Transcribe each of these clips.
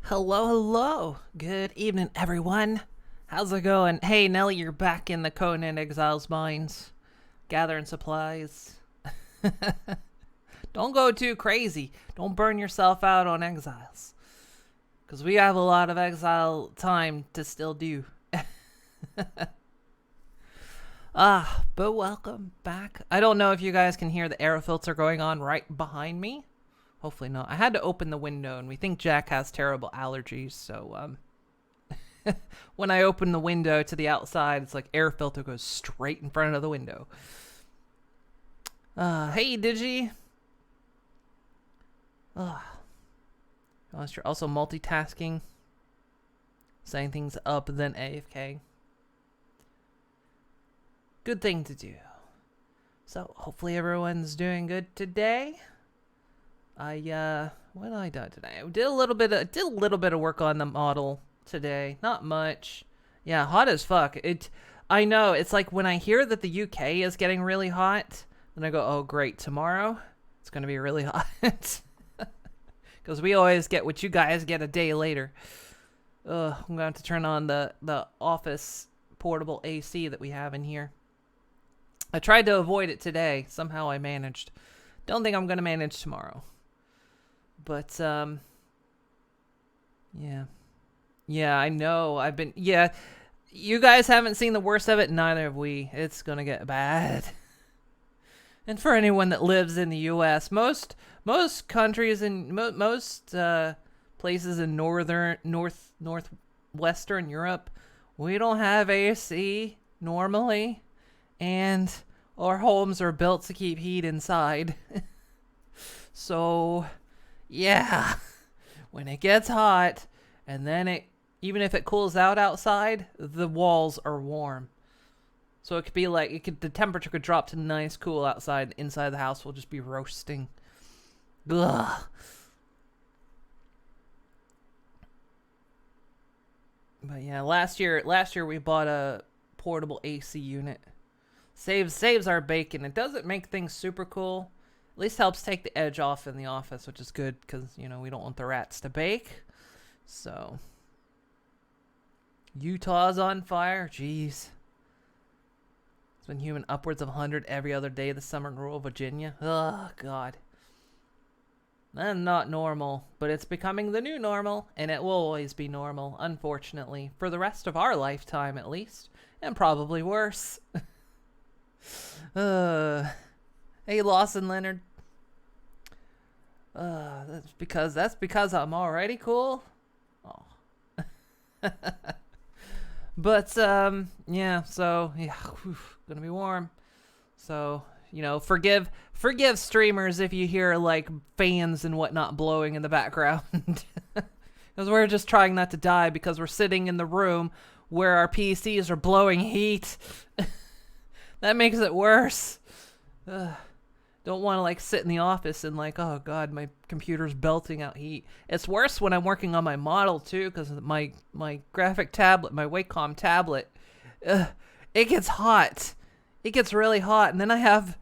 Hello, hello. Good evening, everyone. How's it going? Hey, Nelly, you're back in the Conan Exiles mines, gathering supplies. Don't go too crazy. Don't burn yourself out on exiles, because we have a lot of exile time to still do. But welcome back. I don't know if you guys can hear the air filter going on right behind me. Hopefully not. I had to open the window, and we think Jack has terrible allergies, so when I open the window to the outside, it's like air filter goes straight in front of the window. Hey, Digi. Unless you're also multitasking, setting things up, then AFK. Good thing to do. So hopefully everyone's doing good today. What did I do today? I did a little bit of work on the model today. Not much. Yeah, hot as fuck. I know, it's like when I hear that the UK is getting really hot, then I go, oh great, tomorrow it's gonna be really hot. Because we always get what you guys get a day later. I'm gonna have to turn on the office portable AC that we have in here. I tried to avoid it today. Somehow I managed. Don't think I'm gonna manage tomorrow. But, yeah. Yeah, I know. You guys haven't seen the worst of it. Neither have we. It's gonna get bad. And for anyone that lives in the U.S., most countries and most places in northwestern Europe, we don't have AC normally, and our homes are built to keep heat inside. So, yeah, when it gets hot, and then even if it cools out outside, the walls are warm. So it could be like, the temperature could drop to nice cool outside. Inside the house will just be roasting. Ugh. But yeah, last year we bought a portable AC unit. Saves our bacon. It doesn't make things super cool. At least helps take the edge off in the office, which is good because, we don't want the rats to bake. So, Utah's on fire. Jeez. It's been human upwards of 100 every other day this summer in rural Virginia. Oh, God. That's not normal, but it's becoming the new normal, and it will always be normal, unfortunately, for the rest of our lifetime at least, and probably worse. Hey, Lawson Leonard. That's because I'm already cool. Oh. But yeah. So yeah, gonna be warm. So forgive streamers if you hear like fans and whatnot blowing in the background, because we're just trying not to die because we're sitting in the room where our PCs are blowing heat. That makes it worse. Don't want to like sit in the office and like, oh god, my computer's belting out heat. It's worse when I'm working on my model too, because my graphic tablet, my Wacom tablet, it gets hot. It gets really hot, and then I have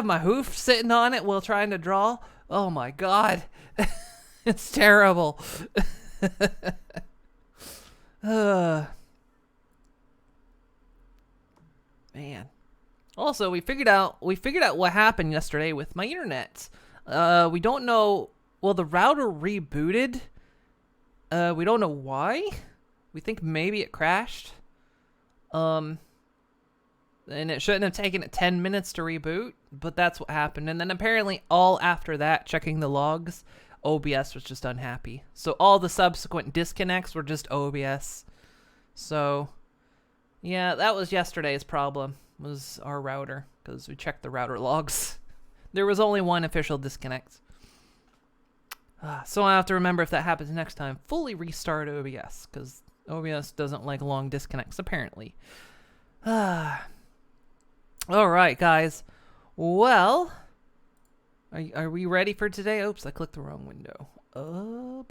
my hoof sitting on it while trying to draw. Oh my god, it's terrible. Man. Also, we figured out what happened yesterday with my internet. We don't know. Well, the router rebooted. We don't know why. We think maybe it crashed. And it shouldn't have taken it 10 minutes to reboot, but that's what happened. And then apparently all after that, checking the logs, OBS was just unhappy. So all the subsequent disconnects were just OBS. So, yeah, that was yesterday's problem. Was our router, because we checked the router logs. There was only one official disconnect. So I have to remember, if that happens next time, fully restart OBS, because OBS doesn't like long disconnects, apparently. Alright, guys. Well, are we ready for today? Oops, I clicked the wrong window. Oh,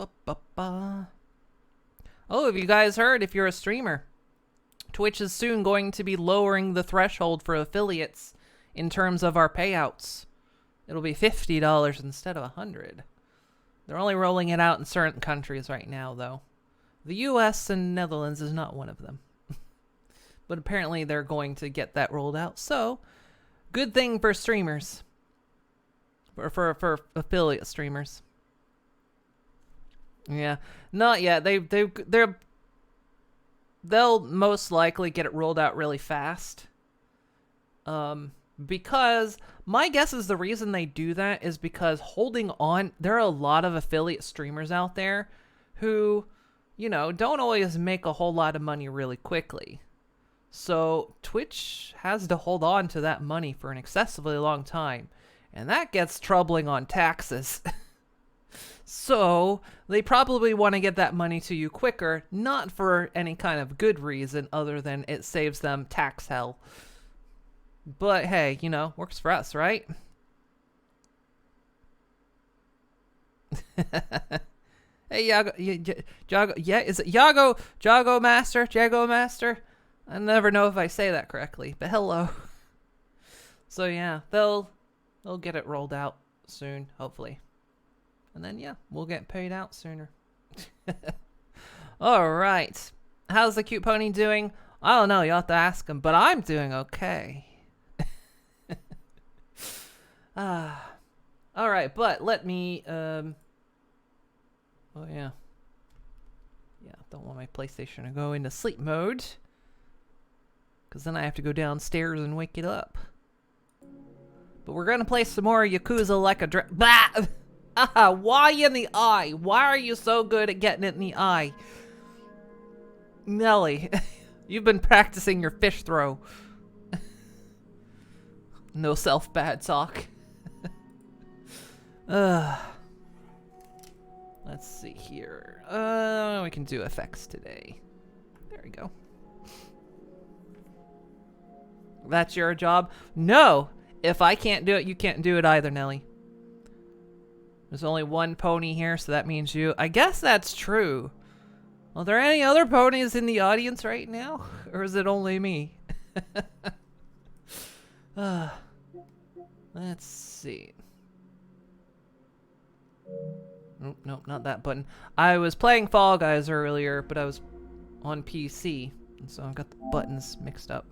have you guys heard, if you're a streamer, Twitch is soon going to be lowering the threshold for affiliates in terms of our payouts. It'll be $50 instead of $100. They're only rolling it out in certain countries right now, though. The U.S. and Netherlands is not one of them. But apparently they're going to get that rolled out. So, good thing for streamers. For affiliate streamers. Yeah, not yet. They'll most likely get it rolled out really fast. Because my guess is the reason they do that is because holding on, there are a lot of affiliate streamers out there who, you know, don't always make a whole lot of money really quickly. So Twitch has to hold on to that money for an excessively long time. And that gets troubling on taxes. So they probably want to get that money to you quicker, not for any kind of good reason other than it saves them tax hell. But hey, you know, works for us, right? Hey, Jago, yeah, is it Jago Master? I never know if I say that correctly, but hello. So yeah, they'll get it rolled out soon, hopefully. And then, yeah, we'll get paid out sooner. All right. How's the cute pony doing? I don't know. You'll have to ask him. But I'm doing okay. All right. But let me... Oh, yeah. Yeah, don't want my PlayStation to go into sleep mode. Because then I have to go downstairs and wake it up. But we're going to play some more Yakuza like a... Bah! Why in the eye? Why are you so good at getting it in the eye? Nelly, you've been practicing your fish throw. No self-bad talk. Let's see here. We can do effects today. There we go. That's your job? No! If I can't do it, you can't do it either, Nelly. There's only one pony here, so that means you. I guess that's true. Are there any other ponies in the audience right now? Or is it only me? Let's see. Nope, not that button. I was playing Fall Guys earlier, but I was on PC, and so I've got the buttons mixed up.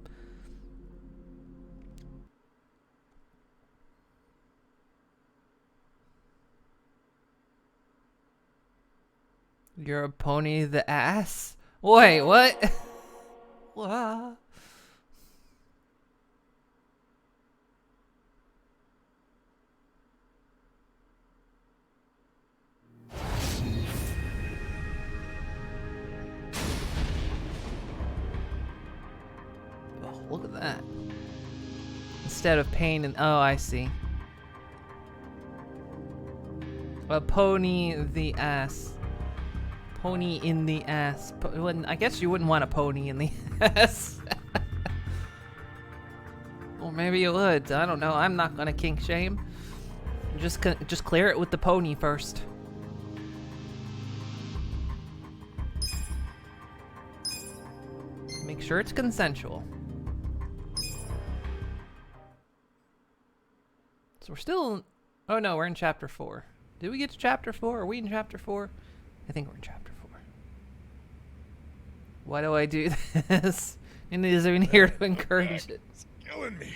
You're a pony the ass? Wait, what? What? Oh, look at that. Instead of pain and... Oh, I see. A pony the ass. Pony in the ass. I guess you wouldn't want a pony in the ass. Or maybe you would. I don't know. I'm not gonna kink shame. Just clear it with the pony first. Make sure it's consensual. So we're still... Oh no, we're in chapter 4. Did we get to chapter 4? Are we in chapter 4? I think we're in chapter 4. Why do I do this? And it isn't even here to encourage it. It's killing me.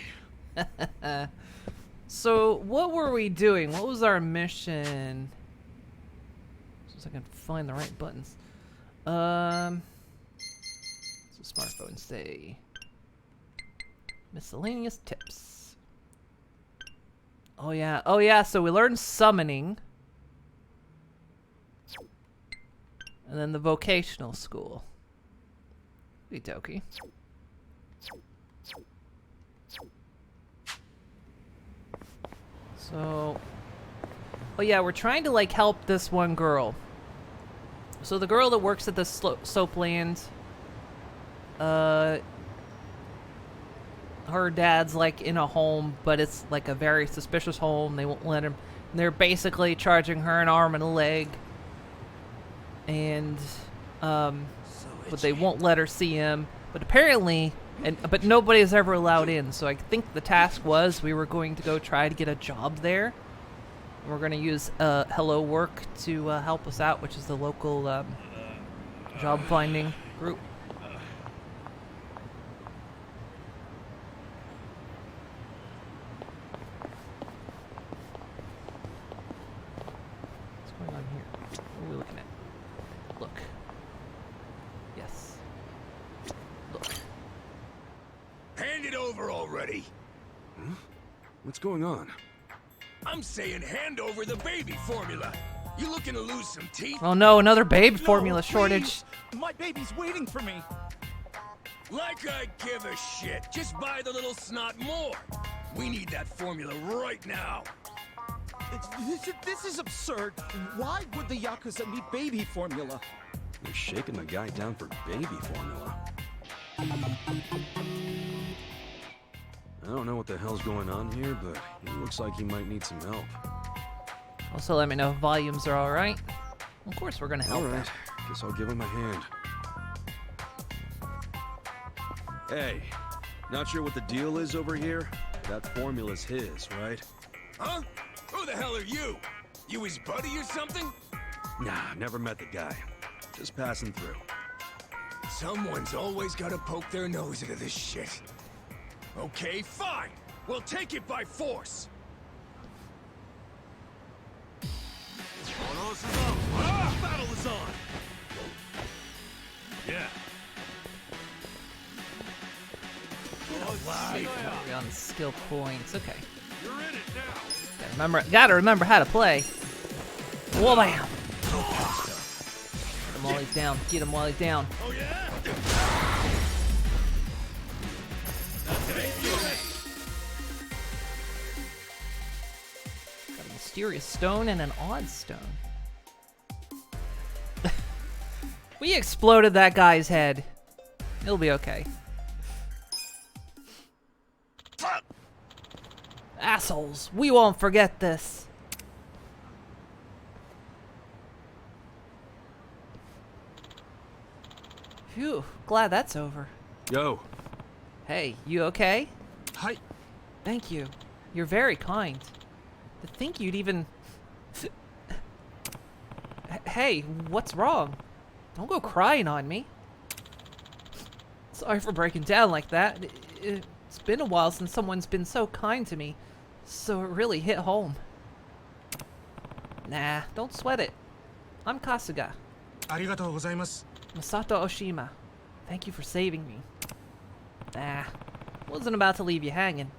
So, what were we doing? What was our mission? So I can find the right buttons. So smartphone say miscellaneous tips. Oh yeah, so we learned summoning. And then the vocational school. Okie dokie. So, oh yeah, we're trying to like help this one girl. So the girl that works at the soapland, her dad's like in a home, but it's like a very suspicious home. They won't let him. They're basically charging her an arm and a leg. And, but they won't let her see him. But apparently, but nobody is ever allowed in. So I think the task was we were going to go try to get a job there. We're gonna use Hello Work to help us out, which is the local job finding group. What's going on here? What are we looking at? Look. Yes. Look. Hand it over already. Huh? What's going on? I'm saying hand over the baby formula. You looking to lose some teeth? Oh no, another babe No, formula please. shortage. My baby's waiting for me. Like I give a shit. Just buy the little snot more. We need that formula right now. This is absurd. Why would the Yakuza need baby formula? You're shaking the guy down for baby formula. I don't know what the hell's going on here, but he looks like he might need some help. Also, let me know if volumes are alright. Of course, we're gonna help. Alright, guess I'll give him a hand. Hey, not sure what the deal is over here? That formula's his, right? Huh? Who the hell are you? You his buddy or something? Nah, never met the guy. Just passing through. Someone's always gotta poke their nose into this shit. Okay, fine. We'll take it by force. Battle is on. Yeah. We're on skill points. Okay. You're in it now. Gotta remember how to play. Whoa, bam! Get him while he's down. Get him while he's down. Oh yeah? Got a mysterious stone and an odd stone. We exploded that guy's head. It'll be okay. Assholes, we won't forget this. Phew, glad that's over. Yo, Hey, you okay? Hi. Thank you. You're very kind. To think you'd even... Hey, what's wrong? Don't go crying on me. Sorry for breaking down like that. It's been a while since someone's been so kind to me, so it really hit home. Nah, don't sweat it. I'm Kasuga, ありがとうございます. Masato Oshima. Thank you for saving me. Nah, wasn't about to leave you hanging.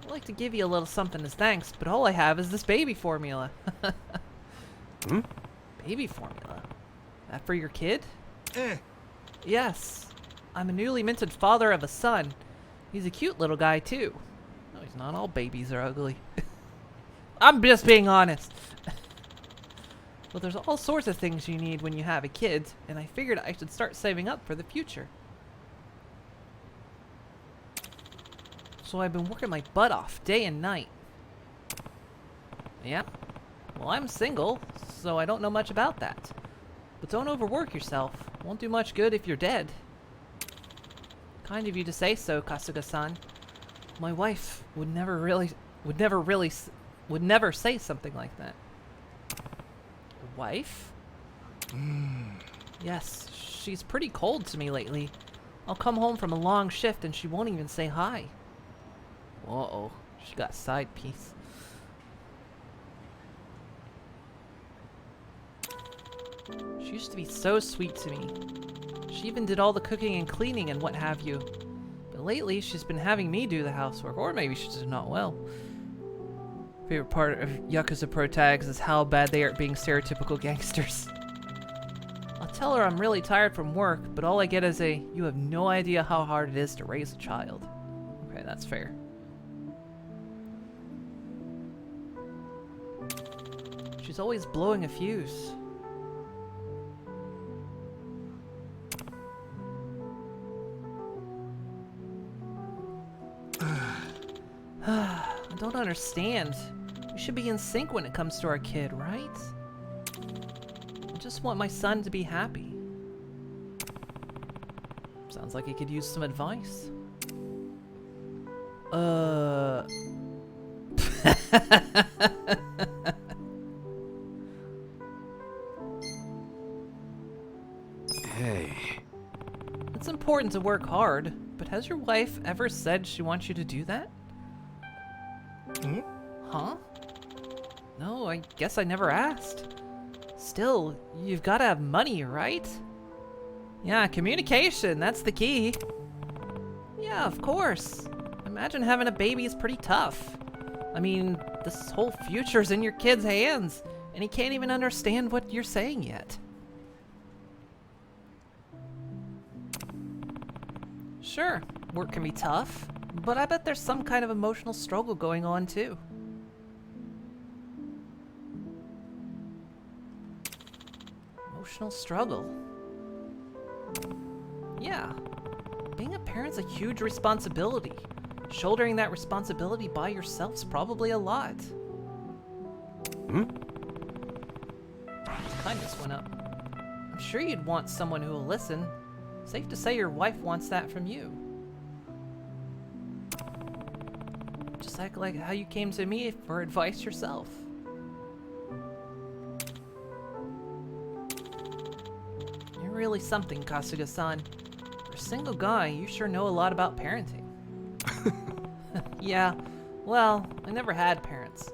I'd like to give you a little something as thanks, but all I have is this baby formula. Hmm? Baby formula? That for your kid? Eh. Yes. I'm a newly minted father of a son. He's a cute little guy, too. No, he's not. All babies are ugly. I'm just being honest. But there's all sorts of things you need when you have a kid, and I figured I should start saving up for the future. So I've been working my butt off day and night. Yeah. Well, I'm single, so I don't know much about that. But don't overwork yourself. Won't do much good if you're dead. Kind of you to say so, Kasuga-san. My wife would never say something like that. Your wife? Yes, she's pretty cold to me lately. I'll come home from a long shift and she won't even say hi. Uh-oh, she got side piece. She used to be so sweet to me. She even did all the cooking and cleaning and what have you. But lately, she's been having me do the housework, or maybe she's just not well. Favorite part of Yakuza Pro Tags is how bad they are at being stereotypical gangsters. I'll tell her I'm really tired from work, but all I get is a, "You have no idea how hard it is to raise a child." Okay, that's fair. She's always blowing a fuse. I don't understand. We should be in sync when it comes to our kid, right? I just want my son to be happy. Sounds like he could use some advice. Hey. It's important to work hard, but has your wife ever said she wants you to do that? Hmm? Huh? No, I guess I never asked. Still, you've got to have money, right? Yeah, communication, that's the key. Yeah, of course. Imagine having a baby is pretty tough. I mean, this whole future's in your kid's hands, and he can't even understand what you're saying yet. Sure, work can be tough, but I bet there's some kind of emotional struggle going on too. Emotional struggle? Yeah. Being a parent's a huge responsibility. Shouldering that responsibility by yourself's probably a lot. Hmm? His kindness went up. I'm sure you'd want someone who will listen. Safe to say your wife wants that from you. Just act like how you came to me for advice yourself. You're really something, Kasuga-san. For a single guy, you sure know a lot about parenting. Yeah, well, I never had parents.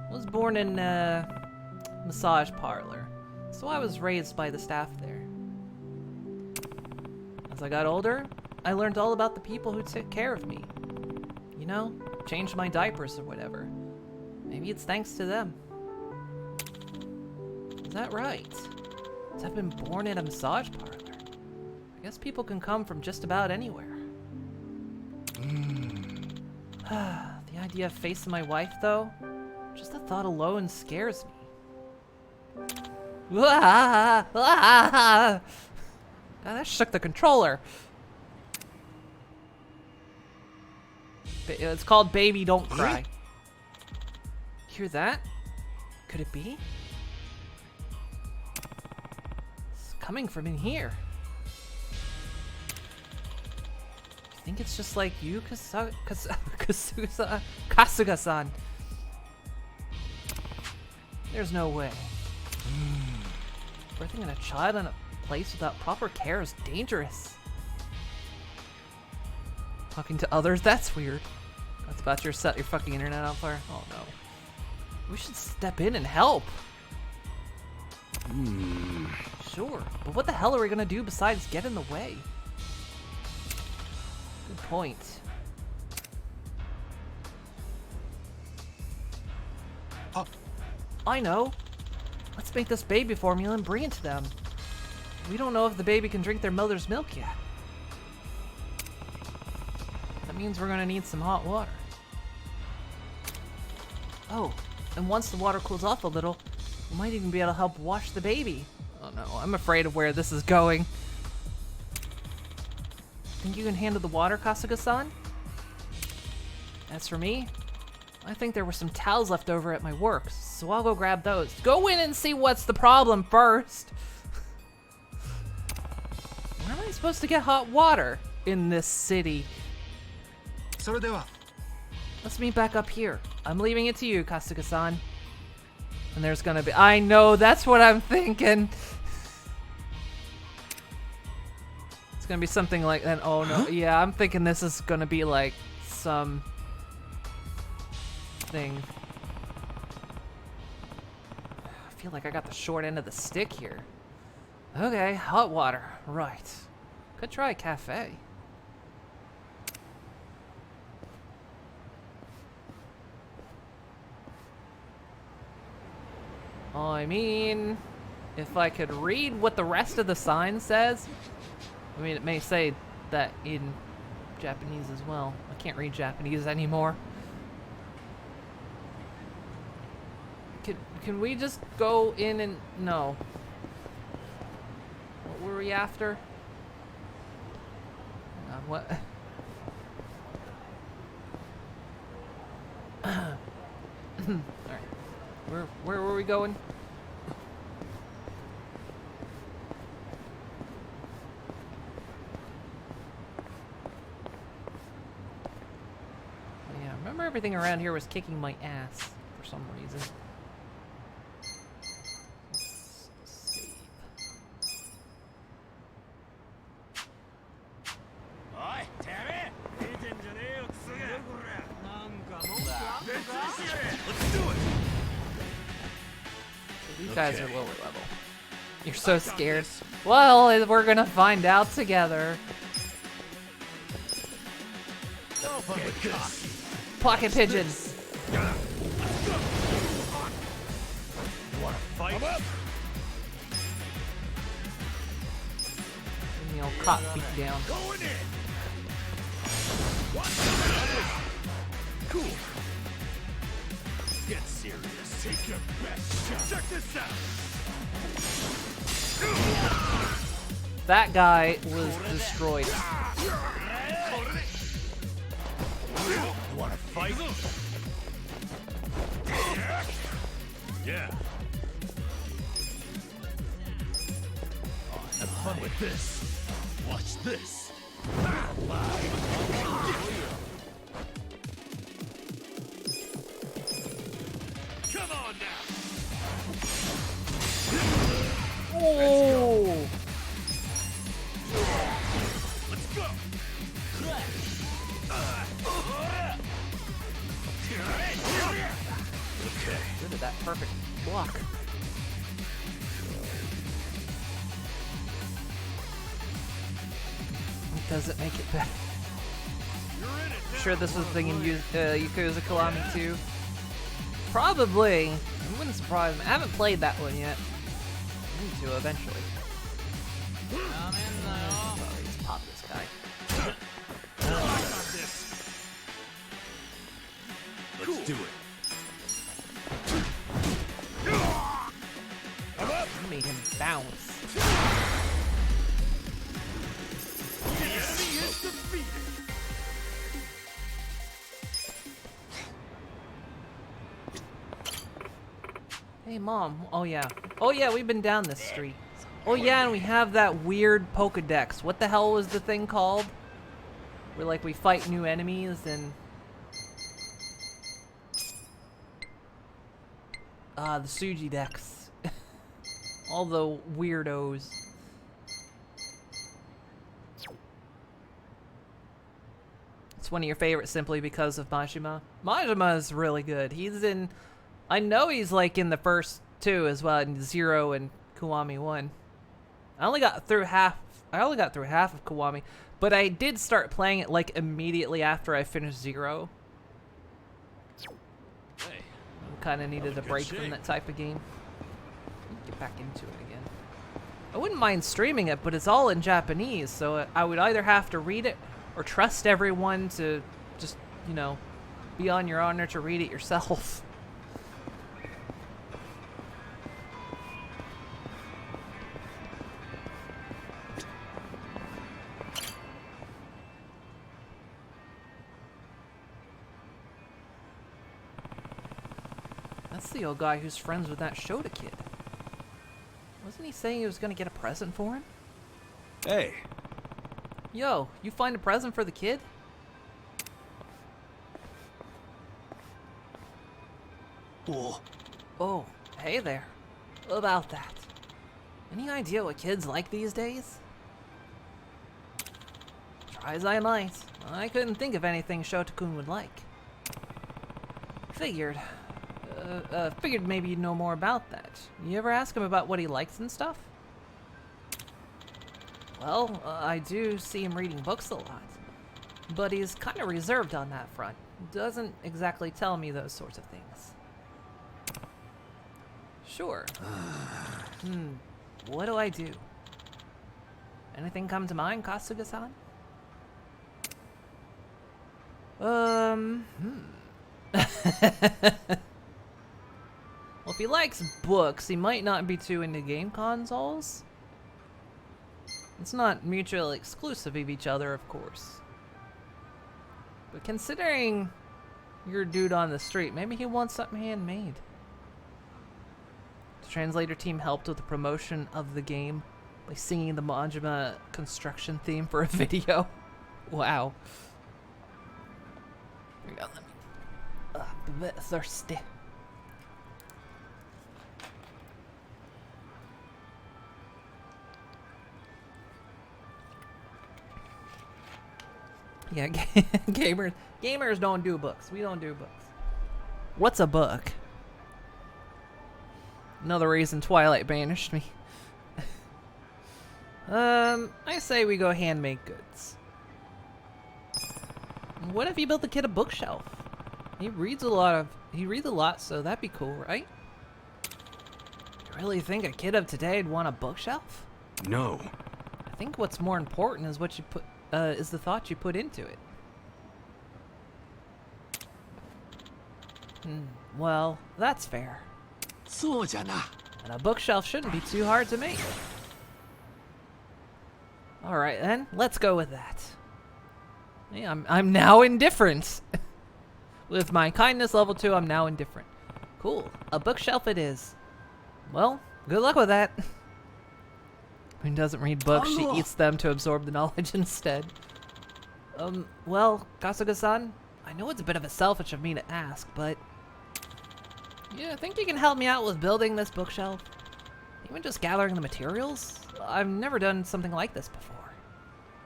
I was born in a massage parlor, so I was raised by the staff there. As I got older, I learned all about the people who took care of me. You know, changed my diapers or whatever. Maybe it's thanks to them. Is that right? To have been born in a massage parlor. I guess people can come from just about anywhere. The idea of facing my wife, though, just the thought alone scares me. God, that shook the controller. It's called Baby Don't Cry. Hear that? Could it be? It's coming from in here. I think it's just like you, Kasuga-san. There's no way. Birthing a child in a place without proper care is dangerous. Talking to others, that's weird. That's about to set your fucking internet on fire. Oh no. We should step in and help. Sure, but what the hell are we gonna do besides get in the way? Good point. I know. Let's make this baby formula and bring it to them. We don't know if the baby can drink their mother's milk yet. That means we're gonna need some hot water. Oh, and once the water cools off a little, we might even be able to help wash the baby. Oh no, I'm afraid of where this is going. Think you can handle the water, Kasuga-san? As for me, I think there were some towels left over at my work, so I'll go grab those. Go in and see what's the problem first. Where am I supposed to get hot water in this city? それでは Let's meet back up here. I'm leaving it to you, Kasuga-san. And there's gonna be... I know, that's what I'm thinking. It's gonna be something like that. Oh no, yeah, I'm thinking this is gonna be like some... thing. I feel like I got the short end of the stick here. Okay, hot water. Right. Could try a cafe. I mean, if I could read what the rest of the sign says, I mean, it may say that in Japanese as well. I can't read Japanese anymore. Can we just go in and... No. What were we after? What? Alright. Where were we going? Yeah, I remember everything around here was kicking my ass. some reason. Let's save. Let's do it! These guys are lower level. You're so scared. Well, we're gonna find out together. Pocket pigeon. Wanna fight? You know, cop beat down. Going in! Cool. Get serious. Take your best shot. Check this out. That guy was destroyed. Wanna fight? Yeah. Oh, have fun with this. Watch this. Come on now. Oh! Let's go. Okay. Look at that perfect block. Does it make it better? Sure, this was the thing in Yakuza Kiwami 2. Probably. It wouldn't surprise me. I haven't played that one yet. I need to eventually. Let's pop this guy. Let's do it. You made him bounce. Enemy is defeated. Hey, Mom. Oh, yeah. Oh, yeah, we've been down this street. Oh, yeah, and we have that weird Pokedex. What the hell was the thing called? Where, like, we fight new enemies and... the Suji Dex. All the weirdos. It's one of your favorites simply because of Majima. Majima is really good. He's in... I know he's like in the first two as well, in 0 and Kiwami 1. I only got through half of Kiwami, but I did start playing it like immediately after I finished 0. Hey, Kind of needed a break from that type of game. Get back into it again. I wouldn't mind streaming it, but it's all in Japanese, so I would either have to read it or trust everyone to just, you know, be on your honor to read it yourself. That's the old guy who's friends with that Shota kid. Wasn't he saying he was gonna get a present for him? Hey, Yo, you find a present for the kid? Oh, hey there. About that. Any idea what kids like these days? Try as I might, I couldn't think of anything Shota-kun would like. Figured maybe you'd know more about that. You ever ask him about what he likes and stuff? Well, I do see him reading books a lot, but he's kind of reserved on that front. Doesn't exactly tell me those sorts of things. Sure. What do I do? Anything come to mind, Kasuga-san? Well, if he likes books, he might not be too into game consoles. It's not mutually exclusive of each other, of course. But considering you're a dude on the street, maybe he wants something handmade. The translator team helped with the promotion of the game by singing the Majima construction theme for a video. Wow. Here we go, I'm a bit thirsty. Yeah, gamers don't do books. We don't do books. What's a book? Another reason Twilight banished me. I say we go handmade goods. What if you built the kid a bookshelf? He reads a lot, so that'd be cool, right? You really think a kid of today'd want a bookshelf? No. I think what's more important is what you put, is the thought you put into it. Well, that's fair. そうじゃな。 And a bookshelf shouldn't be too hard to make. Alright then, let's go with that. Yeah, I'm now indifferent. With my kindness level 2, I'm now indifferent. Cool, a bookshelf it is. Well, good luck with that. Who doesn't read books, she eats them to absorb the knowledge instead. Well, Kasuga-san, I know it's a bit of a selfish of me to ask, but... yeah, I think you can help me out with building this bookshelf? Even just gathering the materials? I've never done something like this before.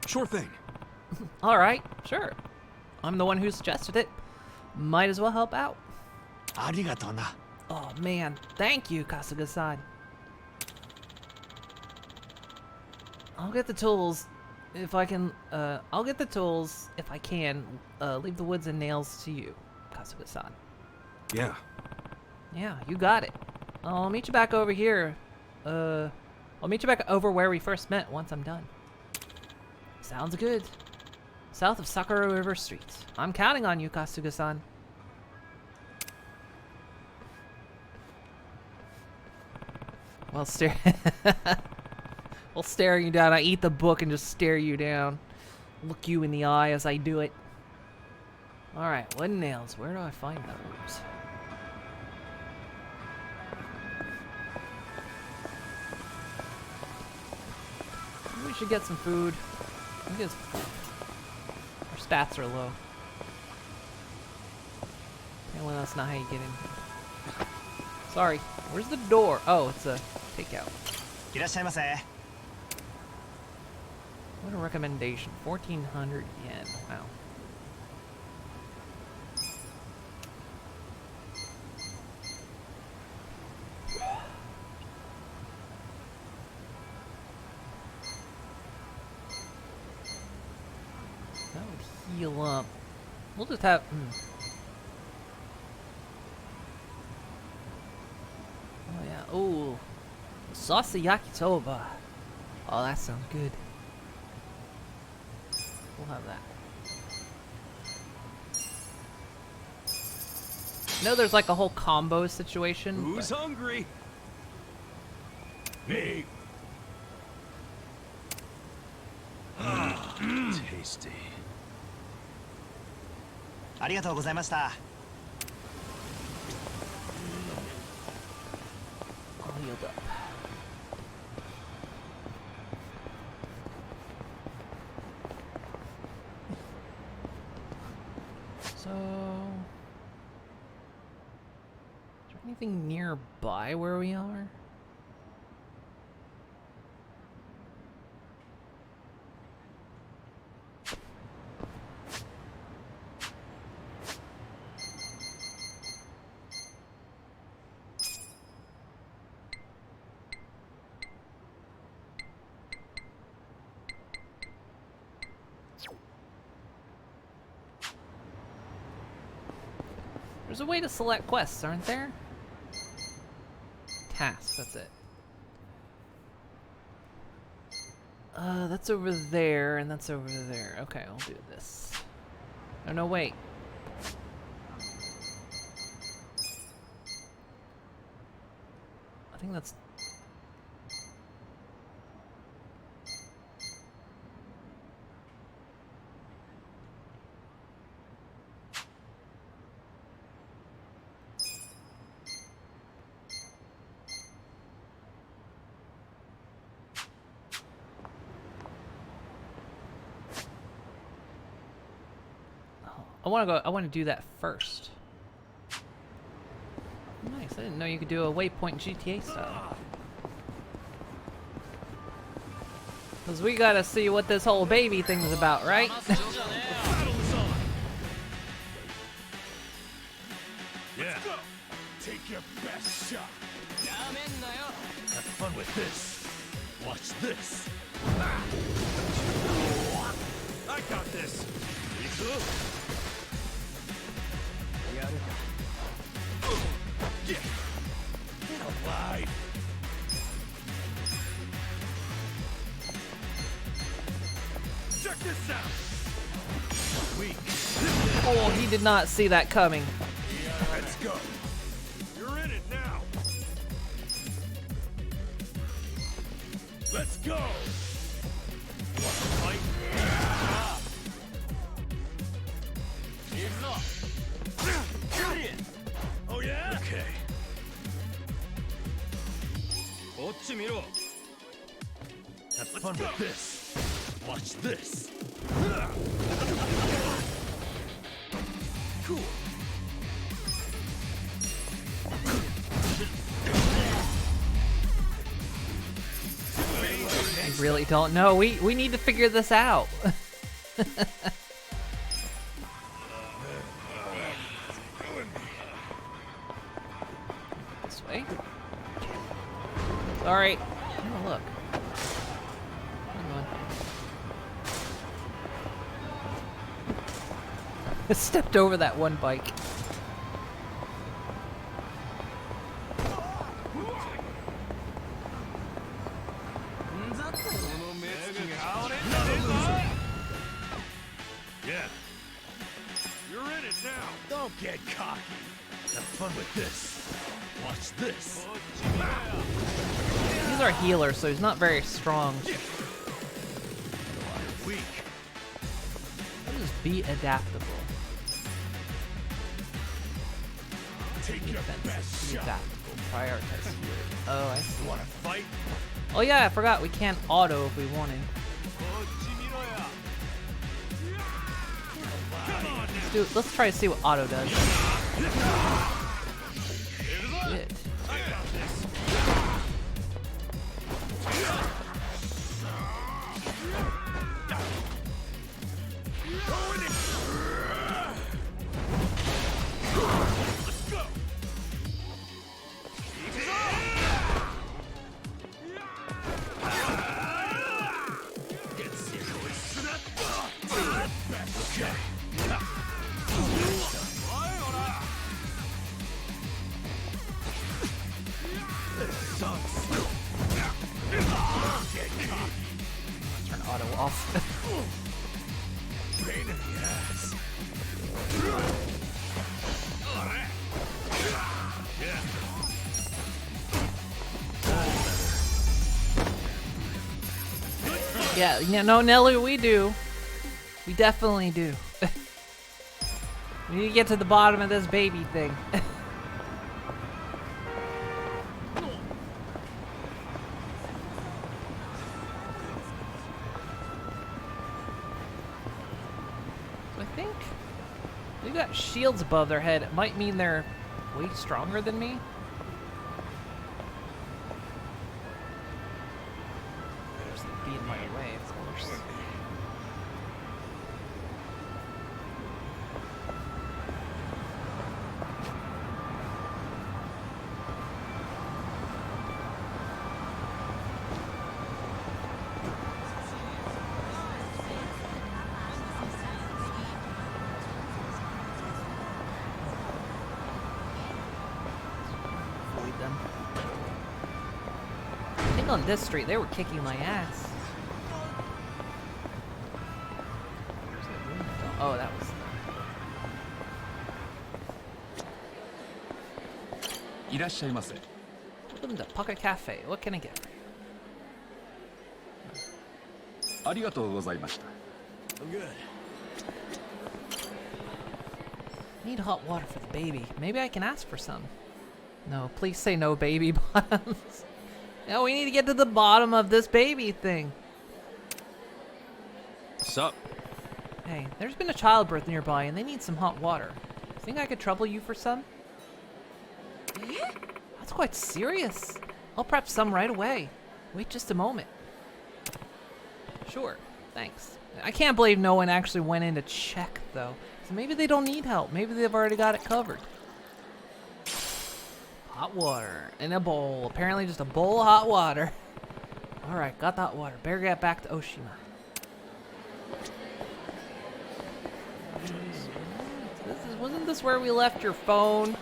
Sure thing. Alright, sure. I'm the one who suggested it. Might as well help out. ありがとうな。 Oh man, thank you, Kasuga-san. I'll get the tools if I can, leave the woods and nails to you, Kasuga-san. Yeah. Yeah, you got it. I'll meet you back over here. I'll meet you back over where we first met once I'm done. Sounds good. South of Sakura River Street. I'm counting on you, Kasuga-san. While staring you down, I eat the book and just stare you down. Look you in the eye as I do it. Alright, wooden nails. Where do I find those? Maybe we should get some food. Let's get some food. Our stats are low. Apparently that's not how you get in. Sorry. Where's the door? Oh, it's a takeout. いらっしゃいませ。 What a recommendation. 1,400 yen. Wow. That would heal up. We'll just have... Oh yeah. Oh. Saucy yakisoba. Oh, that sounds good. We'll have that. I know there's like a whole combo situation. Who's hungry? Me. Tasty. ありがとうございました。 All healed up. So, is there anything nearby where we are? There's a way to select quests, aren't there? Tasks, that's it. That's over there, and that's over there. Okay, I'll do this. Oh, no, wait. I think that's... I want to do that first. Nice, I didn't know you could do a waypoint GTA style. Because we gotta see what this whole baby thing is about, right? best shot. Have fun with this. Watch this. I got this. Get alive. Check this out. Weak. Oh, he did not see that coming. Let's go. You're in it now. Let's go. Want to fight? Oh yeah? Okay. Have fun with this. Watch this. Cool. I really don't know. We need to figure this out. This way. Sorry. Oh, look. Hang on. I stepped over that one bike. Yeah. You're in it now. Don't get cocky. Have fun with this. Watch this. He's our healer, so he's not very strong. Weak. Let's just be adaptable. Take your Defense, best be shot. adaptable. Prioritize healing. Oh, I see. Want to fight? Oh yeah, I forgot we can't auto if we wanted. Let's try to see what auto does. Shit. Turn auto off. Pain in the ass. Yeah, no, Nelly, we do. We definitely do. We need to get to the bottom of this baby thing. I think they got shields above their head. It might mean they're way stronger than me. There's the beat in my way, of course. Avoid them. I think on this street they were kicking my ass. Where's that room? Oh, that was. Welcome to Pocket Cafe. What can I get? I'm good. Need hot water for the baby. Maybe I can ask for some. No, please say no, baby bottoms. No, we need to get to the bottom of this baby thing. Sup? Hey, there's been a childbirth nearby and they need some hot water. Think I could trouble you for some? That's quite serious. I'll prep some right away. Wait just a moment. Sure, thanks. I can't believe no one actually went in to check, though. So maybe they don't need help. Maybe they've already got it covered. Hot water in a bowl. Apparently just a bowl of hot water. Alright, got that water. Better get back to Oshima. Wasn't this where we left your phone?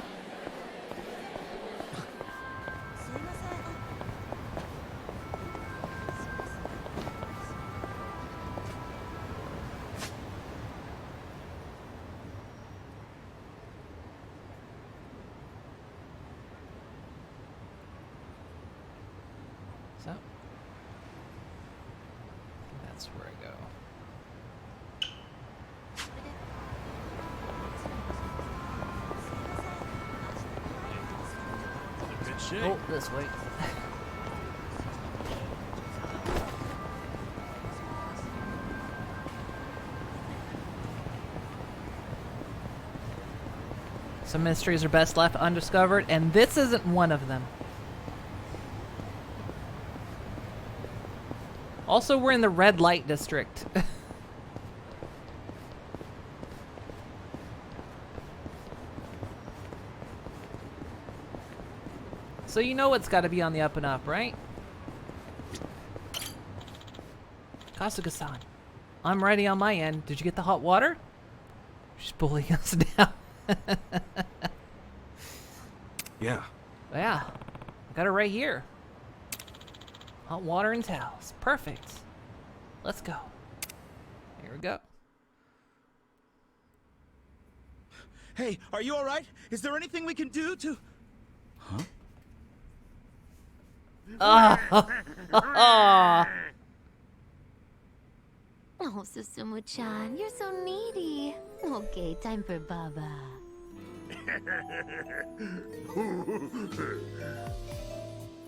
So, that's where I go. Oh, this way. Some mysteries are best left undiscovered, and this isn't one of them. Also, we're in the red light district. So you know what's got to be on the up and up, right? Kasuga-san, I'm ready on my end. Did you get the hot water? She's bullying us now. Yeah. Yeah, I got it right here. Hot water and towels. Perfect. Let's go. Here we go. Hey, are you all right? Is there anything we can do to... Huh? Oh, Oh, Susumu-chan, you're so needy. Okay, time for Baba.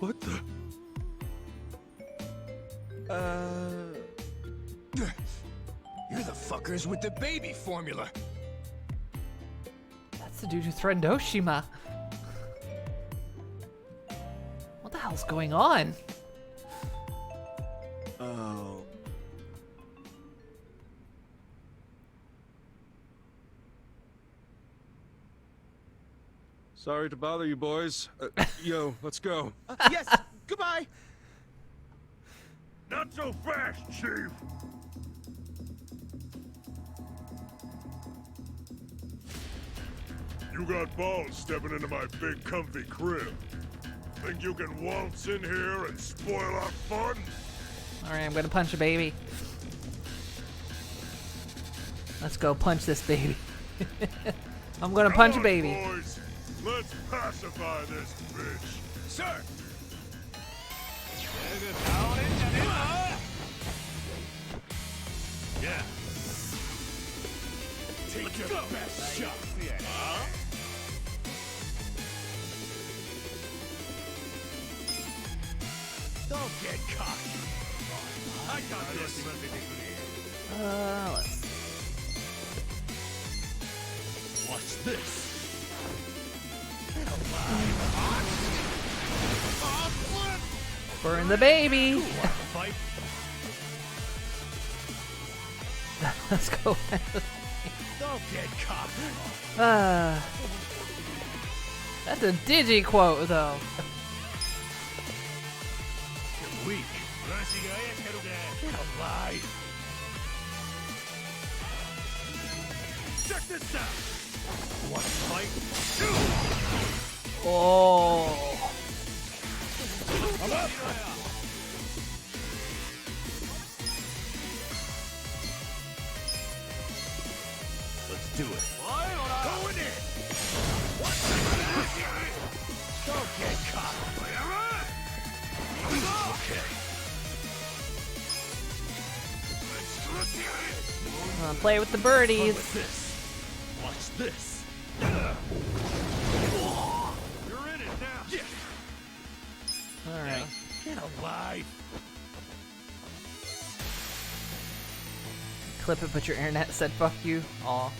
What the? You're the fuckers with the baby formula. that's the dude who threatened Oshima. What the hell's going on? Oh. Sorry to bother you boys. Yo, let's go. Yes, goodbye. Not so fast, Chief! You got balls stepping into my big comfy crib. Think you can waltz in here and spoil our fun? Alright, I'm gonna punch a baby. Let's go punch this baby. I'm gonna punch a Come on, baby. Boys, let's pacify this bitch. Sir! Yeah. Take your best shot. Don't get cocky. I got this. Let's Watch this. burn the baby. Fight. Let's go. Don't get cocky. That's a digi quote, though. You're weak. Get alive. Check this out. Want to fight? Oh. I'm up. Let's do it. Going in. Don't get caught. Okay. Come on, play with the birdies. Watch this. Watch this. You're in it now. Yeah. Alright. Get alive. Clip it, but your internet said fuck you. Aw.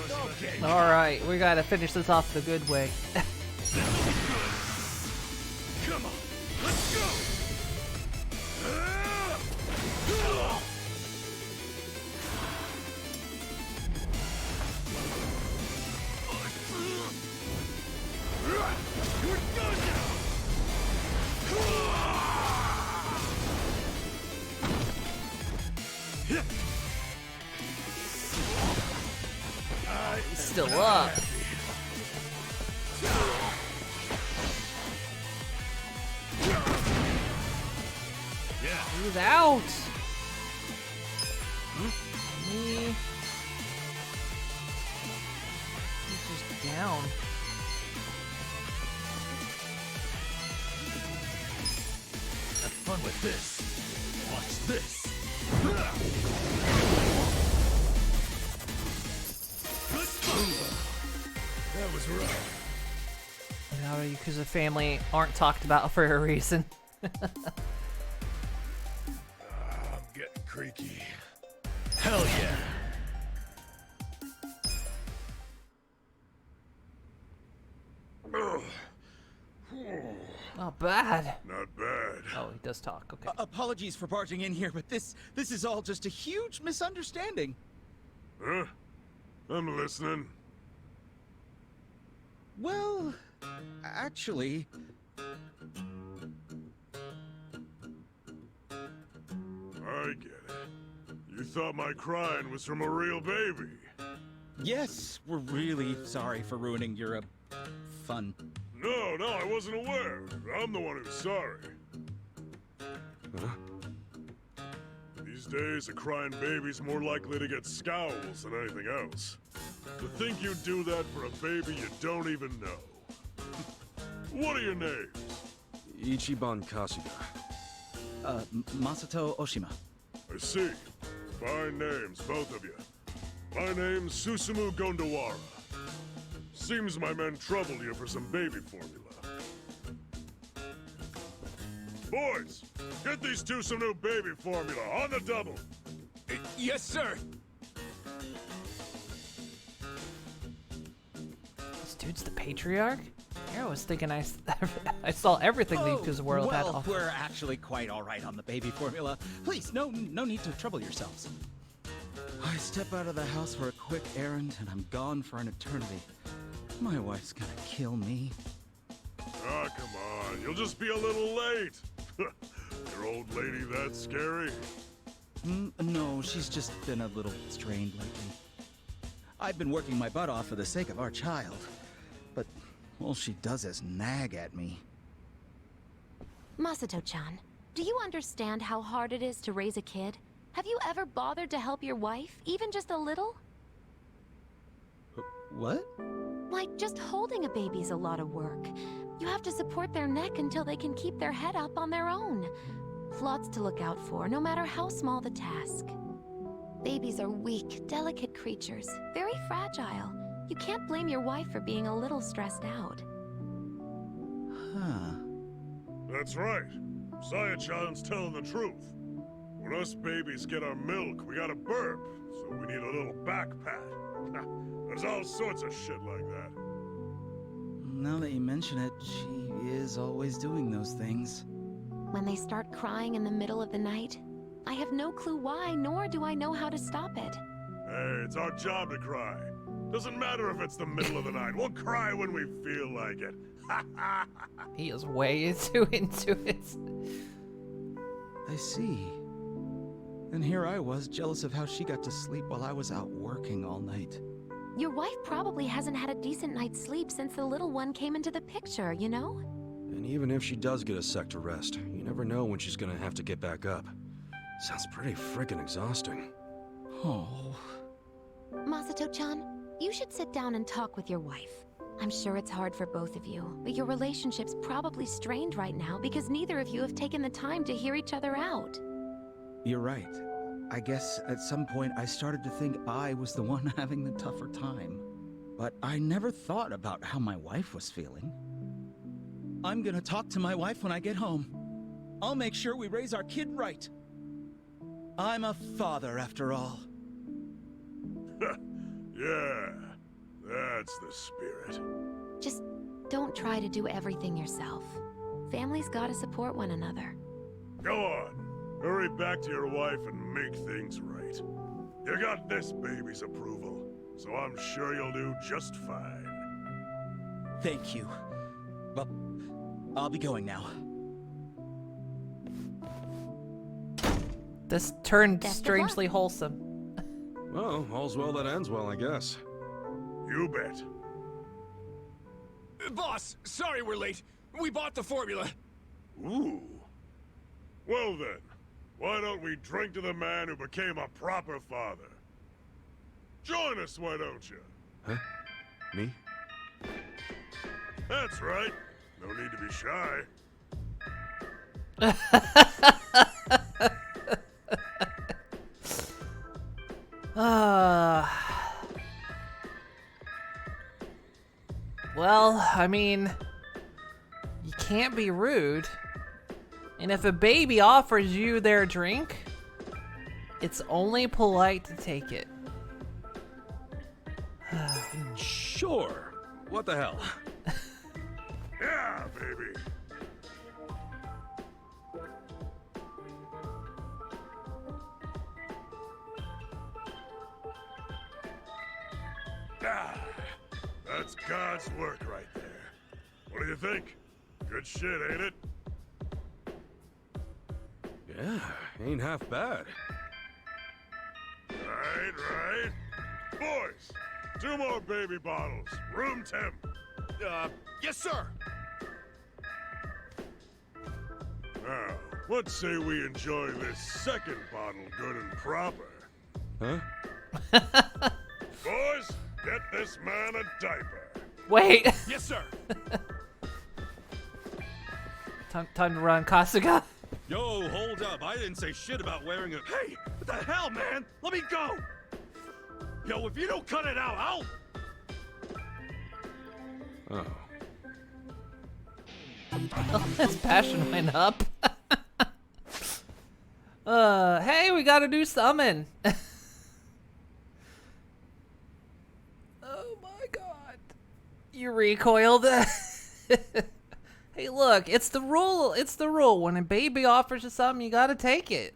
Don't get Alright, we gotta finish this off the good way. Come on. Let's go. still up. He's out. He's just down. Have fun with this. Watch this. That was rough. Now the Yakuza family aren't talked about for a reason. I'm getting creaky. Hell yeah. Not bad. Not bad. Oh, he does talk. Okay. Apologies for barging in here, but this is all just a huge misunderstanding. Huh? I'm listening. Well, actually, I get it. You thought my crying was from a real baby. yes, we're really sorry for ruining your fun. No, I wasn't aware. I'm the one who's sorry. These days, a crying baby's more likely to get scowls than anything else. To think you'd do that for a baby you don't even know. What are your names? Ichiban Kasuga. Masato Oshima. I see. Fine names, both of you. My name's Susumu Gondawara. Seems my men troubled you for some baby formula. Boys, get these two some new baby formula on the double. Yes, sir. This dude's the patriarch? I was thinking I saw everything the Yakuza world had well, off. we're actually quite all right on the baby formula. Please, no need to trouble yourselves. I step out of the house for a quick errand, and I'm gone for an eternity. My wife's gonna kill me. Ah, come on. You'll just be a little late. Your old lady that scary? No, she's just been a little strained lately. I've been working my butt off for the sake of our child, but all she does is nag at me. Masato-chan, do you understand how hard it is to raise a kid? Have you ever bothered to help your wife, even just a little? What? Like, just holding a baby's a lot of work. You have to support their neck until they can keep their head up on their own. Lots to look out for, no matter how small the task. Babies are weak, delicate creatures, very fragile. You can't blame your wife for being a little stressed out. Huh. That's right. Saya-chan's telling the truth. When us babies get our milk, we gotta burp, so we need a little back pat. There's all sorts of shit like that. Now that you mention it, she is always doing those things. When they start crying in the middle of the night, I have no clue why, nor do I know how to stop it. Hey, it's our job to cry. Doesn't matter if it's the middle of the night. We'll cry when we feel like it. He is way too into it. I see. And here I was, jealous of how she got to sleep while I was out working all night. Your wife probably hasn't had a decent night's sleep since the little one came into the picture, you know? And even if she does get a sec to rest, you never know when she's gonna have to get back up. Sounds pretty frickin' exhausting. Oh. Masato-chan, you should sit down and talk with your wife. I'm sure it's hard for both of you, but your relationship's probably strained right now because neither of you have taken the time to hear each other out. You're right. I guess at some point I started to think I was the one having the tougher time. But I never thought about how my wife was feeling. I'm gonna talk to my wife when I get home. I'll make sure we raise our kid right. I'm a father, after all. Yeah, that's the spirit. Just don't try to do everything yourself. Families gotta support one another. Go on. Hurry back to your wife and make things right. You got this baby's approval, so I'm sure you'll do just fine. Thank you. Well, I'll be going now. This turned Best of strangely wholesome. Well, all's well that ends well, I guess. You bet. Boss, sorry we're late. We bought the formula. Ooh. Well then, why don't we drink to the man who became a proper father? Join us, why don't you? Huh? Me? That's right. No need to be shy. Well, I mean, you can't be rude. And if a baby offers you their drink, it's only polite to take it. Sure. What the hell? Yeah, baby. Ah, that's God's work right there. What do you think? Good shit, ain't it? Yeah, ain't half bad. Right. Boys, 2 more baby bottles. Room temp. Yes, sir. Now, let's say we enjoy this second bottle good and proper. Huh? Boys, get this man a diaper. Wait, Yes, sir. time to run, Kasuga. Yo, hold up. I didn't say shit about wearing a... Hey! What the hell, man? Let me go! Yo, if you don't cut it out, I'll... Oh. His passion went up. Hey, we got a new summon. Oh my god. You recoiled. Hey, look, it's the rule. It's the rule. When a baby offers you something, you gotta take it.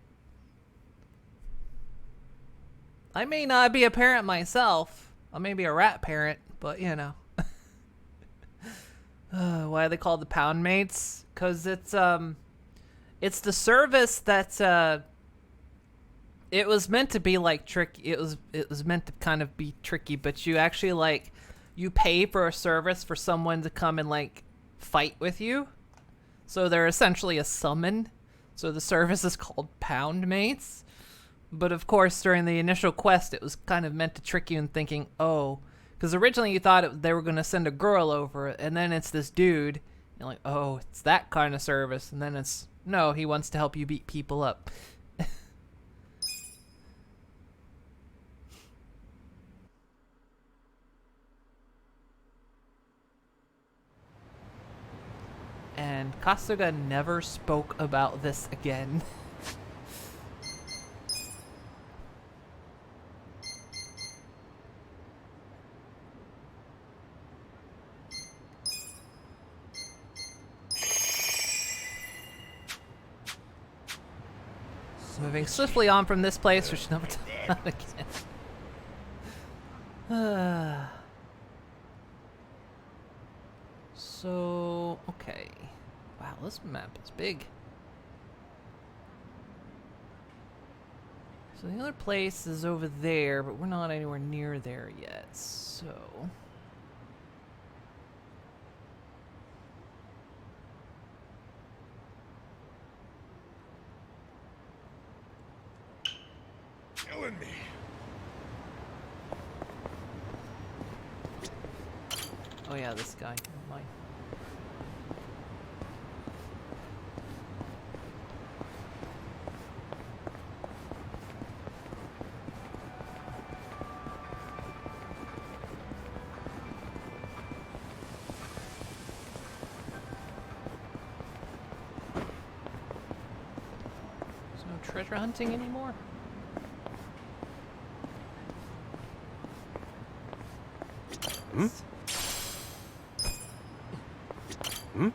I may not be a parent myself. I may be a rat parent, but you know. Why are they called the pound mates? Because it's the service that it was meant to be like tricky. It was meant to kind of be tricky, but you actually like you pay for a service for someone to come and like fight with you. So they're essentially a summon. So the service is called pound mates. But of course, during the initial quest, it was kind of meant to trick you in thinking, oh, because originally you thought they were going to send a girl over, and then it's this dude. You're like, oh, it's that kind of service. And then it's, no, he wants to help you beat people up. And Kasuga never spoke about this again. So moving swiftly on from this place, which never done again. So, okay. Wow, this map is big. So the other place is over there, but we're not anywhere near there yet, so... Killing me. Oh yeah, this guy. Mine. There's no treasure hunting anymore? Hmm? Hmm?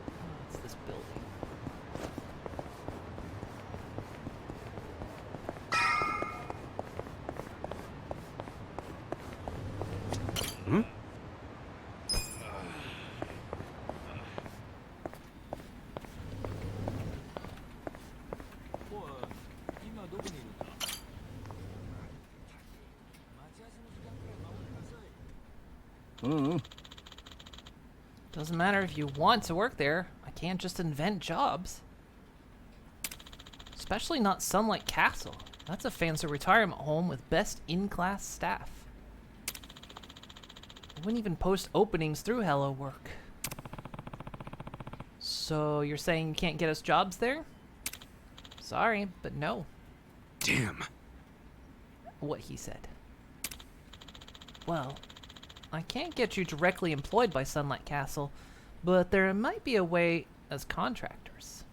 Oh, it's this building. Hmm? Doesn't matter if you want to work there. I can't just invent jobs. Especially not Sunlight Castle. That's a fancy retirement home with best in-class staff. I wouldn't even post openings through Hello Work. So you're saying you can't get us jobs there? Sorry, but no. Damn. What he said. Well, I can't get you directly employed by Sunlight Castle, but there might be a way as contractors.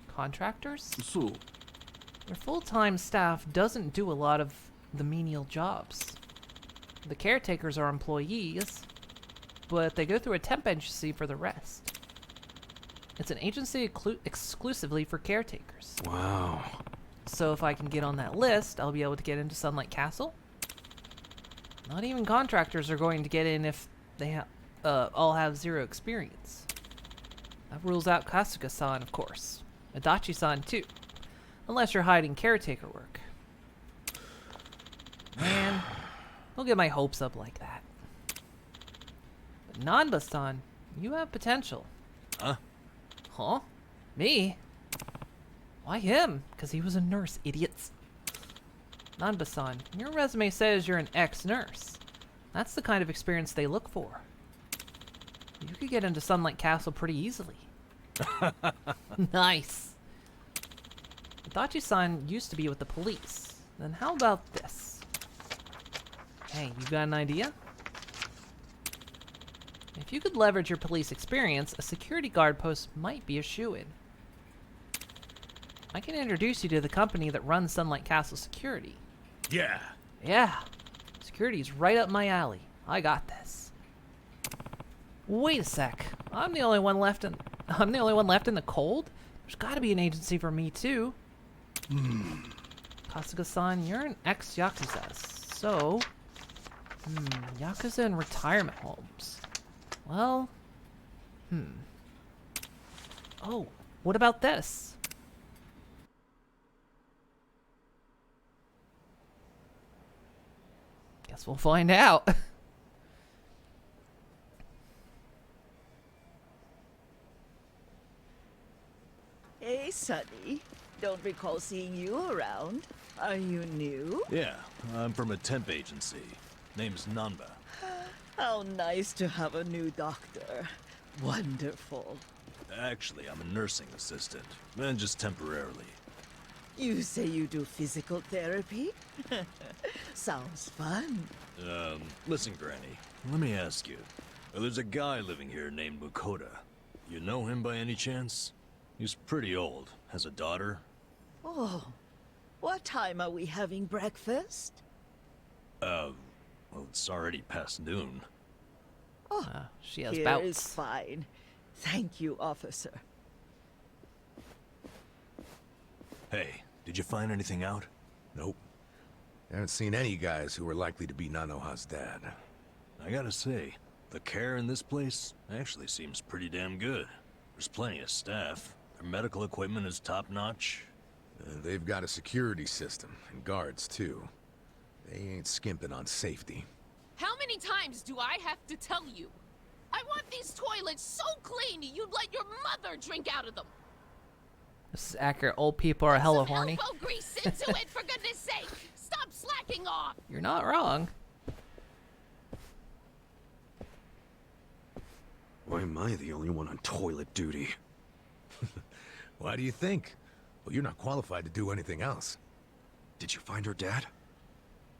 Contractors? So, Their full-time staff doesn't do a lot of the menial jobs. The caretakers are employees, but they go through a temp agency for the rest. It's an agency exclusively for caretakers. wow. So if I can get on that list, I'll be able to get into Sunlight Castle. Not even contractors are going to get in if they all have 0 experience. That rules out Kasuga-san, of course. Adachi-san, too. Unless you're hiding caretaker work. Man, don't get my hopes up like that. But Nanba-san, you have potential. Huh? Huh? Me? Why him? Because he was a nurse, idiots. Nanba-san, your resume says you're an ex-nurse. That's the kind of experience they look for. You could get into Sunlight Castle pretty easily. Nice. Adachi-san used to be with the police. Then how about this? Hey, you got an idea? If you could leverage your police experience, a security guard post might be a shoo-in. I can introduce you to the company that runs Sunlight Castle Security. Yeah. Yeah, security's right up my alley. I got this. Wait a sec. I'm the only one left in the cold? There's gotta be an agency for me too. Kasuga-san, you're an ex-Yakuza, so... Yakuza and retirement homes. Well... Oh, what about this? Guess we'll find out. Hey, Sonny. Don't recall seeing you around. Are you new? Yeah, I'm from a temp agency. Name's Nanba. How nice to have a new doctor. Wonderful. Actually, I'm a nursing assistant, and just temporarily. You say you do physical therapy? Sounds fun. Listen, Granny, let me ask you. There's a guy living here named Mukoda. You know him by any chance? He's pretty old, has a daughter. Oh, what time are we having breakfast? Well, it's already past noon. She has Here bouts. is fine. Thank you, officer. Hey, did you find anything out? Nope. I haven't seen any guys who are likely to be Nanoha's dad. I gotta say, the care in this place actually seems pretty damn good. There's plenty of staff. Their medical equipment is top-notch. They've got a security system, and guards, too. They ain't skimping on safety. How many times do I have to tell you? I want these toilets so clean you'd let your mother drink out of them. This is accurate. Old people are hella Some horny. elbow grease into it, for goodness sake! Stop slacking off! You're not wrong. Why am I the only one on toilet duty? Why do you think? Well, you're not qualified to do anything else. Did you find her dad?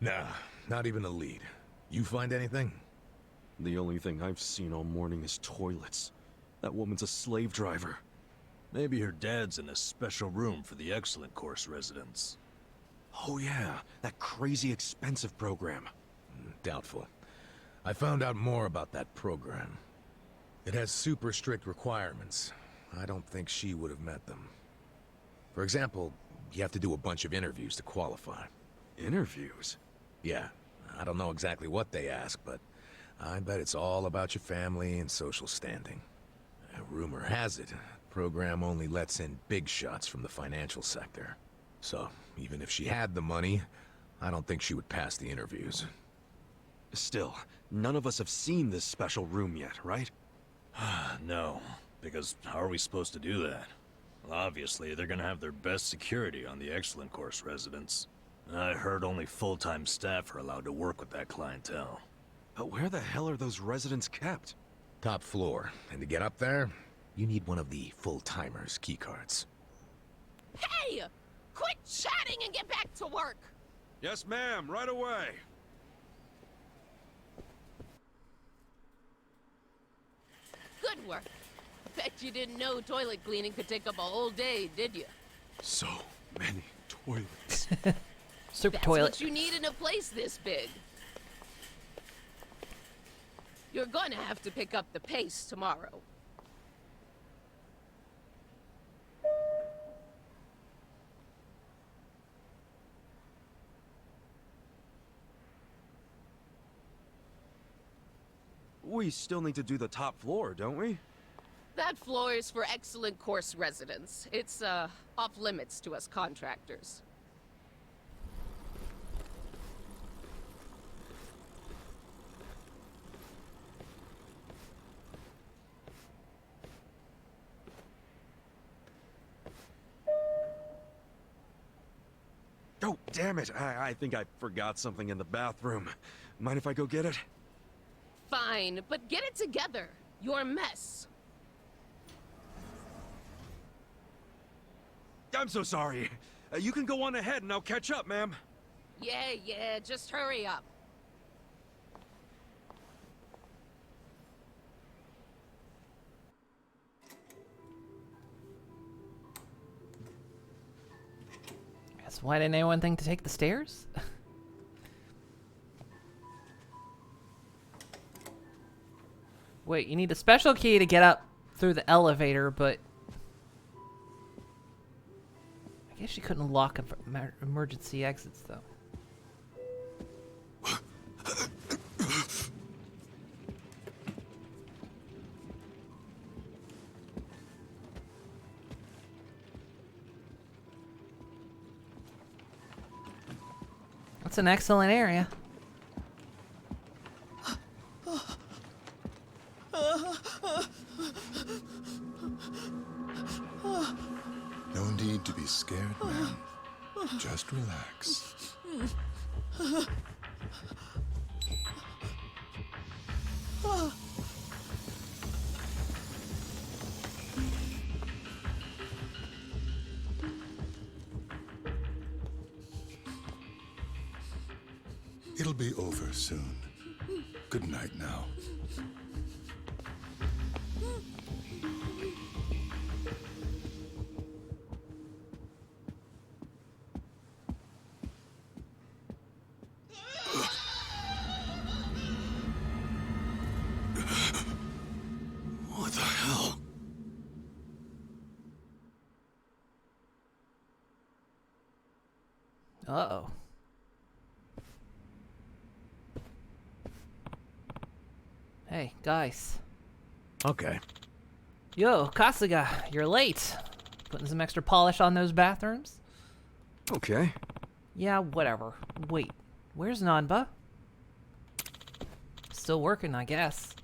Nah, not even a lead. You find anything? The only thing I've seen all morning is toilets. That woman's a slave driver. Maybe her dad's in a special room for the Excellent Course residents. Oh yeah, that crazy expensive program. Doubtful. I found out more about that program. It has super strict requirements. I don't think she would have met them. For example, you have to do a bunch of interviews to qualify. Interviews? Yeah, I don't know exactly what they ask, but I bet it's all about your family and social standing. Rumor has it, the program only lets in big shots from the financial sector. So, even if she had the money, I don't think she would pass the interviews. Still, none of us have seen this special room yet, right? No, because how are we supposed to do that? Well, obviously, they're gonna have their best security on the Excellent Course residents. I heard only full-time staff are allowed to work with that clientele. But where the hell are those residents kept? Top floor. And to get up there, you need one of the full-timers' keycards. Hey! Quit chatting and get back to work! Yes, ma'am, right away. Good work. Bet you didn't know toilet cleaning could take up a whole day, did you? So many toilets. Super That's toilet. what you need in a place this big. You're gonna have to pick up the pace tomorrow. We still need to do the top floor, don't we? That floor is for Excellent Course residents. It's, off limits to us contractors. Oh, damn it. I think I forgot something in the bathroom. Mind if I go get it? Fine, but get it together. You're a mess. I'm so sorry. You can go on ahead and I'll catch up, ma'am. Yeah, just hurry up. Guess why didn't anyone think to take the stairs? Wait, you need a special key to get up through the elevator, but I guess you couldn't lock emergency exits, though. That's an excellent area. No need to be scared, ma'am. Just relax. It'll be over soon. Good night now. What the hell? Uh-oh. Hey, guys. Okay. Yo, Kasuga, you're late. Putting some extra polish on those bathrooms? Okay. Yeah, whatever. Wait, where's Nanba? Still working, I guess.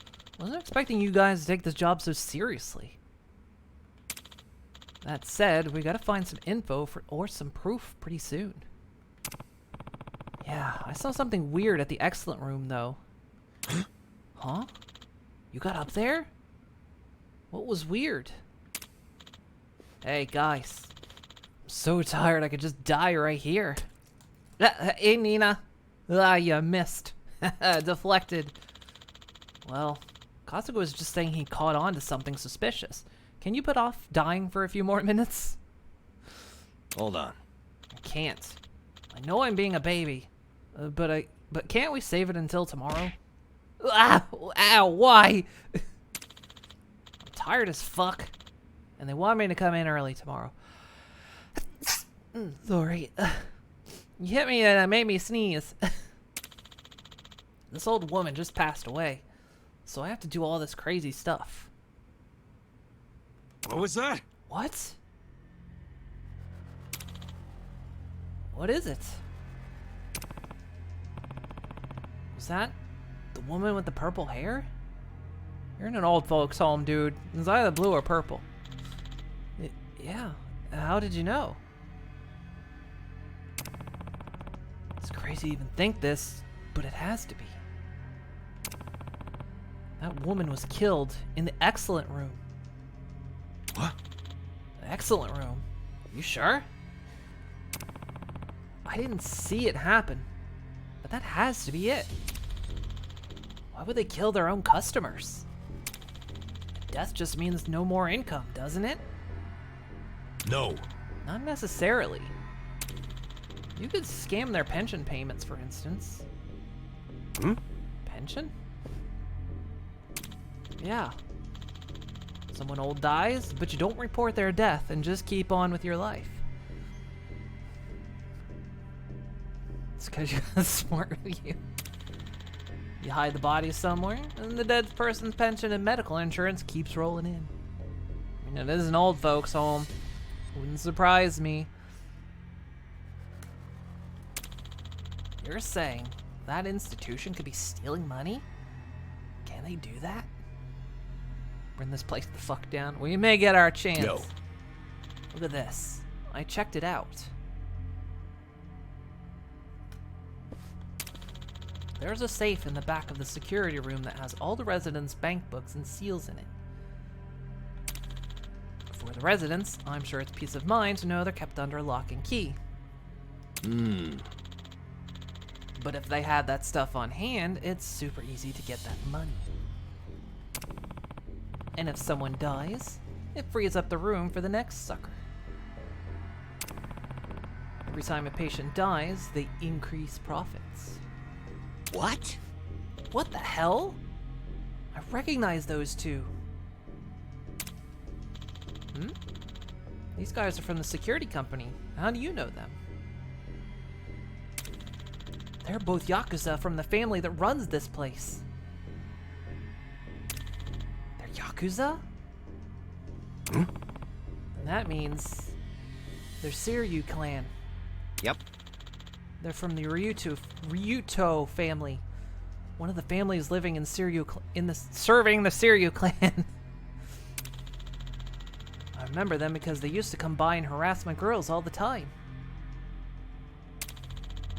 Wasn't expecting you guys to take this job so seriously. That said, we gotta find some info or some proof pretty soon. Yeah, I saw something weird at the Excellent Room, though. Huh? You got up there? What was weird? Hey, guys. I'm so tired I could just die right here. Hey, Nina. Ah, you missed. Deflected. Well, Kasuga was just saying he caught on to something suspicious. Can you put off dying for a few more minutes? Hold on. I can't. I know I'm being a baby, but can't we save it until tomorrow? Ah, ow, why? I'm tired as fuck, and they want me to come in early tomorrow. Sorry. You hit me and it made me sneeze. This old woman just passed away, so I have to do all this crazy stuff. What was that? What? What is it? Was that The woman with the purple hair? You're in an old folks home, dude. It's either blue or purple. Yeah. How did you know? It's crazy to even think this, but it has to be. That woman was killed in the excellent room. What? The excellent room? You sure? I didn't see it happen, but that has to be it. Why would they kill their own customers? Death just means no more income, doesn't it? No. Not necessarily. You could scam their pension payments, for instance. Hmm? Pension? Yeah. Someone old dies, but you don't report their death and just keep on with your life. It's because you're smart with you. You hide the body somewhere, and the dead person's pension and medical insurance keeps rolling in. I mean, it is an old folks' home. Wouldn't surprise me. You're saying that institution could be stealing money? Can they do that? Bring this place the fuck down. We may get our chance. No. Look at this. I checked it out. There's a safe in the back of the security room that has all the residents' bank books and seals in it. For the residents, I'm sure it's peace of mind to know they're kept under lock and key. But if they had that stuff on hand, it's super easy to get that money. And if someone dies, it frees up the room for the next sucker. Every time a patient dies, they increase profits. What? What the hell? I recognize those two. These guys are from the security company. How do you know them? They're both Yakuza from the family that runs this place. They're Yakuza? And that means they're Seiryu clan. Yep. They're from the Ryuto family. One of the families living in serving the Seiryu clan. I remember them because they used to come by and harass my girls all the time.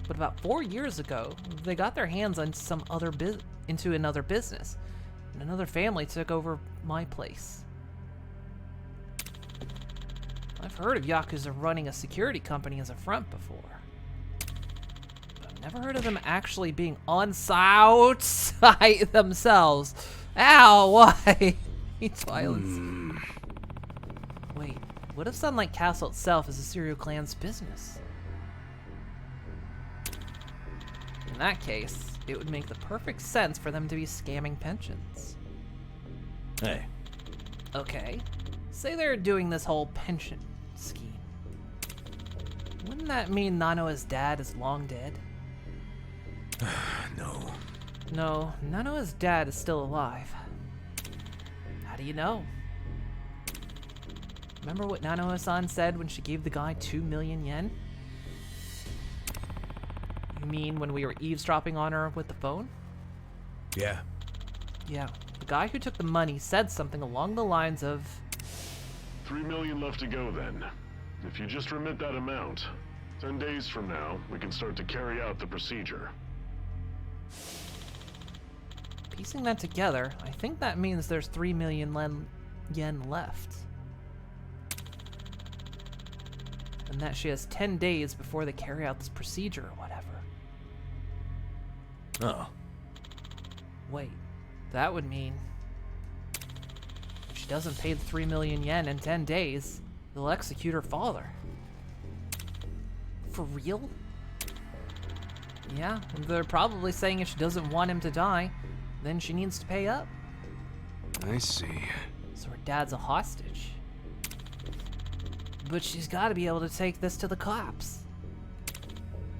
But about 4 years ago, they got their hands on into another business, and another family took over my place. I've heard of Yakuza running a security company as a front before. Never heard of them actually being outside themselves. Ow, why? It's violence. Wait, what if Sunlight Castle itself is a Seiryu clan's business? In that case, it would make the perfect sense for them to be scamming pensions. Hey. Okay, say they're doing this whole pension scheme. Wouldn't that mean Nanoa's dad is long dead? No. No, Nanoa's dad is still alive. How do you know? Remember what Nanoa-san said when she gave the guy 2 million yen? You mean when we were eavesdropping on her with the phone? Yeah. Yeah, the guy who took the money said something along the lines of... 3 million left to go then. If you just remit that amount, 10 days from now, we can start to carry out the procedure. Piecing that together, I think that means there's 3 million yen left. And that she has 10 days before they carry out this procedure or whatever. Oh. Wait, that would mean if she doesn't pay the 3 million yen in 10 days, they'll execute her father. For real? Yeah, they're probably saying if she doesn't want him to die, then she needs to pay up. I see. So her dad's a hostage. But she's got to be able to take this to the cops.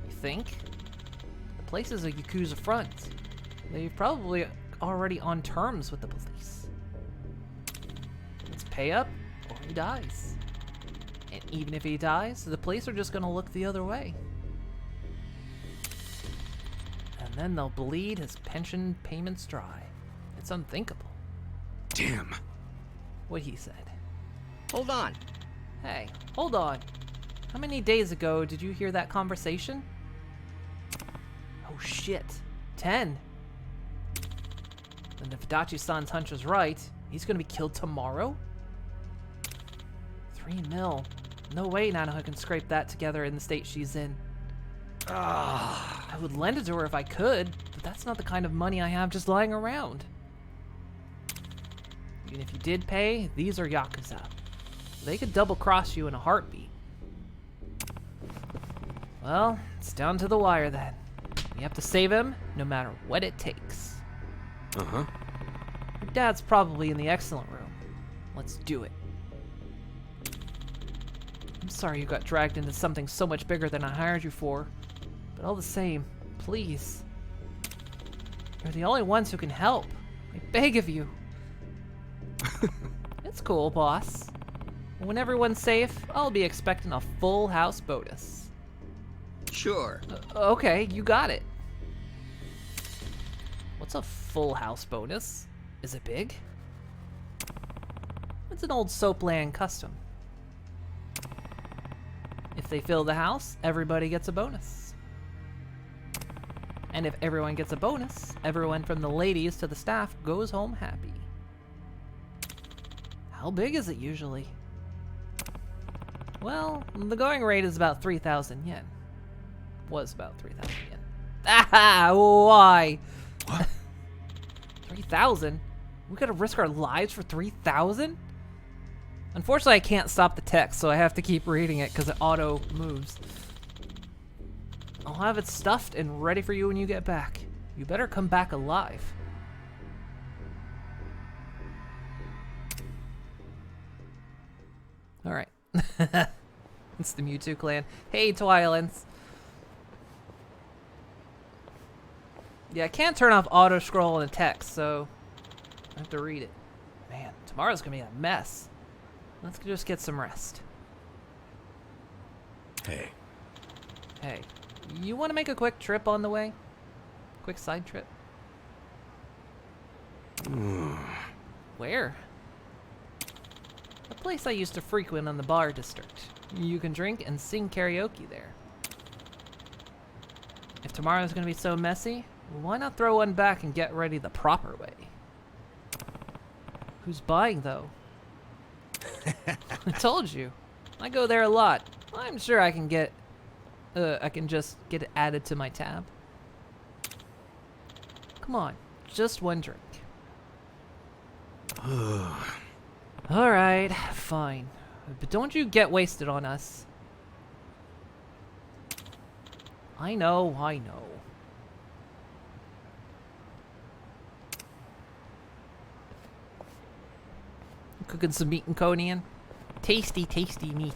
You think? The place is a Yakuza front. They're probably already on terms with the police. It's pay up or he dies. And even if he dies, the police are just going to look the other way. And then they'll bleed his pension payments dry. It's unthinkable. Damn. What he said. Hold on. Hey, hold on. How many days ago did you hear that conversation? Oh shit. 10. And if Adachi-san's hunch was right, he's gonna be killed tomorrow? 3 mil. No way Nanoha can scrape that together in the state she's in. I would lend it to her if I could, but that's not the kind of money I have just lying around. Even if you did pay, these are Yakuza. They could double-cross you in a heartbeat. Well, it's down to the wire then. We have to save him, no matter what it takes. Uh-huh. Your dad's probably in the excellent room. Let's do it. I'm sorry you got dragged into something so much bigger than I hired you for. But all the same, please. You're the only ones who can help. I beg of you. It's cool, boss. When everyone's safe, I'll be expecting a full house bonus. Sure. Okay, you got it. What's a full house bonus? Is it big? It's an old Soapland custom. If they fill the house, everybody gets a bonus. And if everyone gets a bonus, everyone from the ladies to the staff goes home happy. How big is it usually? Well, the going rate is about 3,000 yen. Was about 3,000 yen. Ah, why? What? 3,000? We gotta risk our lives for 3,000? Unfortunately, I can't stop the text, so I have to keep reading it because it auto moves. I'll have it stuffed and ready for you when you get back. You better come back alive. Alright. It's the Mewtwo clan. Hey, Twilins. Yeah, I can't turn off auto scroll in the text, so I have to read it. Man, tomorrow's gonna be a mess. Let's just get some rest. Hey. Hey, you want to make a quick trip on the way? Quick side trip? Where? A place I used to frequent on the bar district. You can drink and sing karaoke there. If tomorrow's gonna be so messy, why not throw one back and get ready the proper way? Who's buying, though? I told you. I go there a lot. I'm sure I can get... I can just get it added to my tab. Come on, just one drink. Alright, fine. But don't you get wasted on us. I know, I know. Cooking some meat and Conan. Tasty, tasty meat.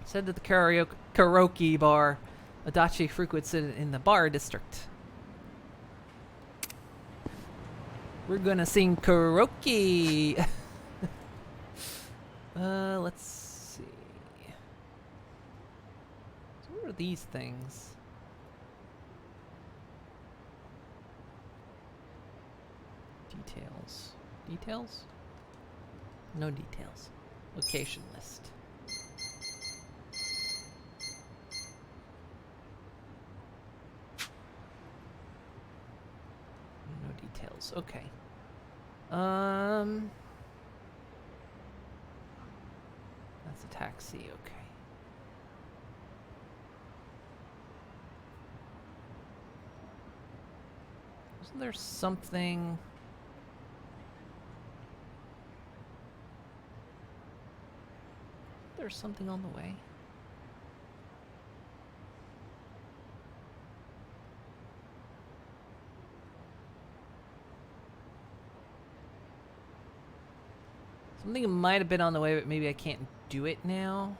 Said that the karaoke bar Adachi frequents in the bar district. We're gonna sing karaoke. Let's see. So what are these things? Details. Details? No details. Location list. No details. Okay. That's a taxi. Okay. Isn't there something? There's something on the way. Something might have been on the way, but maybe I can't do it now.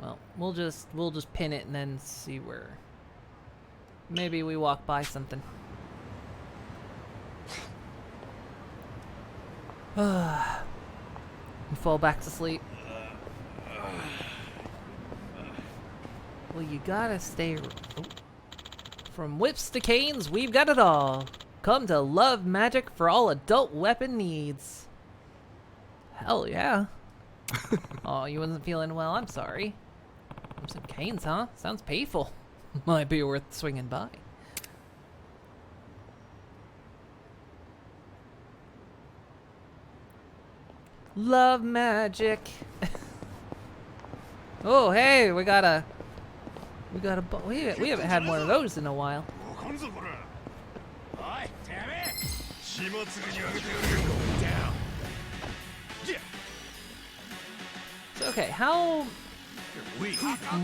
Well, we'll just pin it and then see where. Maybe we walk by something. fall back to sleep. Well, you gotta stay. Oh. From whips to canes, we've got it all. Come to Love Magic for all adult weapon needs. Hell yeah. Oh, you wasn't feeling well? I'm sorry. Some canes, huh? Sounds painful. Might be worth swinging by. Love Magic. Oh, hey, we haven't had one of those in a while. So, okay, how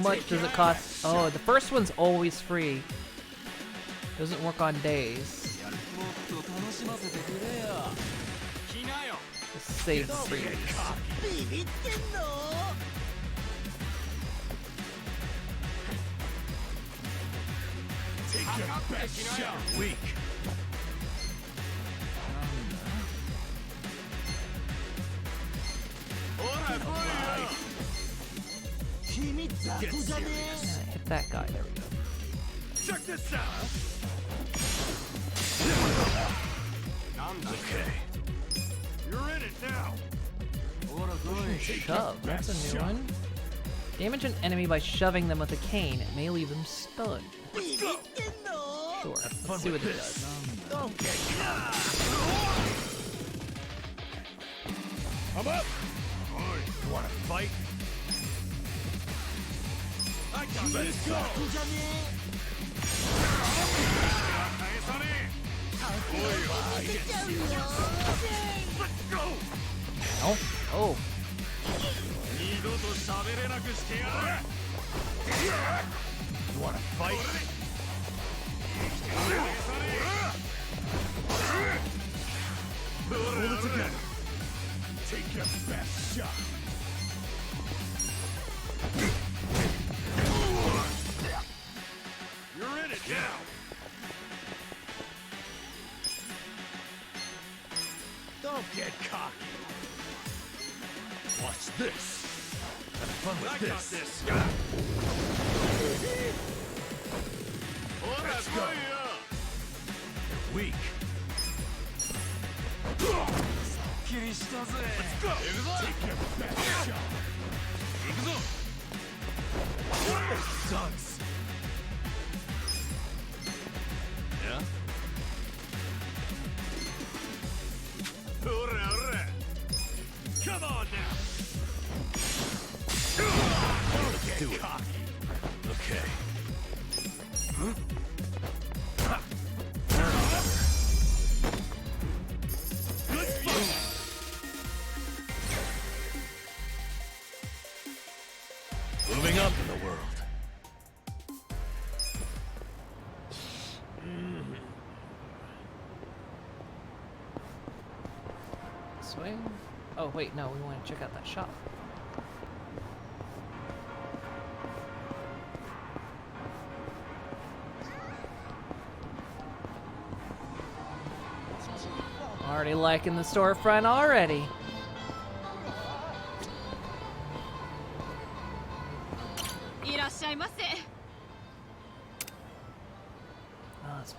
much does it cost? Oh, the first one's always free. Doesn't work on days. Let's save the freeze. Take your best shot. Weak. Yeah, hit that guy. There we go. Check this out. Okay. You're in it now. Shove. That's a new one. Damage an enemy by shoving them with a cane. It may leave them stunned. Let's go. Sure. Let's see what it does. I'm up. You wanna fight? I got this. Go. Let's go. Oh. Oh. You wanna fight? Hold it together. Take your best shot. You're in it now. Don't get cocky. Watch this. Have fun with I this. got this. Let's go. You're weak. Let's go. Take your best shot. This sucks. Yeah? Come on now. Let's do it. Cocky. Okay. Good fight. Moving up in the world. Swing. Oh, wait, no, we want to check out that shop. Already liking the storefront already.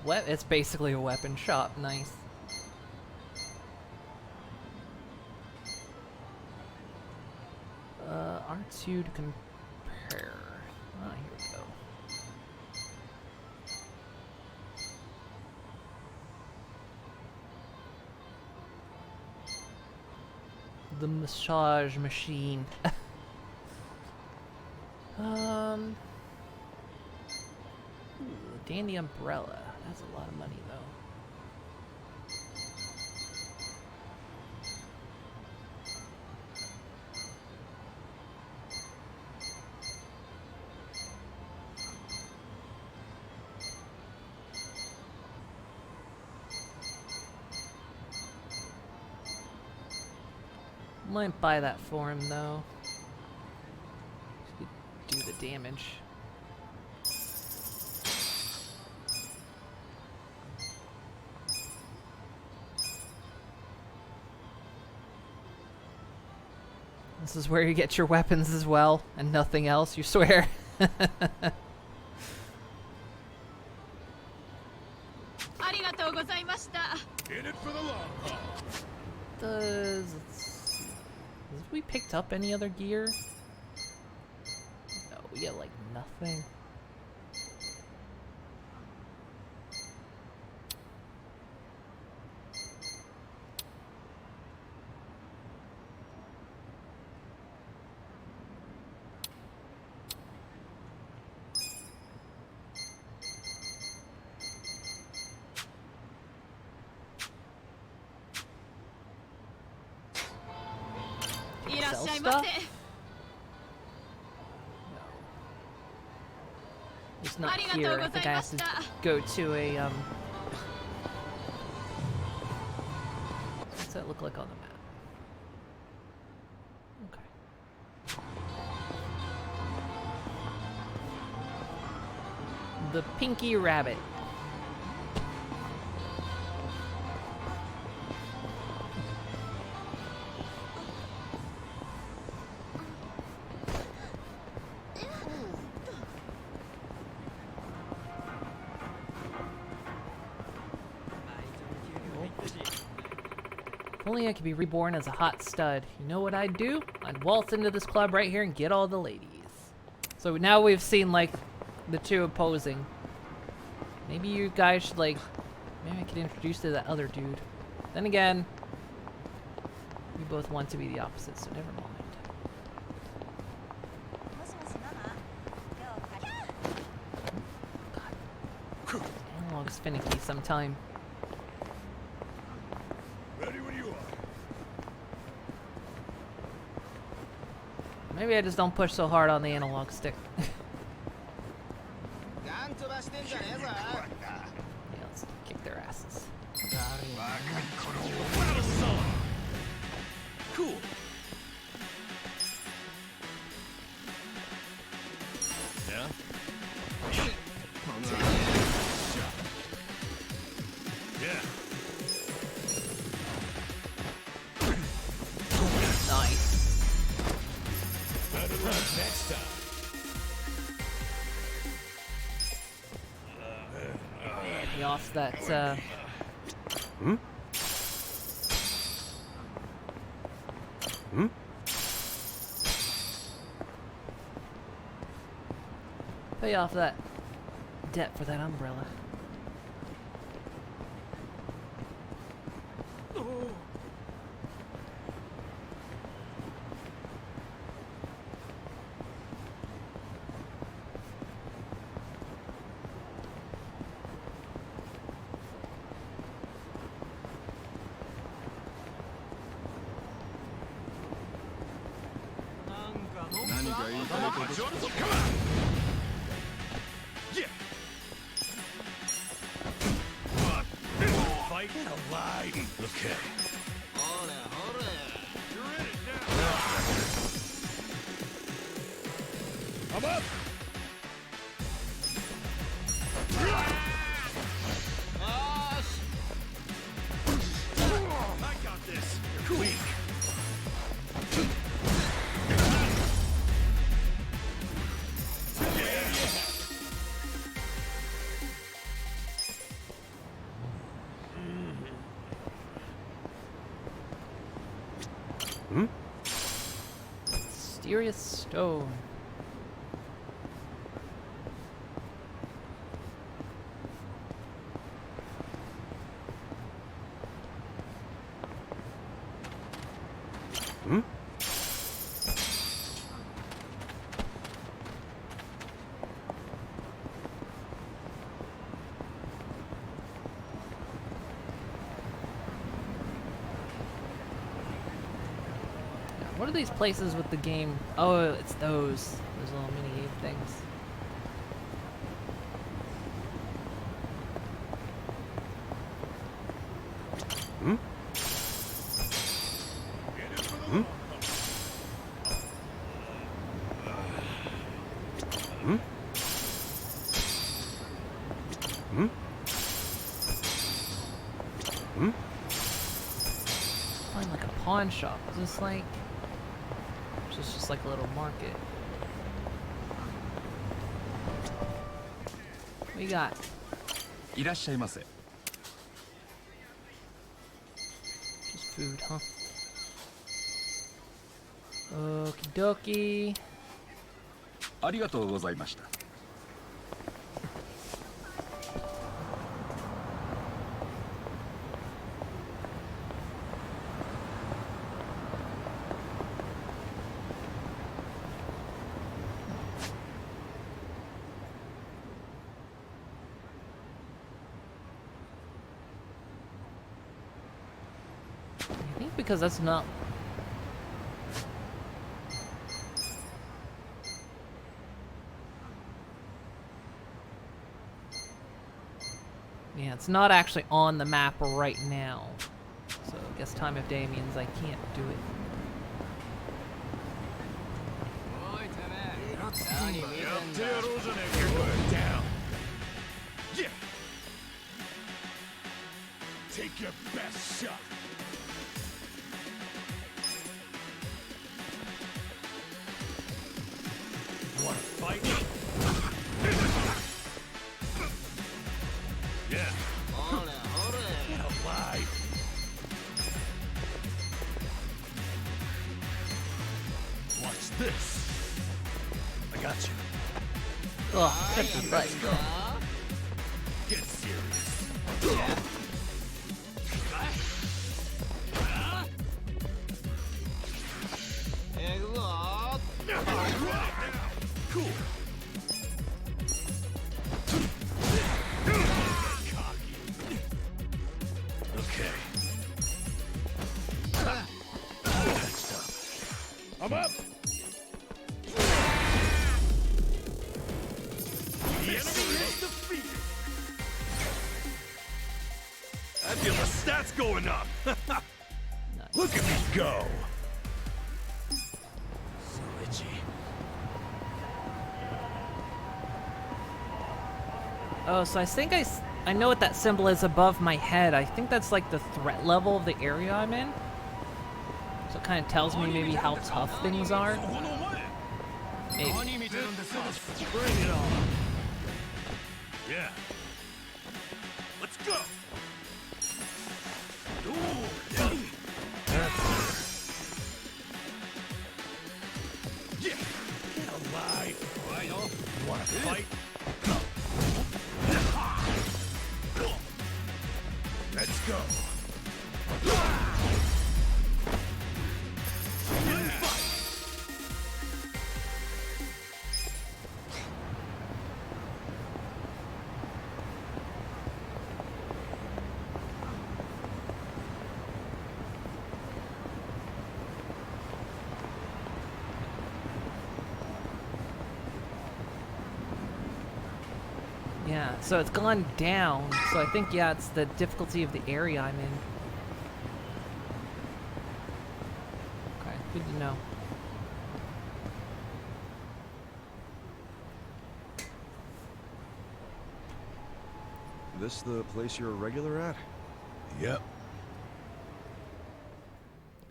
Oh, it's basically a weapon shop. Nice. R2 to compare. Ah, here we go. The massage machine. Ooh, dandy umbrella. That's a lot of money, though. Might buy that for him, though. Do the damage. This is where you get your weapons as well, and nothing else, you swear? In it for the long haul. Have we picked up any other gear? No, we get like nothing. Sell stuff? No. It's not here. I think I have to go to a, what's that look like on the map? Okay. The Pinky Rabbit. If only I could be reborn as a hot stud. You know what I'd do? I'd waltz into this club right here and get all the ladies. So now we've seen, like, the two opposing. Maybe you guys should, like... Maybe I could introduce to that other dude. Then again... We both want to be the opposite, so never mind. God. Analog's finicky sometime. Maybe I just don't push so hard on the analog stick. Yeah, let's kick their asses. Cool. Yeah? Yeah. Nice. Better luck next time. He off that, Pay off that debt for that umbrella. Come on! Yeah! Fight and lie. Okay. You're in it now. I'm up! I got this. You're weak. Mysterious stone. What are these places with the game? Oh, it's those little mini game things. Find like a pawn shop. Is this like... just like a little market. What we got? いらっしゃいませ。 Just food, huh? Okie dokie. ありがとうございました。 I think because that's not... Yeah, it's not actually on the map right now. So I guess Time of Day means I can't do it. Down. Yeah. Take your best shot. Want to fight? Yeah. Get alive. Watch this. I got you. Oh, that's just right. Get serious. Cool. Cocky. Okay. Next up. I'm up. The enemy is defeated. I feel the stats going up. Look at me go. So itchy. Oh, so I think I know what that symbol is above my head. I think that's like the threat level of the area I'm in. So it kind of tells me maybe how tough things are. Maybe. Bring it on. Yeah. Let's go. Yeah. Get alive. You wanna fight? Let's go. Yeah, so it's gone down. So I think, yeah, it's the difficulty of the area I'm in. Okay, good to know. This the place you're a regular at? Yep.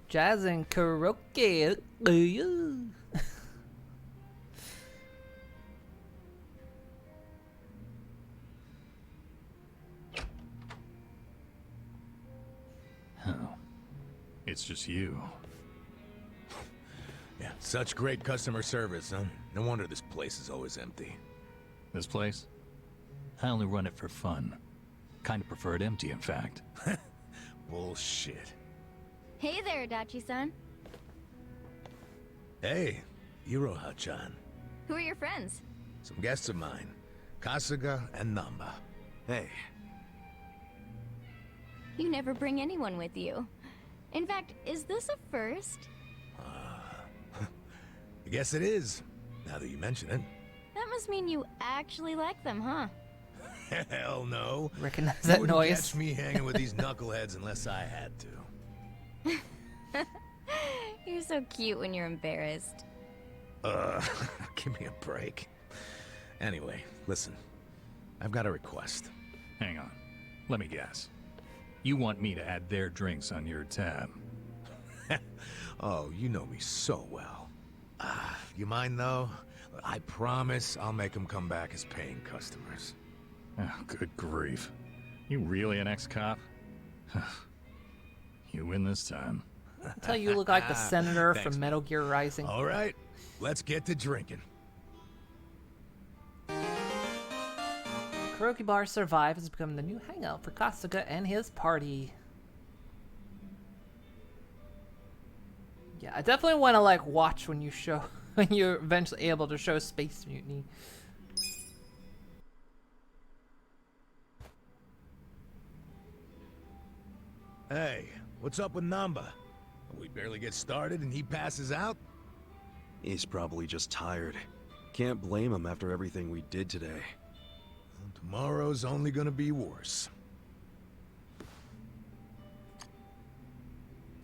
Jazz and karaoke. It's just you. Yeah, such great customer service, huh? No wonder this place is always empty. This place? I only run it for fun. Kind of prefer it empty, in fact. Bullshit. Hey there, Dachi-san. Hey, Iroha-chan. Who are your friends? Some guests of mine. Kasuga and Namba. Hey. You never bring anyone with you. In fact, is this a first? I guess it is, now that you mention it. That must mean you actually like them, huh? Hell no. Recognize that Wouldn't noise? catch me hanging with these knuckleheads unless I had to. You're so cute when you're embarrassed. Give me a break. Anyway, listen. I've got a request. Hang on. Let me guess. You want me to add their drinks on your tab? Oh, you know me so well. You mind, though? I promise I'll make them come back as paying customers. Oh, good grief. You really an ex-cop? You win this time. Tell you look like the senator Thanks, from Metal Gear Rising. All right, let's get to drinking. Karaoke Bar Survive has become the new hangout for Kasuga and his party. Yeah, I definitely want to like watch when you show when you're eventually able to show Space Mutiny. Hey, what's up with Namba? We barely get started and he passes out? He's probably just tired. Can't blame him after everything we did today. Tomorrow's only gonna be worse.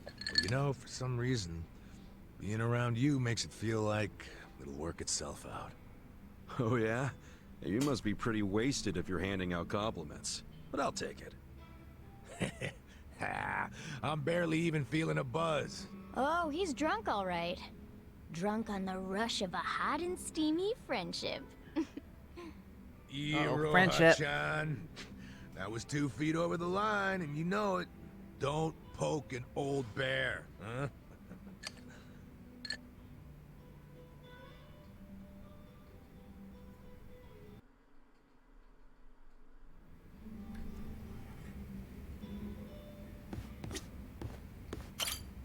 Well, you know, for some reason, being around you makes it feel like it'll work itself out. Oh yeah? You must be pretty wasted if you're handing out compliments. But I'll take it. I'm barely even feeling a buzz. Oh, he's drunk all right. Drunk on the rush of a hot and steamy friendship. Friendship. Iroha-chan. That was 2 feet over the line, and you know it. Don't poke an old bear, huh?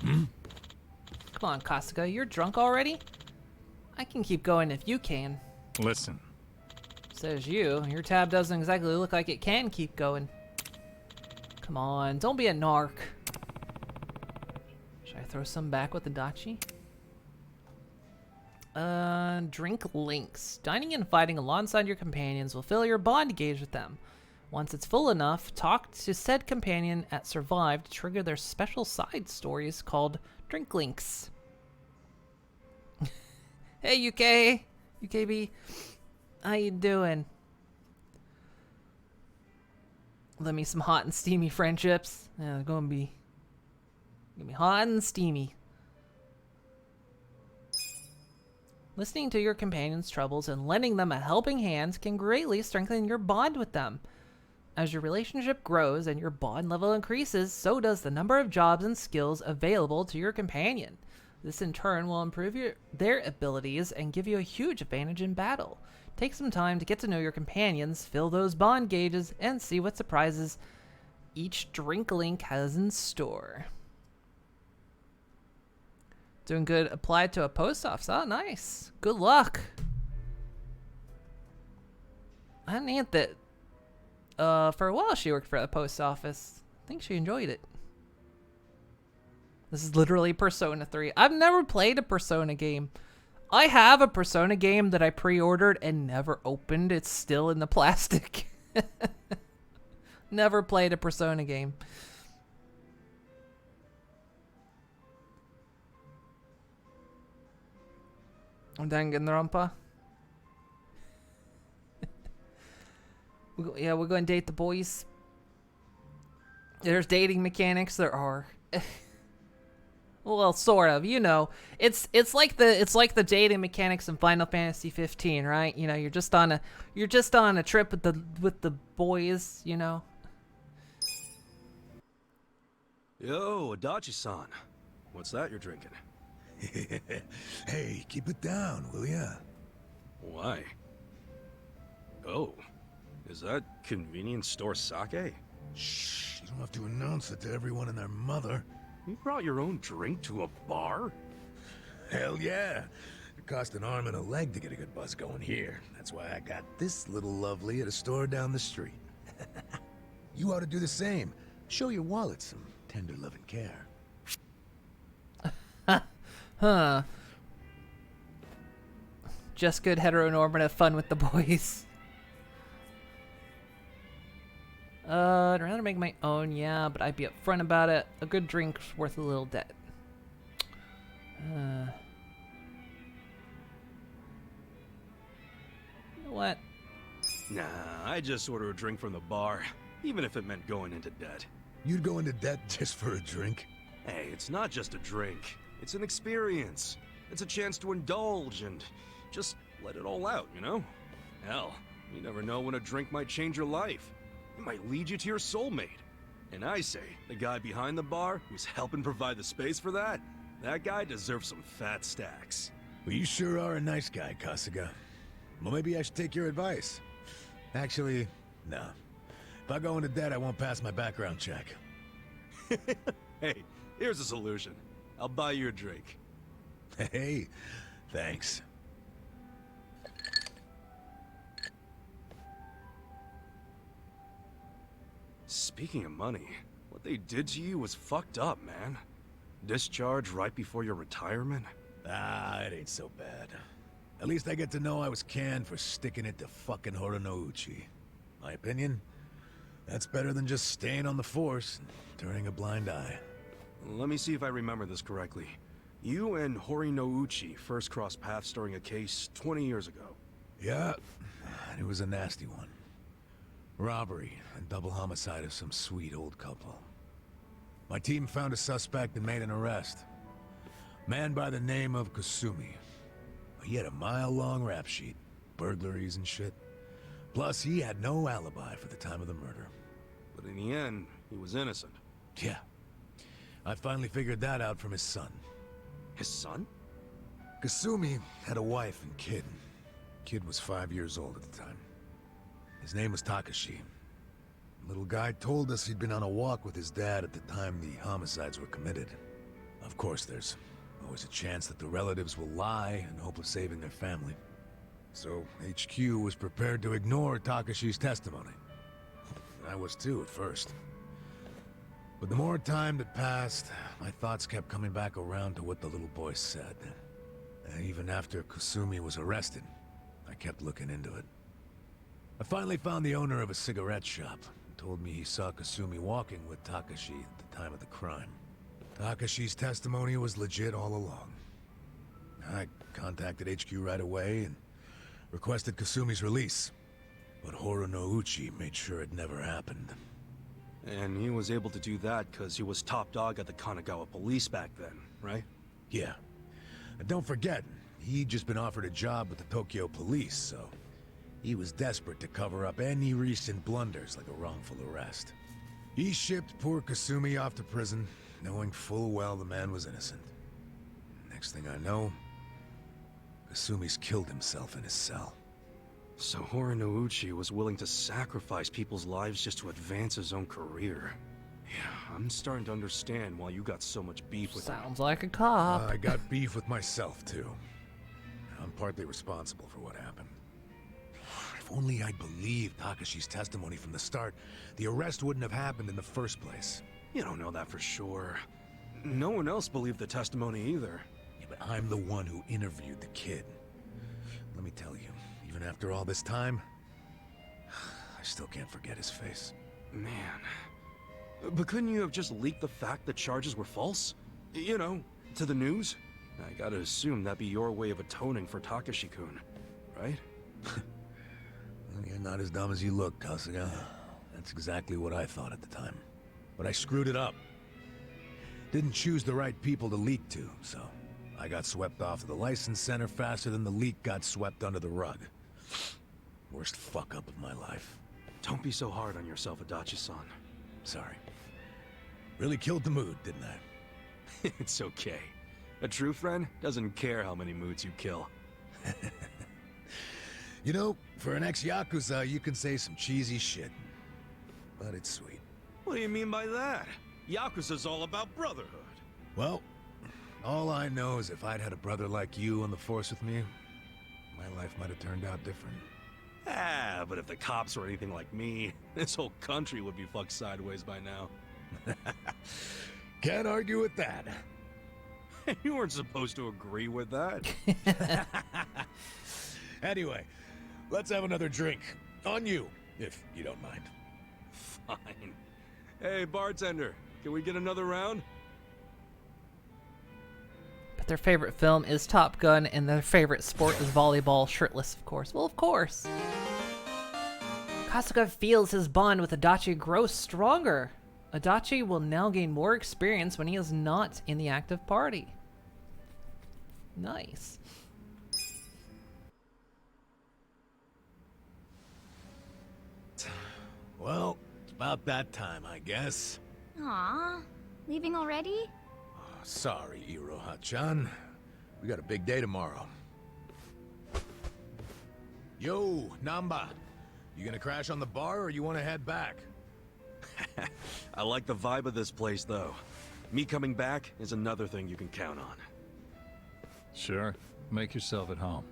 Come on, Kasuga, you're drunk already? I can keep going if you can. Listen. Says you. Your tab doesn't exactly look like it can keep going. Come on, don't be a narc. Should I throw some back with the dachi? Drink links. Dining and fighting alongside your companions will fill your bond gauge with them. Once it's full enough, talk to said companion at Survive to trigger their special side stories called Drink Links. Hey, UK! UKB. How you doing? Let me some hot and steamy friendships. Yeah, they're gonna be hot and steamy. Listening to your companion's troubles and lending them a helping hand can greatly strengthen your bond with them. As your relationship grows and your bond level increases, so does the number of jobs and skills available to your companion. This in turn will improve their abilities and give you a huge advantage in battle. Take some time to get to know your companions, fill those bond gauges, and see what surprises each drink link has in store. Doing good. Applied to a post office. Oh, nice. Good luck. I had an aunt that, for a while she worked for the post office. I think she enjoyed it. This is literally Persona 3. I've never played a Persona game. I have a Persona game that I pre-ordered and never opened. It's still in the plastic. Never played a Persona game. Danganronpa. Yeah, we're going to date the boys. There's dating mechanics. There are. Well, sort of. You know, it's like the dating mechanics in Final Fantasy 15, right? You know, you're just on a trip with the boys. You know. Yo, Adachi-san. What's that you're drinking? Hey, keep it down, will ya? Why? Oh, is that convenience store sake? Shh, you don't have to announce it to everyone and their mother. You brought your own drink to a bar? Hell yeah. It cost an arm and a leg to get a good buzz going here. That's why I got this little lovely at a store down the street. You ought to do the same. Show your wallet some tender love and care. Huh. Just good heteronormative fun with the boys. I'd rather make my own, yeah, but I'd be upfront about it. A good drink's worth a little debt. You know what? Nah, I just order a drink from the bar, even if it meant going into debt. You'd go into debt just for a drink? Hey, it's not just a drink. It's an experience. It's a chance to indulge and just let it all out, you know? Hell, you never know when a drink might change your life. It might lead you to your soulmate. And I say, the guy behind the bar who's helping provide the space for that, that guy deserves some fat stacks. Well, you sure are a nice guy, Kasuga. Well, maybe I should take your advice. Actually, no. If I go into debt, I won't pass my background check. Hey, here's a solution. I'll buy you a drink. Hey, thanks. Speaking of money, what they did to you was fucked up, man. Discharge right before your retirement? Ah, it ain't so bad. At least I get to know I was canned for sticking it to fucking Horonouchi. My opinion? That's better than just staying on the force and turning a blind eye. Let me see if I remember this correctly. You and Horinouchi first crossed paths during a case 20 years ago. Yeah, it was a nasty one. Robbery and double homicide of some sweet old couple. My team found a suspect and made an arrest. Man by the name of Kasumi. He had a mile-long rap sheet, burglaries and shit. Plus, he had no alibi for the time of the murder. But in the end, he was innocent. Yeah. I finally figured that out from his son. His son? Kasumi had a wife and kid. Kid was 5 years old at the time. His name was Takashi. Little guy told us he'd been on a walk with his dad at the time the homicides were committed. Of course, there's always a chance that the relatives will lie in hope of saving their family. So HQ was prepared to ignore Takashi's testimony. I was too at first. But the more time that passed, my thoughts kept coming back around to what the little boy said. And even after Kasumi was arrested, I kept looking into it. I finally found the owner of a cigarette shop and told me he saw Kasumi walking with Takashi at the time of the crime. Takashi's testimony was legit all along. I contacted HQ right away and requested Kasumi's release. But Horonouchi made sure it never happened. And he was able to do that because he was top dog at the Kanagawa police back then, right? Yeah. And don't forget, he'd just been offered a job with the Tokyo police, so he was desperate to cover up any recent blunders like a wrongful arrest. He shipped poor Kasumi off to prison, knowing full well the man was innocent. Next thing I know, Kasumi's killed himself in his cell. So Horonouchi was willing to sacrifice people's lives just to advance his own career. Yeah, I'm starting to understand why you got so much beef with him. Sounds like a cop. I got beef with myself, too. I'm partly responsible for what happened. If only I'd believed Takashi's testimony from the start, the arrest wouldn't have happened in the first place. You don't know that for sure. No one else believed the testimony either. Yeah, but I'm the one who interviewed the kid. Let me tell you, even after all this time, I still can't forget his face. Man. But couldn't you have just leaked the fact that charges were false? You know, to the news? I gotta assume that'd be your way of atoning for Takashi-kun, right? You're not as dumb as you look, Kasuga. That's exactly what I thought at the time. But I screwed it up. Didn't choose the right people to leak to, so I got swept off to the license center faster than the leak got swept under the rug. Worst fuck-up of my life. Don't be so hard on yourself, Adachi-san. Sorry. Really killed the mood, didn't I? It's okay. A true friend doesn't care how many moods you kill. You know, for an ex-Yakuza, you can say some cheesy shit. But it's sweet. What do you mean by that? Yakuza's all about brotherhood. Well, all I know is if I'd had a brother like you on the force with me, my life might have turned out different. Ah, but if the cops were anything like me, this whole country would be fucked sideways by now. Can't argue with that. You weren't supposed to agree with that. Anyway, let's have another drink. On you, if you don't mind. Fine. Hey, bartender, can we get another round? But their favorite film is Top Gun, and their favorite sport is volleyball, shirtless, of course. Well, of course. Kasuga feels his bond with Adachi grow stronger. Adachi will now gain more experience when he is not in the active party. Nice. Well, it's about that time, I guess. Aw, leaving already? Sorry, Iroha-chan. We got a big day tomorrow. Yo, Namba. You gonna crash on the bar or you wanna head back? I like the vibe of this place, though. Me coming back is another thing you can count on. Sure. Make yourself at home.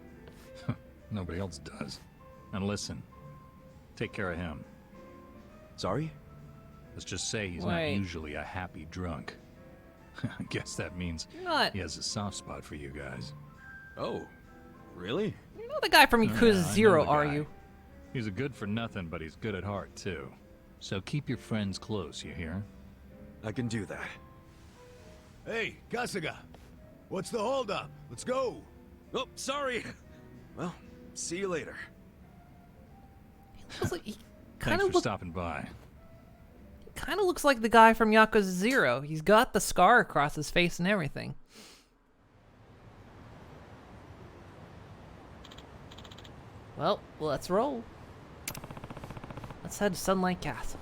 Nobody else does. And listen, take care of him. Sorry? Let's just say he's not usually a happy drunk. I guess that means he has a soft spot for you guys. Oh, really? You're not the guy from Yakuza 0, are you? He's a good for nothing, but he's good at heart, too. So keep your friends close, you hear? I can do that. Hey, Kasuga! What's the holdup? Let's go! Oh, sorry! Well, see you later. Thanks for stopping by. Kind of looks like the guy from Yakuza 0. He's got the scar across his face and everything. Well, let's roll. Let's head to Sunlight Castle.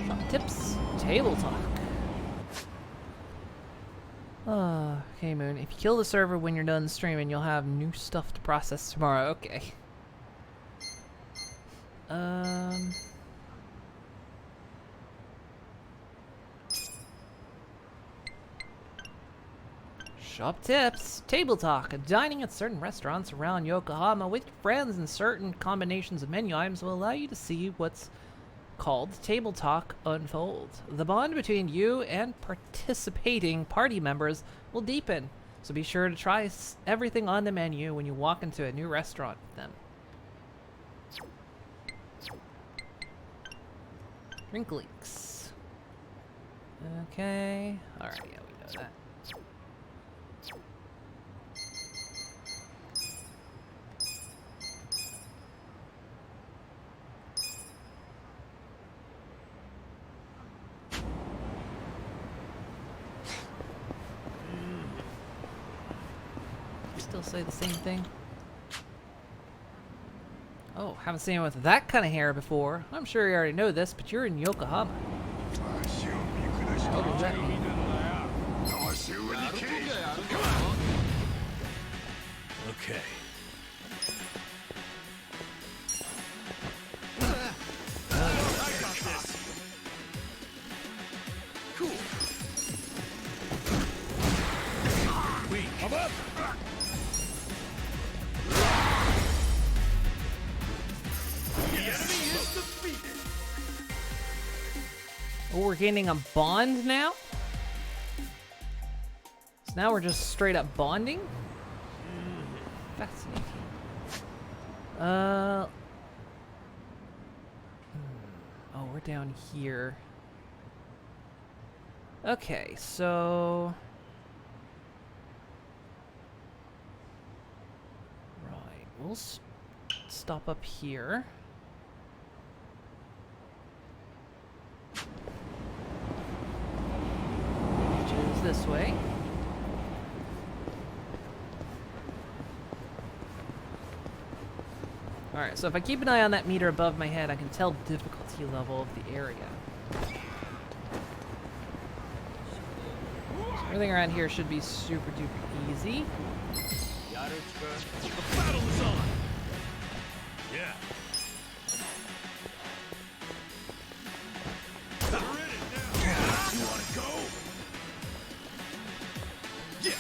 Shop tips, table talk. Okay, Moon. If you kill the server when you're done streaming, you'll have new stuff to process tomorrow. Okay. Shop tips. Table talk. Dining at certain restaurants around Yokohama with your friends and certain combinations of menu items will allow you to see what's called Table Talk unfold. The bond between you and participating party members will deepen, so be sure to try everything on the menu when you walk into a new restaurant with them. Drink leaks. Okay. Alright, yeah, we know that. Still say the same thing. Oh, haven't seen him with that kind of hair before. I'm sure you already know this, but you're in Yokohama. What does that mean? Okay. I got this. Cool. Come up! The enemy is defeated. Oh, we're gaining a bond now? So now we're just straight up bonding? Fascinating. Oh, we're down here. Okay, so... Right, we'll stop up here. Which is this way. Alright, so if I keep an eye on that meter above my head, I can tell the difficulty level of the area. So everything around here should be super duper easy. The battle is on. Yeah. We're in it now. You wanna go? Yeah.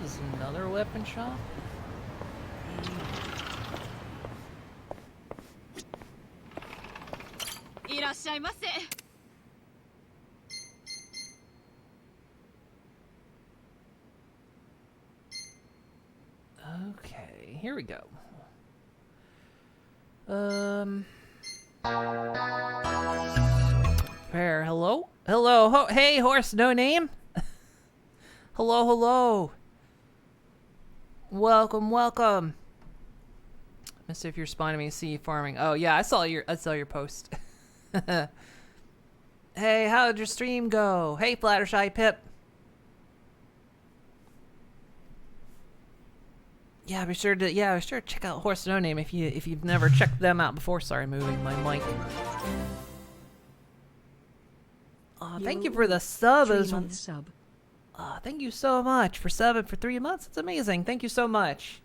This is another weapon shop. Okay, here we go. Prepare. Hello? Hello. Hey, horse, no name? Hello, hello. Welcome, welcome. Mister, if you're spawning me, see you farming. Oh yeah, I saw your post. Hey, how'd your stream go? Hey, Fluttershy Pip. Yeah, be sure to check out Horse No Name if you've never checked them out before. Sorry, moving my mic. Thank you for the sub. 3-month sub. Thank you so much for subbing for 3 months. It's amazing. Thank you so much.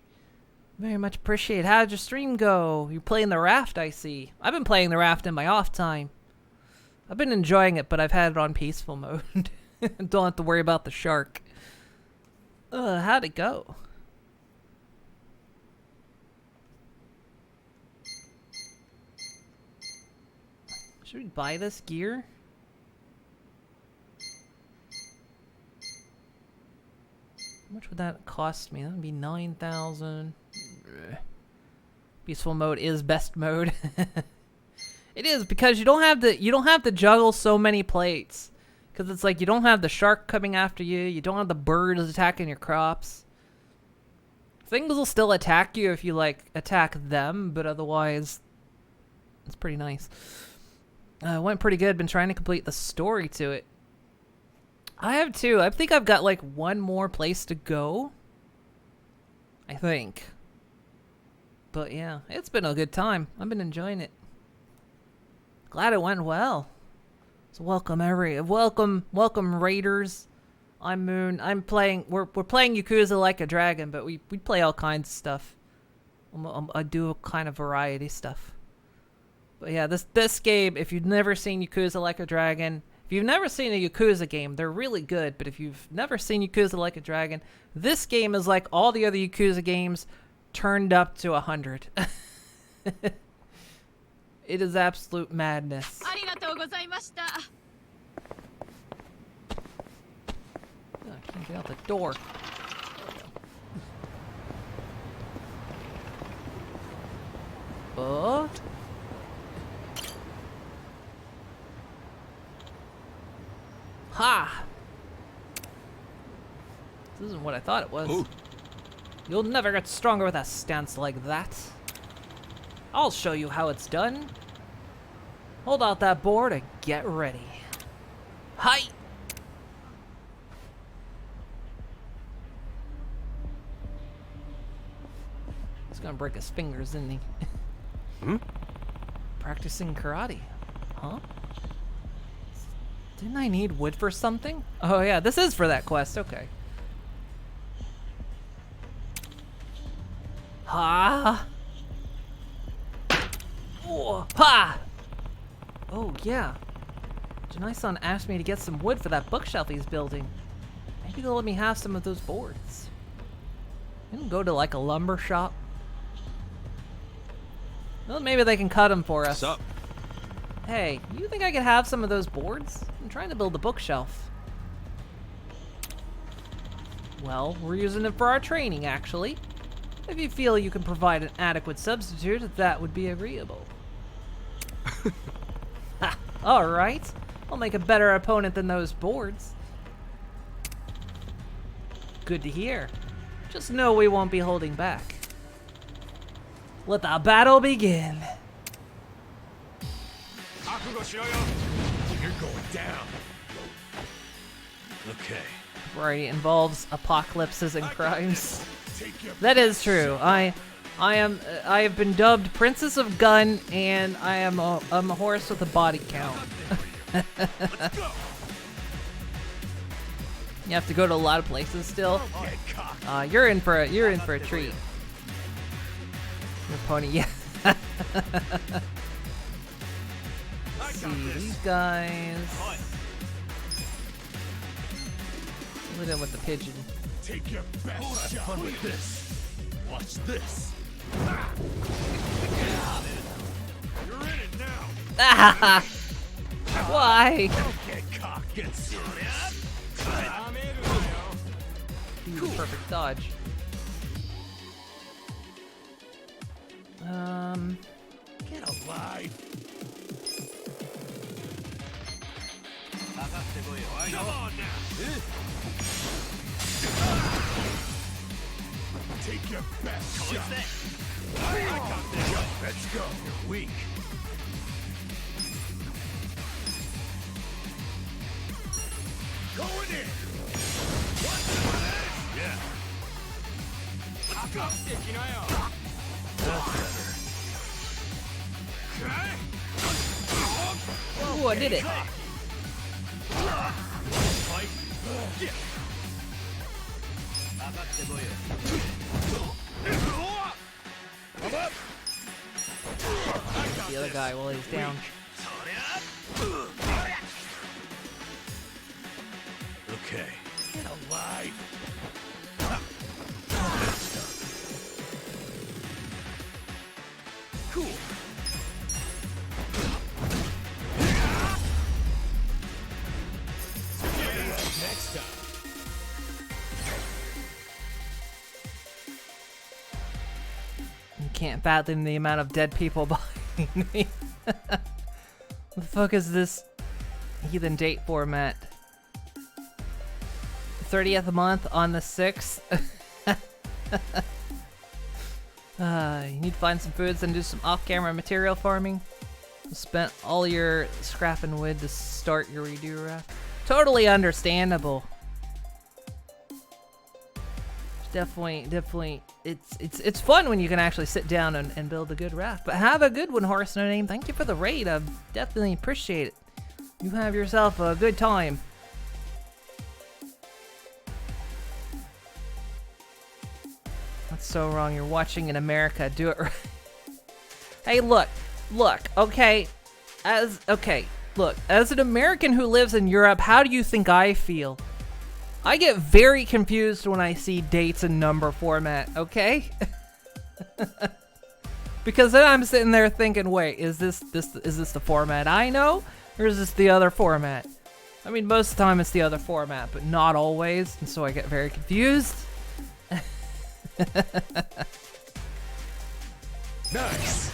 Very much appreciate. How'd your stream go? You're playing the raft, I see. I've been playing the raft in my off time. I've been enjoying it, but I've had it on peaceful mode. Don't have to worry about the shark. How'd it go? Should we buy this gear? How much would that cost me? That would be 9,000. Peaceful mode is best mode. It is, because you don't have to juggle so many plates. Because it's like you don't have the shark coming after you. You don't have the birds attacking your crops. Things will still attack you if you like attack them, but otherwise, it's pretty nice. Went pretty good. Been trying to complete the story to it. I have too. I think I've got like one more place to go. I think. But yeah, it's been a good time. I've been enjoying it. Glad it went well. So welcome raiders. I'm Moon. I'm playing. We're playing Yakuza Like a Dragon, but we play all kinds of stuff. I do a kind of variety stuff. But yeah, this game. If you've never seen Yakuza Like a Dragon, if you've never seen a Yakuza game, they're really good. But if you've never seen Yakuza Like a Dragon, this game is like all the other Yakuza games turned up to 100. It is absolute madness. Oh, I can't get out the door. Oh. Ha! This isn't what I thought it was. Ooh. You'll never get stronger with a stance like that. I'll show you how it's done. Hold out that board and get ready. Hi! He's gonna break his fingers, isn't he? Hmm? Practicing karate. Huh? Didn't I need wood for something? Oh yeah, this is for that quest, okay. Ha! Oh, ha! Oh yeah. Janai-san asked me to get some wood for that bookshelf he's building. Maybe they'll let me have some of those boards. We can go to like a lumber shop. Well, maybe they can cut them for us. What's up? Hey, you think I could have some of those boards? I'm trying to build a bookshelf. Well, we're using it for our training, actually. If you feel you can provide an adequate substitute, that would be agreeable. Ha! Alright. I'll make a better opponent than those boards. Good to hear. Just know we won't be holding back. Let the battle begin. You're going down. Okay. Variety involves apocalypses and crimes. That is true. I have been dubbed Princess of Gun, and I'm a horse with a body count. You have to go to a lot of places still. You're in for a treat. Your pony, yeah. See these guys. Look at him with the pigeon. Take your best shot. Fun with this. Watch this. You're in it now. Why? Don't get cocked. Get serious. Ooh, perfect dodge. Get alive. Come on now. Take your best shot. I got this. Let's go. You're weak. Going in. Yeah. Ooh, I did it. The other guy while he's down. Okay. Get alive. Cool. Next time. You can't fathom the amount of dead people behind me. What the fuck is this heathen date format? 30th month on the 6th. You need to find some foods and do some off-camera material farming. You spent all your scrap and wood to start your redo raft. Totally understandable. Definitely, it's fun when you can actually sit down and build a good raft. But have a good one, Horse No Name. Thank you for the raid. I definitely appreciate it. You have yourself a good time. That's so wrong. You're watching in America. Do it right. Hey, look, okay. Look, as an American who lives in Europe, how do you think I feel? I get very confused when I see dates and number format, okay? Because then I'm sitting there thinking, wait, is this the format I know? Or is this the other format? I mean, most of the time it's the other format, but not always, and so I get very confused. Nice.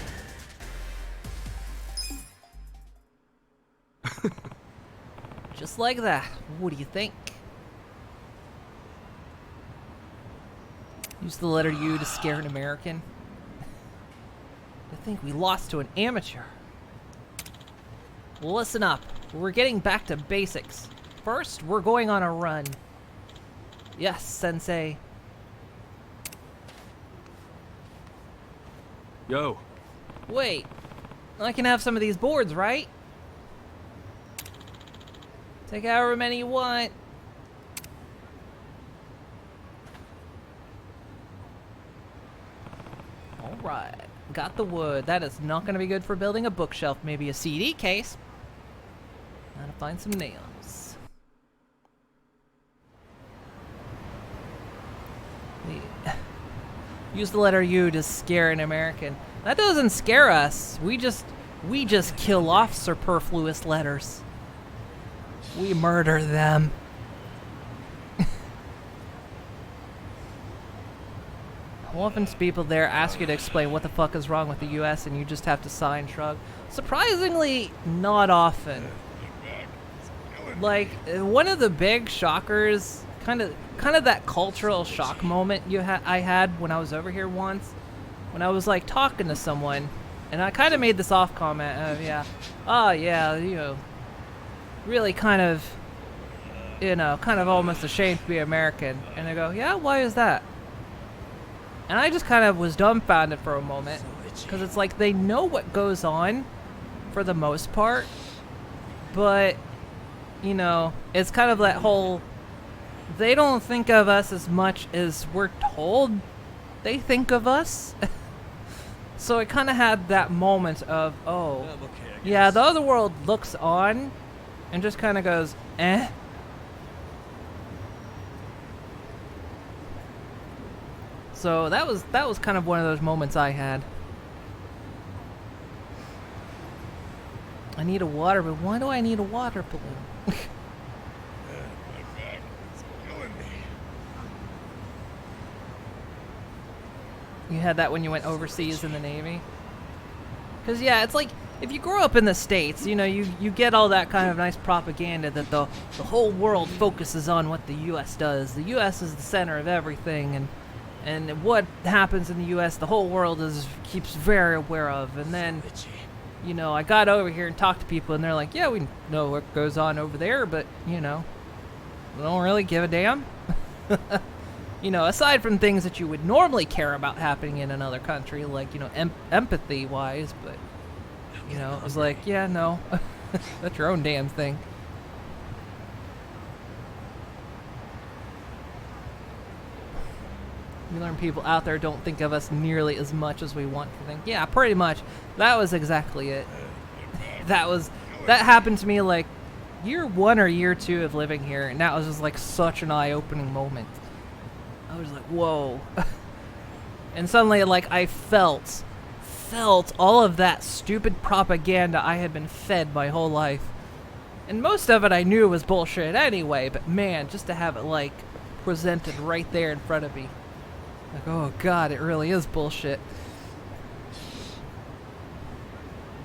Just like that. What do you think? Use the letter U to scare an American. I think we lost to an amateur. Listen up. We're getting back to basics. First, we're going on a run. Yes, Sensei. Yo. Wait. I can have some of these boards, right? Take however many you want. Alright. Got the wood. That is not going to be good for building a bookshelf. Maybe a CD case. Gotta find some nails. Use the letter U to scare an American. That doesn't scare us. We just kill off superfluous letters. We murder them. How often do people there ask you to explain what the fuck is wrong with the US and you just have to sigh and shrug? Surprisingly, not often. Like, one of the big shockers, kind of that cultural shock moment I had when I was over here once, when I was like talking to someone, and I kind of made this off comment of, yeah, oh yeah, you know, really kind of almost ashamed to be American, and they go, yeah, why is that? And I just kind of was dumbfounded for a moment, because it's like they know what goes on for the most part, but you know, it's kind of that whole, they don't think of us as much as we're told they think of us. So it kind of had that moment of, oh, yeah, the other world looks on and just kind of goes, eh. So that was kind of one of those moments I had. I need a water, but why do I need a water balloon? You had that when you went overseas in the Navy? Because, yeah, it's like, if you grow up in the States, you know, you get all that kind of nice propaganda that the whole world focuses on what the U.S. does. The U.S. is the center of everything, and what happens in the U.S., the whole world keeps very aware of. And then, you know, I got over here and talked to people, and they're like, yeah, we know what goes on over there, but, you know, we don't really give a damn. You know, aside from things that you would normally care about happening in another country, like, you know, empathy-wise, but, you know, it was like, yeah, no, that's your own damn thing. You learn people out there don't think of us nearly as much as we want to think. Yeah, pretty much. That was exactly it. That happened to me, like, year 1 or year 2 of living here, and that was just, like, such an eye-opening moment. I was like, whoa. And suddenly, like, I felt all of that stupid propaganda I had been fed my whole life. And most of it I knew was bullshit anyway, but man, just to have it, like, presented right there in front of me. Like, oh god, it really is bullshit.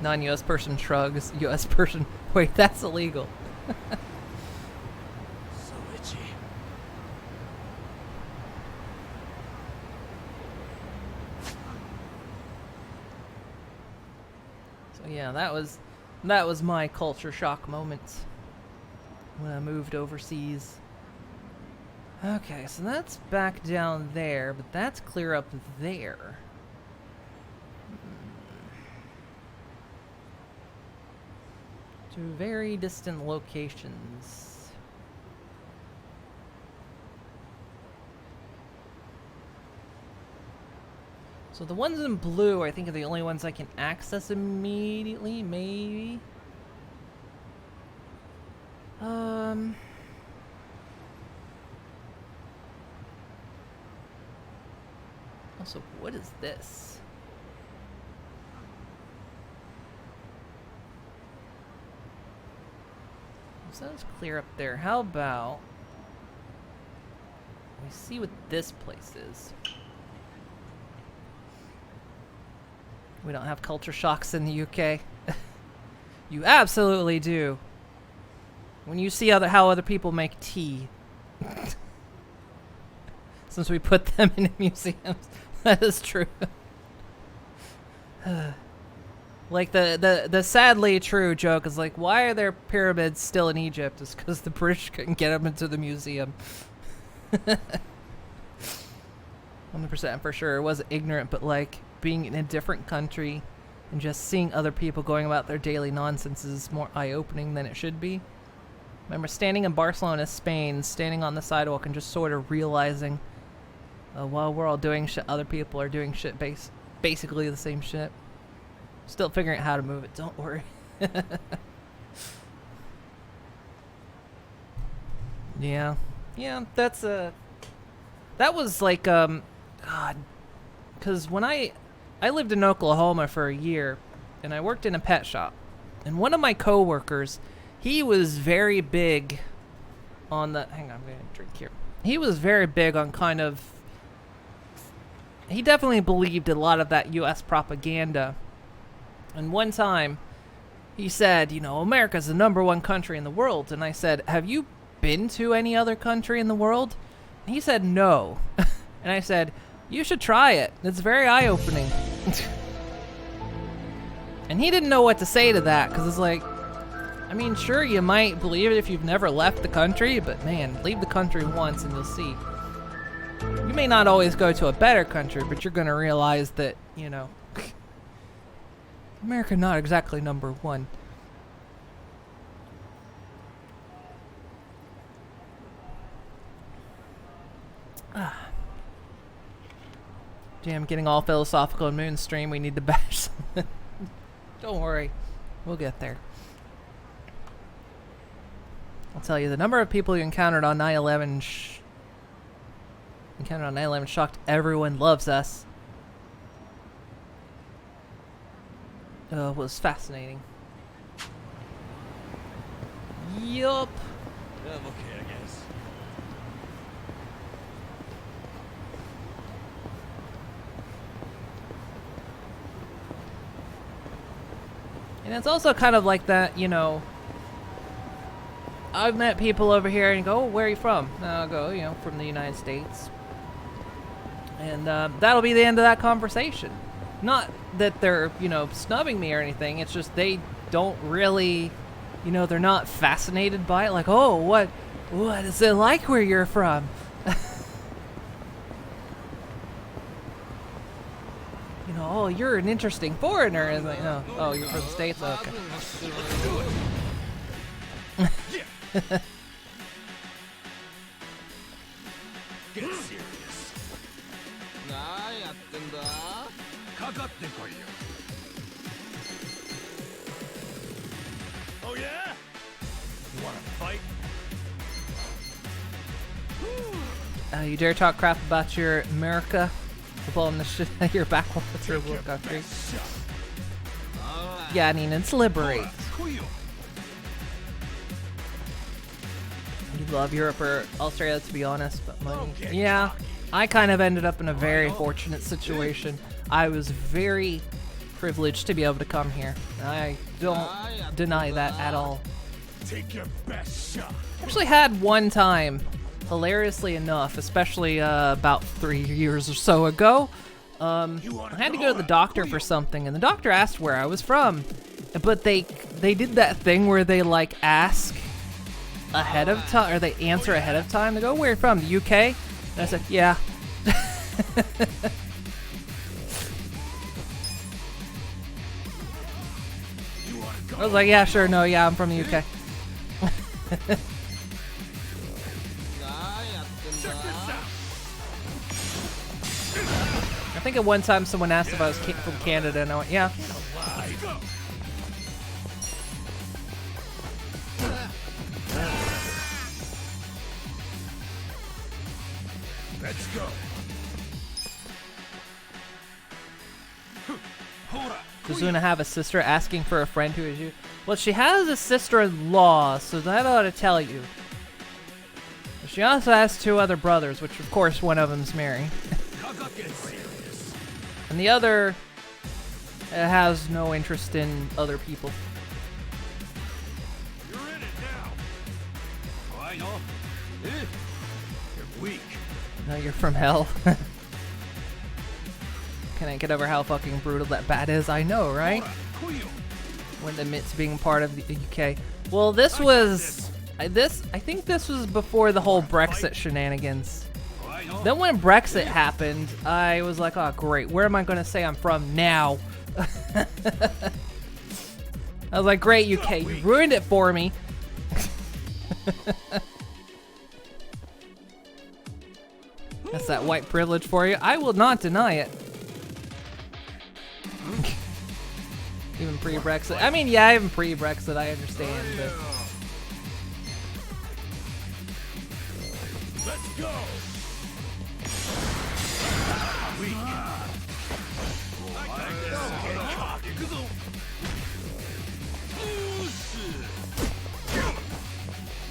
Non-US person shrugs. US person, wait, that's illegal. Yeah, that was my culture shock moment when I moved overseas. Okay, so that's back down there, but that's clear up there. Two very distant locations. So the ones in blue, I think, are the only ones I can access immediately, maybe? Also, what is this? So that's clear up there. How about we see what this place is? We don't have culture shocks in the UK. You absolutely do. When you see how other people make tea. Since we put them in museums. That is true. Like the sadly true joke is like, why are there pyramids still in Egypt? It's because the British couldn't get them into the museum. 100% for sure. It wasn't ignorant, but like, being in a different country and just seeing other people going about their daily nonsense is more eye-opening than it should be. Remember standing in Barcelona, Spain, standing on the sidewalk and just sort of realizing while we're all doing shit, other people are doing shit basically the same shit. Still figuring out how to move it, don't worry. Yeah, that's that was like God, because when I lived in Oklahoma for a year, and I worked in a pet shop, and one of my coworkers, he was very big on the. Hang on, I'm gonna drink here. He was very big on kind of. He definitely believed a lot of that U.S. propaganda. And one time, he said, you know, America's the #1 country in the world. And I said, have you been to any other country in the world? And he said, no. And I said, you should try it. It's very eye-opening. And he didn't know what to say to that, because it's like, I mean, sure, you might believe it if you've never left the country, but man, leave the country once and you'll see. You may not always go to a better country, but you're going to realize that, you know, America not exactly #1. Damn, getting all philosophical and Moonstream, we need to bash something. Don't worry, we'll get there. I'll tell you, the number of people you encountered on 9/11 Encounter on island, I'm shocked everyone loves us. It was fascinating. Yup. I'm okay, I guess. And it's also kind of like that, you know. I've met people over here and go, oh, where are you from? And I'll go, you know, from the United States. And that'll be the end of that conversation. Not that they're, you know, snubbing me or anything. It's just they don't really, you know, they're not fascinated by it. Like, oh, what is it like where you're from? You know, oh, you're an interesting foreigner. And like, oh, you're from the States? Okay. Get serious. Oh yeah? You wanna fight? You dare talk crap about your America? Blowing the shit out of your back while through the country. Yeah, I mean, it's liberate. You love Europe or Australia, to be honest, but money. Yeah, I kind of ended up in a very fortunate situation. I was very privileged to be able to come here. I don't deny that at all. Take your best shot. Actually had one time, hilariously enough, especially about 3 years or so ago, I had to go to the doctor for something, and the doctor asked where I was from, but they did that thing where they like ask ahead of time, or they answer ahead of time. They go, where are you from? The UK? And I said, yeah. I was like, yeah, sure, no, yeah, I'm from the UK. I think at one time someone asked if I was from Canada, and I went, yeah. Let's go. Does Una have a sister asking for a friend who is you? Well, she has a sister-in-law, so that ought to tell you. She also has 2 other brothers, which of course one of them's married. And the other has no interest in other people. You're in it now. I know. You're weak. No, you're from hell. Can't get over how fucking brutal that bat is. I know, right? Wouldn't admit to being part of the UK. Well, this was... I think this was before the whole Brexit shenanigans. Then when Brexit happened, I was like, oh great, where am I going to say I'm from now? I was like, great UK, you ruined it for me. That's that white privilege for you. I will not deny it. Even pre-Brexit. I mean, yeah, even pre-Brexit, I understand. But... Let's go.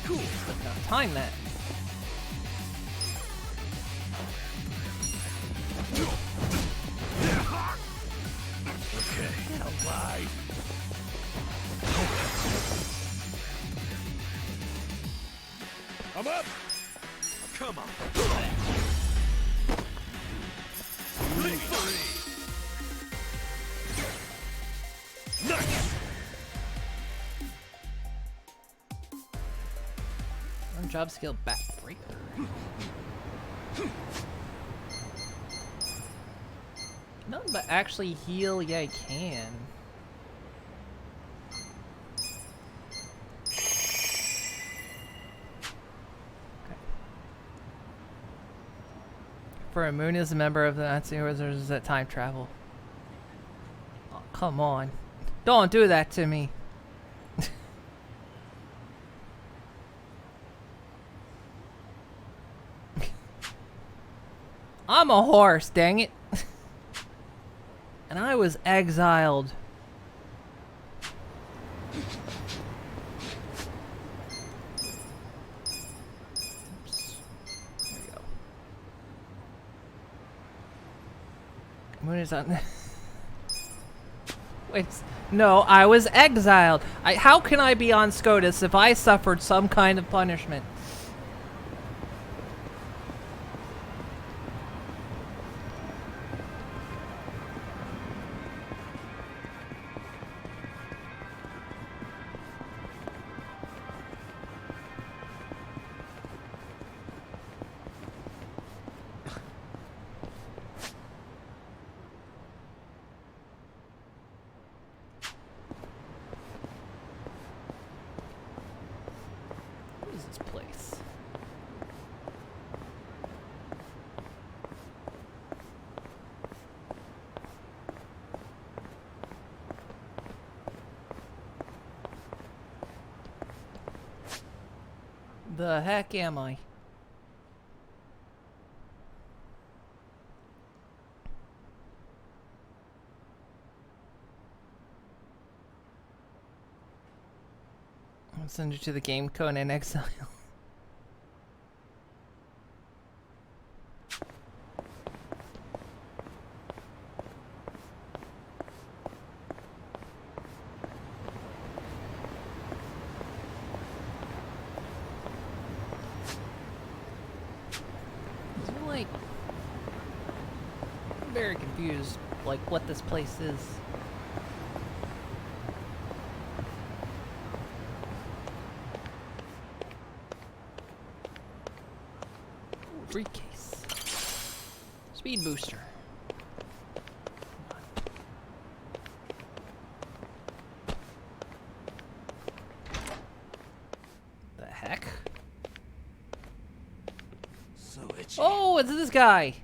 Cool. Now time that. Okay. Get alive. I'm up. Come on. Nice. One job skill backbreaker. No, but actually heal, yeah, I can. For a moon is a member of the Nazi Wizards that time travel. Oh, come on. Don't do that to me. I'm a horse, dang it. And I was exiled. Oops. There we go. What is that? Wait, no, I was exiled. How can I be on SCOTUS if I suffered some kind of punishment? What is this place? The heck am I? I'll send you to the game Conan Exile. Like, I'm very confused, like what this place is. Ooh, briefcase. Speed booster. The heck? So itchy. Oh, it's this guy.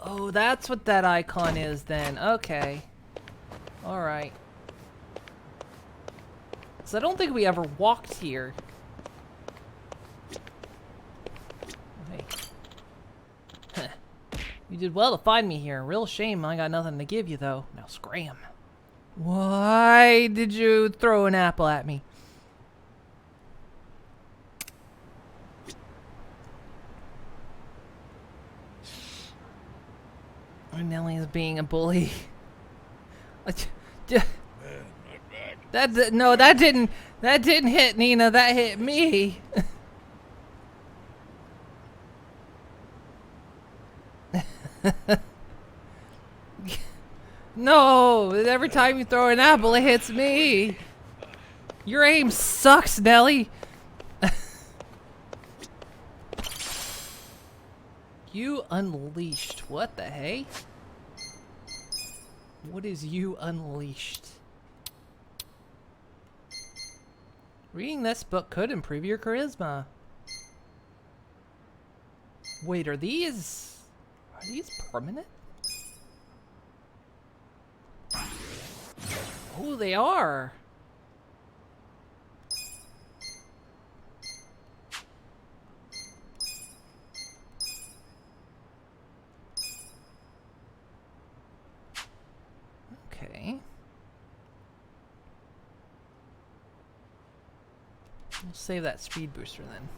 Oh, that's what that icon is then. Okay. Alright. So I don't think we ever walked here. Hey. You did well to find me here. Real shame I got nothing to give you, though. Now scram. Why did you throw an apple at me? Nellie's being a bully. No, that didn't hit Nina. That hit me. No, every time you throw an apple, it hits me. Your aim sucks, Nellie. You unleashed. What the hey? What is you unleashed? Reading this book could improve your charisma. Wait, are these permanent? Oh, they are. Okay. We'll save that speed booster then.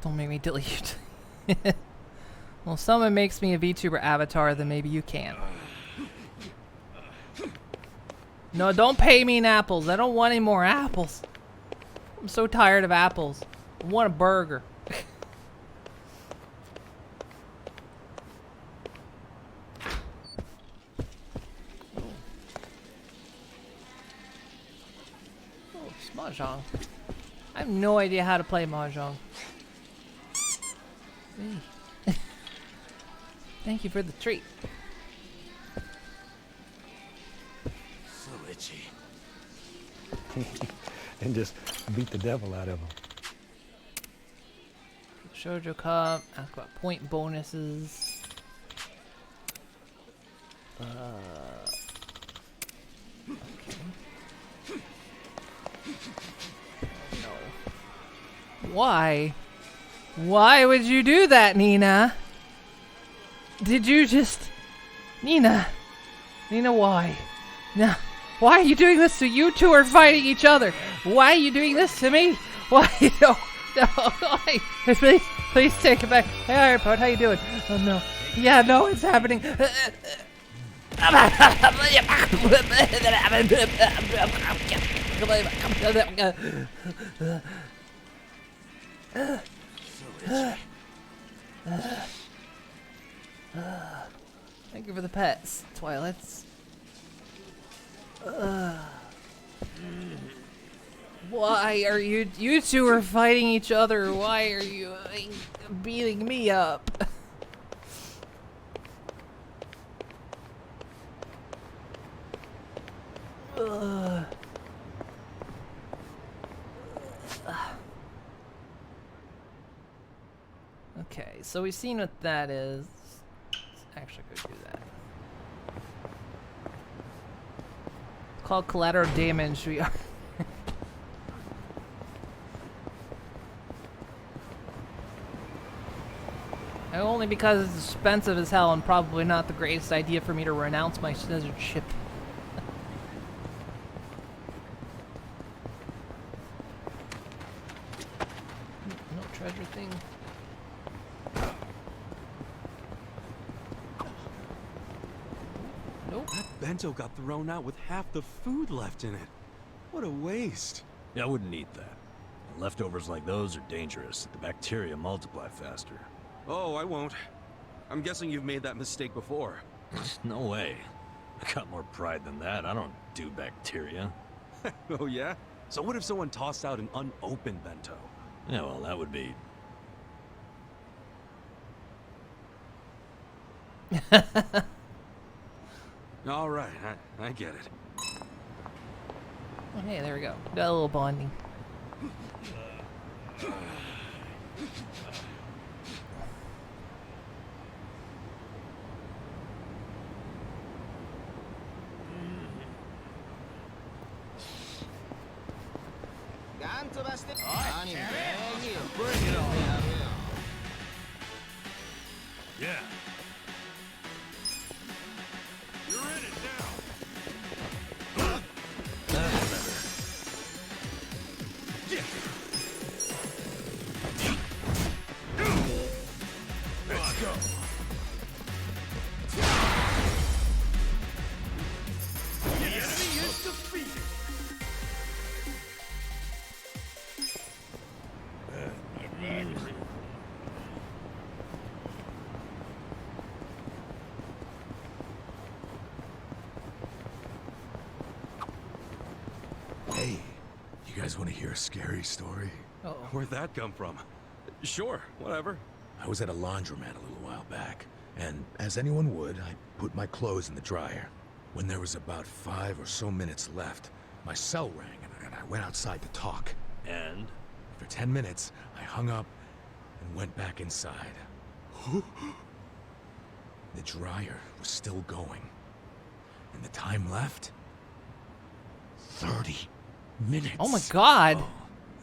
Don't make me delete. Well, if someone makes me a VTuber avatar, then maybe you can. No, don't pay me in apples. I don't want any more apples. I'm so tired of apples. I want a burger. Oh, it's Mahjong. I have no idea how to play Mahjong. Hey. Thank you for the treat. So itchy. And just beat the devil out of him. Shoujo Cup. Ask about point bonuses. No. Why? Why would you do that, Nina? Did you just... Nina, why? No. Why are you doing this to you two are fighting each other? Why are you doing this to me? Why? No. Why? Please take it back. Hey, Ironpod, how you doing? Oh, no. Yeah, no, it's happening. Thank you for the pets, Twilights. Why are you two are fighting each other? Why are you beating me up? Okay, so we've seen what that is. Let's actually go do that. It's called collateral damage. We are. Only because it's expensive as hell and probably not the greatest idea for me to renounce my citizenship. No treasure thing. Nope. That bento got thrown out with half the food left in it. What a waste. Yeah, I wouldn't eat that. Leftovers like those are dangerous. The bacteria multiply faster. Oh, I won't. I'm guessing you've made that mistake before. No way. I got more pride than that. I don't do bacteria. Oh, yeah? So what if someone tossed out an unopened bento? Yeah, well, that would be... All right, I get it. Oh, hey, there we go. Got a little bonding. Bring it on. Yeah. You're in it now. That's better. Let's go. The enemy is defeated. Hey, you guys want to hear a scary story? Uh-oh. Where'd that come from? Sure, whatever. I was at a laundromat a little while back, and as anyone would, I put my clothes in the dryer. When there was about 5 or so minutes left, my cell rang, and I went outside to talk. And? For 10 minutes, I hung up and went back inside. The dryer was still going. And the time left? 30 minutes. Oh my god! Oh,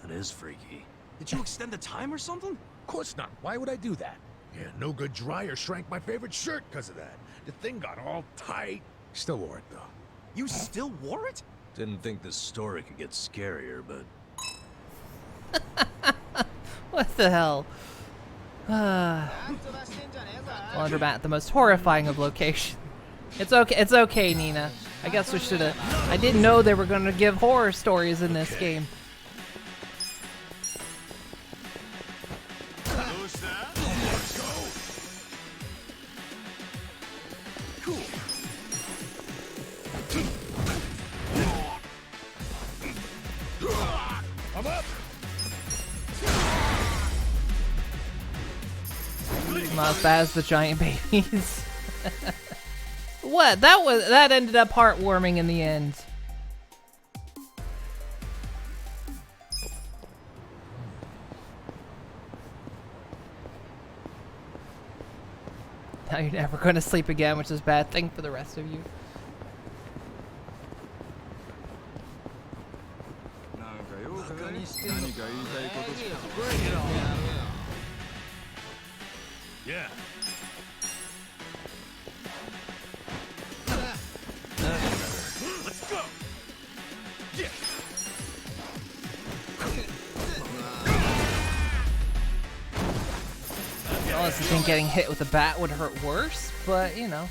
that is freaky. Did you extend the time or something? Of course not. Why would I do that? Yeah, no good dryer shrank my favorite shirt because of that. The thing got all tight. Still wore it, though. You still wore it? Didn't think this story could get scarier, but... What the hell? Laundromat, the most horrifying of locations. It's okay, Nina. I guess we should've... I didn't know they were gonna give horror stories in this game. I'm up! Not as bad as the giant babies. What? That ended up heartwarming in the end. Now you're never going to sleep again, which is a bad thing for the rest of you. Yeah. Let's go. Yeah. I honestly think getting hit with a bat would hurt worse, but you know.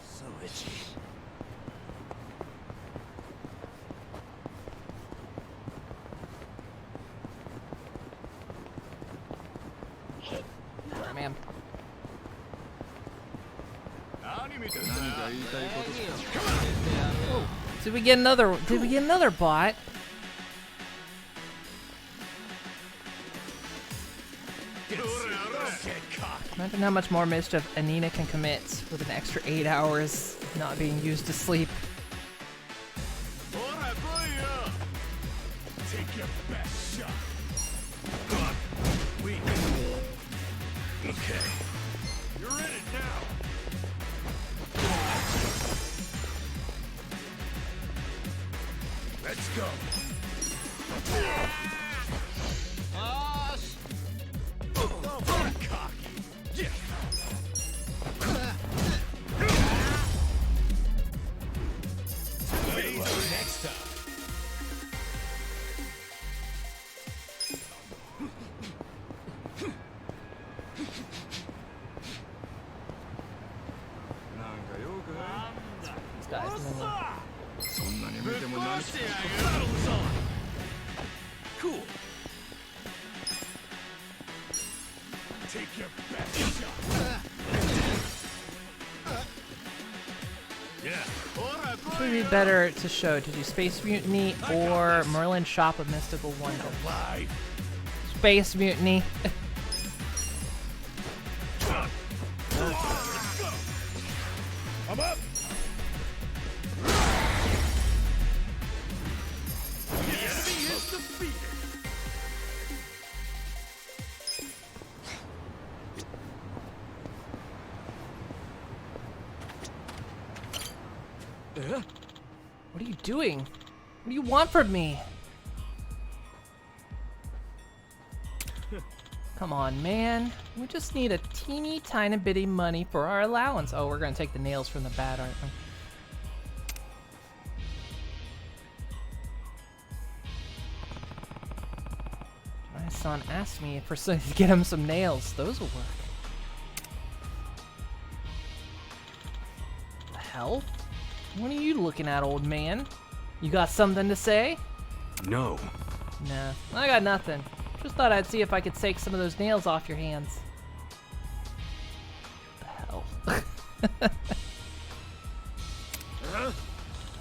So itchy. Sorry, man. Oh, did we get another? Did we get another bot? Imagine how much more mischief Anina can commit with an extra 8 hours not being used to sleep. Take your best shot. Weak. Okay. You're in it now. Let's go. These guys, Cool. Take your best shot. Yeah. which would be better to show? To do Space Mutiny or Merlin's Shop of Mystical Wonder? Space Mutiny. I'm up. The enemy is defeated. What are you doing? What do you want from me? Come on, man. We just need a teeny tiny bitty money for our allowance. Oh, we're gonna take the nails from the bat, aren't we? My son asked me for to get him some nails. Those will work. The hell? What are you looking at, old man? You got something to say? No. Nah, I got nothing. Just thought I'd see if I could take some of those nails off your hands. The hell?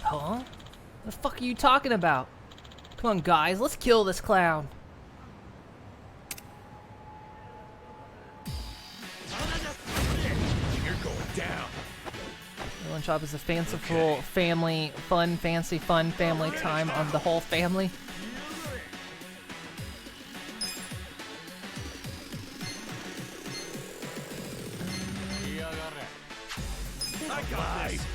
Huh? The fuck are you talking about? Come on, guys, let's kill this clown. You're going down. Merlin Shop is a fanciful family, fancy fun family time of the whole family. I got this.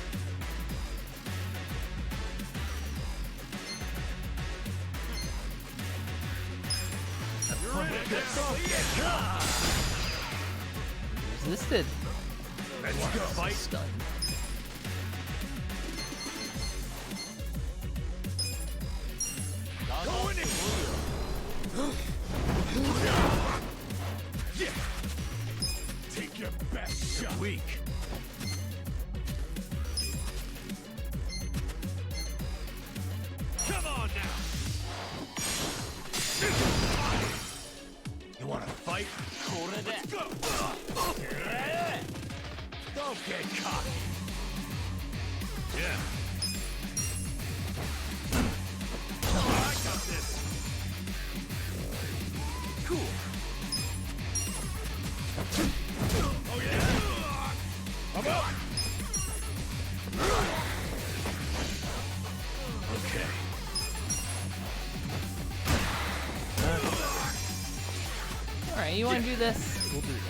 Resisted. Let's go. Fight. Stunned. Going in. Yeah. Take your best shot. Weak. Come on now. You want to fight? Let's go. Don't get cocky. Yeah. I got this. Cool. Oh yeah. I'm up. Okay. Alright, you wanna do this? We'll do this.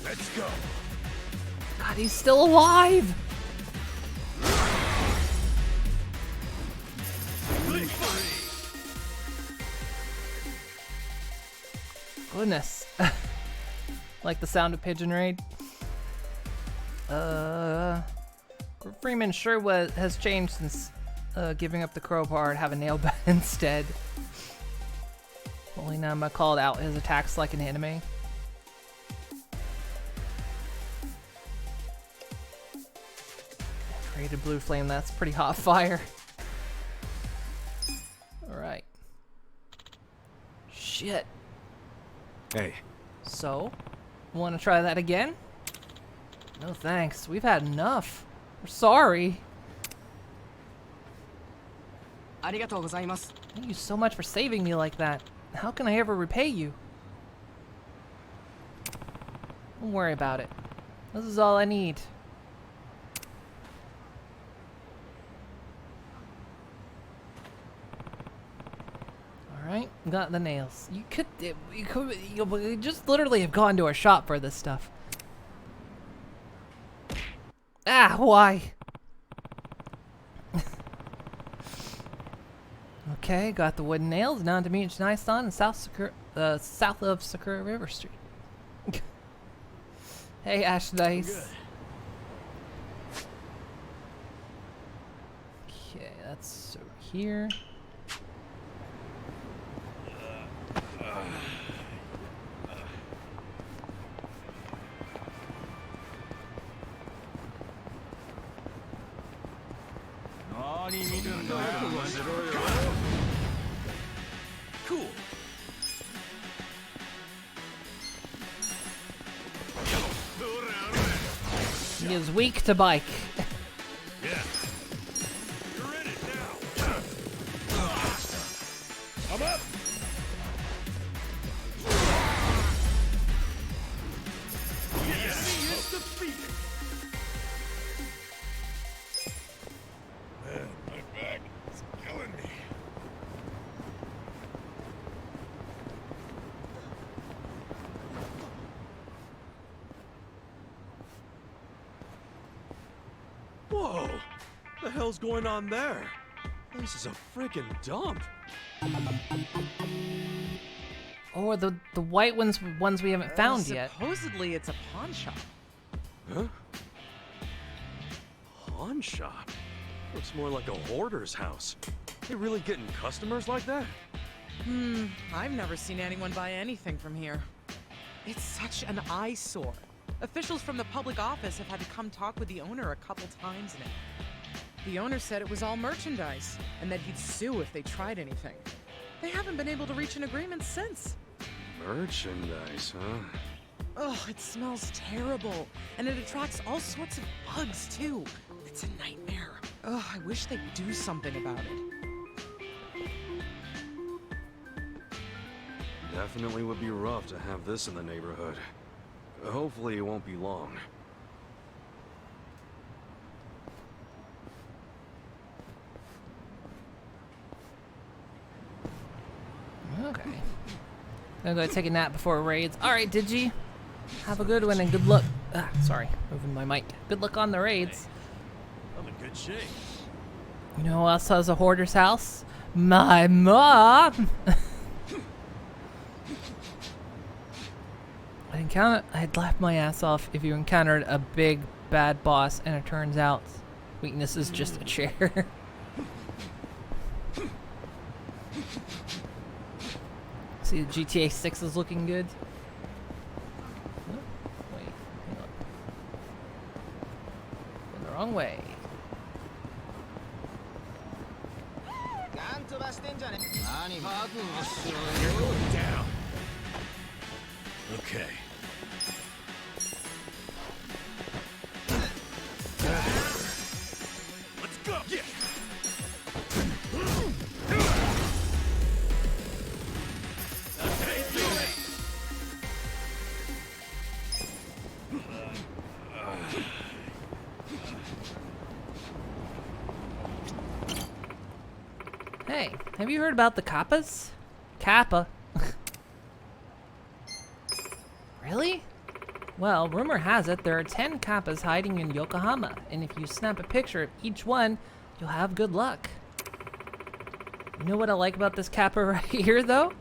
Let's go. God, he's still alive. Goodness. Like the sound of pigeon raid. Freeman sure has changed since giving up the crowbar and have a nail gun instead. Only Nama called out his attacks like an anime. Created blue flame, that's pretty hot fire. Alright. Shit. Hey. So, want to try that again? No thanks, we've had enough. We're sorry. Thank you so much for saving me like that. How can I ever repay you? Don't worry about it. This is all I need. Alright, got the nails. You could just literally have gone to a shop for this stuff. Ah, why? Okay, got the wooden nails. Now to meet Nisan in south of Sakura River Street. Hey, Ash Dice. Okay, that's over here. Cool. He is weak to bike. Yeah. You're in it now. I'm up. Yes. Is defeated. Man, my back is killing me. Whoa! The hell's going on there? This is a freaking dump. Or the white ones we haven't found yet. Supposedly it's a pawn shop. Huh? Pawn shop? Looks more like a hoarder's house. They really getting customers like that? I've never seen anyone buy anything from here. It's such an eyesore. Officials from the public office have had to come talk with the owner a couple times now. The owner said it was all merchandise, and that he'd sue if they tried anything. They haven't been able to reach an agreement since. Merchandise, huh? Oh, it smells terrible, and it attracts all sorts of bugs, too. It's a nightmare. Oh, I wish they'd do something about it. Definitely would be rough to have this in the neighborhood. Hopefully it won't be long. Okay. I'm gonna go take a nap before raids. Alright, Digi. Have a good one and good luck. Sorry, moving my mic. Good luck on the raids. I'm in good shape. You know who else has a hoarder's house? My mom! I'd laugh my ass off if you encountered a big bad boss and it turns out weakness is just a chair. See, the GTA 6 is looking good. Oh, wait, hang on. Going the wrong way. Down. Okay. Let's go. Yeah. Hey, have you heard about the Kappas? Kappa. Really? Well, rumor has it there are 10 Kappas hiding in Yokohama, and if you snap a picture of each one, you'll have good luck. You know what I like about this Kappa right here, though?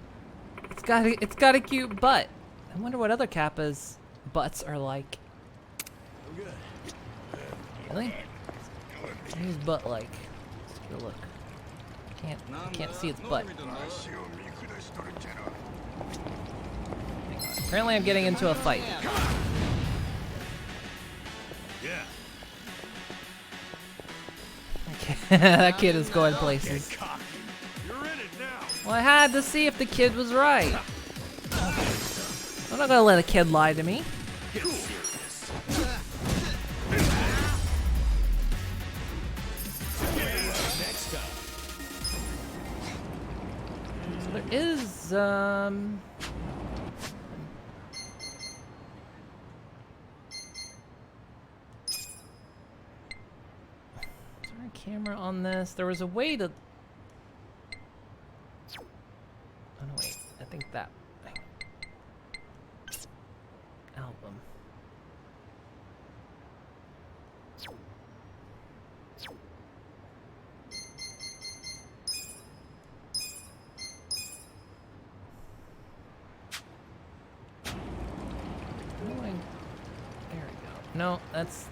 It's got a cute butt. I wonder what other Kappas' butts are like. Really? What's his butt like? Let's take a look. I can't see its butt. Apparently I'm getting into a fight. Yeah. That kid is going places. You're in it now. Well, I had to see if the kid was right. I'm not gonna let a kid lie to me. Get serious. Next time. So there is, Is there a camera on this? There was a way to... Oh, no, wait. I think that... Album. There we go. No, that's...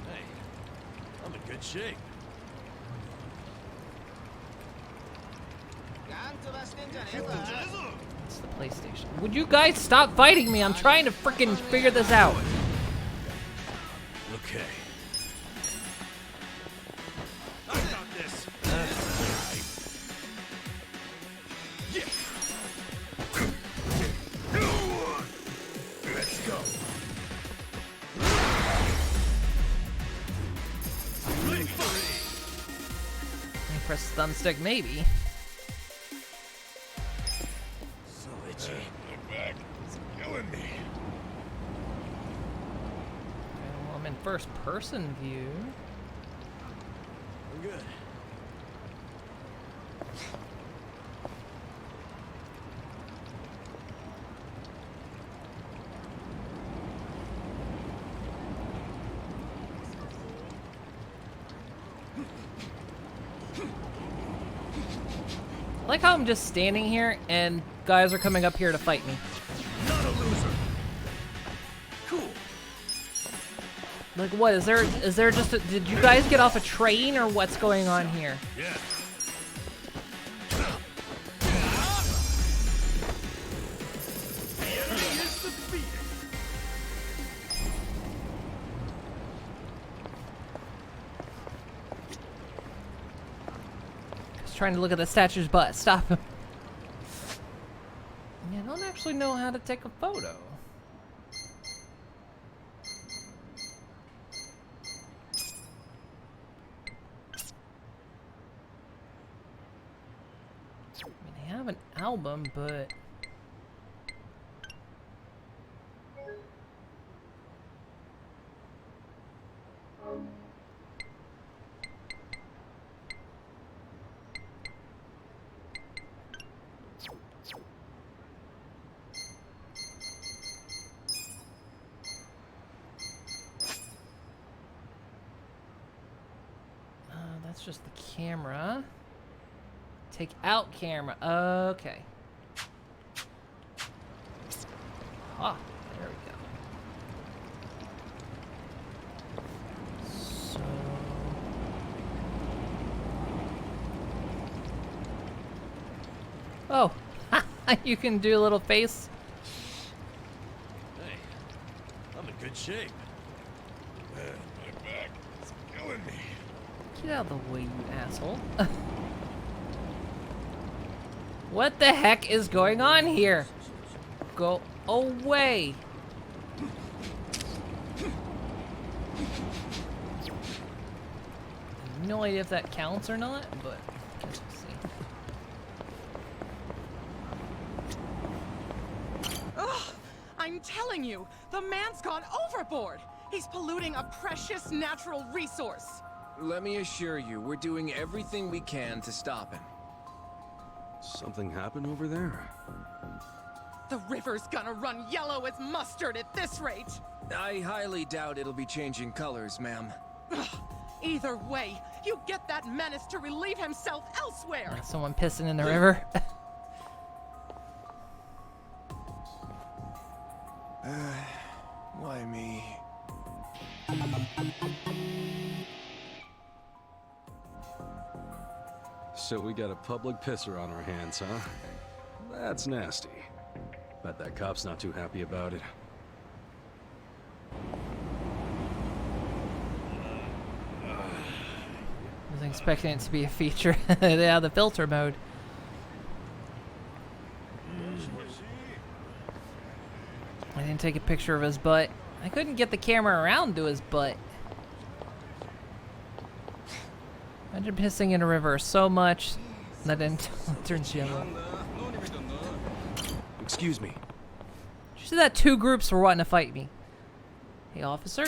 Hey, I'm in good shape. It's the PlayStation. Would you guys stop fighting me? I'm trying to freaking figure this out. Okay. I got this. Yeah. Let's go. Can you press thumbstick? Maybe. So itchy. Look back. It's killing me. Okay, well, I'm in first person view. I'm good. I like how I'm just standing here and guys are coming up here to fight me. Not a loser. Cool. Like what? Is there just a, did you guys get off a train or what's going on here? Yeah. Just trying to look at the statue's butt. Stop him. Yeah, I don't actually know how to take a photo. I mean, I have an album, but... that's just the camera. Take out camera. Okay. Ah, there we go. So... Oh, you can do a little face. Hey, I'm in good shape. My back is killing me. Get out of the way, you asshole. What the heck is going on here? Go away. No idea if that counts or not, but I guess we'll see. Ugh! I'm telling you, the man's gone overboard! He's polluting a precious natural resource! let me assure you, we're doing everything we can to stop him. Something happened over there? The river's gonna run yellow as mustard at this rate. I highly doubt it'll be changing colors, ma'am. Either way, you get that menace to relieve himself elsewhere. Someone pissing in the river. Why me? So we got a public pisser on our hands, huh? That's nasty. Bet that cop's not too happy about it. I was expecting it to be a feature. Yeah, the filter mode. I didn't take a picture of his butt. I couldn't get the camera around to his butt. Imagine pissing in a river so much that it turns yellow. Excuse me. Did you see that 2 groups were wanting to fight me? Hey, officer?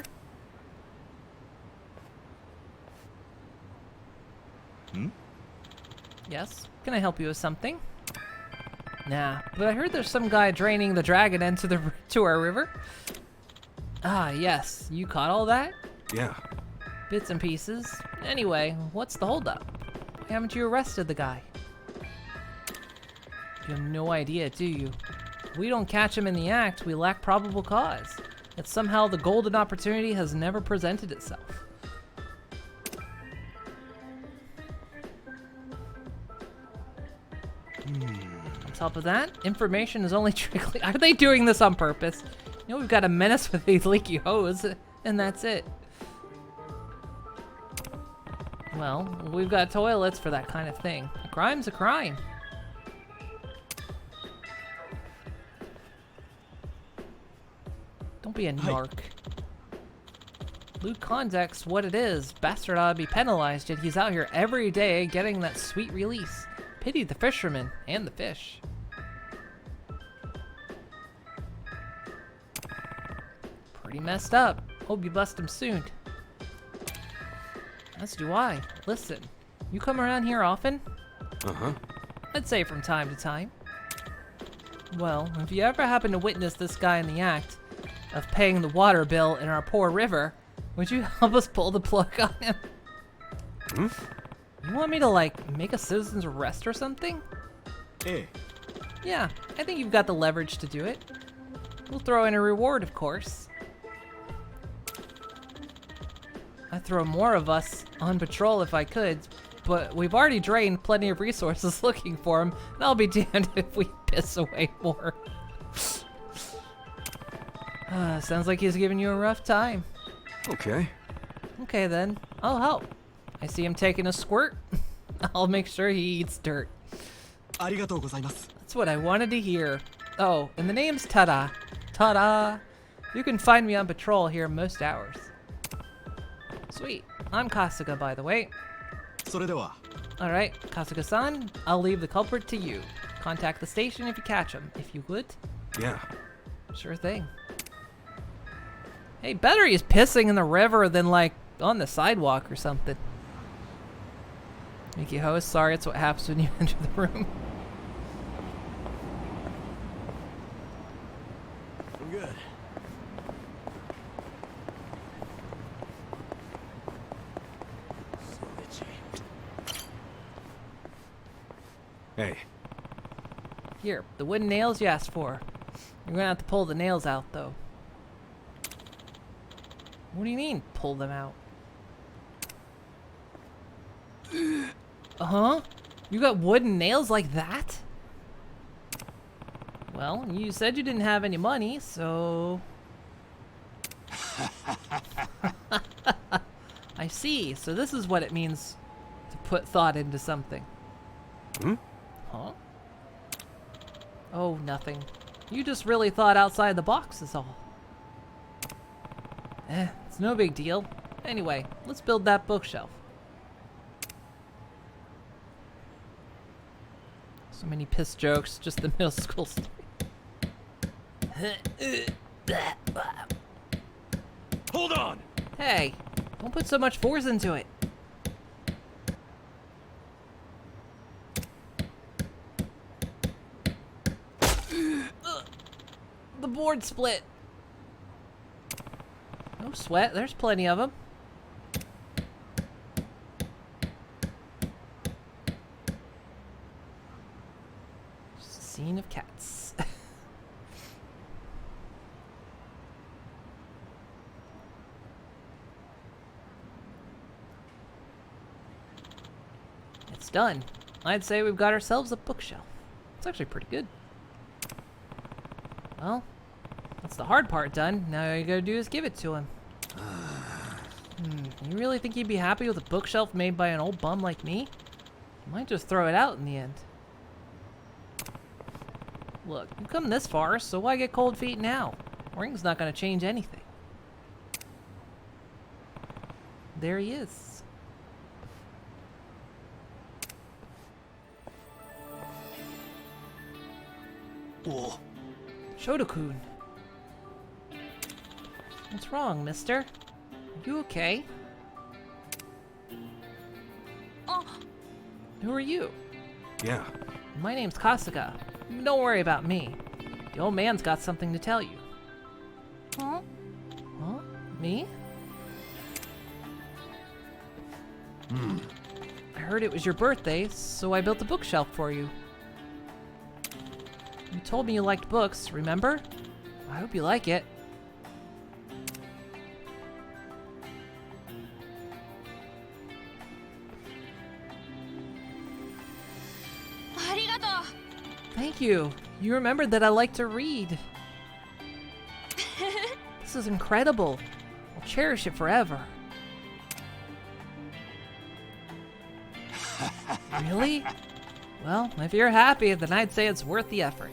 Yes? Can I help you with something? Nah, but I heard there's some guy draining the dragon into to our river. Ah, yes. You caught all that? Yeah. Bits and pieces. Anyway, what's the holdup? Why haven't you arrested the guy? You have no idea, do you? If we don't catch him in the act, we lack probable cause. That somehow the golden opportunity has never presented itself. On top of that, information is only trickling. Are they doing this on purpose? You know, we've got a menace with these leaky hose, and that's it. Well, we've got toilets for that kind of thing. A crime's a crime. Don't be a narc. Loot contact's what it is. Bastard ought to be penalized, yet he's out here every day getting that sweet release. Pity the fisherman and the fish. Pretty messed up. Hope you bust him soon. As do I. Listen, you come around here often? Uh-huh. I'd say from time to time. Well, if you ever happen to witness this guy in the act of paying the water bill in our poor river, would you help us pull the plug on him? Hmm? You want me to, like, make a citizen's arrest or something? Hey. Yeah, I think you've got the leverage to do it. We'll throw in a reward, of course. I'd throw more of us on patrol if I could, but we've already drained plenty of resources looking for him, and I'll be damned if we piss away more. Sounds like he's giving you a rough time. Okay. Okay then, I'll help. I see him taking a squirt. I'll make sure he eats dirt. That's what I wanted to hear. Oh, and the name's Tada. Tada! You can find me on patrol here most hours. Sweet. I'm Kasuga, by the way. Alright, Kasuga-san, I'll leave the culprit to you. Contact the station if you catch him, if you would. Yeah. Sure thing. Hey, better he's pissing in the river than, like, on the sidewalk or something. Mickey host, sorry, it's what happens when you enter the room. I'm good. Hey. Here, the wooden nails you asked for. You're gonna have to pull the nails out, though. What do you mean, pull them out? Uh-huh? You got wooden nails like that? Well, you said you didn't have any money, so... I see. So this is what it means to put thought into something. Hmm? Huh? Oh, nothing. You just really thought outside the box is all. It's no big deal. Anyway, let's build that bookshelf. So many piss jokes, just the middle school story. Hold on! Hey, don't put so much force into it. board split. No sweat. There's plenty of them. Just a scene of cats. It's done. I'd say we've got ourselves a bookshelf. It's actually pretty good. Well, that's the hard part done. Now all you gotta do is give it to him. You really think he'd be happy with a bookshelf made by an old bum like me? You might just throw it out in the end. Look, you've come this far, so why get cold feet now? Ring's not gonna change anything. There he is. Whoa. Shoto-kun. What's wrong, mister? Are you okay? Oh. Who are you? Yeah. My name's Kasuga. Don't worry about me. The old man's got something to tell you. Huh? Huh? Me? I heard it was your birthday, so I built a bookshelf for you. You told me you liked books, remember? I hope you like it. Arigato. Thank you. You remembered that I like to read. This is incredible. I'll cherish it forever. Really? Well, if you're happy, then I'd say it's worth the effort.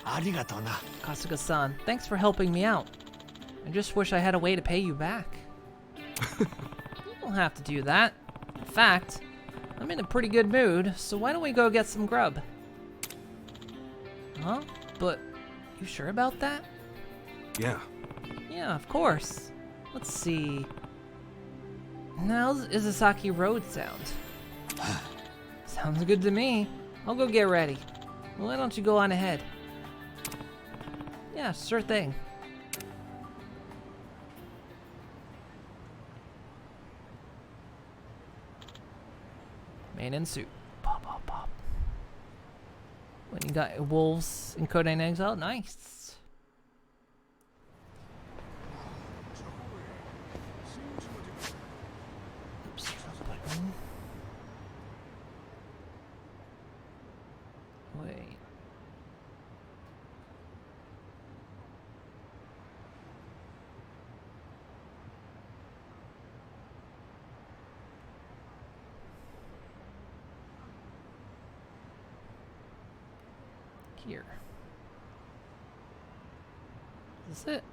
Arigato na. Kasuga-san, thanks for helping me out. I just wish I had a way to pay you back. You don't have to do that. In fact, I'm in a pretty good mood, so why don't we go get some grub? Huh? But you sure about that? Yeah. Yeah, of course. Let's see. How's Izasaki Road sound? Sounds good to me. I'll go get ready. Why don't you go on ahead? Yeah, sure thing. Man in suit. Pop, pop, pop. When you got wolves in Codename Exile, nice. Oops, button. Wait. Here. Is this it?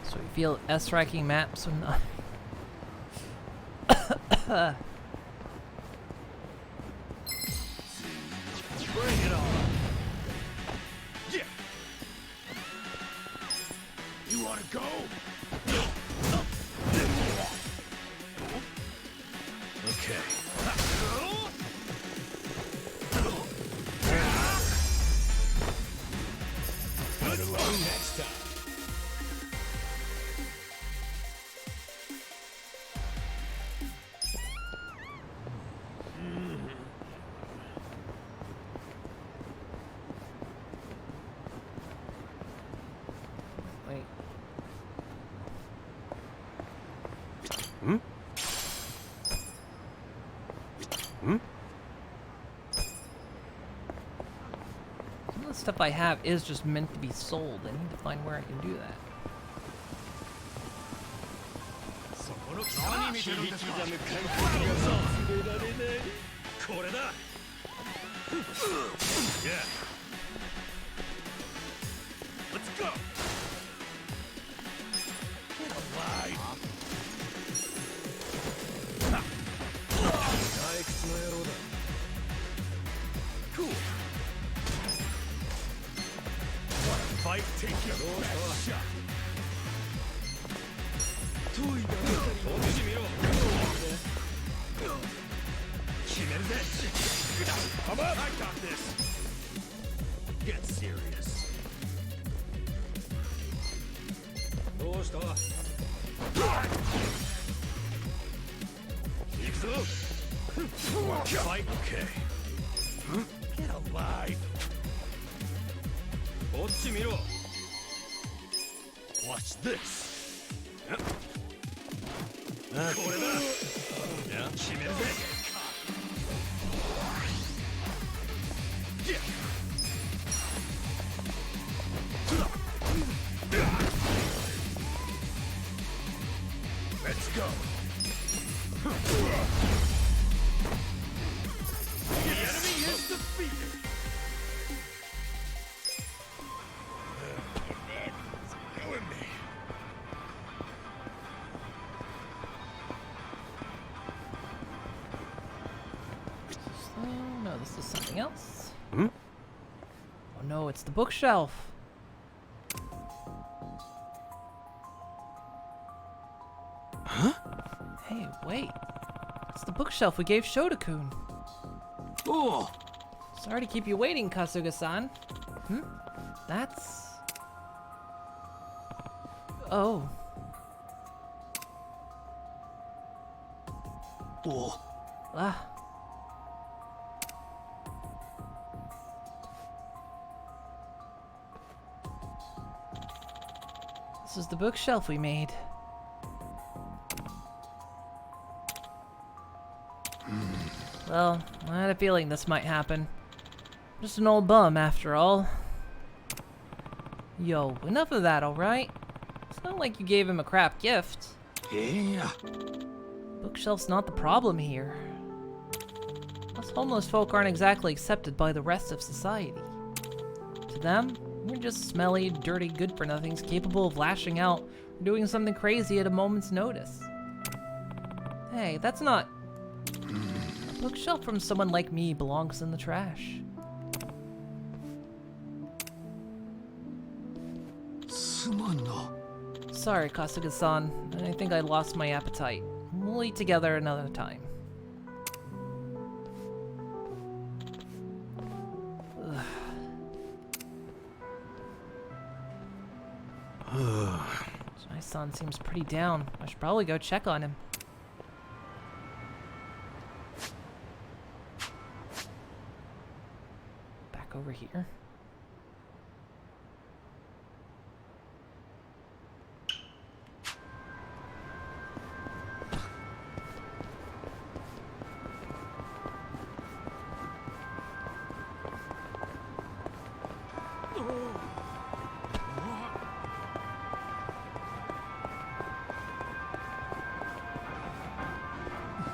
So we feel S-striking maps or not. Bring it on. Yeah. You wanna go? Okay. Better luck next time. Wait. Hmm? Hmm? Some of the stuff I have is just meant to be sold. I need to find where I can do that. Yeah. Let's go. Get alive. Cool. Wanna fight? Take your best shot. Come on! I got this! Get serious. Fight? Okay. Get alive. Watch this. Yeah. Let's go. The enemy is defeated. It's killing me. No, this is something else. Oh no, it's the bookshelf. Huh? Hey, wait. It's the bookshelf we gave Shota-kun. Oh! Sorry to keep you waiting, Kasuga-san. That's... Oh. Oh. Ah. This is the bookshelf we made. Well, I had a feeling this might happen. Just an old bum, after all. Yo, enough of that, alright? It's not like you gave him a crap gift. Yeah. Bookshelf's not the problem here. Us homeless folk aren't exactly accepted by the rest of society. To them, we're just smelly, dirty, good-for-nothings capable of lashing out or doing something crazy at a moment's notice. Hey, that's not... A bookshelf from someone like me belongs in the trash. Sorry, Kasuga-san. I think I lost my appetite. We'll eat together another time. My son seems pretty down. I should probably go check on him. Back over here.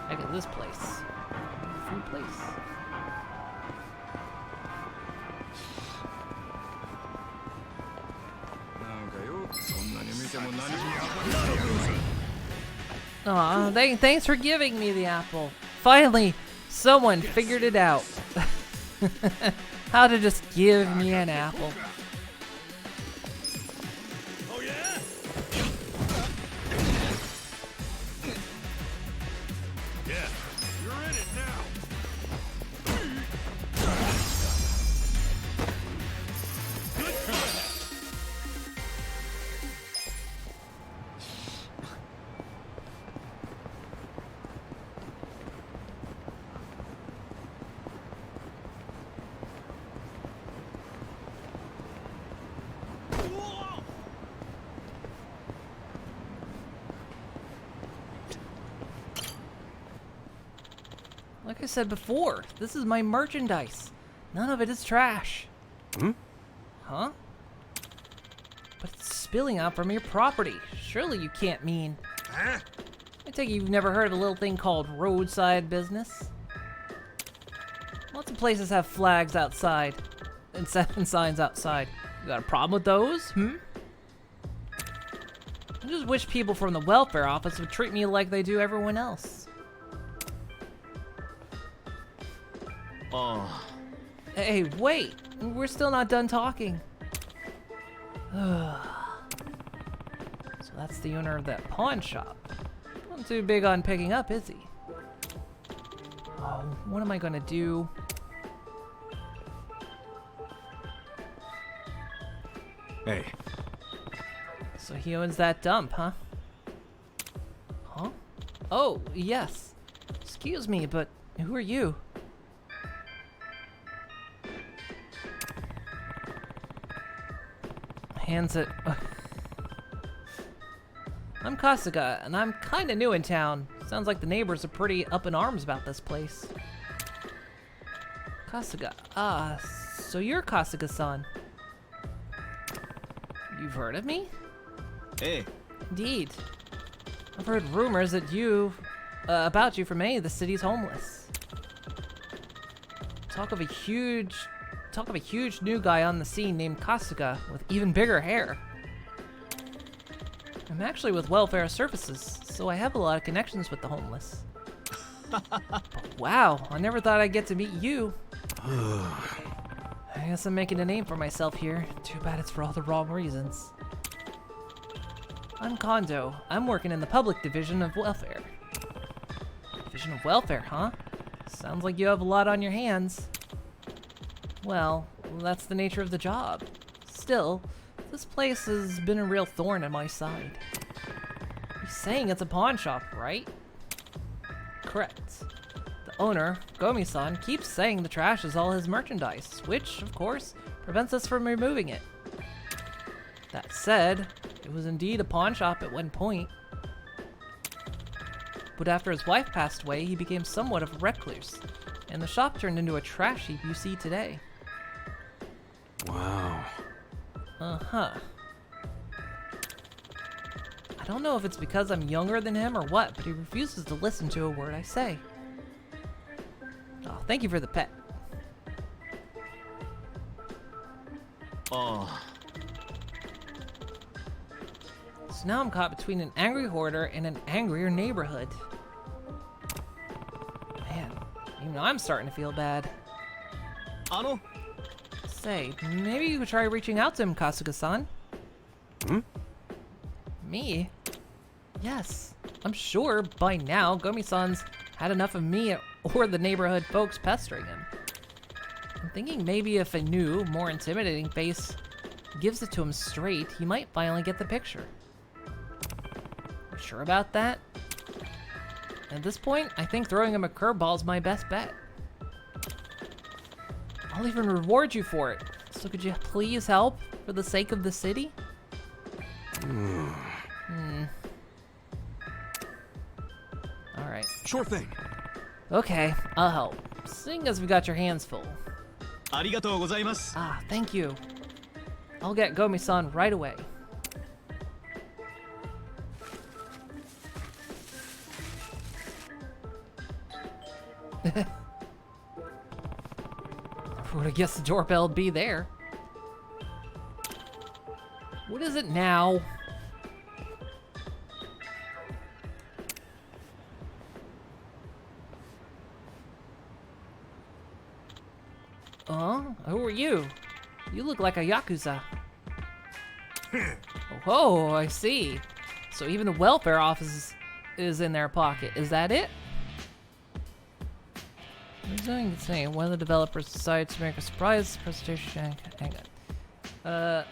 I got this place. Free place. Aw, thanks for giving me the apple. Finally, someone figured it out. How to just give me an apple. Oh yeah? Yeah, you're in it now. Good try. Like I said before, this is my merchandise. None of it is trash. Huh? But it's spilling out from your property. Surely you can't mean... Huh? I take it you've never heard of a little thing called roadside business? Lots of places have flags outside and signs outside. You got a problem with those, I just wish people from the welfare office would treat me like they do everyone else. Oh. Hey, wait! We're still not done talking. So that's the owner of that pawn shop. Not too big on picking up, is he? Oh, what am I gonna do? Hey. So he owns that dump, huh? Huh? Oh, yes. Excuse me, but who are you? Hands it. I'm Kasuga, and I'm kinda new in town. Sounds like the neighbors are pretty up in arms about this place. Kasuga. Ah, so you're Kasuga-san. You've heard of me? Hey. Indeed. I've heard rumors that about you from many of the city's homeless. Talk of a huge new guy on the scene named Kasuga with even bigger hair. I'm actually with Welfare Services, so I have a lot of connections with the homeless. Wow, I never thought I'd get to meet you. I guess I'm making a name for myself here. Too bad it's for all the wrong reasons. I'm Kondo. I'm working in the public division of welfare. Division of welfare, huh? Sounds like you have a lot on your hands. Well, that's the nature of the job. Still, this place has been a real thorn in my side. You're saying it's a pawn shop, right? Correct. The owner, Gomi-san, keeps saying the trash is all his merchandise, which, of course, prevents us from removing it. That said, it was indeed a pawn shop at one point. But after his wife passed away, he became somewhat of a recluse, and the shop turned into a trash heap you see today. Wow. Uh-huh. I don't know if it's because I'm younger than him or what, but he refuses to listen to a word I say. Oh, thank you for the pet. Oh. So now I'm caught between an angry hoarder and an angrier neighborhood. Man, even I'm starting to feel bad. Ano? Say, maybe you could try reaching out to him, Kasuga-san. Hmm? Me? Yes. I'm sure by now Gomi-san's had enough of me or the neighborhood folks pestering him. I'm thinking maybe if a new, more intimidating face gives it to him straight, he might finally get the picture. You sure about that? At this point, I think throwing him a curveball is my best bet. I'll even reward you for it. So could you please help for the sake of the city? Alright. Sure thing. Okay, I'll help. Seeing as we got your hands full. Arigatou gozaimasu. Ah, thank you. I'll get Gomi-san right away. Would have guessed the doorbell'd be there. What is it now? Who are you? You look like a Yakuza. Oh, I see. So even the welfare office is in their pocket. Is that it? I'm saying one of the developers decided to make a surprise presentation. Hang on.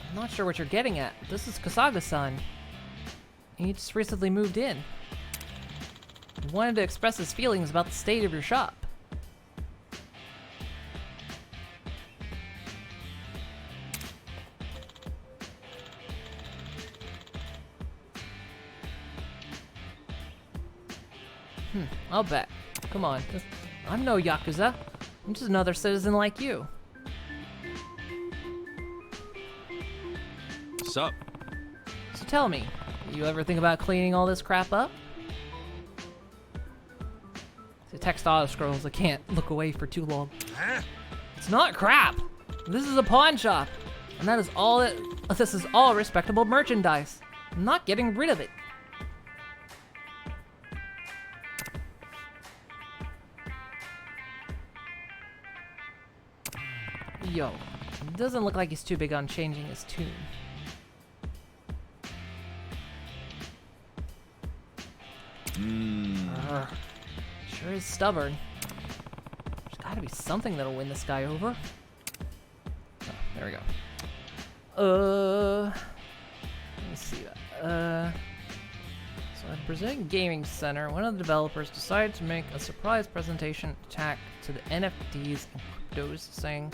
I'm not sure what you're getting at. This is Kasuga-san. He just recently moved in. He wanted to express his feelings about the state of your shop. I'll bet. Come on. I'm no Yakuza. I'm just another citizen like you. What's up? So tell me, you ever think about cleaning all this crap up? text auto scrolls. I can't look away for too long. It's not crap. This is a pawn shop, and that is all it. This is all respectable merchandise. I'm not getting rid of it. Yo, it doesn't look like he's too big on changing his tune. Sure is stubborn. There's gotta be something that'll win this guy over. Oh, there we go. Let me see that. So at Brazilian Gaming Center, one of the developers decided to make a surprise presentation attack to the NFTs and cryptos, saying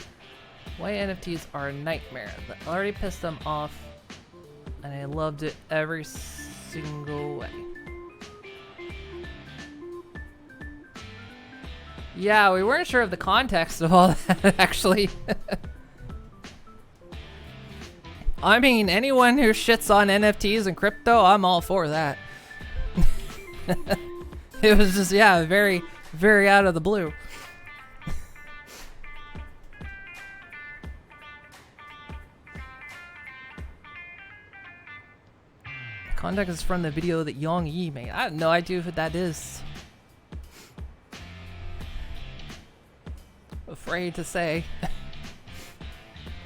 why NFTs are a nightmare. That already pissed them off, and I loved it every single way. Yeah, we weren't sure of the context of all that, actually. I mean, anyone who shits on NFTs and crypto, I'm all for that. It was just, yeah, very, very out of the blue. Context is from the video that Yong Yi made. I have no idea who that is. Afraid to say.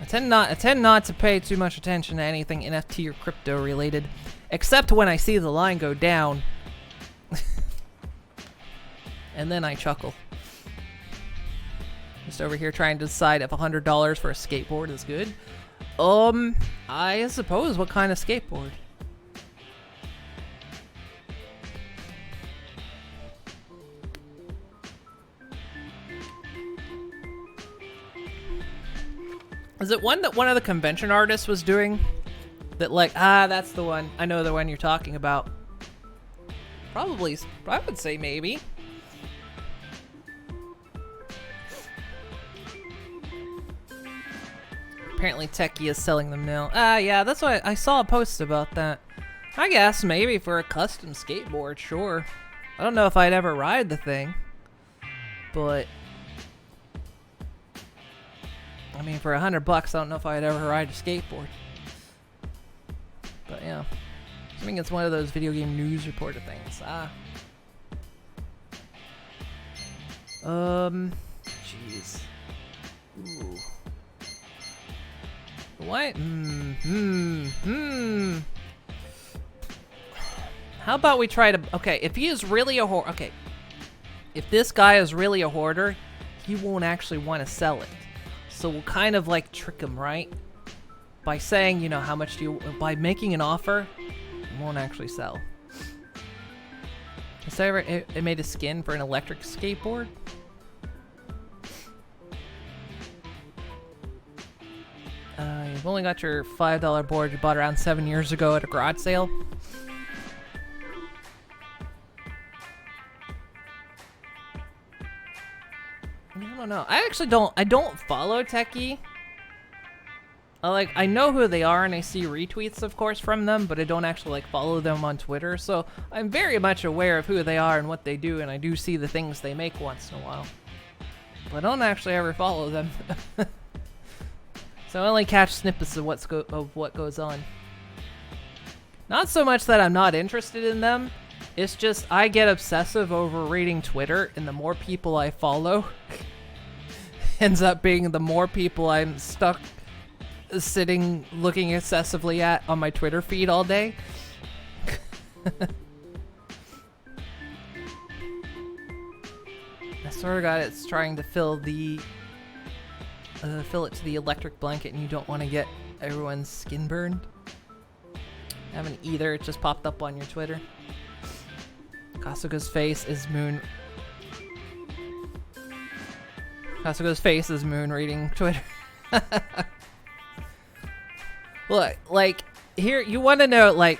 I tend not to pay too much attention to anything NFT or crypto related, except when I see the line go down. And then I chuckle. Just over here trying to decide if $100 for a skateboard is good. I suppose. What kind of skateboard? Is it one that one of the convention artists was doing? That like, that's the one. I know the one you're talking about. Probably, I would say maybe. Apparently Techie is selling them now. Yeah, that's why I saw a post about that. I guess maybe for a custom skateboard, sure. I don't know if I'd ever ride the thing. But I mean, for $100, I don't know if I'd ever ride a skateboard. But yeah, I think it's one of those video game news reporter things. Jeez. Ooh. What? How about we try to? Okay, if he is really a hoarder. Okay, if this guy is really a hoarder, he won't actually want to sell it. So we'll kind of like trick him, right? By saying, you know, how much do you, by making an offer, he won't actually sell. Has it made a skin for an electric skateboard? You've only got your $5 board you bought around 7 years ago at a garage sale. I don't know. I don't follow Techie. I know who they are and I see retweets, of course, from them, but I don't actually follow them on Twitter. So I'm very much aware of who they are and what they do, and I do see the things they make once in a while. But I don't actually ever follow them. So I only catch snippets of what goes on. Not so much that I'm not interested in them. It's just I get obsessive over reading Twitter, and the more people I follow ends up being the more people I'm stuck sitting looking excessively at on my Twitter feed all day. I sort of got it's trying to fill it to the electric blanket, and you don't want to get everyone's skin burned. I haven't either. It just popped up on your Twitter. Kasuga's face is Moon. Kasuga's face is Moon reading Twitter. Look, here, you want to know,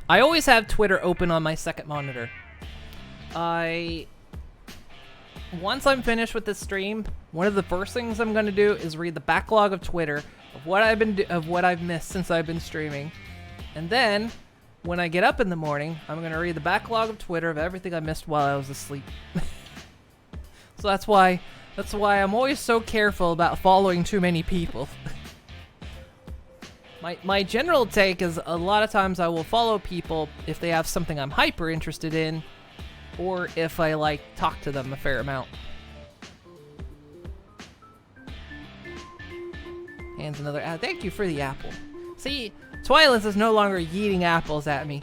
I always have Twitter open on my second monitor. Once I'm finished with this stream, one of the first things I'm going to do is read the backlog of Twitter of what I've missed since I've been streaming. And then, when I get up in the morning, I'm going to read the backlog of Twitter of everything I missed while I was asleep. So that's why I'm always so careful about following too many people. My general take is a lot of times I will follow people if they have something I'm hyper interested in, or if I like talk to them a fair amount. Hands another thank you for the apple. See, Twilight is no longer yeeting apples at me.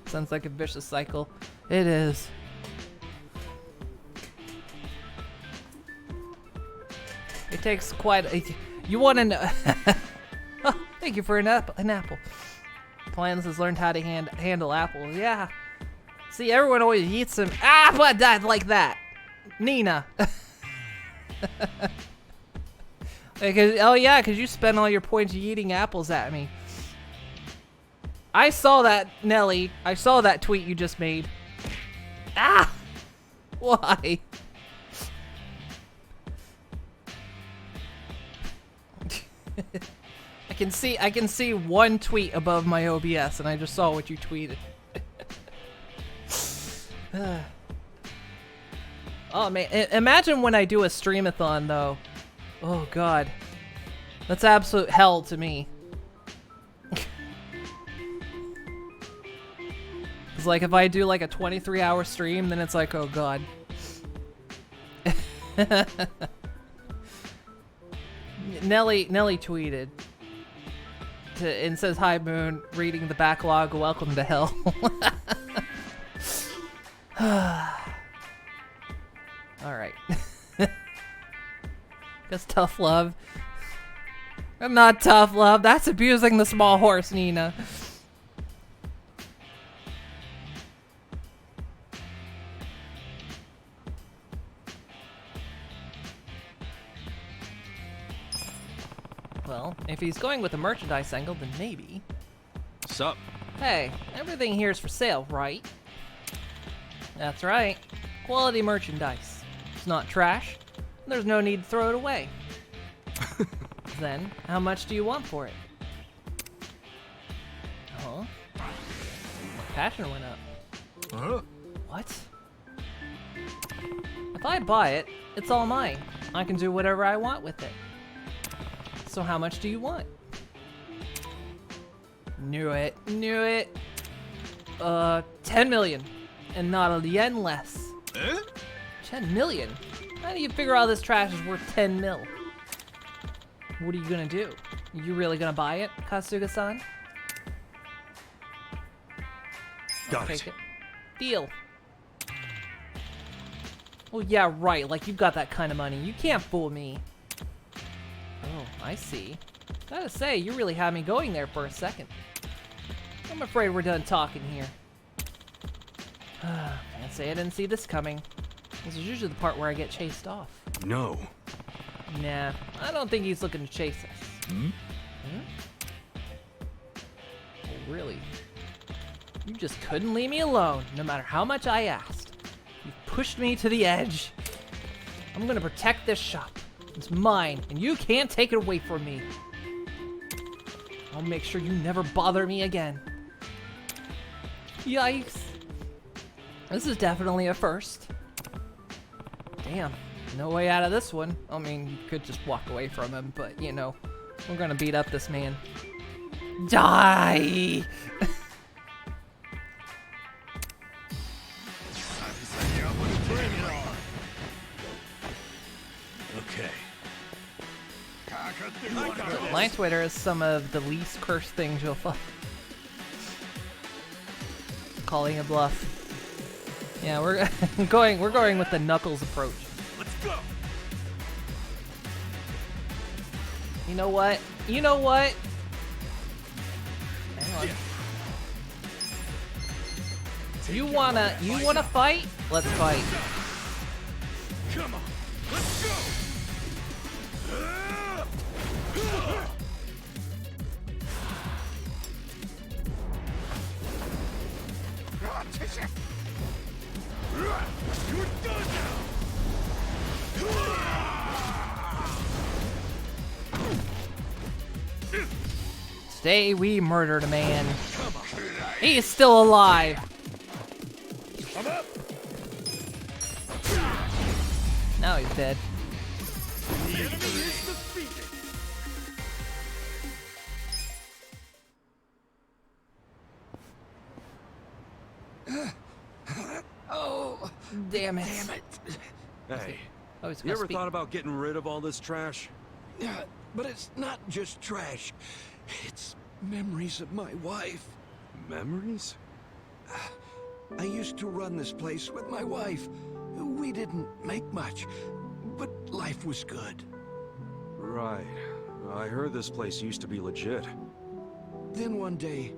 Sounds like a vicious cycle. It is. It takes quite a... You want to know... Oh, thank you for an apple. Twilight has learned how to handle apples. Yeah. See, everyone always eats them. Ah, but that like that. Nina. Because you spend all your points eating apples at me. I saw that, Nelly. I saw that tweet you just made. Ah! Why? I can see one tweet above my OBS, and I just saw what you tweeted. Oh man, imagine when I do a streamathon though. Oh god, that's absolute hell to me. It's like if I do like a 23-hour stream, then it's like, oh god. Nelly tweeted and says, "Hi Moon, reading the backlog. Welcome to hell." All right. That's tough love. I'm not tough love. That's abusing the small horse, Nina. Well, if he's going with the merchandise angle, then maybe. Sup? Hey, everything here is for sale, right? That's right. Quality merchandise. It's not trash. There's no need to throw it away. Then, how much do you want for it? Huh? Passion went up. Huh? What? If I buy it, it's all mine. I can do whatever I want with it. So how much do you want? Knew it. 10 million. And not a yen less. 10 million? How do you figure all this trash is worth 10 mil? What are you gonna do? You really gonna buy it, Kasuga-san? Got it. Deal. Oh yeah, right, like you've got that kind of money. You can't fool me. Oh, I see. Gotta say, you really had me going there for a second. I'm afraid we're done talking here. Can't say I didn't see this coming. This is usually the part where I get chased off. No. Nah, I don't think he's looking to chase us. Hmm? Oh, really? You just couldn't leave me alone, no matter how much I asked. You pushed me to the edge. I'm gonna protect this shop. It's mine, and you can't take it away from me. I'll make sure you never bother me again. Yikes. This is definitely a first. Damn, no way out of this one. I mean, you could just walk away from him, but you know, we're gonna beat up this man. Die! Okay. My Twitter is some of the least cursed things you'll find. Calling a bluff. Yeah, we're going with the Knuckles approach. Let's go. You know what? Hang on. You wanna fight? Let's fight. Come on. Let's go. You're done now. Today we murdered a man. He is still alive. I'm up. now he's dead. The enemy is defeated. Oh, damn it. Hey, Oh, he's you gonna ever speak. thought about getting rid of all this trash? Yeah, but it's not just trash. It's memories of my wife. Memories? I used to run this place with my wife. We didn't make much, but life was good. Right. I heard this place used to be legit. Then one day,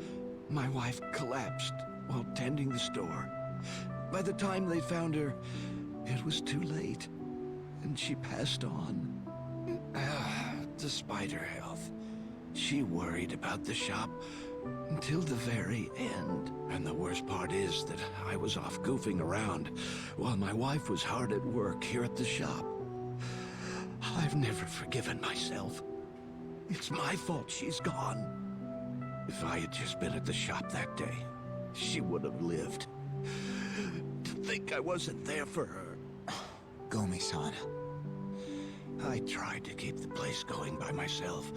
my wife collapsed while tending the store. By the time they found her, it was too late, and she passed on. Despite her health, she worried about the shop until the very end. And the worst part is that I was off goofing around while my wife was hard at work here at the shop. I've never forgiven myself. It's my fault she's gone. If I had just been at the shop that day, she would have lived. To think I wasn't there for her. Gomi-san. I tried to keep the place going by myself,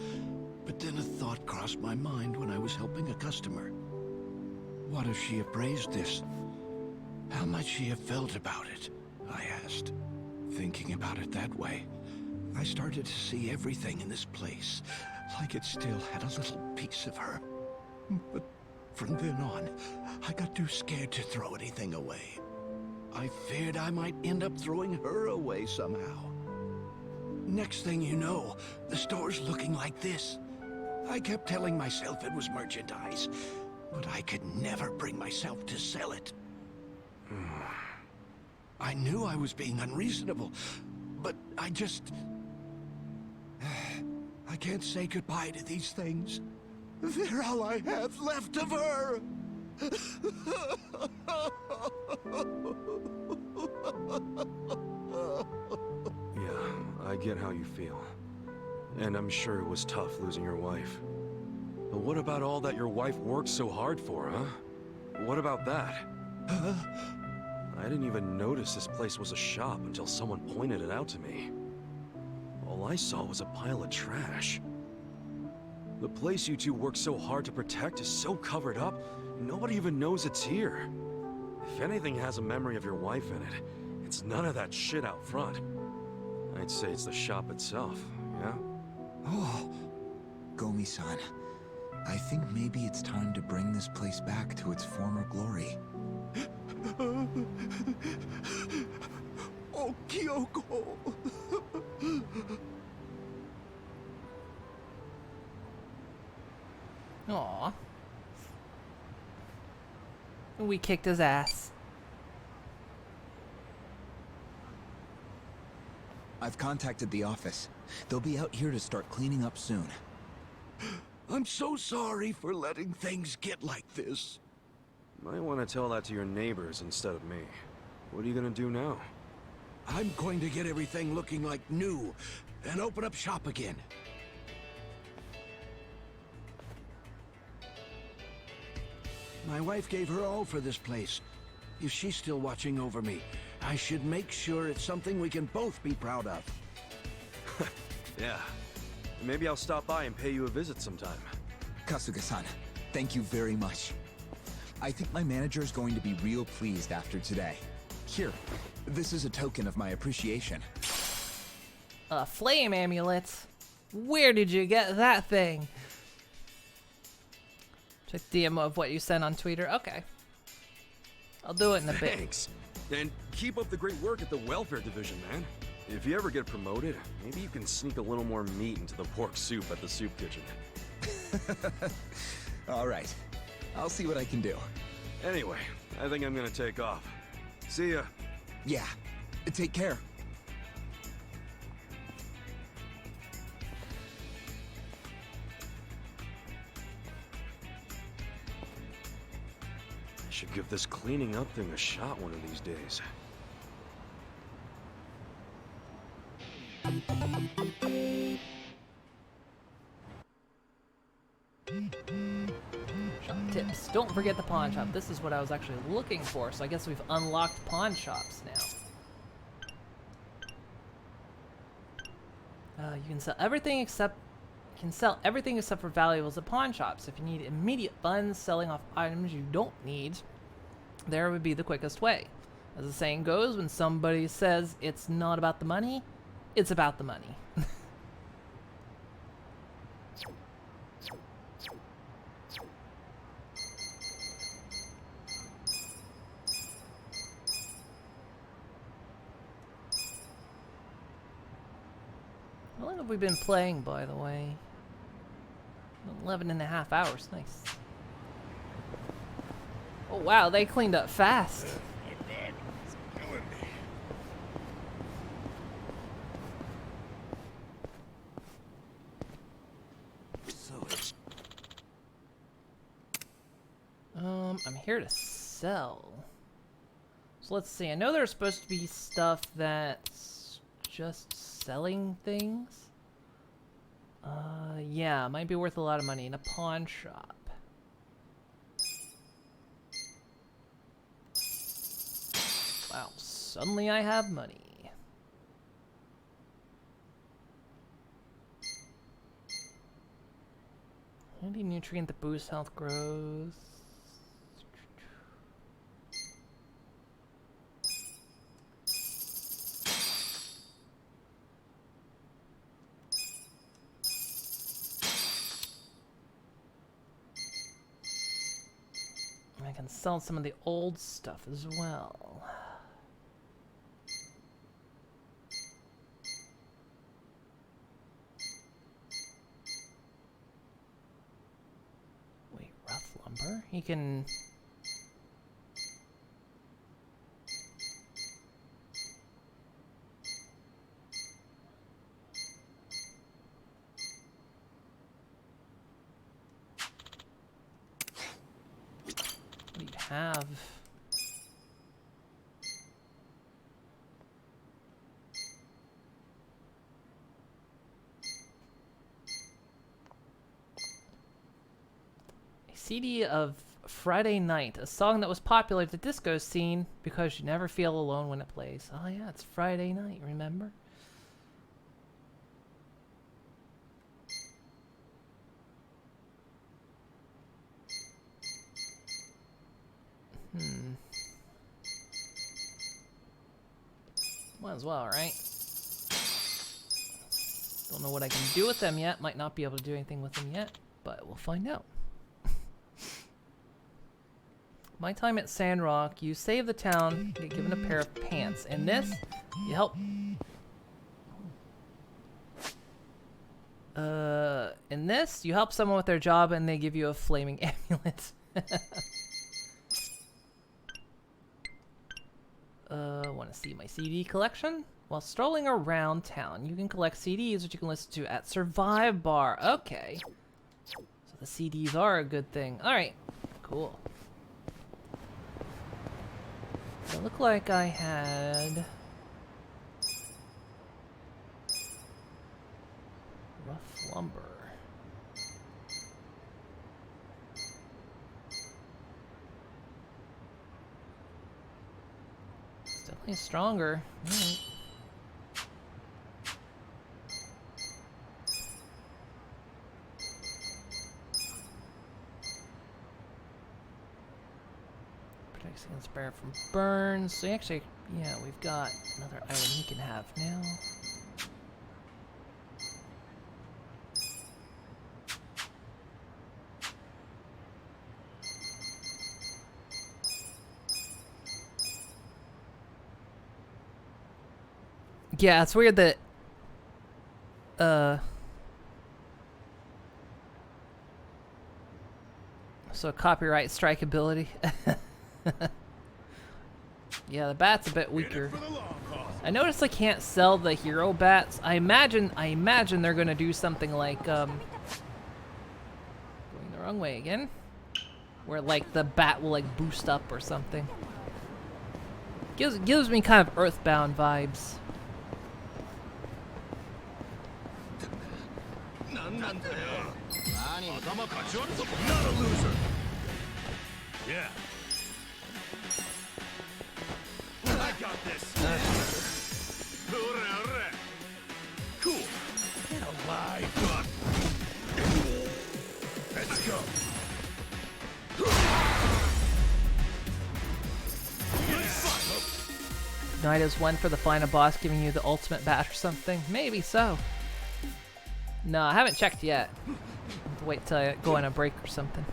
but then a thought crossed my mind when I was helping a customer. What if she appraised this? How might she have felt about it? I asked. Thinking about it that way, I started to see everything in this place like it still had a little piece of her. But from then on, I got too scared to throw anything away. I feared I might end up throwing her away somehow. Next thing you know, the store's looking like this. I kept telling myself it was merchandise, but I could never bring myself to sell it. I knew I was being unreasonable, but I just... I can't say goodbye to these things. They're all I have left of her! Yeah, I get how you feel. And I'm sure it was tough losing your wife. But what about all that your wife worked so hard for, huh? What about that? I didn't even notice this place was a shop until someone pointed it out to me. All I saw was a pile of trash. The place you two worked so hard to protect is so covered up, nobody even knows it's here. If anything has a memory of your wife in it, it's none of that shit out front. I'd say it's the shop itself, yeah? Oh, Gomi-san. I think maybe it's time to bring this place back to its former glory. Oh, Kyoko! Aw. We kicked his ass. I've contacted the office. They'll be out here to start cleaning up soon. I'm so sorry for letting things get like this. Might want to tell that to your neighbors instead of me. What are you gonna do now? I'm going to get everything looking like new and open up shop again. My wife gave her all for this place. If she's still watching over me, I should make sure it's something we can both be proud of. Yeah. Maybe I'll stop by and pay you a visit sometime. Kasuga-san, thank you very much. I think my manager is going to be real pleased after today. Here, this is a token of my appreciation. Flame amulets? Where did you get that thing? Check DM of what you sent on Twitter. Okay. I'll do it in a bit. Thanks. And keep up the great work at the welfare division, man. If you ever get promoted, maybe you can sneak a little more meat into the pork soup at the soup kitchen. All right. I'll see what I can do. Anyway, I think I'm gonna take off. See ya. Yeah. Take care. I should give this cleaning up thing a shot one of these days. Shop tips. Don't forget the pawn shop. This is what I was actually looking for, so I guess we've unlocked pawn shops now. You can sell everything except for valuables at pawn shops. If you need immediate funds, selling off items you don't need, there would be the quickest way. As the saying goes, when somebody says it's not about the money, it's about the money. How long have we been playing, by the way? 11.5 hours. Nice. Oh wow, they cleaned up fast. I'm here to sell. So let's see. I know there's supposed to be stuff that's just selling things. Yeah, might be worth a lot of money in a pawn shop. Wow, suddenly I have money. Anti-nutrient that boosts health growth. I can sell some of the old stuff as well. Wait, rough lumber? He can... have. A CD of Friday Night, a song that was popular at the disco scene because you never feel alone when it plays. Oh yeah, it's Friday night, remember? Might as well, right? Don't know what I can do with them yet. Might not be able to do anything with them yet, but we'll find out. My time at Sandrock, you save the town, you get given a pair of pants. And this, you help... in this, you help someone with their job and they give you a flaming amulet. Want to see my CD collection? While strolling around town, you can collect CDs which you can listen to at Survive Bar. Okay. So the CDs are a good thing. Alright. Cool. It looked like I had... rough lumber. Definitely stronger. Right. Protects against bear from burns. So actually, yeah, we've got another item he can have now. Yeah, it's weird that so copyright strikeability. Yeah, the bat's a bit weaker. I noticed I can't sell the hero bats. I imagine they're gonna do something like going the wrong way again. Where like the bat will like boost up or something. Gives me kind of Earthbound vibes. Not a loser. Yeah. I got this. Cool. night as one for the final boss giving you the ultimate bat or something? Maybe so. No, I haven't checked yet. I'll have to wait till I go on a break or something.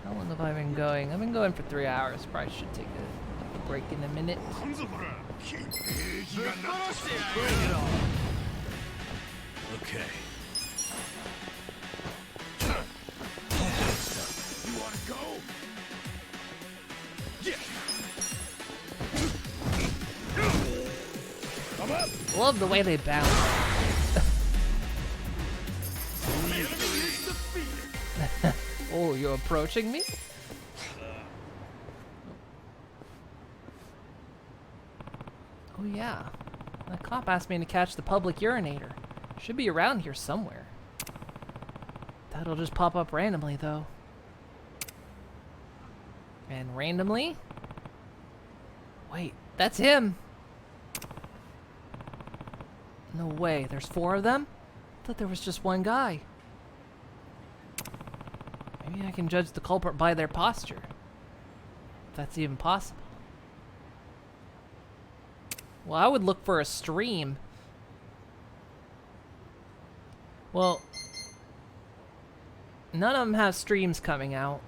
How long have I been going? I've been going for 3 hours. Probably should take a break in a minute. Okay. You wanna go? Yeah. Come up. Love the way they bounce. Oh, you're approaching me? Oh yeah. The cop asked me to catch the public urinator. Should be around here somewhere. That'll just pop up randomly though. And randomly? Wait, that's him! No way, there's 4 of them? I thought there was just one guy. Maybe I can judge the culprit by their posture. If that's even possible. Well, I would look for a stream. Well, none of them have streams coming out.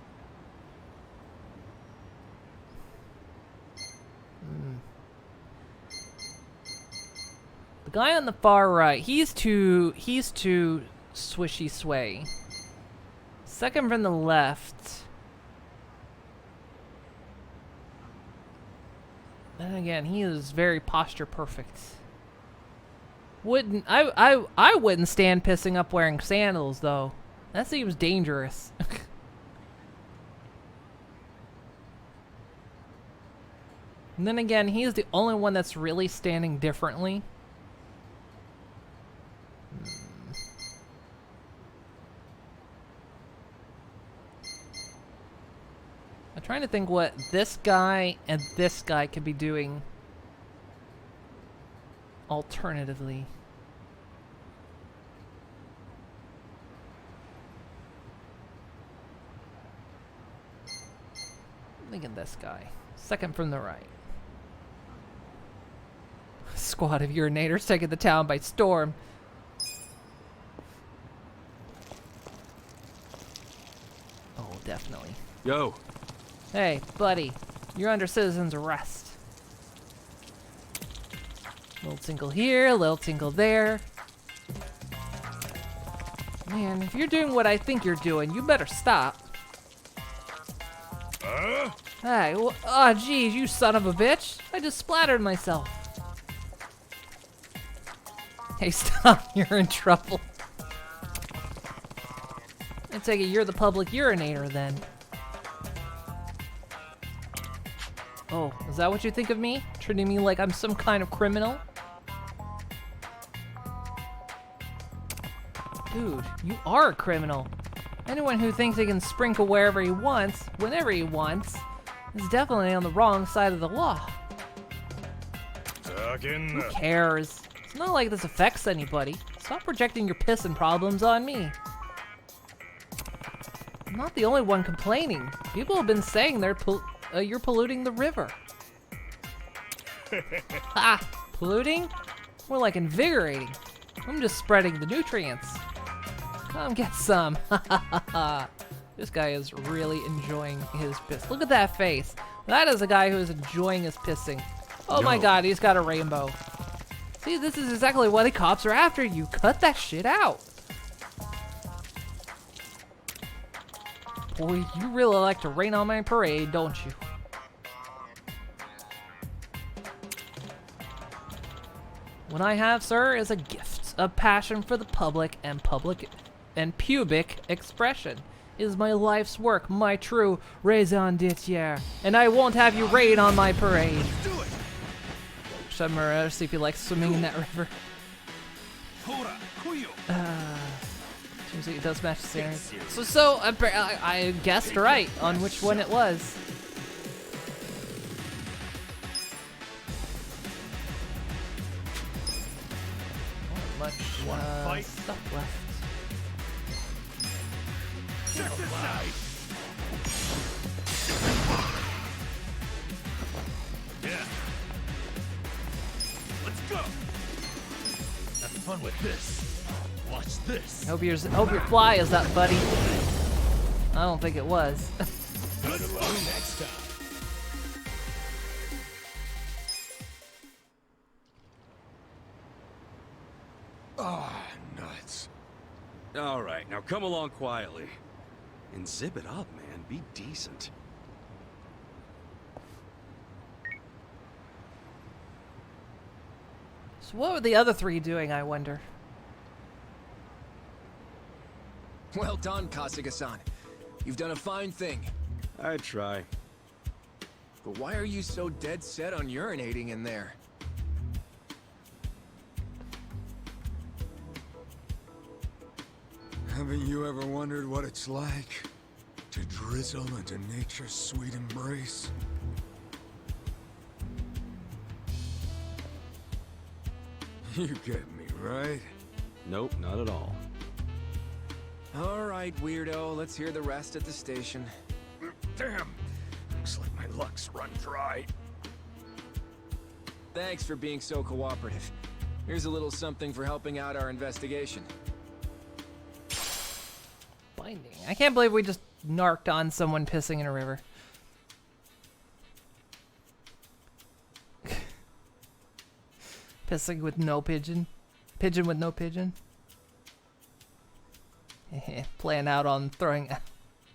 The guy on the far right, he's too swishy sway. Second from the left. Then again, he is very posture perfect. I wouldn't stand pissing up wearing sandals though. That seems dangerous. And then again, he's the only one that's really standing differently. I'm trying to think what this guy and this guy could be doing alternatively. I'm thinking this guy. Second from the right. Squad of urinators taking the town by storm. Oh, definitely. Yo. Hey, buddy. You're under citizen's arrest. Little tinkle here, little tinkle there. Man, if you're doing what I think you're doing, you better stop. Hey, oh geez, you son of a bitch. I just splattered myself. Hey, stop, you're in trouble. I take it you're the public urinator then. Oh, is that what you think of me? Treating me like I'm some kind of criminal? Dude, you are a criminal. Anyone who thinks he can sprinkle wherever he wants, whenever he wants, is definitely on the wrong side of the law. Who cares? It's not like this affects anybody. Stop projecting your pissing problems on me. I'm not the only one complaining. People have been saying you're polluting the river. Ha! Polluting? More like invigorating. I'm just spreading the nutrients. Come get some. This guy is really enjoying his piss. Look at that face. That is a guy who is enjoying his pissing. Oh my god, he's got a rainbow. See, this is exactly why the cops are after you. Cut that shit out. Boy, you really like to rain on my parade, don't you? What I have, sir, is a gift, a passion for the public and pubic expression. It is my life's work, my true raison d'etre, and I won't have you rain on my parade. Shemura, see if he likes swimming in that river. Seems like it does match the standards. So I guessed right on which one it was. Not much stuff left. Check this out. fun with this. Watch this. Hope your fly is up, buddy. I don't think it was. Good luck next time. Ah, nuts. All right, now come along quietly. And zip it up, man. Be decent. So what were the other three doing, I wonder? Well done, Kasuga-san. You've done a fine thing. I try. But why are you so dead set on urinating in there? Haven't you ever wondered what it's like to drizzle into nature's sweet embrace? You get me, right? Nope, not at all. All right, weirdo. Let's hear the rest at the station. Damn! Looks like my luck's run dry. Thanks for being so cooperative. Here's a little something for helping out our investigation. Binding. I can't believe we just narked on someone pissing in a river. Pissing with no pigeon. Pigeon with no pigeon. Playing out on throwing.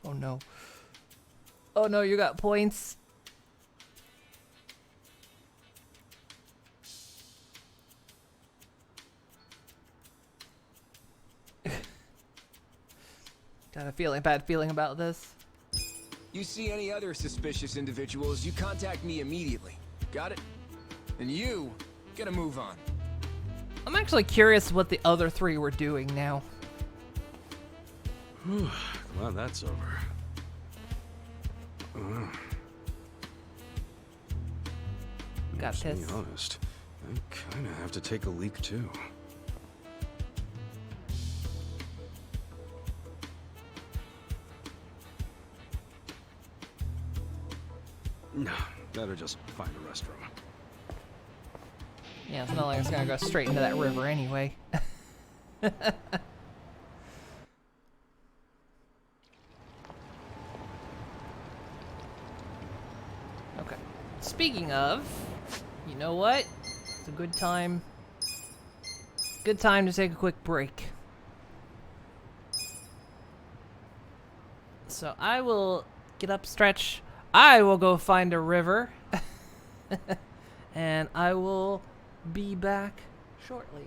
Oh no. Oh no, you got points. Got a bad feeling about this. You see any other suspicious individuals, you contact me immediately. Got it? And you, get a move on. I'm actually curious what the other three were doing now. Glad that's over. Got To be pissed. honest, I kinda have to take a leak too. No, better just find a restroom. Yeah, it's not like it's gonna go straight into that river anyway. Okay. Speaking of, you know what? It's a good time. Good time to take a quick break. So I will get up, stretch. I will go find a river. And I will be back shortly.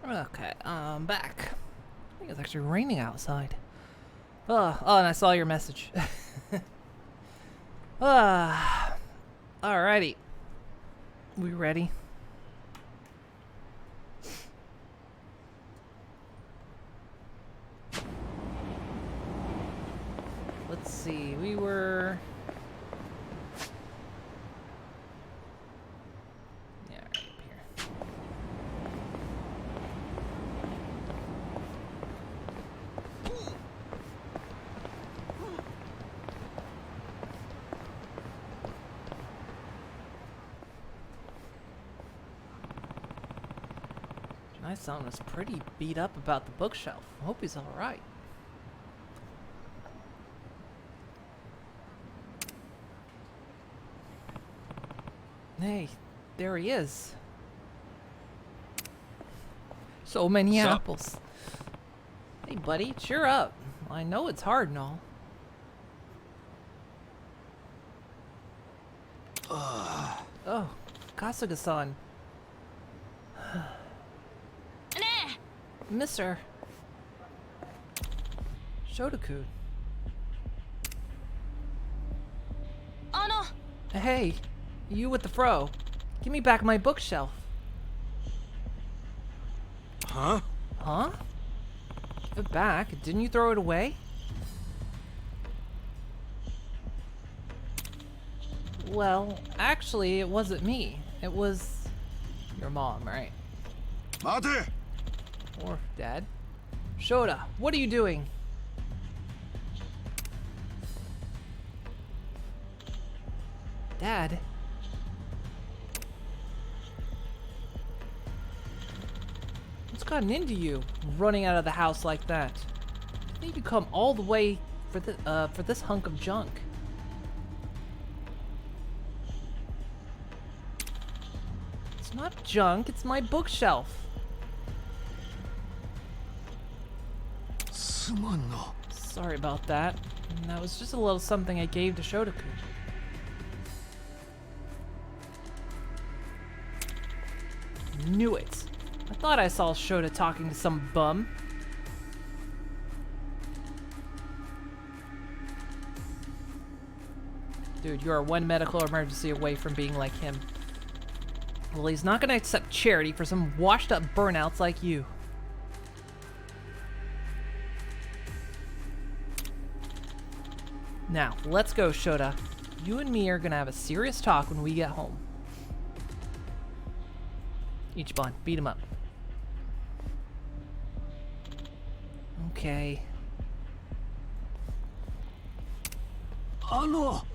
Okay, I'm back. I think it's actually raining outside. Oh, and I saw your message. Alrighty. We ready? Let's see, we were... Yeah, right up here. My son was pretty beat up about the bookshelf. I hope he's alright. Hey, there he is. So many apples. Hey, buddy, cheer up. I know it's hard and all. Oh, Kasuga-san. Mr. Shotoku. Hey, you with the fro. Give me back my bookshelf. Huh? Huh? Give it back? Didn't you throw it away? Well, actually, it wasn't me. It was your mom, right? Mate! Or Dad. Shota, what are you doing? Dad? What's gotten into you, running out of the house like that? I think you come all the way for this hunk of junk. It's not junk, it's my bookshelf. Sorry about that. That was just a little something I gave to Shotoku. Knew it. I thought I saw Shota talking to some bum. Dude, you are one medical emergency away from being like him. Well, he's not gonna accept charity for some washed up burnouts like you. Now, let's go, Shota. You and me are gonna have a serious talk when we get home. Ichiban, beat him up. Okay.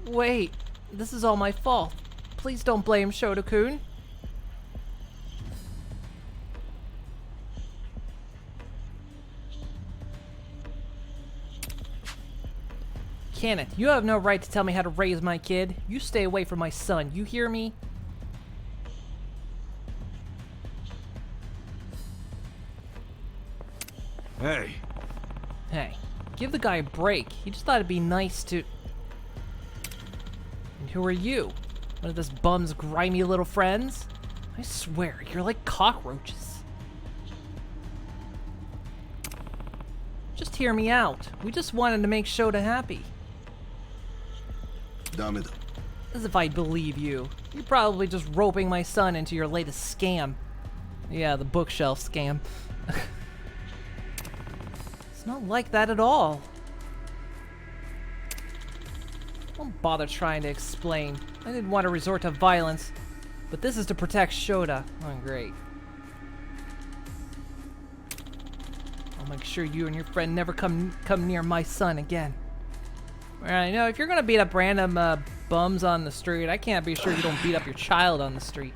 Wait, this is all my fault. Please don't blame Shota-kun. Kenneth, you have no right to tell me how to raise my kid. You stay away from my son, you hear me? Hey. Hey, give the guy a break. He just thought it'd be nice to... And who are you? One of this bum's grimy little friends? I swear, you're like cockroaches. Just hear me out. We just wanted to make Shota happy. As if I believe you. You're probably just roping my son into your latest scam. Yeah, the bookshelf scam. It's not like that at all. Don't bother trying to explain. I didn't want to resort to violence, but this is to protect Shota. Oh, great. I'll make sure you and your friend never come near my son again. Alright, you know, if you're gonna beat up random bums on the street, I can't be sure you don't beat up your child on the street.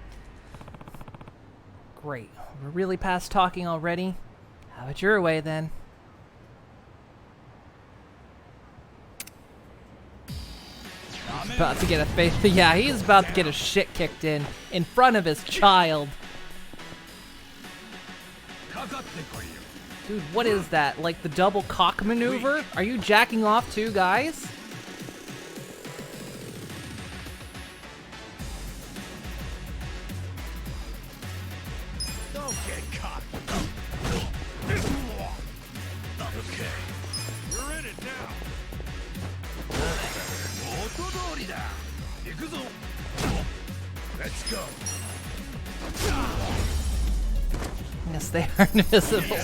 Great. We're really past talking already? Have it your way, then. He's about to get a face. Yeah, he's about to get his shit kicked in front of his child. Dude, what is that? Like the double cock maneuver? Are you jacking off too, guys? Don't get cocky. Let's go. Yes, they are invisible.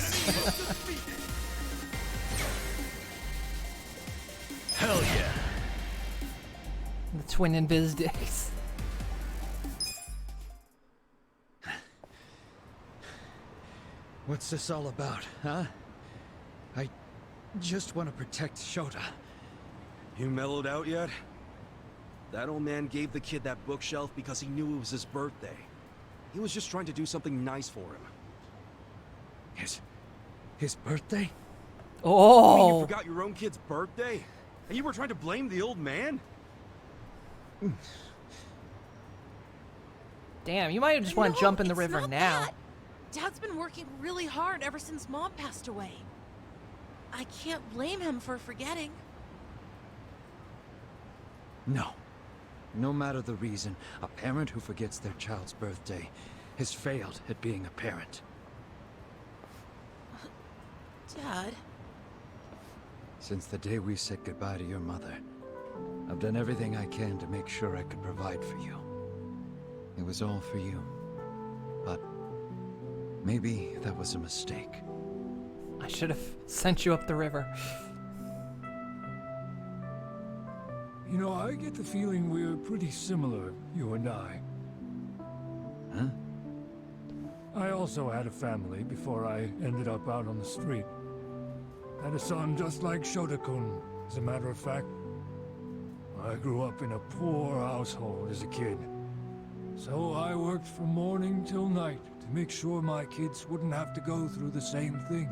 Hell yeah. The twin invis dicks. What's this all about, huh? I just want to protect Shota. You mellowed out yet? That old man gave the kid that bookshelf because he knew it was his birthday. He was just trying to do something nice for him. His birthday? Oh! You mean you forgot your own kid's birthday? And you were trying to blame the old man? Damn, you might just want to jump in the it's river not now. that. Dad's been working really hard ever since Mom passed away. I can't blame him for forgetting. No. No matter the reason, a parent who forgets their child's birthday has failed at being a parent. Dad? Since the day we said goodbye to your mother, I've done everything I can to make sure I could provide for you. It was all for you. But maybe that was a mistake. I should have sent you up the river. You know, I get the feeling we're pretty similar, you and I. Huh? I also had a family before I ended up out on the street. Had a son just like Shota-kun, as a matter of fact. I grew up in a poor household as a kid. So I worked from morning till night to make sure my kids wouldn't have to go through the same thing.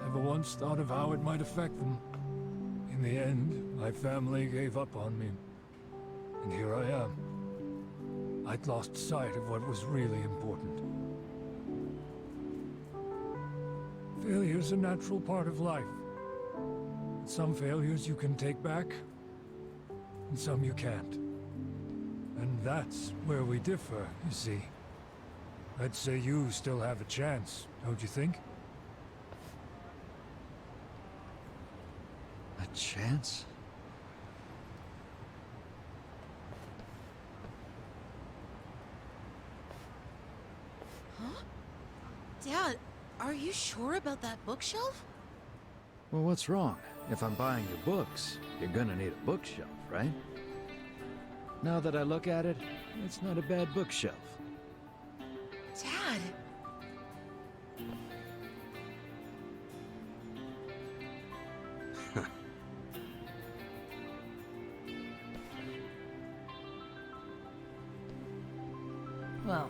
Never once thought of how it might affect them. In the end, my family gave up on me. And here I am. I'd lost sight of what was really important. Failure's a natural part of life. Some failures you can take back, and some you can't. And that's where we differ, you see. I'd say you still have a chance, don't you think? A chance? Huh? Dad, are you sure about that bookshelf? Well, what's wrong? If I'm buying your books, you're gonna need a bookshelf, right? Now that I look at it, it's not a bad bookshelf. Dad! Well,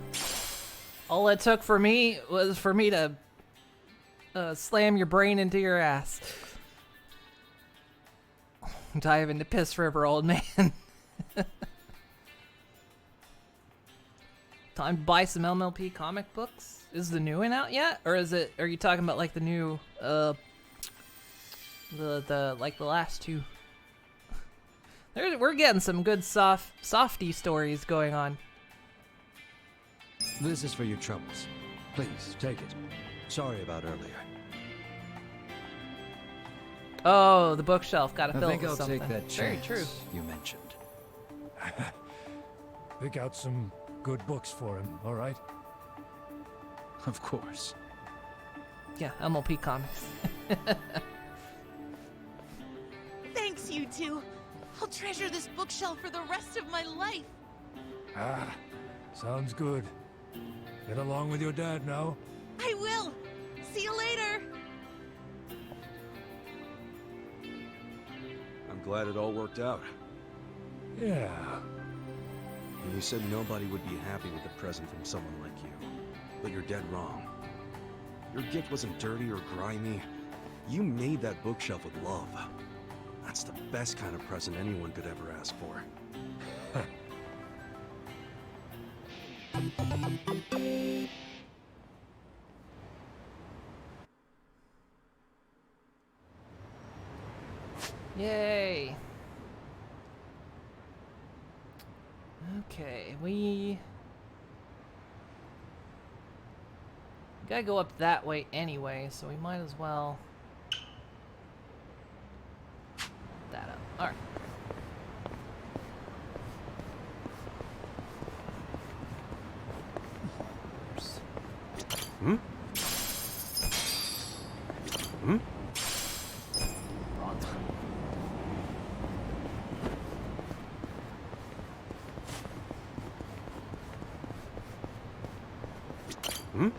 all it took for me was for me to slam your brain into your ass. Dive into Piss River, old man. Time to buy some MLP comic books. Is the new one out yet, or is it? Are you talking about like the new, the last two? We're getting some good softy stories going on. This is for your troubles. Please, take it. Sorry about earlier. Oh, the bookshelf. Gotta fill it with I think I'll something. take that Very chance true. you mentioned. Pick out some good books for him, all right? Of course. Yeah, MLP comics. Thanks, you two. I'll treasure this bookshelf for the rest of my life. Ah, sounds good. Get along with your dad now. I will. See you later. I'm glad it all worked out. Yeah. And you said nobody would be happy with a present from someone like you. But you're dead wrong. Your gift wasn't dirty or grimy. You made that bookshelf with love. That's the best kind of present anyone could ever ask for. Yay. Okay, we gotta go up that way anyway, so we might as well that up. Alright. Hmm? Hmm? Hmm?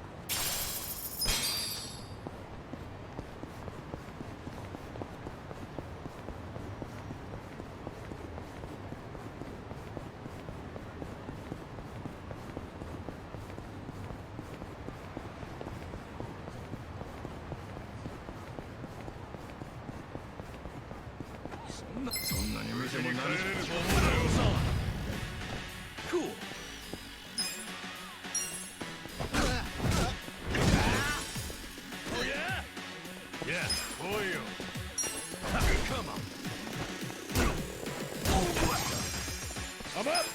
Cool. Oh yeah? Yeah, for you. Come on. I'm up.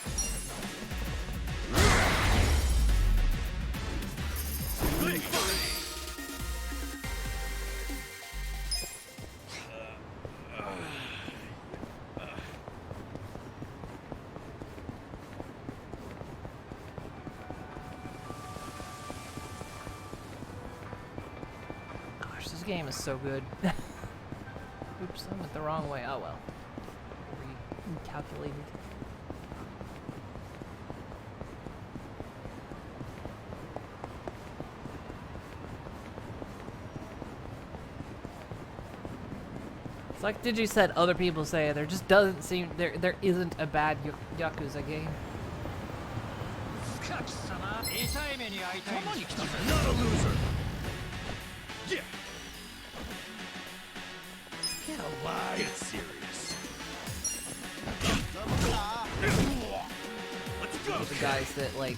Gosh, this game is so good. Oops, I went the wrong way. Oh well. Recalculated. It's like Digi said, other people say there just doesn't seem there isn't a bad Yakuza game. Not a loser. Yeah. Get alive. Get serious. Let's go. The guys that like.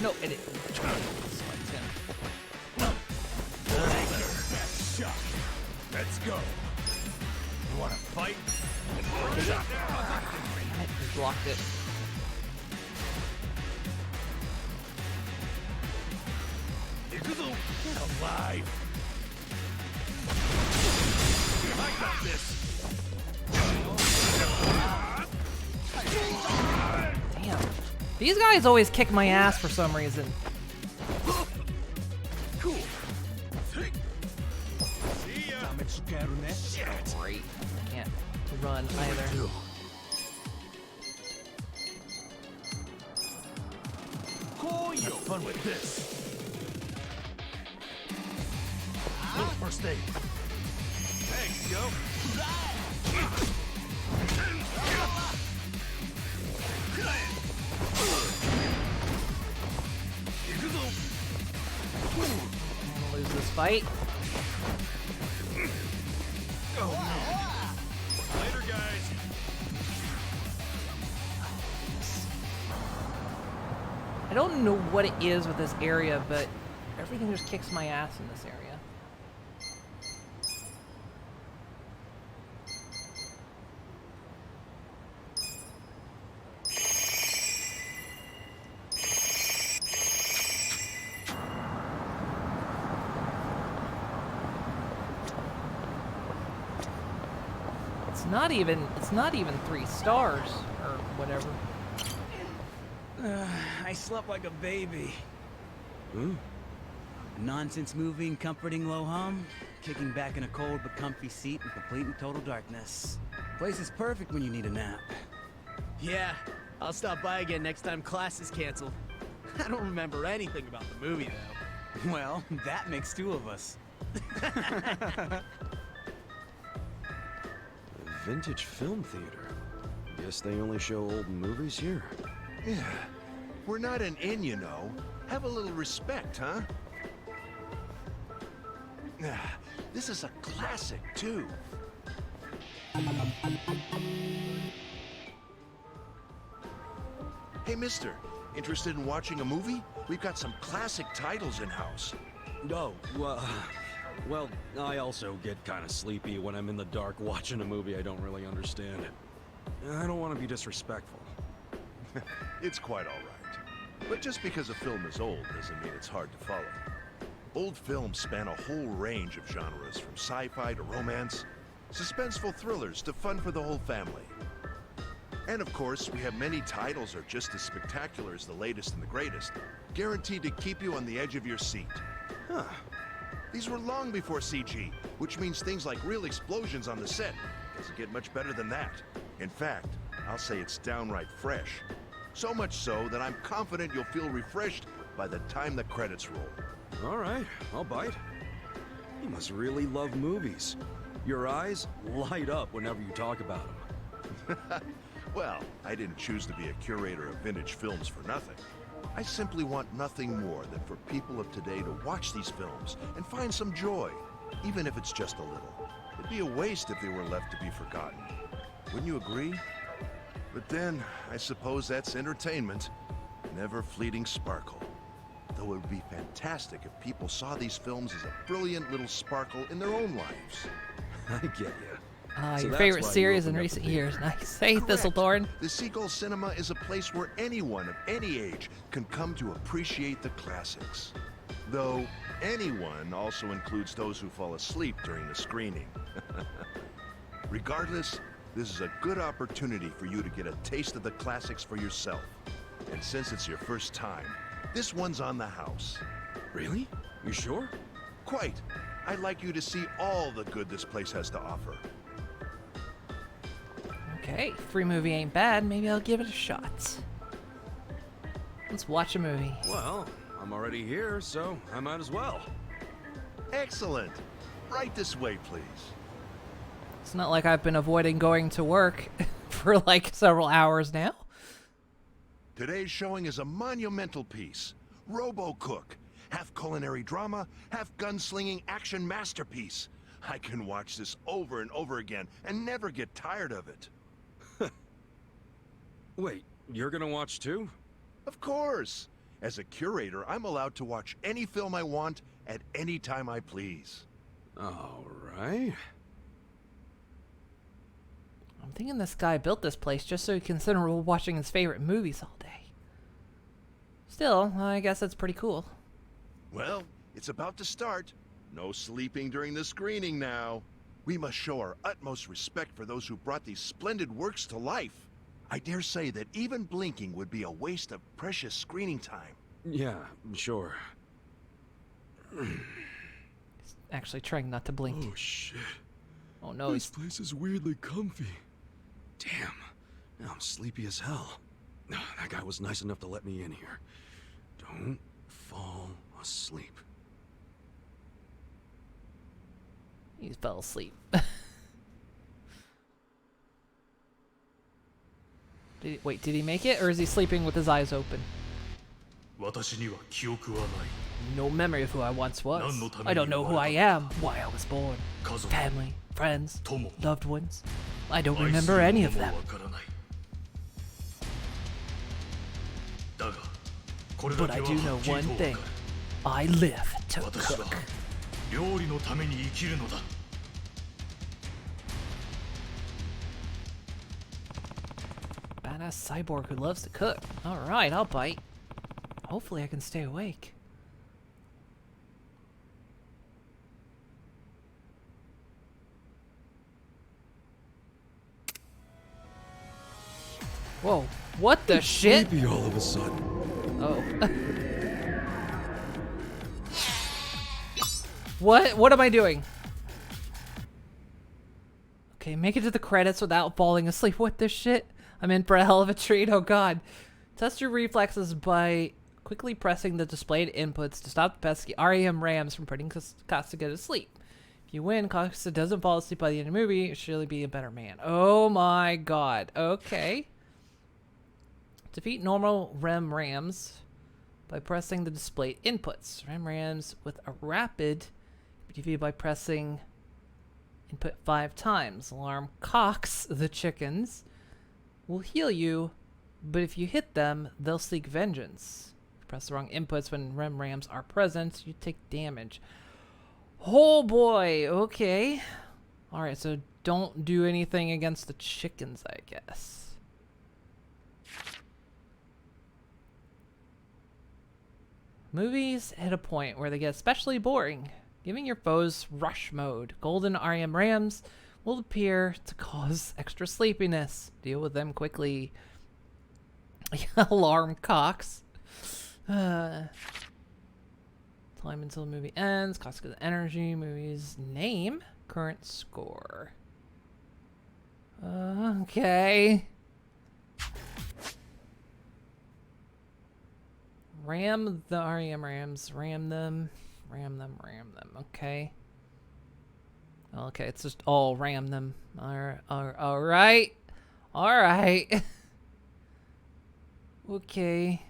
No, it is. Best shot. Let's go. You wanna fight? Damn it, he blocked it. Get alive. I got this. Damn. These guys always kick my ass for some reason. Cool. See ya. Shit. Great. Can't run either. Have fun with this. Little first aid. Thanks, yo. I'm gonna lose this fight. Later, guys. I don't know what it is with this area, but everything just kicks my ass in this area. It's not even 3 stars or whatever. I slept like a baby. Hmm? Nonsense movie and comforting low hum, kicking back in a cold but comfy seat in complete and total darkness. Place is perfect when you need a nap. Yeah, I'll stop by again next time class is canceled. I don't remember anything about the movie, though. Well, that makes 2 of us. Vintage film theater. Guess they only show old movies here. Yeah. We're not an inn, you know. Have a little respect, huh? This is a classic, too. Hey, mister. Interested in watching a movie? We've got some classic titles in-house. Oh, well, I also get kind of sleepy when I'm in the dark watching a movie I don't really understand. I don't want to be disrespectful. It's quite all right. But just because a film is old doesn't mean it's hard to follow. Old films span a whole range of genres, from sci-fi to romance, suspenseful thrillers to fun for the whole family. And of course, we have many titles that are just as spectacular as the latest and the greatest, guaranteed to keep you on the edge of your seat. Huh. These were long before CG, which means things like real explosions on the set doesn't get much better than that. In fact, I'll say it's downright fresh. So much so that I'm confident you'll feel refreshed by the time the credits roll. All right, I'll bite. You must really love movies. Your eyes light up whenever you talk about them. Well, I didn't choose to be a curator of vintage films for nothing. I simply want nothing more than for people of today to watch these films and find some joy, even if it's just a little. It'd be a waste if they were left to be forgotten. Wouldn't you agree? But then, I suppose that's entertainment, never fleeting sparkle. Though it would be fantastic if people saw these films as a brilliant little sparkle in their own lives. I get you. Your favorite series in recent years. Nice. Hey, Thistlethorn. The Seagull Cinema is a place where anyone of any age can come to appreciate the classics. Though, anyone also includes those who fall asleep during the screening. Regardless, this is a good opportunity for you to get a taste of the classics for yourself. And since it's your first time, this one's on the house. Really? You sure? Quite. I'd like you to see all the good this place has to offer. Okay, free movie ain't bad. Maybe I'll give it a shot. Let's watch a movie. Well, I'm already here, so I might as well. Excellent. Right this way, please. It's not like I've been avoiding going to work for like several hours now. Today's showing is a monumental piece. Robo-Cook. Half culinary drama, half gunslinging action masterpiece. I can watch this over and over again and never get tired of it. Wait, you're gonna watch too? Of course. As a curator, I'm allowed to watch any film I want at any time I please. All right. I'm thinking this guy built this place just so he can sit around watching his favorite movies all day. Still, I guess that's pretty cool. Well, it's about to start. No sleeping during the screening now. We must show our utmost respect for those who brought these splendid works to life. I dare say that even blinking would be a waste of precious screening time. Yeah, sure. He's actually trying not to blink. Oh, shit. Oh, no. This place is weirdly comfy. Damn. Now I'm sleepy as hell. That guy was nice enough to let me in here. Don't fall asleep. He fell asleep. Wait, did he make it, or is he sleeping with his eyes open? No memory of who I once was. I don't know who I am, why I was born. Family, friends, loved ones. I don't remember any of them. But I do know one thing. I live to cook. Badass cyborg who loves to cook. Alright, I'll bite. Hopefully I can stay awake. Whoa, what the shit? Sleepy all of a sudden. Oh. What am I doing? Okay, make it to the credits without falling asleep. What the shit? I'm in for a hell of a treat. Oh god. Test your reflexes by quickly pressing the displayed inputs to stop the pesky REM Rams from putting Costa to sleep. If you win, Costa doesn't fall asleep by the end of the movie, you'll surely be a better man. Oh my god. Okay. Defeat normal REM Rams by pressing the displayed inputs. REM Rams with a rapid defeated by pressing input 5 times. Alarm cocks the chickens will heal you, but if you hit them, they'll seek vengeance. If you press the wrong inputs when REM Rams are present, you take damage. Oh boy, okay. Alright, so don't do anything against the chickens, I guess. Movies hit a point where they get especially boring. Giving your foes rush mode. Golden REM Rams will appear to cause extra sleepiness. Deal with them quickly. Alarm cocks. Time until the movie ends. Cost of energy. Movie's name. Current score. Okay. Ram the REM Rams. Ram them. Ram them. Ram them. Okay. Okay, it's just all ram them. Alright. Alright. Alright. Okay.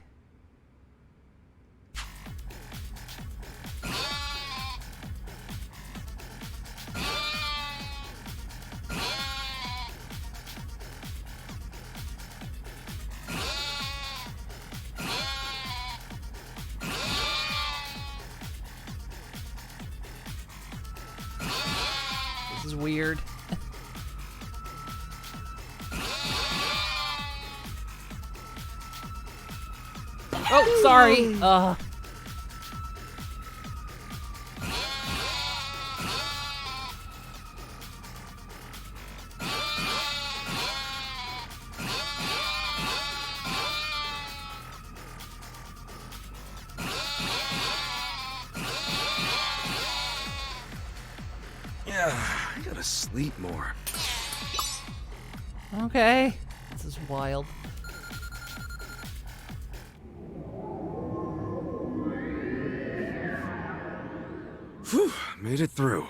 This is weird. Oh, sorry. Yeah, I gotta sleep more. Okay. This is wild. Whew, made it through.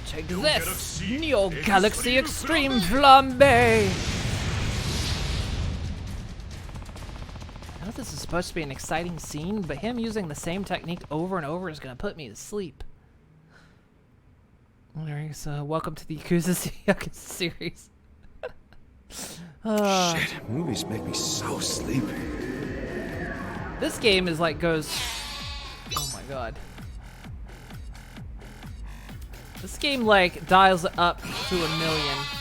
Take this! Neo Galaxy Extreme Flambe! I know this is supposed to be an exciting scene, but him using the same technique over and over is gonna put me to sleep. Alright, so welcome to the Yakuza series. Shit, movies make me so sleepy. This game is like goes... Oh my god. This game like dials it up to 1,000,000.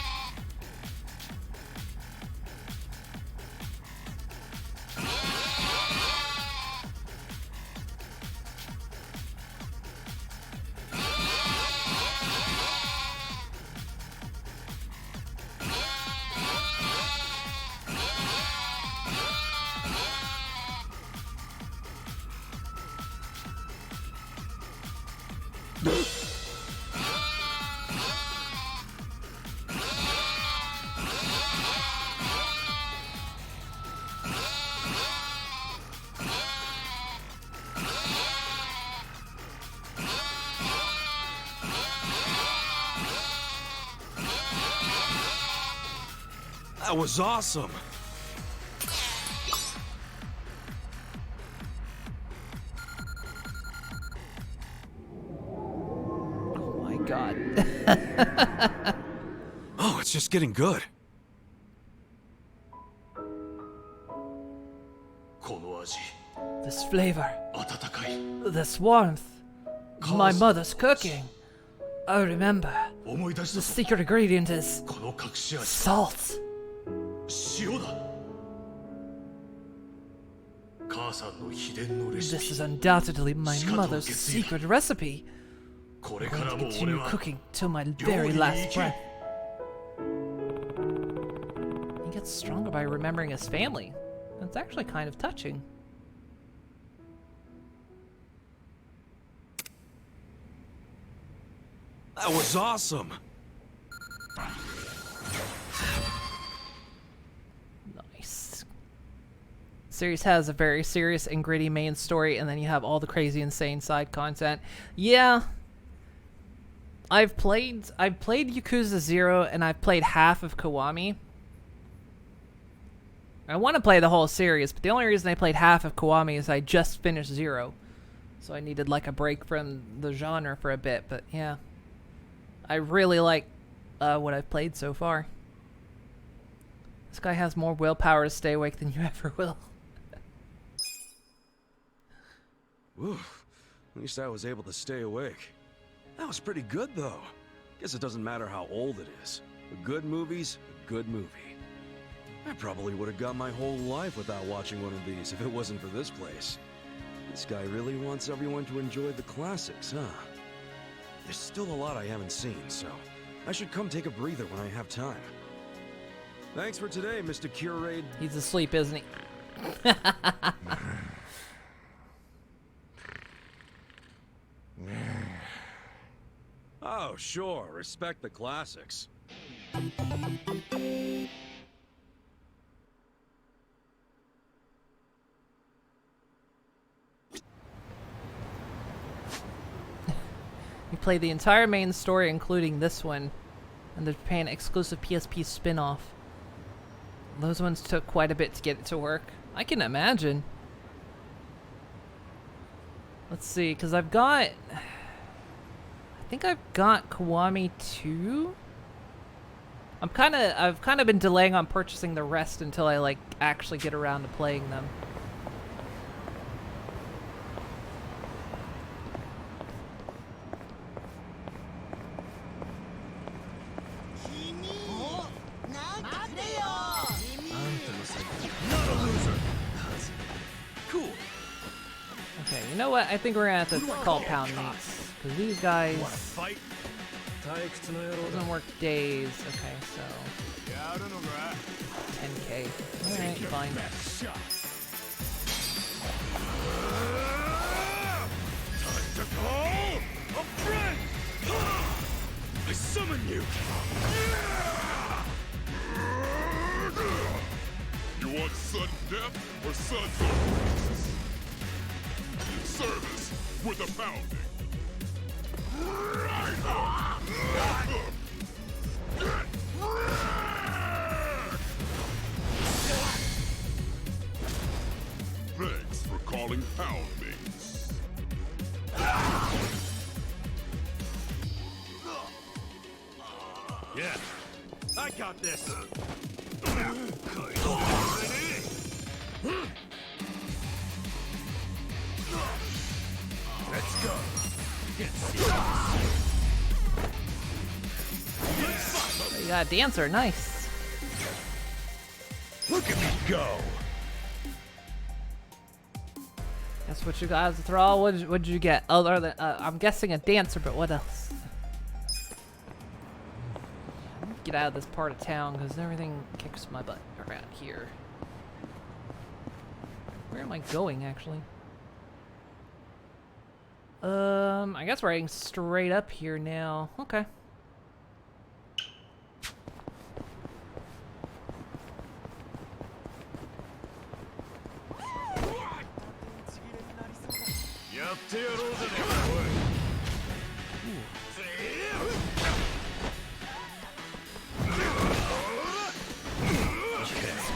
That was awesome. Oh my god. Oh, it's just getting good. This flavor. This warmth. My mother's cooking. I remember. The secret ingredient is salt. This is undoubtedly my mother's secret recipe. I'm going to continue cooking till my very last breath. He gets stronger by remembering his family. That's actually kind of touching. That was awesome. Nice. The series has a very serious and gritty main story, and then you have all the crazy, insane side content. Yeah. I've played Yakuza 0, and I've played half of Kiwami. I want to play the whole series, but the only reason I played half of Kiwami is I just finished 0. So I needed like a break from the genre for a bit, but yeah. I really like what I've played so far. This guy has more willpower to stay awake than you ever will. Whew. At least I was able to stay awake. That was pretty good, though. Guess it doesn't matter how old it is. A good movie's a good movie. I probably would have gone my whole life without watching one of these if it wasn't for this place. This guy really wants everyone to enjoy the classics, huh? There's still a lot I haven't seen, so I should come take a breather when I have time. Thanks for today, Mr. Curate. He's asleep, isn't he? Oh, sure. Respect the classics. You play the entire main story, including this one, and the Japan exclusive PSP spin-off. Those ones took quite a bit to get it to work. I can imagine. Let's see, because I've got... I think I've got Kiwami 2. I've kind of been delaying on purchasing the rest until I like actually get around to playing them. Not a loser. Cool. Okay, you know what? I think we're gonna have to call Pound Meats because these guys doesn't work days. Okay, so 10K. All right, fine. Time to call a friend. I summon you. You want sudden death or sudden consequences? Service with a pounding. Thanks for calling Pound Mates. Yeah, I got this. Let's go. You got a dancer, nice. Look at me go. That's what you got as a thrall. What'd you get? Other than I'm guessing a dancer, but what else? Get out of this part of town because everything kicks my butt around here. Where am I going, actually? I guess we're heading straight up here now. Okay.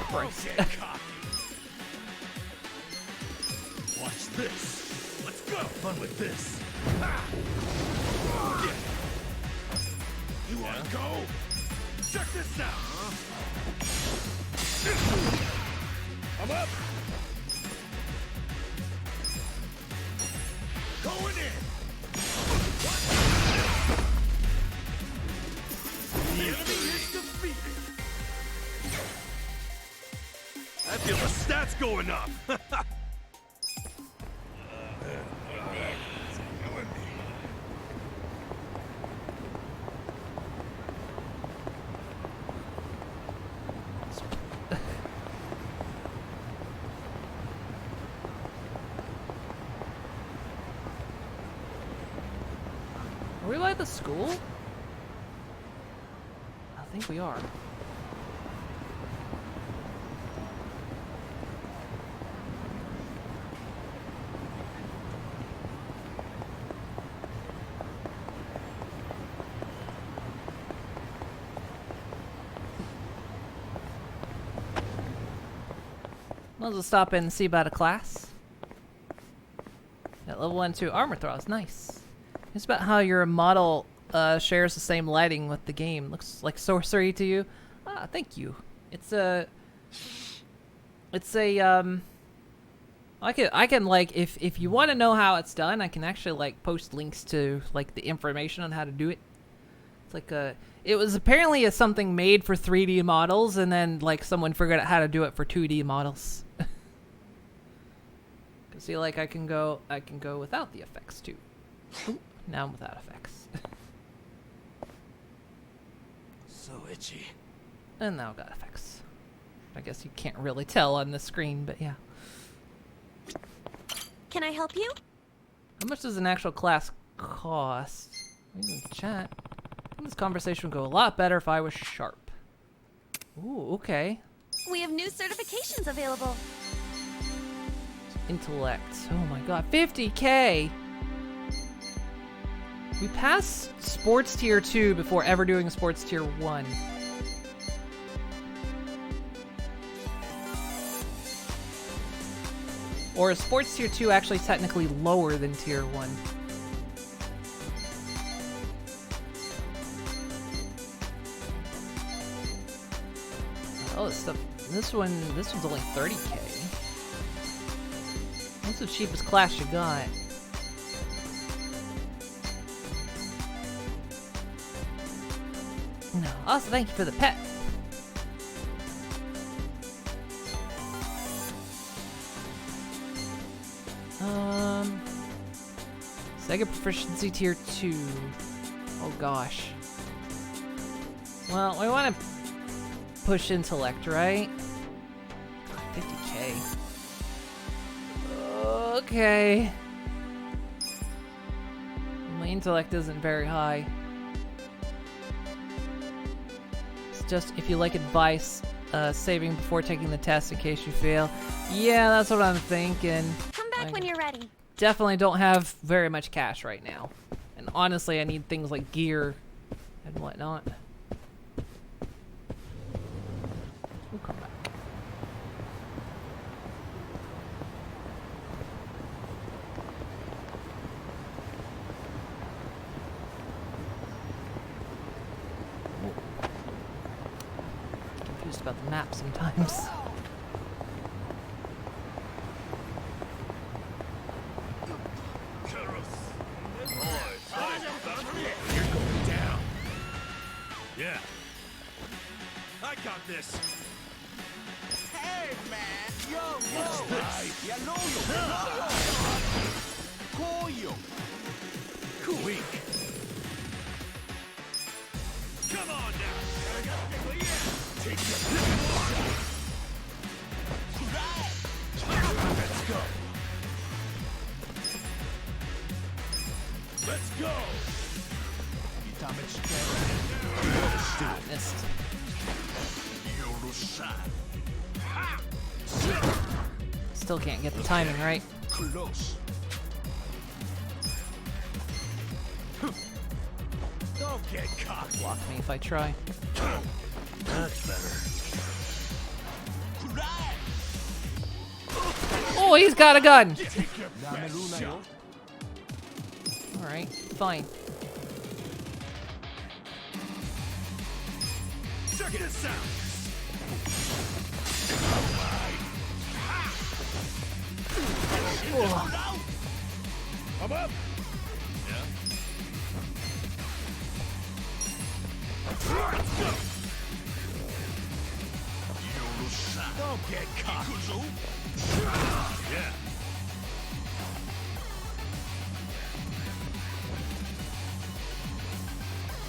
Christ. Watch this. Let's go. Fun with this. Yeah. You wanna go? Check this out. I'm up. Going in. The enemy is defeated. I feel the stats going up. Are we by the school? I think we are. Might as well stop in and see about a class. That level 1 2 armor throws, nice. It's about how your model shares the same lighting with the game. Looks like sorcery to you. Ah, thank you. I can like if you want to know how it's done, I can actually like post links to like the information on how to do it. It's like a. It was apparently something made for 3D models, and then like someone figured out how to do it for 2D models. See, like I can go without the effects too. Ooh, now I'm without effects. So itchy. And now I've got effects. I guess you can't really tell on the screen, but yeah. Can I help you? How much does an actual class cost? Maybe in the chat. I think this conversation would go a lot better if I was sharp. Ooh, okay. We have new certifications available. Intellect. Oh my god, 50k! We passed sports tier 2 before ever doing sports tier 1. Or is sports tier 2 actually technically lower than tier 1? Oh, this one's only 30k. What's the cheapest class you got? No. Also, thank you for the pet. Sega Proficiency Tier 2. Oh gosh. Well, we want to push intellect, right? 50k. Okay. My intellect isn't very high. It's just if you like advice, saving before taking the test in case you fail. Yeah, that's what I'm thinking. Come back when you're ready. Definitely don't have very much cash right now. And honestly, I need things like gear and whatnot. We'll come back. Confused about the map sometimes. Yeah. I got this. Hey, man! Yo, Ya know yo! Weak. Come on now. Take your Let's go. Let's go. Missed. Still can't get the timing right. Close. Don't get caught. Block me if I try. That's better. Oh, he's got a gun! Alright, fine. Check this out. Oh. I'm up. Yeah. Let's go. Don't get caught. Yeah.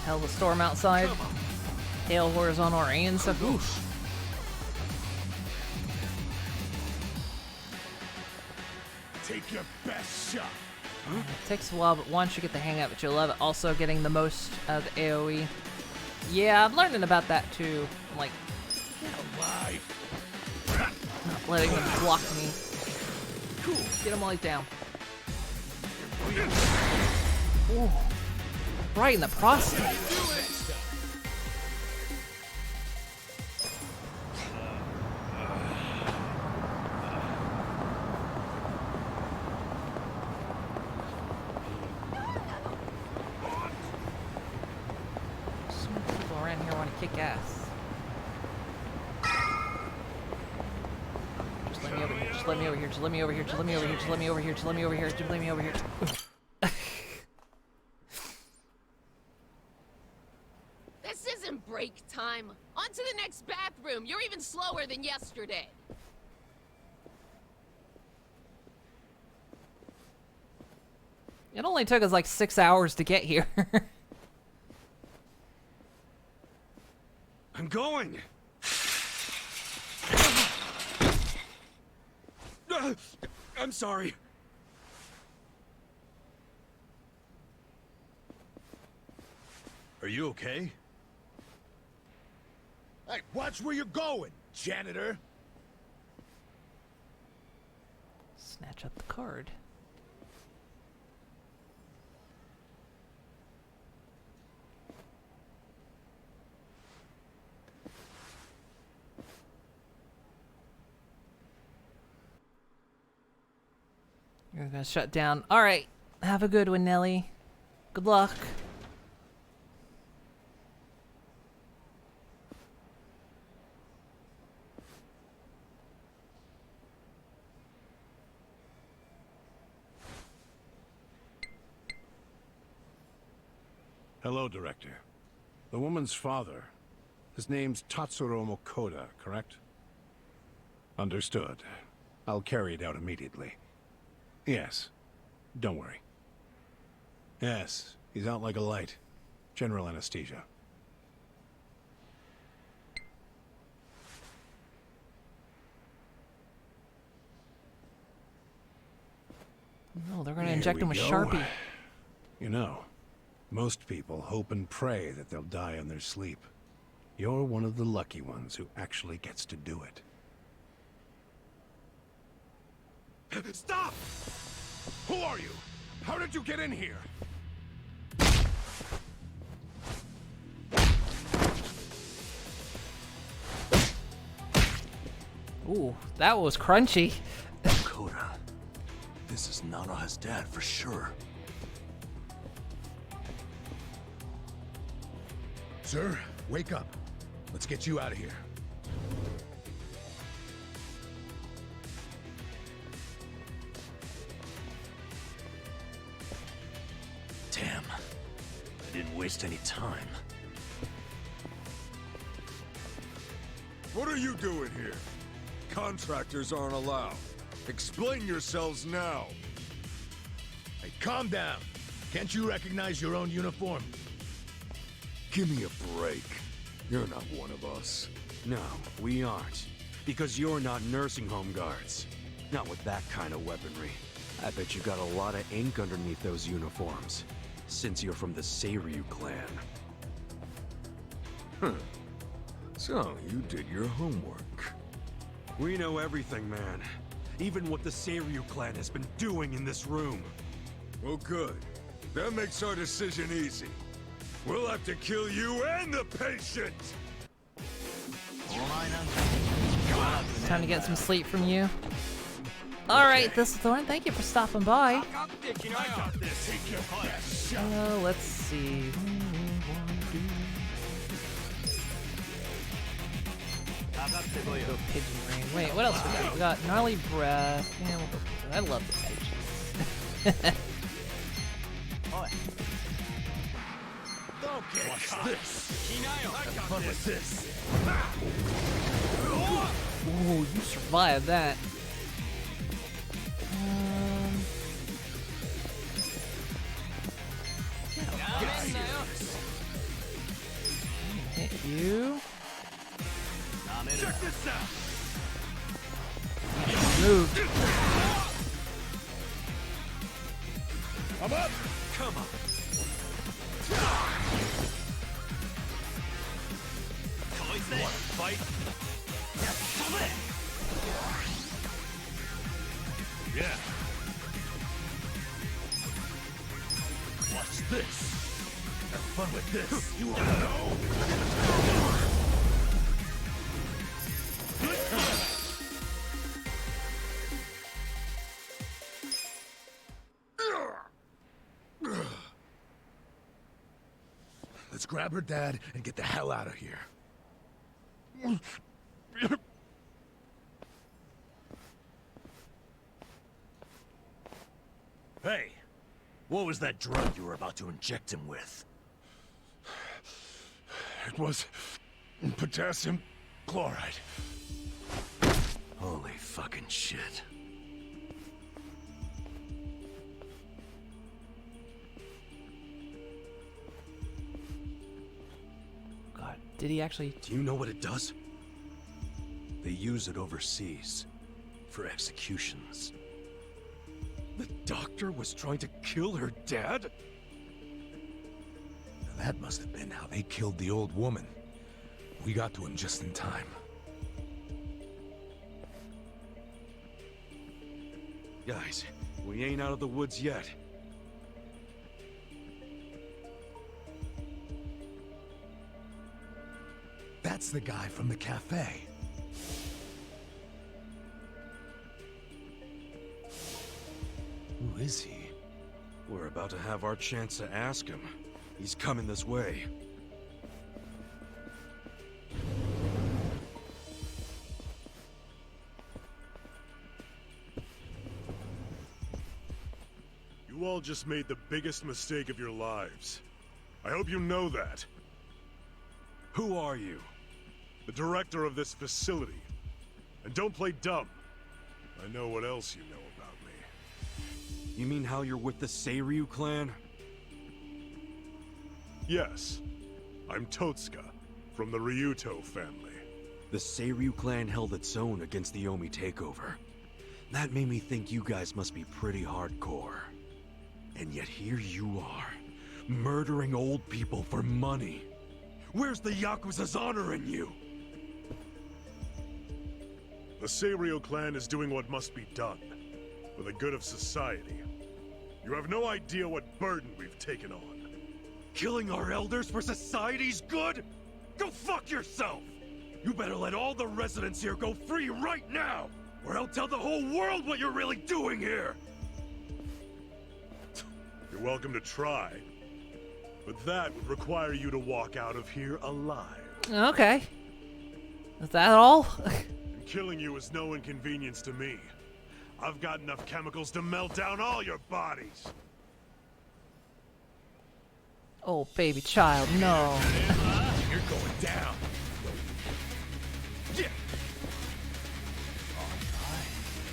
Hell of a storm outside. Hail, horizontal rain, stuff. Oof. Take your best shot. It takes a while, but once you get the hang of it, you'll love it. Also, getting the most out of the AoE. Yeah, I'm learning about that too. I'm like, not letting them block me. Cool. Get them all like down. Ooh. Right in the prostate. Kick ass. Just let me over here, just let me over here, just let me over here, just let me over here, just let me over here, just let me over here, just let me over here. time. On to the next bathroom. You're even slower than yesterday. It only took us like 6 hours to get here. I'm going. I'm sorry. Are you okay? Hey, watch where you're going, janitor. Snatch up the card. You're gonna shut down. All right. Have a good one, Nelly. Good luck. Hello, Director. The woman's father. His name's Tatsuro Mokoda, correct? Understood. I'll carry it out immediately. Yes. Don't worry. Yes, he's out like a light. General anesthesia. No, they're gonna Here inject him we with go. Sharpie. You know, most people hope and pray that they'll die in their sleep. You're one of the lucky ones who actually gets to do it. Stop! Who are you? How did you get in here? Ooh, that was crunchy. Koda. This is Nanoha's dad for sure. Sir, wake up. Let's get you out of here. Damn. I didn't waste any time. What are you doing here? Contractors aren't allowed. Explain yourselves now. Hey, calm down. Can't you recognize your own uniform? Give me a break. You're not one of us. No, we aren't. Because you're not nursing home guards. Not with that kind of weaponry. I bet you got a lot of ink underneath those uniforms. Since you're from the Seiryu clan. Huh. So, you did your homework. We know everything, man. Even what the Seiryu clan has been doing in this room. Well, good. That makes our decision easy. We'll have to kill you and the patient! Time to get some sleep from you. Alright, this is Thorn. Thank you for stopping by. Let's see. Go Pigeon Rain. Wait, what else we got? We got Gnarly Breath. Yeah, we'll go Pigeon. I love the pigeons. Don't get caught. Have fun with this. Ooh, you survived that. Hit you. Check this out! Moved. I'm up! Come on. Want to fight? Yeah. Watch this. Have fun with this. You wanna know? Let's grab her dad and get the hell out of here. Hey, what was that drug you were about to inject him with? It was Potassium chloride. Holy fucking shit. God, did he actually? Do you know what it does? They use it overseas for executions. The doctor was trying to kill her dad? That must have been how they killed the old woman. We got to him just in time. Guys, we ain't out of the woods yet. That's the guy from the cafe. Who is he? We're about to have our chance to ask him. He's coming this way. You all just made the biggest mistake of your lives. I hope you know that. Who are you? The director of this facility. And don't play dumb. I know what else you know about me. You mean how you're with the Seiryu clan? Yes. I'm Totsuka, from the Ryuto family. The Seiryu clan held its own against the Omi takeover. That made me think you guys must be pretty hardcore. And yet here you are, murdering old people for money. Where's the Yakuza's honor in you? The Seiryu clan is doing what must be done, for the good of society. You have no idea what burden we've taken on. Killing our elders for society's good? Go fuck yourself! You better let all the residents here go free right now, or I'll tell the whole world what you're really doing here! You're welcome to try, but that would require you to walk out of here alive. Okay. Is that all? And killing you is no inconvenience to me. I've got enough chemicals to melt down all your bodies. Oh, baby child, no. You're going down. Yeah.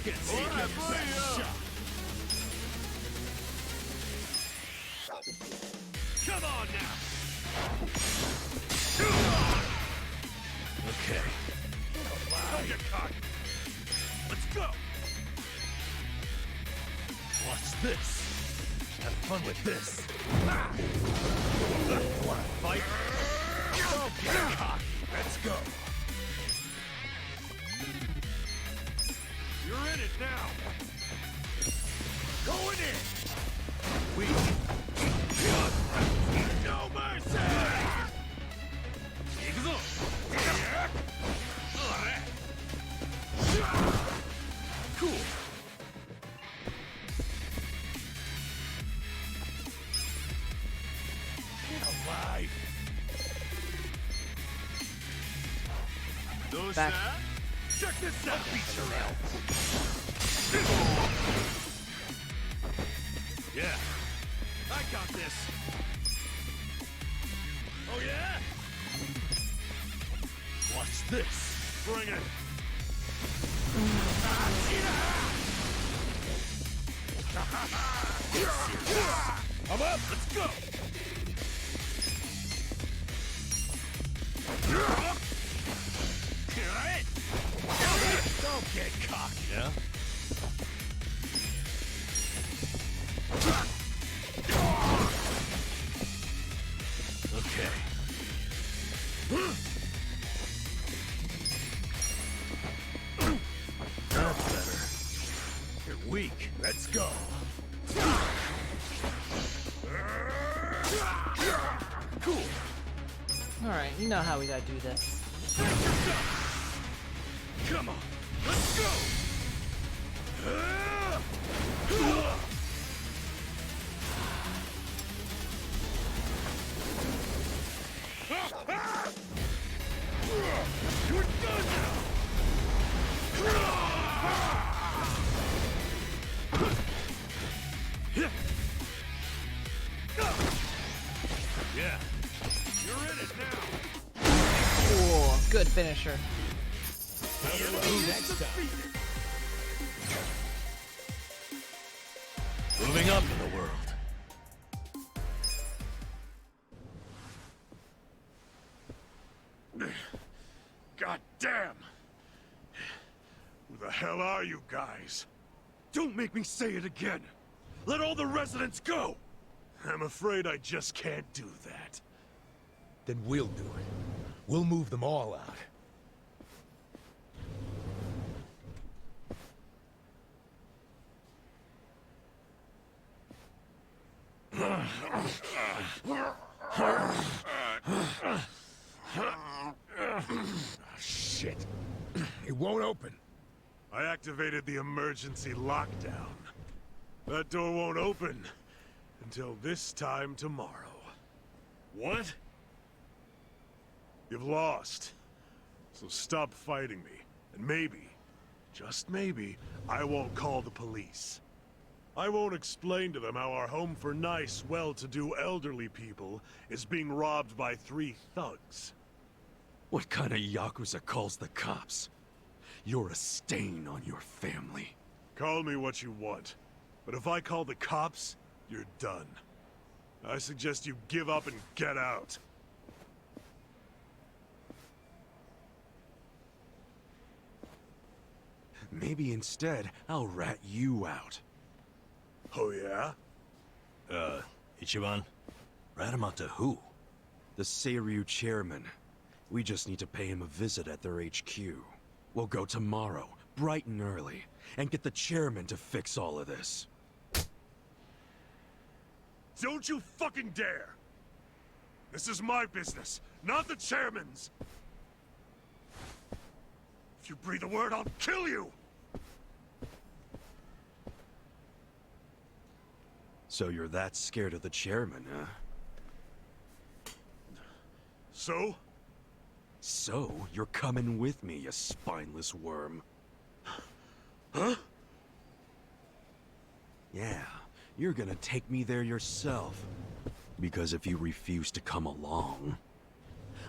Get Come on now. Okay. Don't get caught. Let's go. Watch this. Have fun with this. Wanna fight? Don't get cocky. Let's go. You're in it now. Going in. Weak. No mercy. Cool. Alive. Back. Check this out. Beat your Yeah. I got this. Oh yeah? Watch this. Bring it. I'm up. Let's go. Don't get cocky. Yeah? Okay. That's better. You're weak. Let's go. Cool. Alright, you know how we gotta do this. Come on. Let's go. You're done now. Yeah. You're in it now. Whoa. Good finisher. Moving up in the world. God damn! Who the hell are you guys? Don't make me say it again! Let all the residents go! I'm afraid I just can't do that. Then we'll do it. We'll move them all out. Shit. It won't open. I activated the emergency lockdown. That door won't open until this time tomorrow. What? You've lost. So stop fighting me. And maybe, just maybe, I won't call the police. I won't explain to them how our home for nice, well-to-do elderly people is being robbed by 3 thugs. What kind of Yakuza calls the cops? You're a stain on your family. Call me what you want. But if I call the cops, you're done. I suggest you give up and get out. Maybe instead, I'll rat you out. Oh yeah? Ichiban? Rat him out to who? The Seiryu chairman. We just need to pay him a visit at their HQ. We'll go tomorrow, bright and early, and get the chairman to fix all of this. Don't you fucking dare! This is my business, not the chairman's! If you breathe a word, I'll kill you! So you're that scared of the chairman, huh? So? So, you're coming with me, you spineless worm. Huh? Yeah, you're gonna take me there yourself. Because if you refuse to come along,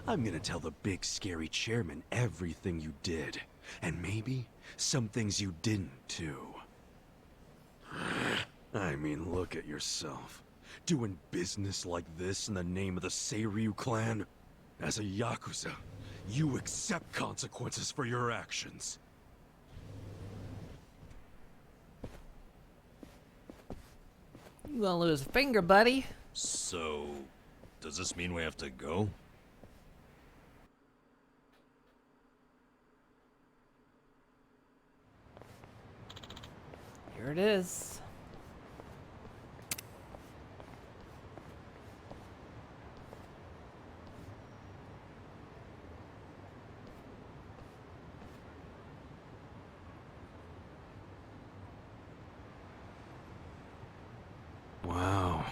I'm gonna tell the big scary chairman everything you did. And maybe some things you didn't, too. I mean, look at yourself. Doing business like this in the name of the Seiryu clan? As a Yakuza, you accept consequences for your actions. You gonna lose a finger, buddy. So, does this mean we have to go? Here it is. Wow.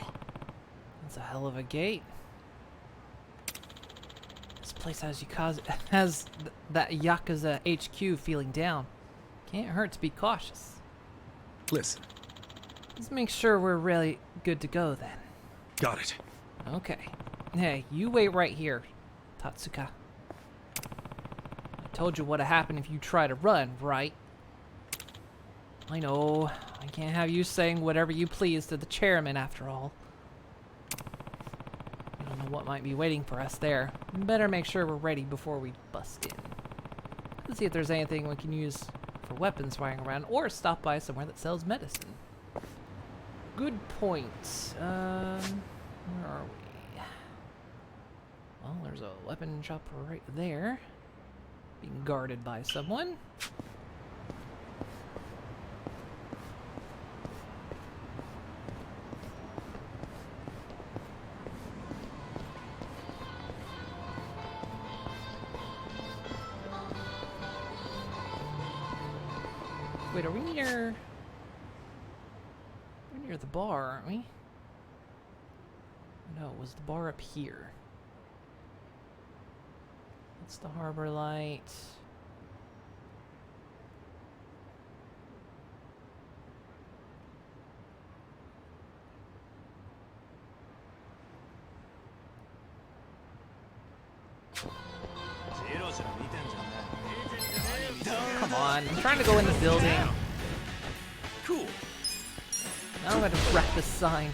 That's a hell of a gate. This place has that Yakuza HQ feeling down. Can't hurt to be cautious. Listen. Let's make sure we're really good to go then. Got it. Okay. Hey, you wait right here, Tatsuka. I told you what'd happen if you try to run, right? I know. I can't have you saying whatever you please to the chairman after all. I don't know what might be waiting for us there. Better make sure we're ready before we bust in. Let's see if there's anything we can use for weapons flying around, or stop by somewhere that sells medicine. Good point. Where are we? Well, there's a weapon shop right there. Being guarded by someone. Wait, are we near... We're near the bar, aren't we? No, was the bar up here? That's the harbor light. Come on, I'm trying to go in the building. Cool. Now I'm gonna wreck this sign.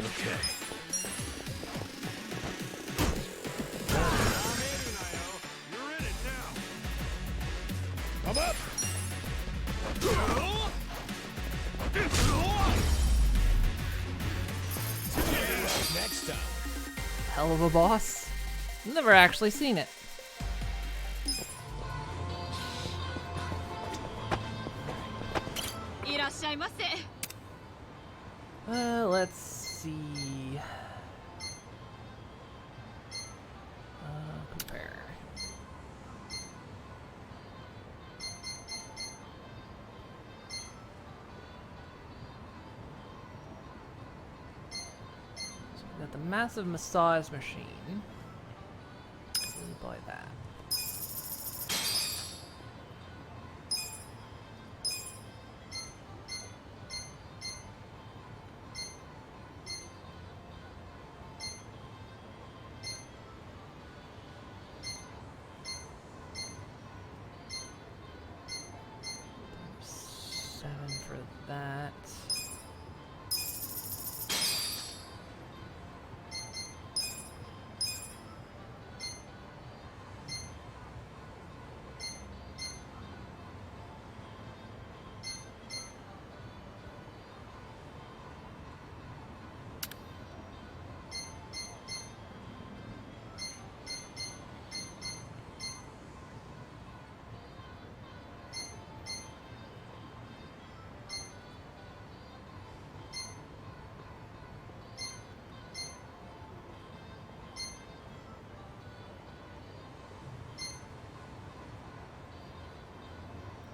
Okay. Come up! Next time. Hell of a boss. Never actually seen it. Let's see. Compare. So we got the massive massage machine. We'll buy that. For that.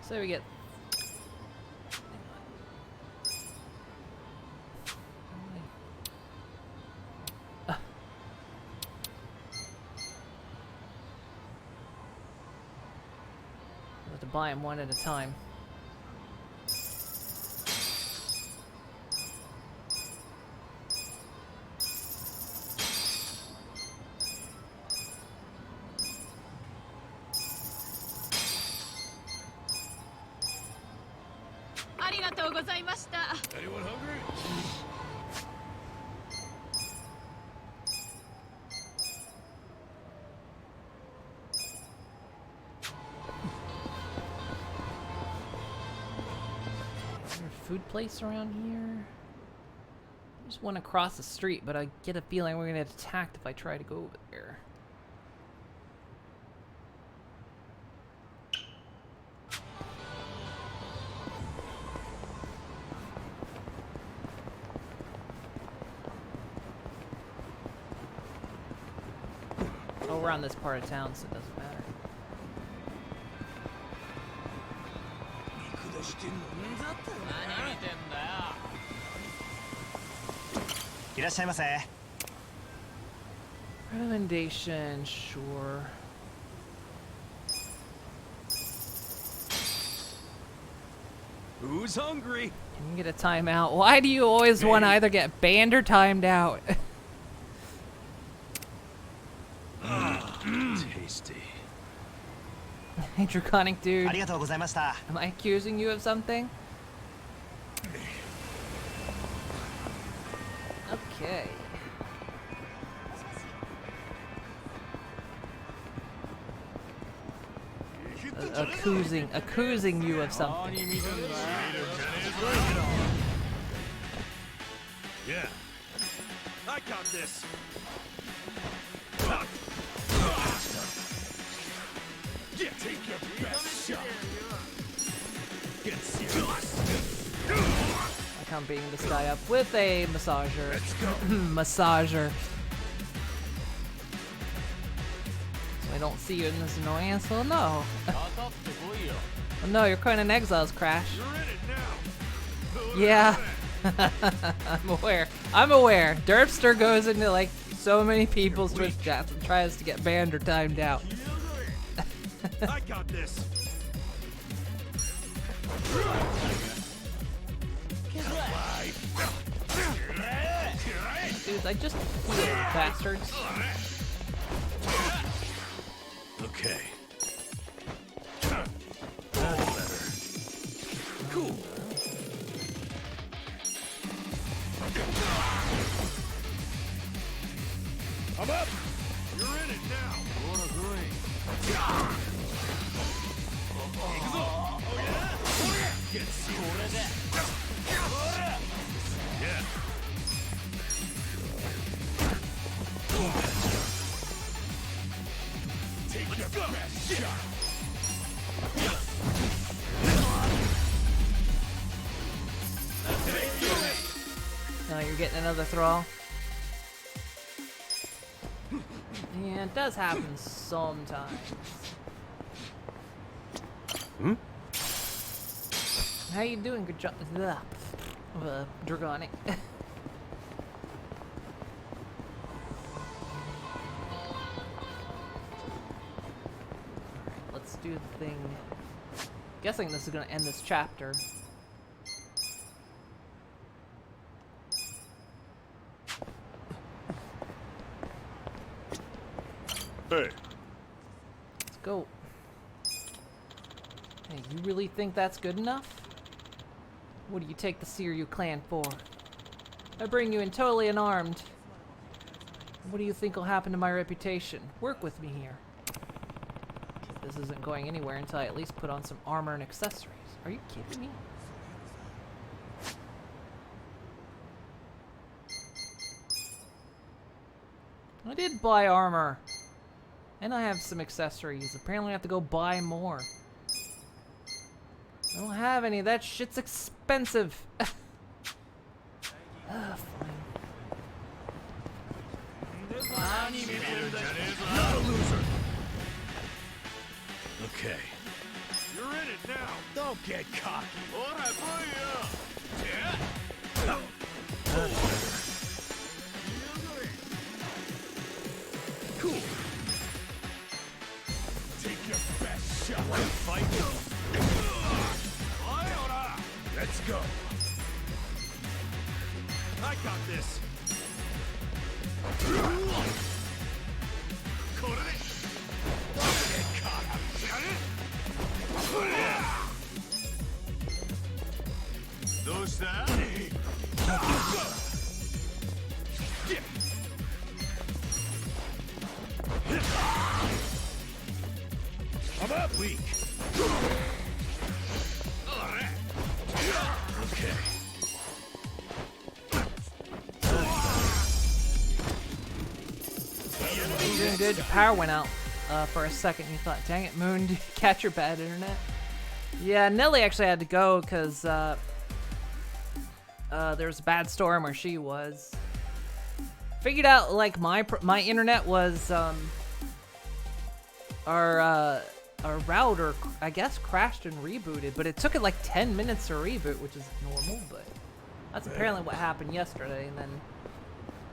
So we get. I have to buy them one at a time. Anyone hungry? Is there a food place around here? There's one across the street, but I get a feeling we're gonna get attacked if I try to go over there. Oh, we're on this part of town, so it doesn't matter. Recommendation, sure. Who's hungry? Can you get a timeout? Why do you always want to either get banned or timed out? Tasty. Hey, Draconic dude. Am I accusing you of something? Okay. Accusing you of something. Yeah. I got this. Yeah, take your best shot. Get serious. Like I'm beating this guy up with a massager. Let's go. Massager. So I don't see you in this annoyance. Well, no. Well, no, you're kind of in exiles, Crash. You're in it now. Yeah. I'm aware. I'm aware. Derpster goes into like so many people's Twitch chats and tries to get banned or timed out. I got this. Dudes, I just healed, bastards. Okay. That's better. Cool. I'm up! You're in it now! What a great. Oh yeah? Get serious. Yeah. Take your best shot. Now you're getting another thrall. Yeah, it does happen sometimes. Hmm? How you doing? Good job. Dragonic. Let's do the thing. Guessing this is gonna end this chapter. Hey. Let's go. Hey, you really think that's good enough? What do you take the Seiryu clan for? I bring you in totally unarmed. What do you think will happen to my reputation? Work with me here. This isn't going anywhere until I at least put on some armor and accessories. Are you kidding me? I did buy armor. And I have some accessories. Apparently I have to go buy more. I don't have any. That shit's expensive. Fine. Not a loser! Okay. You're in it now! Don't get cocky! Cool. Take your best shot. Fight. Let's go. I got this. I'm up. Weak. Okay. You're doing good. Your power went out for a second. You thought, dang it, Moon, did you catch your bad internet? Yeah, Nelly actually had to go because there was a bad storm where she was. Figured out like my internet was our router, I guess, crashed and rebooted, but it took it like 10 minutes to reboot, which is normal, but that's apparently what happened yesterday, and then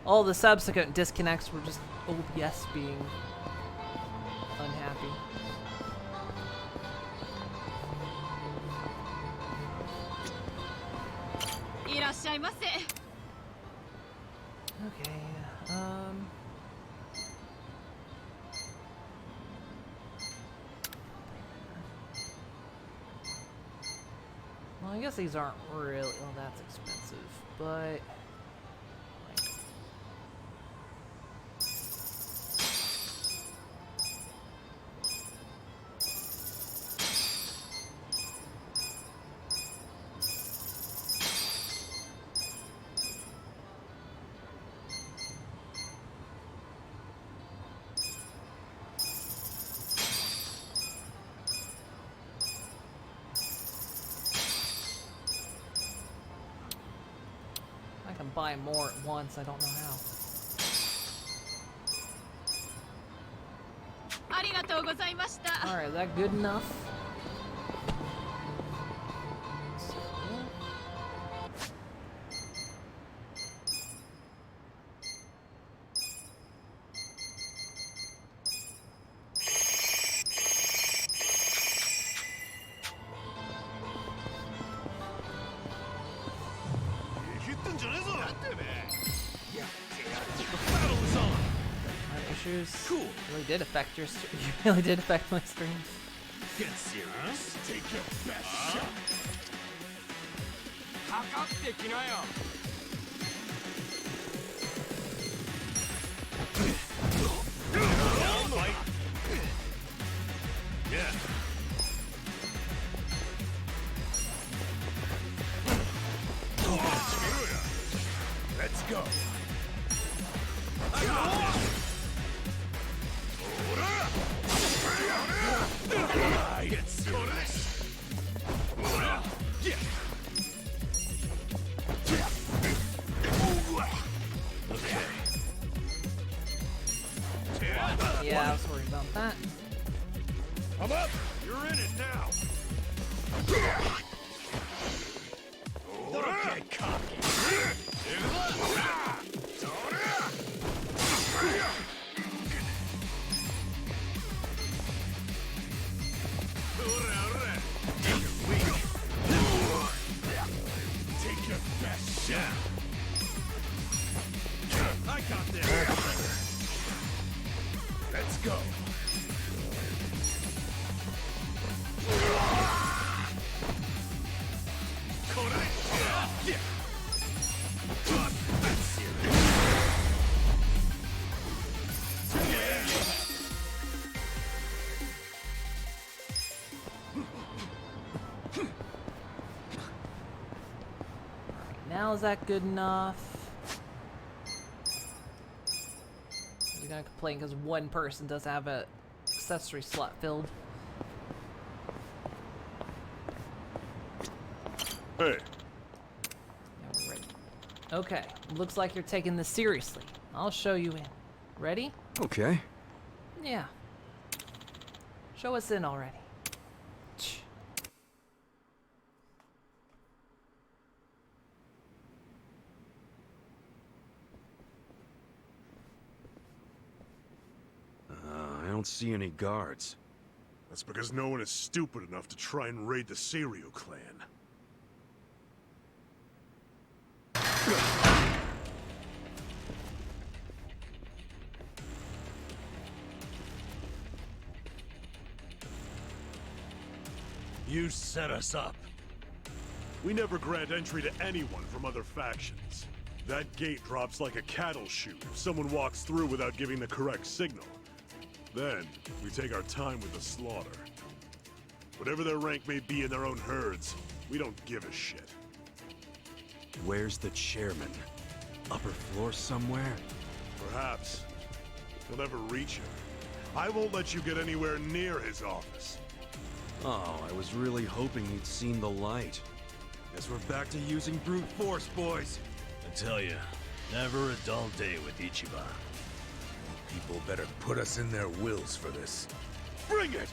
all the subsequent disconnects were just OBS being unhappy. Okay, well, I guess these aren't really, well, that's expensive, but I can buy more at once. I don't know how. Alright, is that good enough? issues. Cool. Really did affect your. You really did affect my stream. Get serious. Take your best shot. Yeah. Let's go. Get serious. Yeah, I was worried about that. I'm up. You're in it now. Don't get cocky. Take your best shot. I got this. Let's go. Now is that good enough? You're gonna complain because one person doesn't have a accessory slot filled. Hey. Yeah, we're ready. Okay, looks like you're taking this seriously. I'll show you in. Ready? Okay. Yeah. Show us in already. I don't see any guards. That's because no one is stupid enough to try and raid the Seiryu clan. You set us up. We never grant entry to anyone from other factions. That gate drops like a cattle chute if someone walks through without giving the correct signal. Then, we take our time with the slaughter. Whatever their rank may be in their own herds, we don't give a shit. Where's the chairman? Upper floor somewhere? Perhaps. You'll never reach him. I won't let you get anywhere near his office. Oh, I was really hoping he'd seen the light. Guess we're back to using brute force, boys. I tell you, never a dull day with Ichiban. People better put us in their wills for this. Bring it!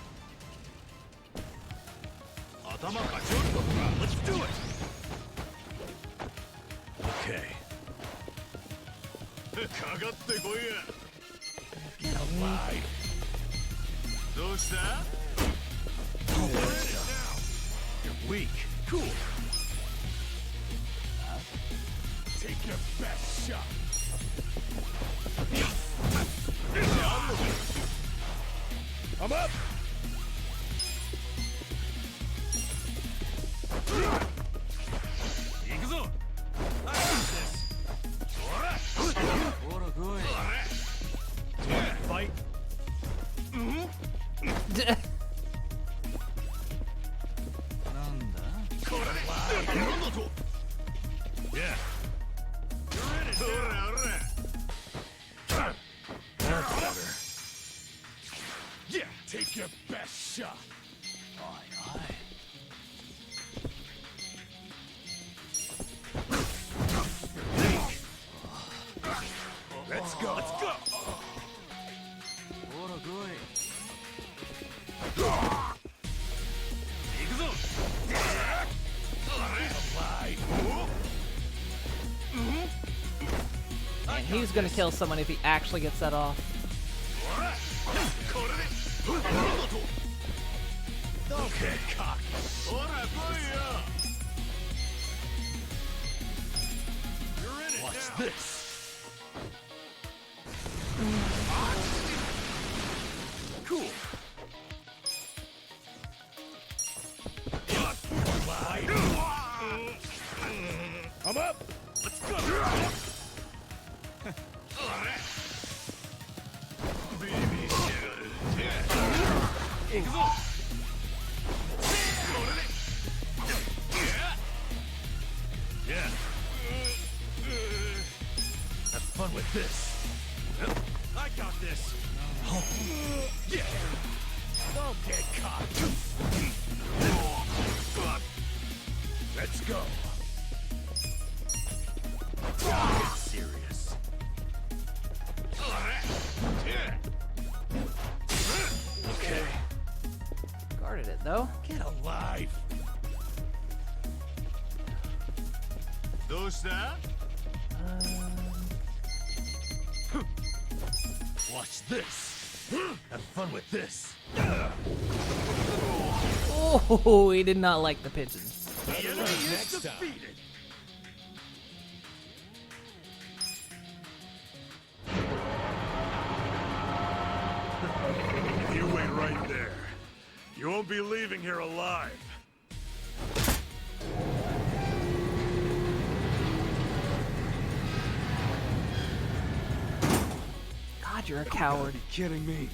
Let's do it! Okay. You're weak. Cool. Take your best shot. I'm up! Fight. Yeah. You're in it now. That's better. Yeah, take your best shot. Let's go. Let's go. And he's gonna kill someone if he actually gets that off. Okay, cock. You're in it. Watch now. this. Yeah. Have fun with this. I got this. Yeah. Don't get caught. Let's go. Get serious. Okay. Guarded it though. Get alive. Watch this. Have fun with this. Oh, he did not like the pigeons. The enemy is defeated. You wait right there. You won't be leaving here alive. God, you're a coward. Are you kidding me?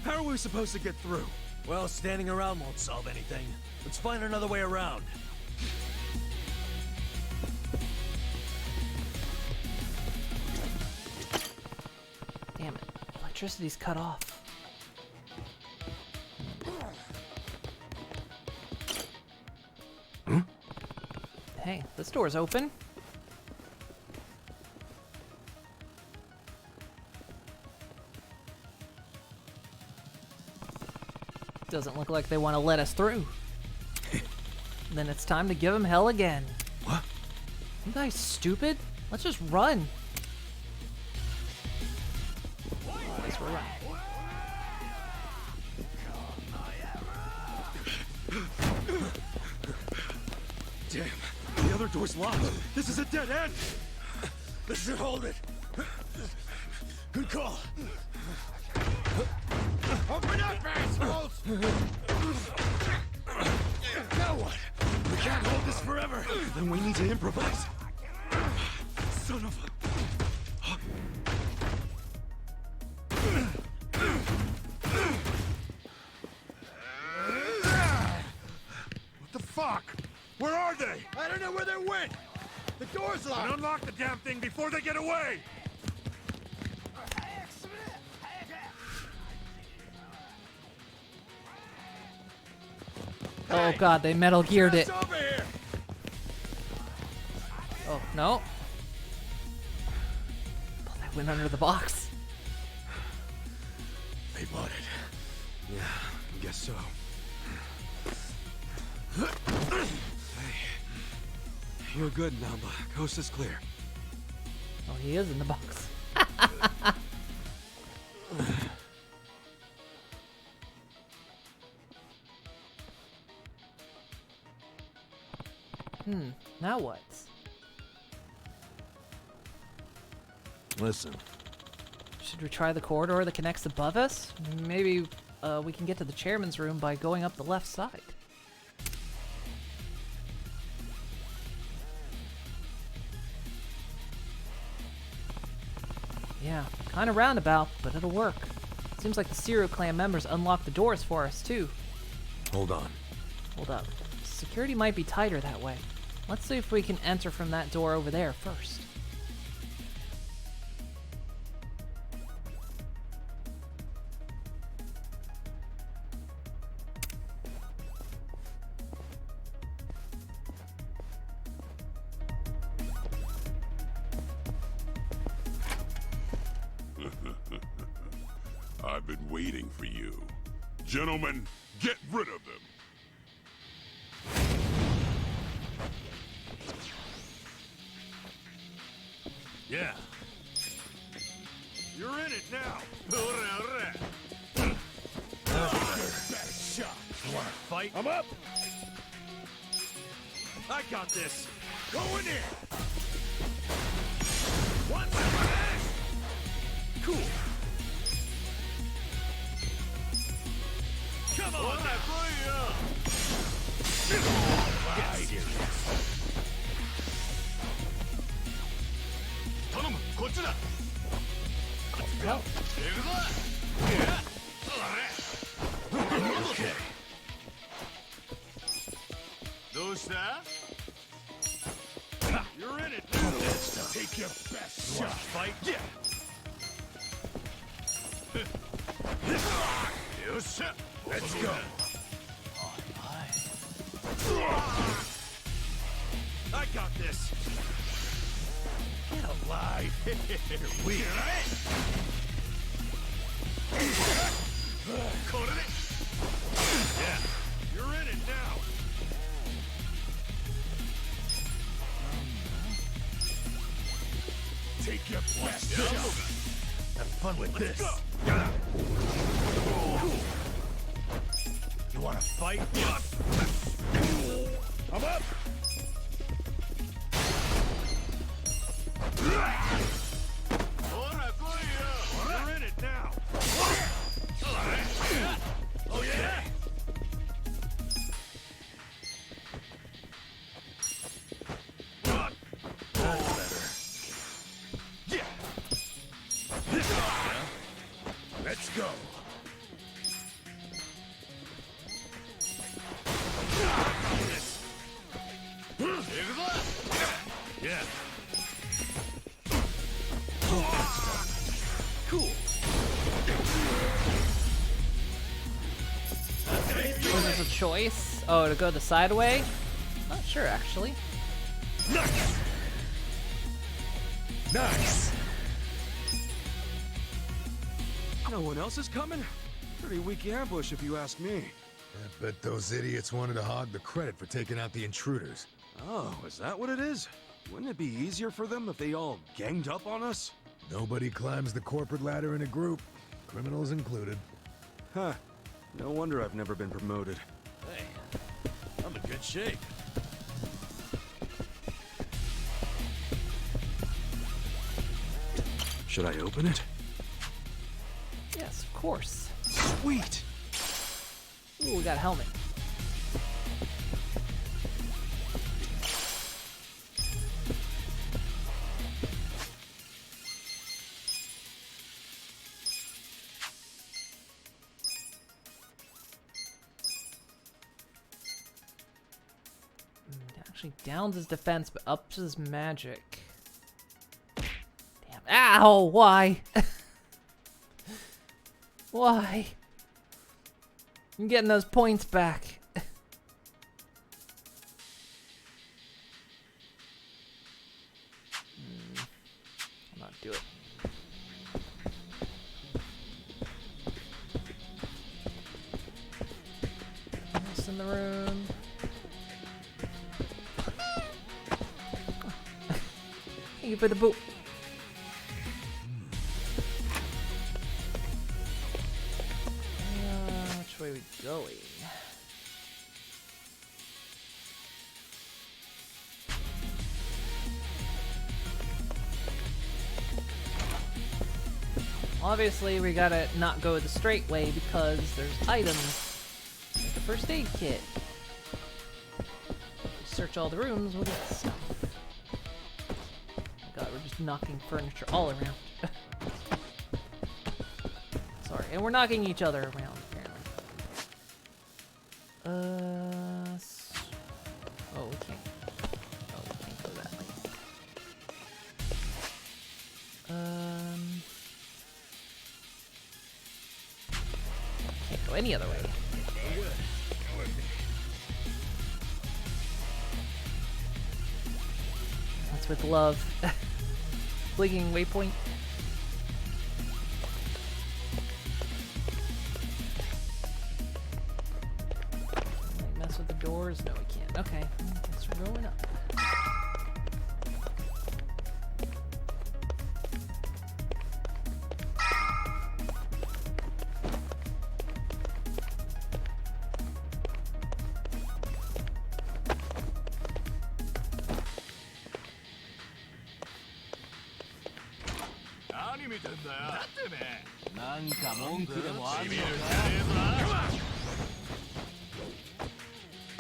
How are we supposed to get through? Well, standing around won't solve anything. Let's find another way around. Damn it. Electricity's cut off. Hey, this door's open. Doesn't look like they want to let us through. Then it's time to give them hell again. What? You guys stupid? Let's just run. Guess we're running. Damn, the other door's locked. This is a dead end. This should hold it. Good call. Open up, assholes! Now what? We can't hold this forever. Then we need to improvise. Son of a... What the fuck? Where are they? I don't know where they went. The door's locked. And unlock the damn thing before they get away! Oh god, they Metal Geared it. Over here. Oh, no. Oh, that went under the box. They bought it. Yeah, I guess so. Hey. You're good, Namba. Coast is clear. Oh, he is in the box. Now what? Listen. Should we try the corridor that connects above us? Maybe we can get to the chairman's room by going up the left side. Yeah, kind of roundabout, but it'll work. Seems like the Serial Clan members unlocked the doors for us, too. Hold on. Hold up. Security might be tighter that way. Let's see if we can enter from that door over there first. I've been waiting for you. Gentlemen, get rid of them. Yeah. You're in it now. Best shot. You wanna fight? I'm up. I got this. Go in here. One weapon. Cool. Come on. Get serious. Well, Okay. You're in it now. Take your best shot. Fight. Yeah. Let's go. I got this. Get alive. We Yeah, you're in it now. Take your best shot. Have fun with this. You wanna fight? I'm up. You're in it now. Oh yeah. That's better. Yeah. Let's go. Yeah. Cool. Was this a choice? Oh, to go the side way? Not sure, actually. Nice. Nice. No one else is coming? Pretty weak ambush if you ask me. I bet those idiots wanted to hog the credit for taking out the intruders. Oh, is that what it is? Wouldn't it be easier for them if they all ganged up on us? Nobody climbs the corporate ladder in a group, criminals included. Huh. No wonder I've never been promoted. Hey, I'm in good shape. Should I open it? Yes, of course. Sweet! Ooh, we got a helmet. Actually downs his defense, but ups his magic. Damn. Ow! Why? Why? I'm getting those points back. I'll not do it. What's in the room? Thank you for the boot. Which way are we going? Obviously, we gotta not go the straight way because there's items like the first aid kit. Search all the rooms, we'll get stuff. God, we're just knocking furniture all around. Sorry, and we're knocking each other around, apparently. Oh, we can't. Oh, we can't go that way. Can't go any other way. That's with love. Blinking waypoint. Mess with the doors? No, we can't. Okay, guess we're going up.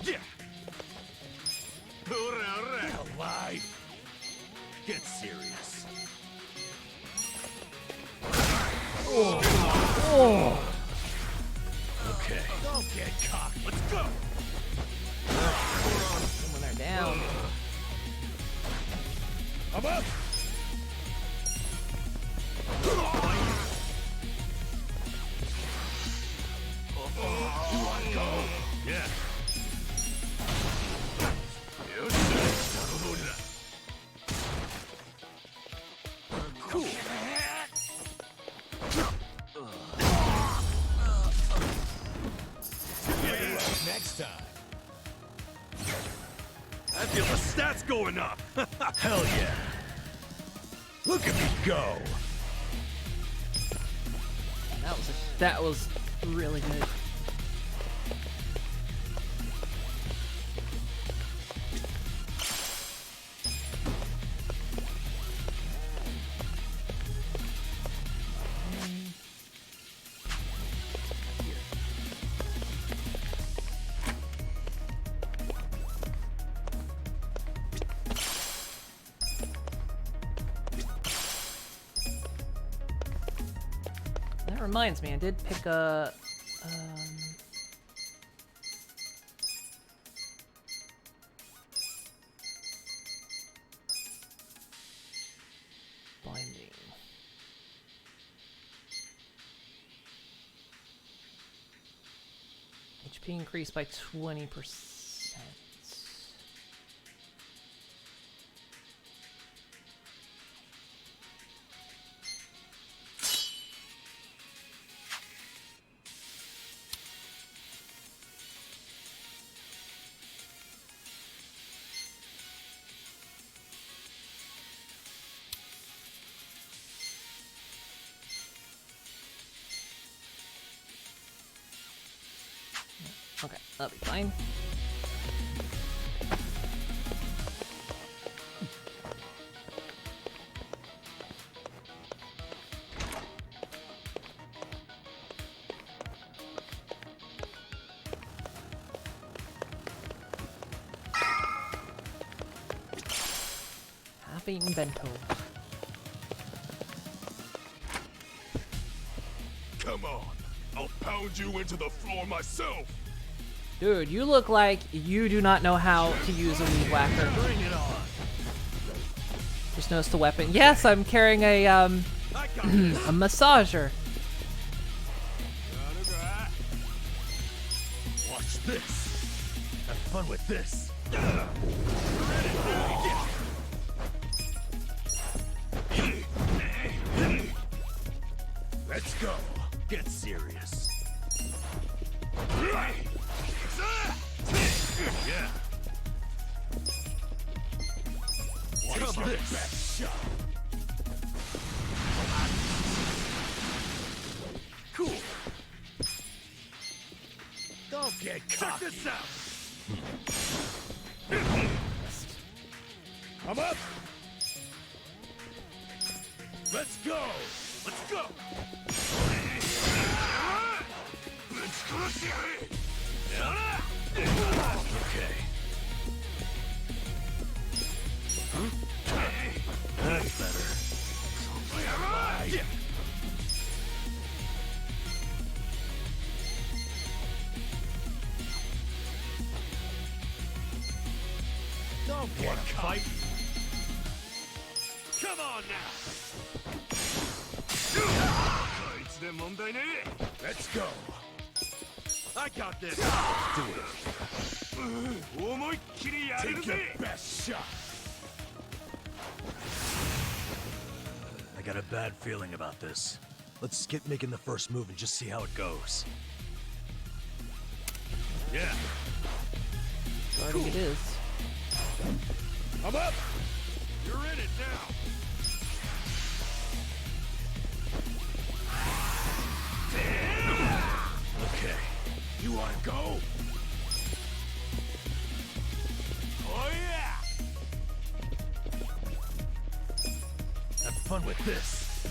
Yeah. Get alive. Get serious. Oh. Okay. Don't get cocky. Let's go. I'm up! You wanna go? Yeah. Cool. Next time. I feel the stats going up. Hell yeah. Look at me go. That was really good. That reminds me, I did pick a binding. HP increased by 20%. Okay, that'll be fine. Half-eaten bento. Come on, I'll pound you into the floor myself. Dude, you look like you do not know how to use a weed whacker. Bring it on. Just notice the weapon. Yes, I'm carrying a a massager. Watch this. Have fun with this. Let's go. Get serious. Yeah. Watch this. Shot. Cool. Don't get cocky. Check this out. I'm up. Let's go. Let's go. Okay. That's better. Don't get fight. Come on now. Let's go. I got this. Do it. Take your best shot. I got a bad feeling about this. Let's get making the first move and just see how it goes. Yeah. Starting it is. I'm up. You're in it now. Okay. You wanna go? Oh yeah. Have fun with this.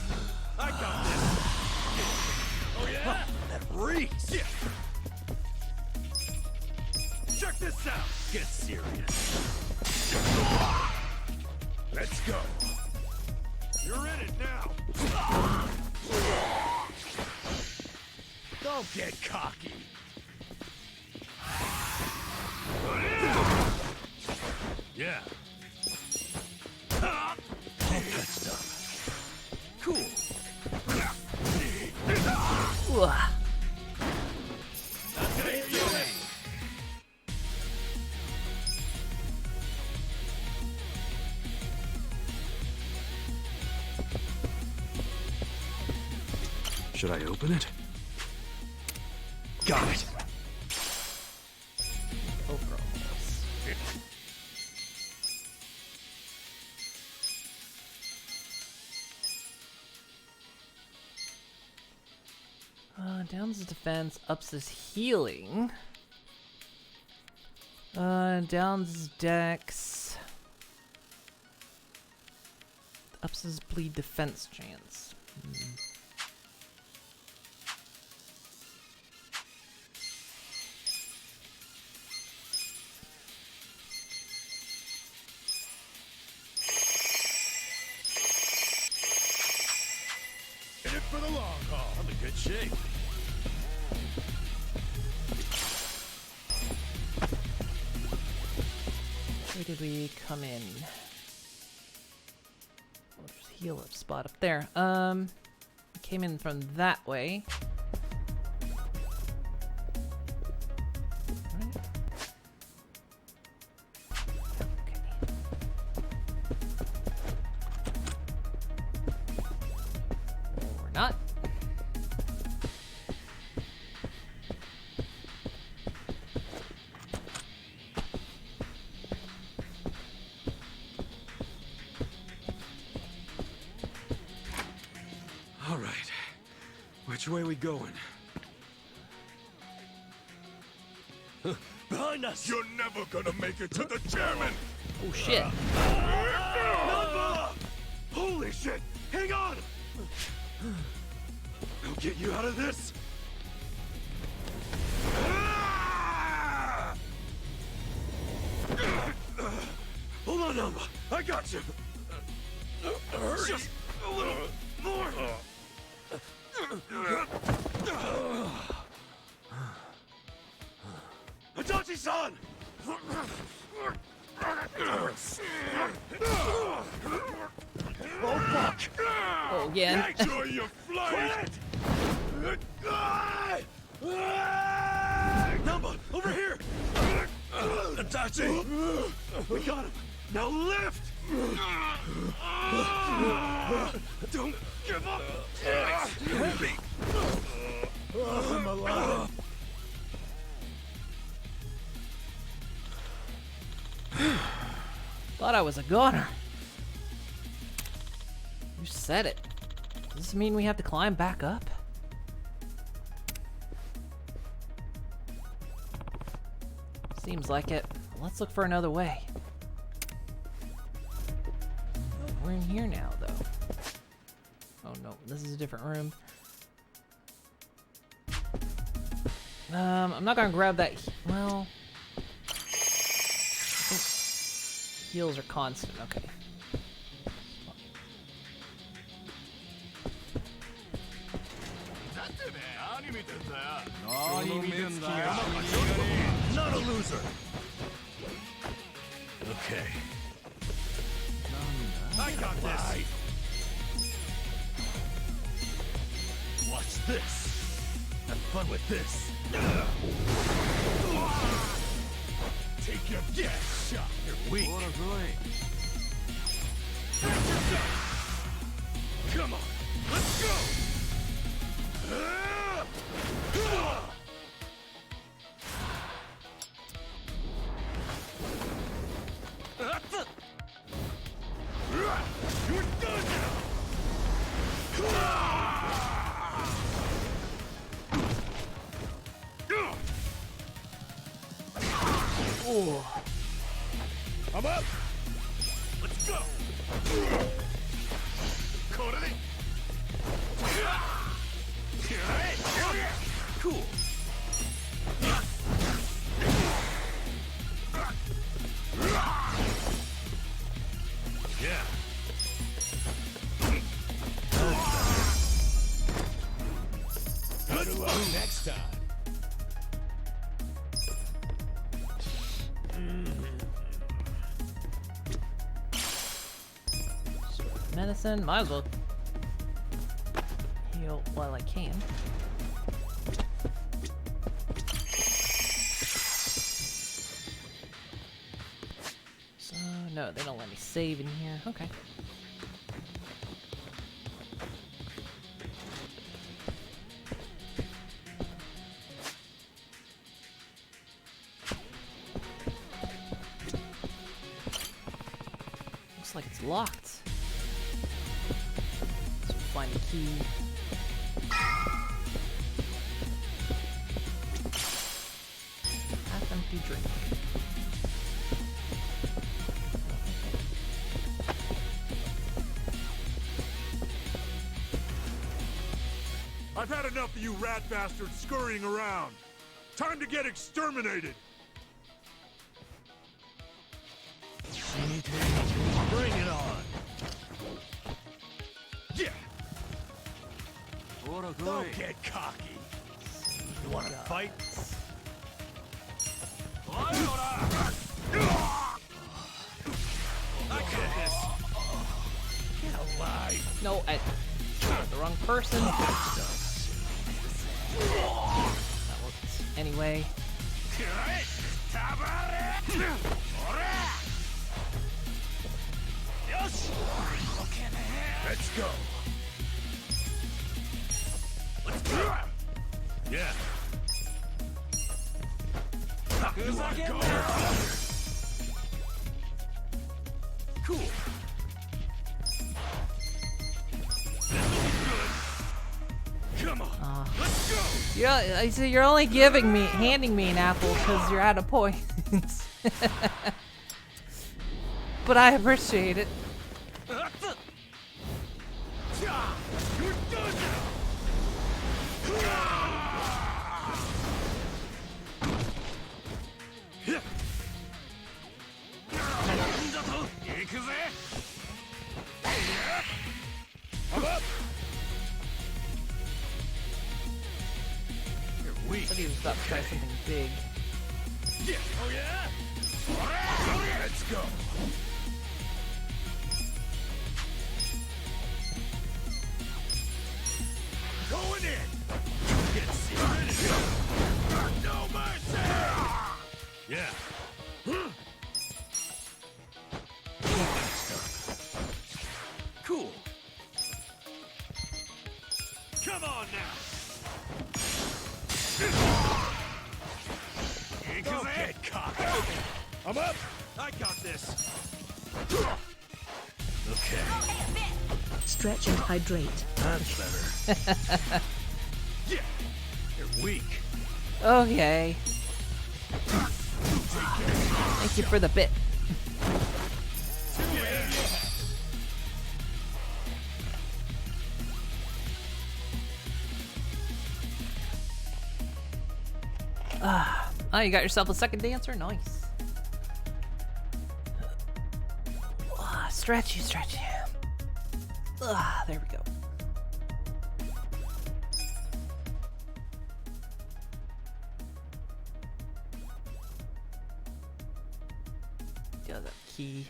I got this. Oh yeah. That reeks. Yeah. Check this out. Get serious. Let's go. You're in it now. Don't get cocky. Yeah. Ooh. Should I open it? Got it. Downs his defense, ups his healing. Downs his dex. Ups his bleed defense chance. In it for the long haul. I'm in good shape. Where did we come in? Oh, there's a heal up spot up there. Came in from that way. Right. Okay. Or not. All right. Which way we going? Behind us! You're never gonna make it to the chairman! Oh shit. Namba! Holy shit! Hang on! I'll get you out of this! Hold on, Namba! I got you! Just a little more! Adachi-san! Oh fuck! Oh, again. Enjoy your flight! Namba, over here! Adachi! We got him! Now lift! Don't give up! Help me! I'm alive! Thought I was a goner. You said it. Does this mean we have to climb back up? Seems like it. Let's look for another way. We're in here now, though. Oh no, this is a different room. I'm not gonna grab that. Well, I think heals are constant. Okay. Not a loser! Okay. I got this! Watch this! Have fun with this! Take your guess shot! You're weak! Come on! Let's go! You're done now! Oh. I'm up! Let's go! Cool. Yeah. Good luck next time. Medicine, might as well heal while I can. No, they don't let me save in here. Okay. Looks like it's locked. Let's find a key. Half empty drink. I've had enough of you rat bastards scurrying around. Time to get exterminated! Bring it on! Yeah! Don't get cocky. You wanna fight? I got this. Get alive. No, I the wrong person. That worked anyway. Let's go. Let's go. Yeah. You wanna go? Cool. Come on. Let's go. Yeah, I see. You're only handing me an apple because you're out of points. But I appreciate it. You're done now. I'm up. You're weak. Said he was about to try something big. Yeah. Oh yeah. Let's go. Going in. Get serious. No mercy. Yeah. Cool. Come on now. Don't get cocky. I'm up. I got this. Okay. Stretch and hydrate. That's better. Yeah. You're weak. Okay. Thank you for the bit. Oh, you got yourself a second dancer? Nice. Stretchy. There we go. Yeah, that key.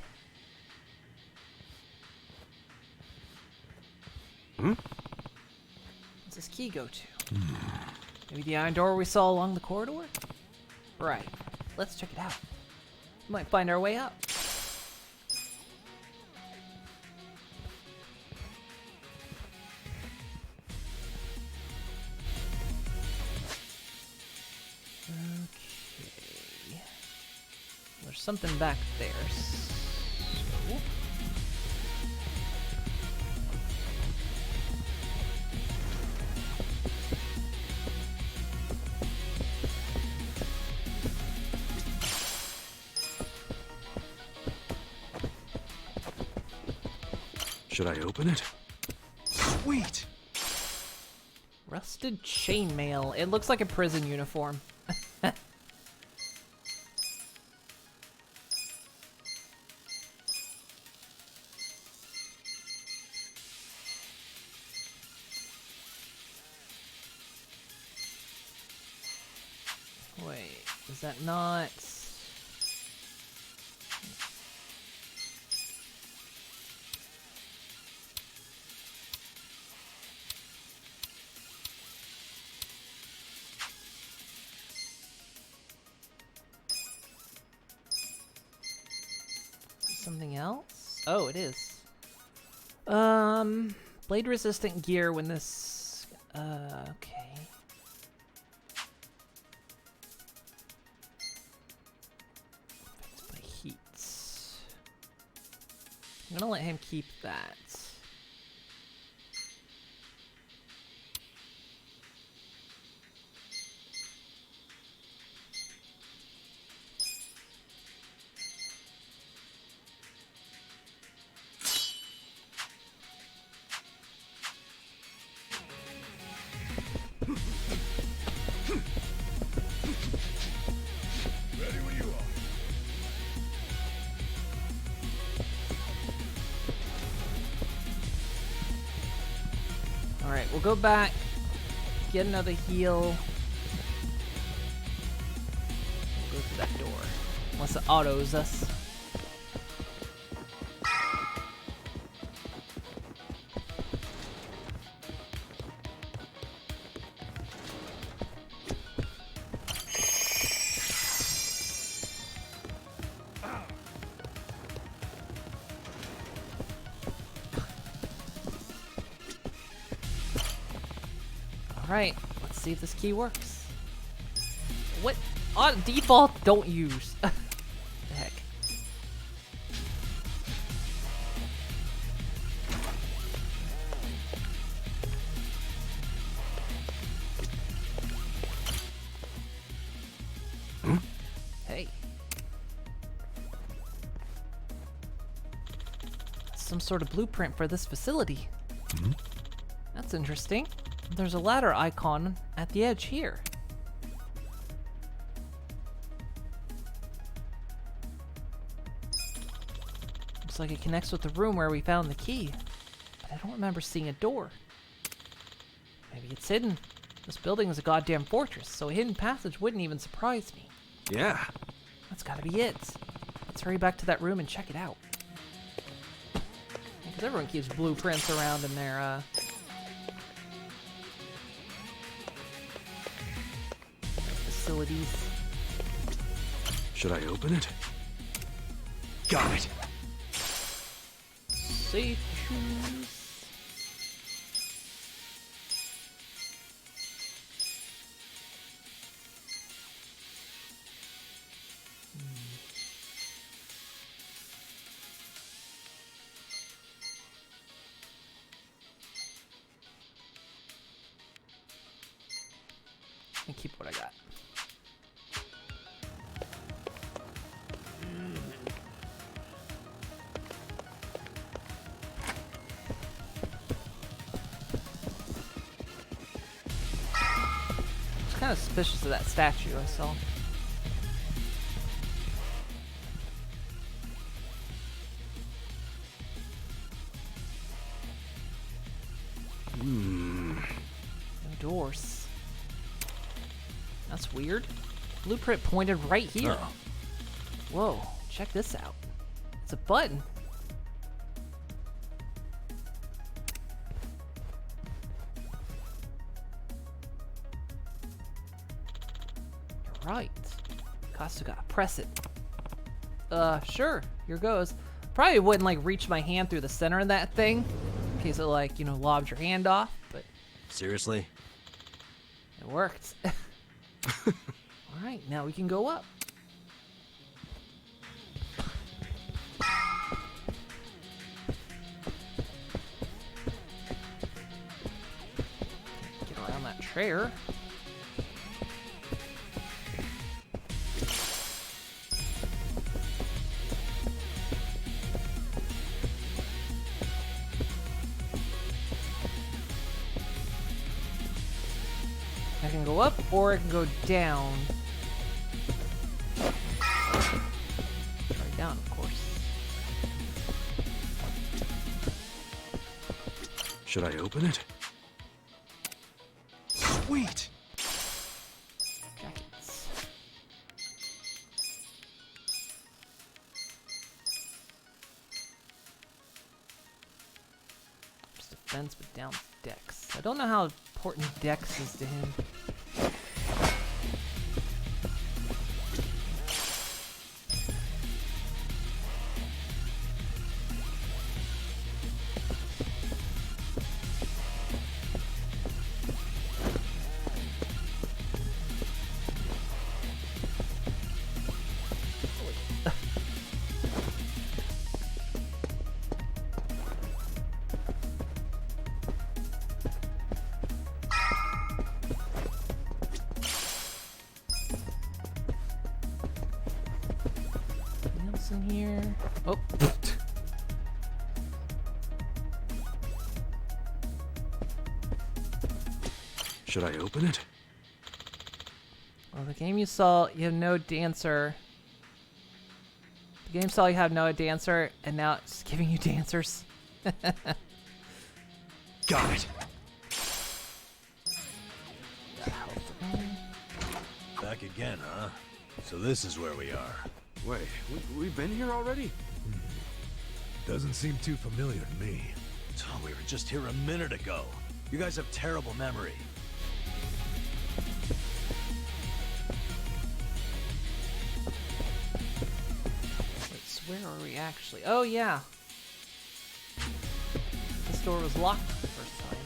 What's this key go to? Maybe the iron door we saw along the corridor? Right. Let's check it out. Might find our way up. Okay. There's something back there. So... Should I open it? Sweet! Rusted chainmail. It looks like a prison uniform. Wait, is that not... something else? Oh, it is. Blade resistant gear when this. Okay. Affected by heat. I'm gonna let him keep that. Ready when you are. Alright, we'll go back, get another heal. We'll go through that door. Unless it autos us. Alright, let's see if this key works. What? On default, don't use. The heck. Hey. Some sort of blueprint for this facility. That's interesting. There's a ladder icon at the edge here. Looks like it connects with the room where we found the key, but I don't remember seeing a door. Maybe it's hidden. This building is a goddamn fortress, so a hidden passage wouldn't even surprise me. Yeah. That's gotta be it. Let's hurry back to that room and check it out. Because everyone keeps blueprints around in their, facilities. Should I open it? Got it. Safe choose. And keep what I got. Kind of suspicious of that statue I saw. No doors. That's weird. Blueprint pointed right here. Oh. Whoa, check this out. It's a button. You're right. Costa gotta press it. Sure. Here goes. Probably wouldn't like reach my hand through the center of that thing in case it like, you know, lobbed your hand off, but Seriously? it worked. Alright, now we can go up. Get around that chair. I can go up or I can go down. Try down, of course. Should I open it? Sweet! Jackets. Just a fence with down decks. I don't know how important Dex is to him. Should I open it? Well, the game you saw, you have no dancer. The game saw you have no dancer, and now it's giving you dancers. Got it. Back again, huh? So this is where we are. Wait, we've been here already? Doesn't seem too familiar to me. Oh, we were just here a minute ago. You guys have terrible memory. Wait, so where are we actually? Oh, yeah. This door was locked the first time.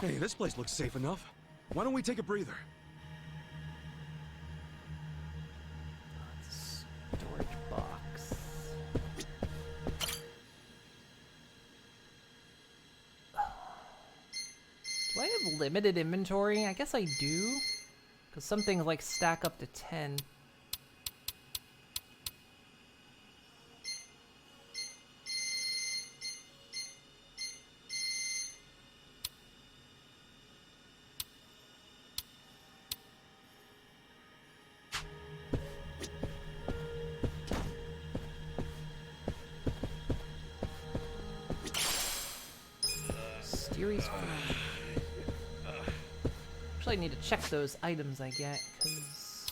Hey, this place looks safe enough. Why don't we take a breather? Storage box. Do I have limited inventory? I guess I do. Because some things like stack up to 10. Actually, I need to check those items I get, because...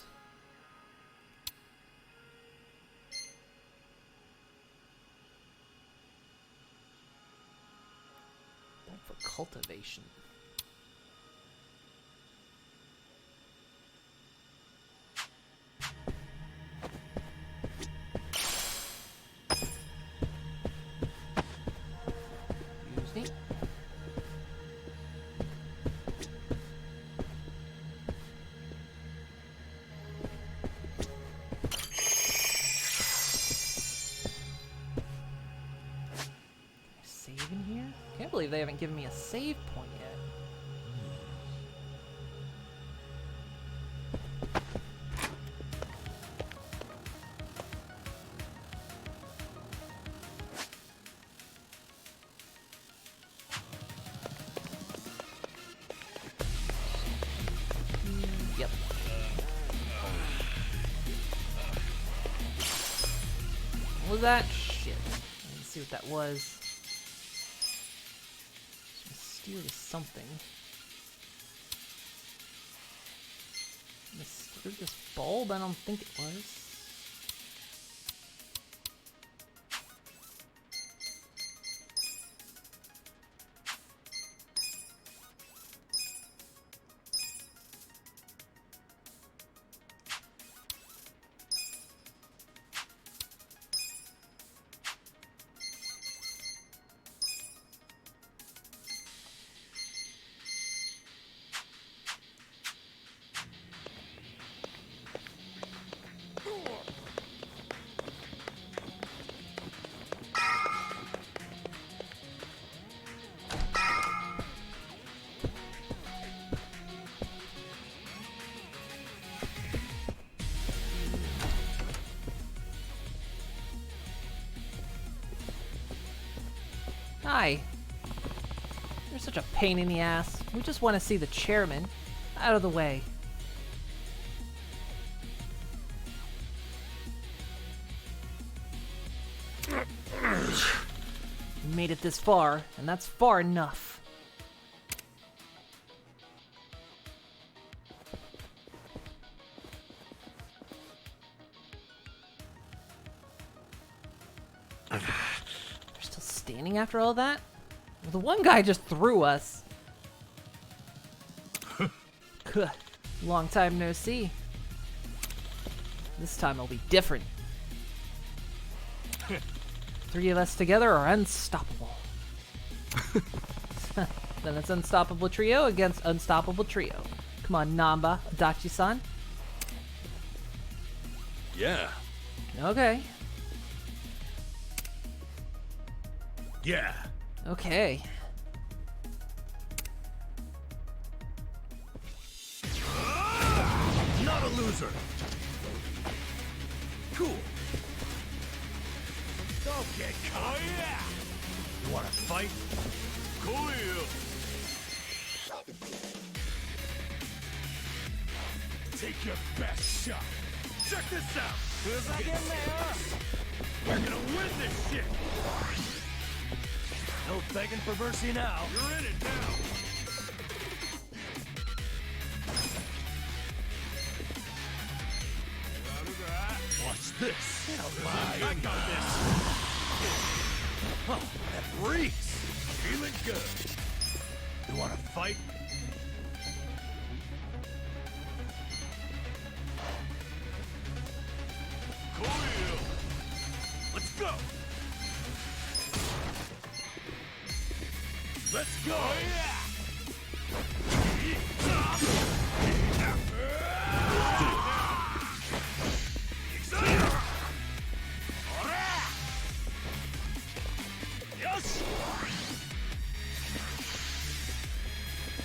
That for cultivation. Excuse me. I can't believe they haven't given me a save point yet. Yep. What was that? Shit. Let's see what that was. Mysterious something. Mysterious bulb? I don't think it was. Hi. You're such a pain in the ass. We just want to see the chairman. Out of the way. We made it this far, and that's far enough. Standing after all that? Well, the one guy just threw us. Long time no see. This time it'll be different. 3 of us together are unstoppable. Then it's Unstoppable Trio against Unstoppable Trio. Come on, Namba, Adachi-san. Yeah. Okay. Yeah. Okay. Not a loser. Cool. Don't get caught. Oh, yeah. You wanna fight? Cool. Take your best shot. Check this out. Who's like in there? We're gonna win this shit. No begging for mercy now. You're in it now. Watch this. I got this. Oh, that breeze. Feeling good. You wanna fight? Cool. Let's go. Let's go. Oh, yeah.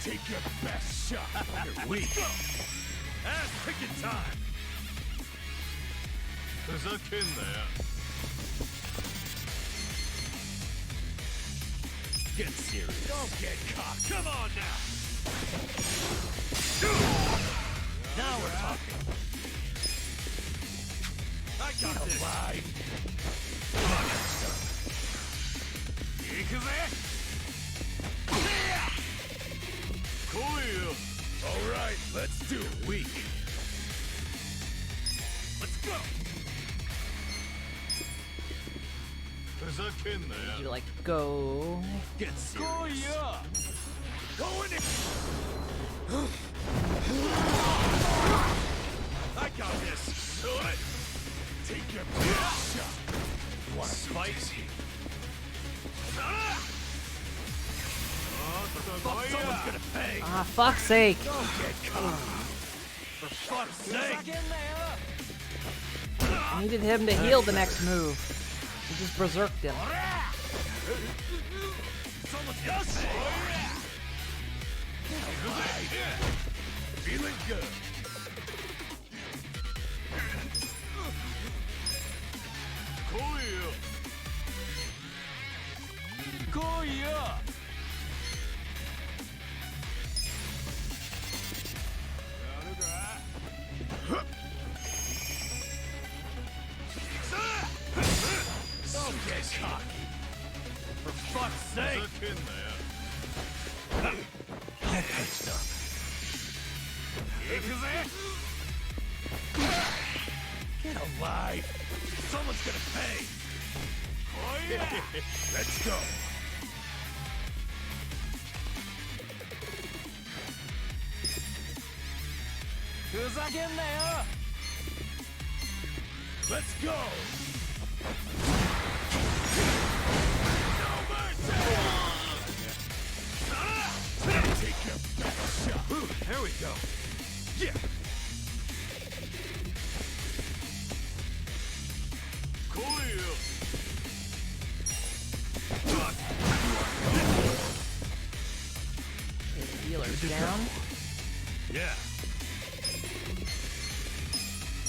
Take your best shot. You're weak. Ass kicking time. There's a kin there. Get serious. Don't get caught. Come on now. Now we're talking. I got this. Alive. Cool. All right, let's do it. Weak. Let's go. There's a kin there. You like go. Get serious. Oh, yeah. Go in it. I got this. Do it. Take your best shot. You wanna fight? Someone's gonna pay. Ah, fuck's sake. Don't get caught. For fuck's sake. I needed him to heal the next move. He just berserked him. Someone's gonna pay. Feeling good. Cool. Cool. Don't get cocky. For fuck's sake. There's a kin there. Okay, stop. Get alive. Someone's gonna pay. Oh, yeah. Let's go. Who's that in there? Let's go. Take your best shot. Ooh, there we go. Yeah. Cool. His healer's down. Yeah.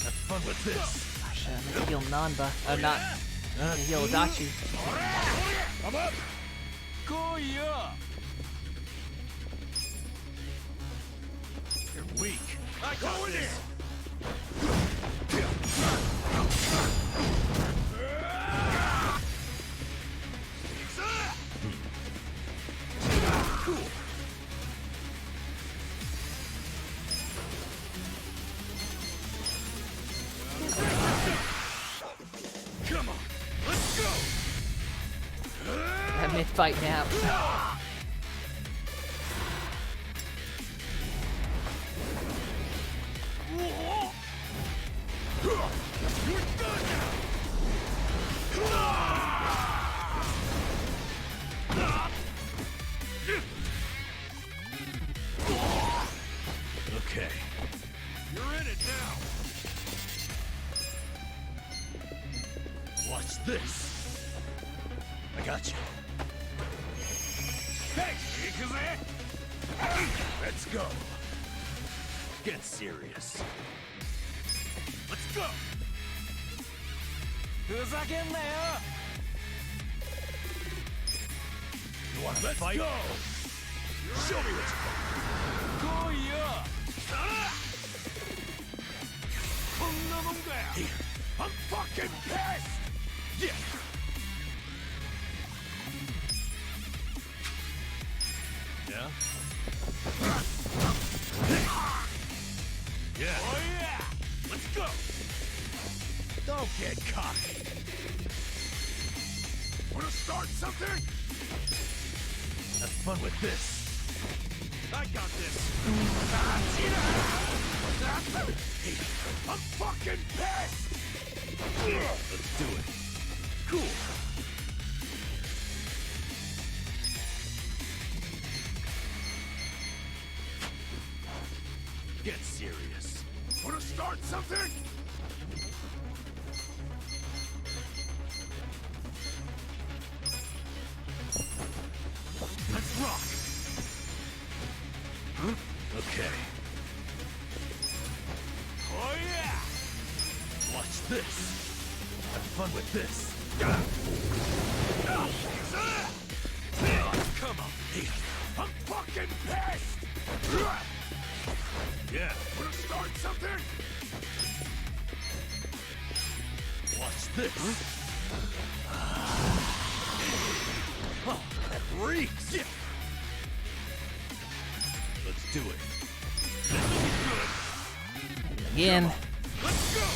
Have fun with this. Gosh, I'm gonna heal Nanba. Not. I'm gonna heal Adachi. I'm up. Cool. You're weak. I got this. Cool. Come on. Let's go. That mid-fight nap. You're done now. Okay. You're in it now. Watch this. I got you. Hey, let's go. Get serious. Let's go. Who's that in there? wanna fight? Go! Show me what you got. I'm fucking pissed! Yeah! Yeah? Yeah. Oh yeah! Let's go! Don't get cocky. Wanna start something? Have fun with this. I got this. Hey, I'm fucking pissed! Let's do it. Cool. Get serious. Wanna start something? Let's rock. Huh? Okay. Oh yeah! Watch this. Have fun with this. Come on. Hey, I'm fucking pissed! Yeah. Wanna start something? Watch this. Oh, that reeks. Yeah. Let's do it. This'll be good. Again. Let's go.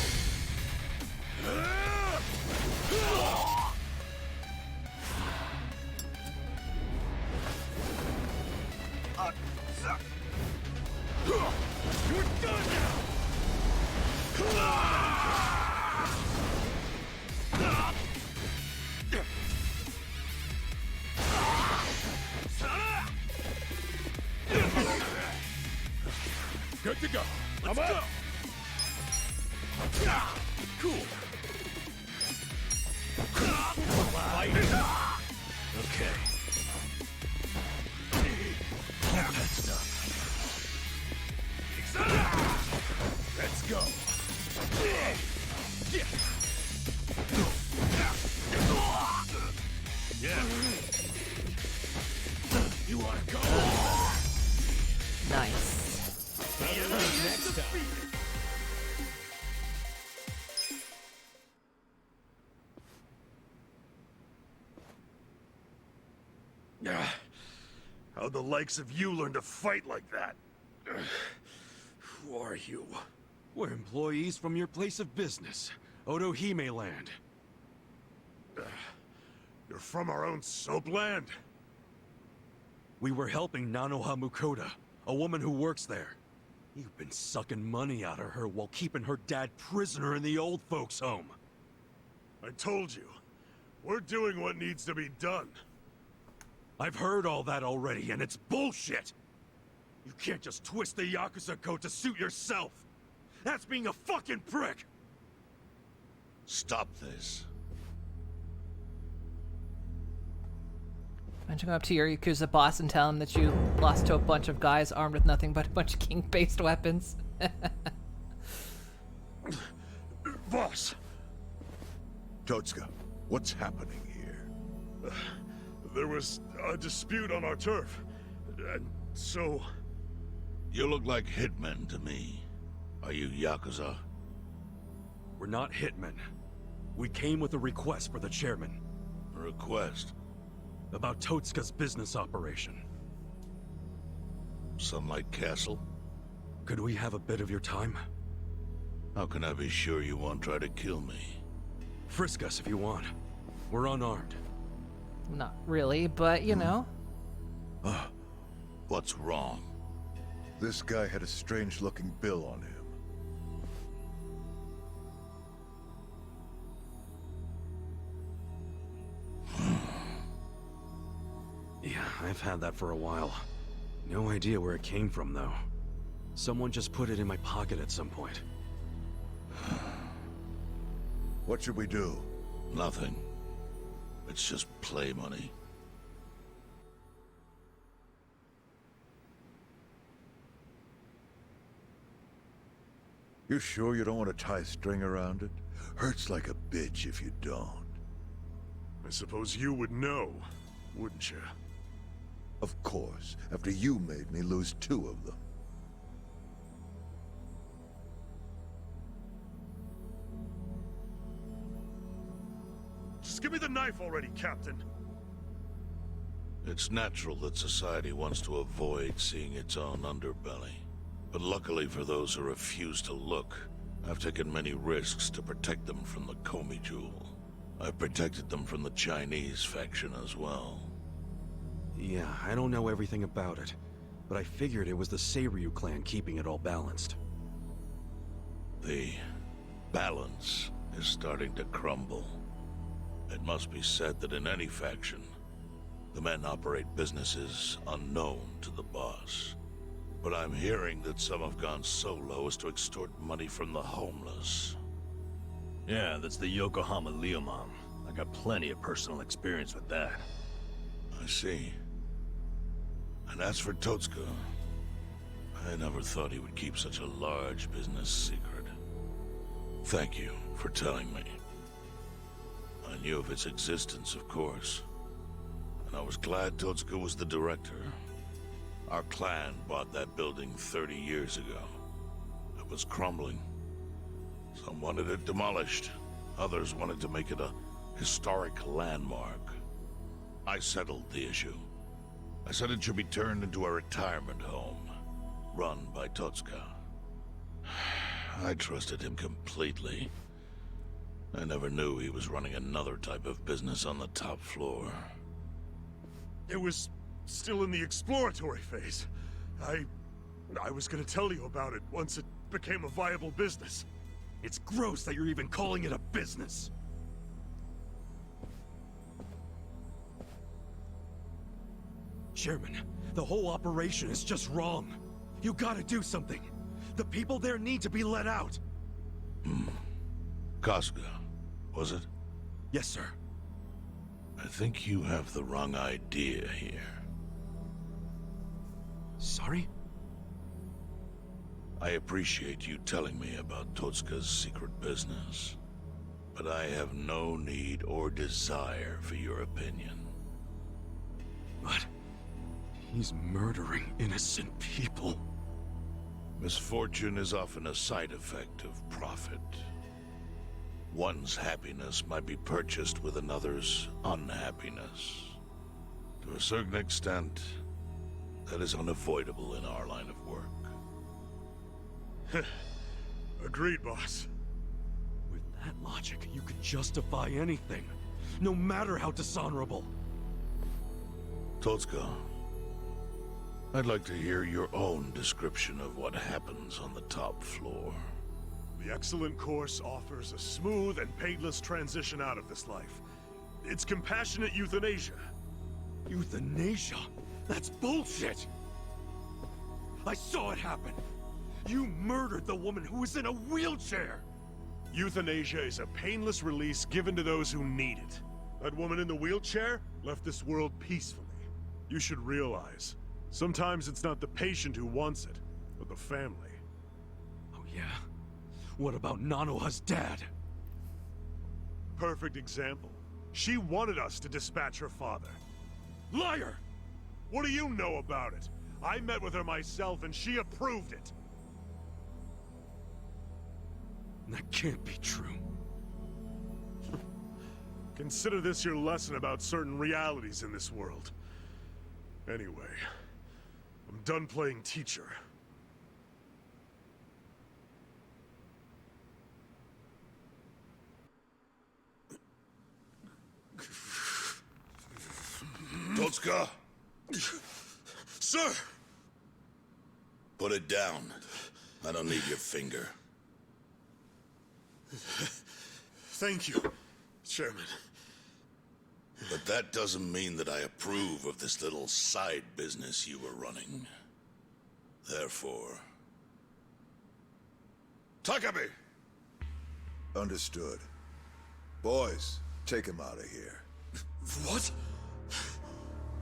You're done now. Good to go. Let's go. Cool. Okay. All that stuff. Let's go. Yeah. You wanna go? Nice. Next time. How'd the likes of you learn to fight like that? Who are you? We're employees from your place of business, Otohime Land. You're from our own soapland? We were helping Nanoha Mukoda, a woman who works there. You've been sucking money out of her while keeping her dad prisoner in the old folks' home. I told you. We're doing what needs to be done. I've heard all that already, and it's bullshit! You can't just twist the Yakuza code to suit yourself! That's being a fucking prick! Stop this. Why don't you go up to your Yakuza boss and tell him that you lost to a bunch of guys armed with nothing but a bunch of king-based weapons? Boss! Totsuka, what's happening here? There was a dispute on our turf, and so... You look like hitmen to me. Are you Yakuza? We're not hitmen. We came with a request for the chairman. A request? About Totsuka's business operation. Sunlight Castle? Could we have a bit of your time? How can I be sure you won't try to kill me? Frisk us if you want. We're unarmed. Not really, but you know. What's wrong? This guy had a strange-looking bill on him. Yeah, I've had that for a while. No idea where it came from, though. Someone just put it in my pocket at some point. What should we do? Nothing. It's just play money. You sure you don't want to tie string around it? Hurts like a bitch if you don't. I suppose you would know, wouldn't you? Of course, after you made me lose 2 of them. Just give me the knife already, Captain. It's natural that society wants to avoid seeing its own underbelly. But luckily for those who refuse to look, I've taken many risks to protect them from the Comey Jewel. I've protected them from the Chinese faction as well. Yeah, I don't know everything about it, but I figured it was the Seiryu clan keeping it all balanced. The balance is starting to crumble. It must be said that in any faction, the men operate businesses unknown to the boss. But I'm hearing that some have gone so low as to extort money from the homeless. Yeah, that's the Yokohama Leomom. I got plenty of personal experience with that. I see. And as for Totsuka, I never thought he would keep such a large business secret. Thank you for telling me. I knew of its existence, of course. And I was glad Totsuka was the director. Our clan bought that building 30 years ago. It was crumbling. Some wanted it demolished. Others wanted to make it a historic landmark. I settled the issue. I said it should be turned into a retirement home, run by Totsuka. I trusted him completely. I never knew he was running another type of business on the top floor. It was still in the exploratory phase. I was gonna tell you about it once it became a viable business. It's gross that you're even calling it a business. Chairman, the whole operation is just wrong. You gotta do something. The people there need to be let out. Kasuga, was it? Yes, sir. I think you have the wrong idea here. Sorry? I appreciate you telling me about Totsuka's secret business, but I have no need or desire for your opinion. But he's murdering innocent people. Misfortune is often a side effect of profit. One's happiness might be purchased with another's unhappiness. To a certain extent, that is unavoidable in our line of work. Agreed, boss. With that logic, you could justify anything, no matter how dishonorable. Totsuka, I'd like to hear your own description of what happens on the top floor. The excellent course offers a smooth and painless transition out of this life. It's compassionate euthanasia. Euthanasia? That's bullshit! I saw it happen! You murdered the woman who was in a wheelchair! Euthanasia is a painless release given to those who need it. That woman in the wheelchair left this world peacefully. You should realize, sometimes it's not the patient who wants it, but the family. Oh yeah? What about Nanoha's dad? Perfect example. She wanted us to dispatch her father. Liar! What do you know about it? I met with her myself and she approved it. That can't be true. Consider this your lesson about certain realities in this world. Anyway, I'm done playing teacher. Totsuka! Sir! Put it down. I don't need your finger. Thank you, Chairman. But that doesn't mean that I approve of this little side business you were running. Therefore... Takebe! Understood. Boys, take him out of here. What?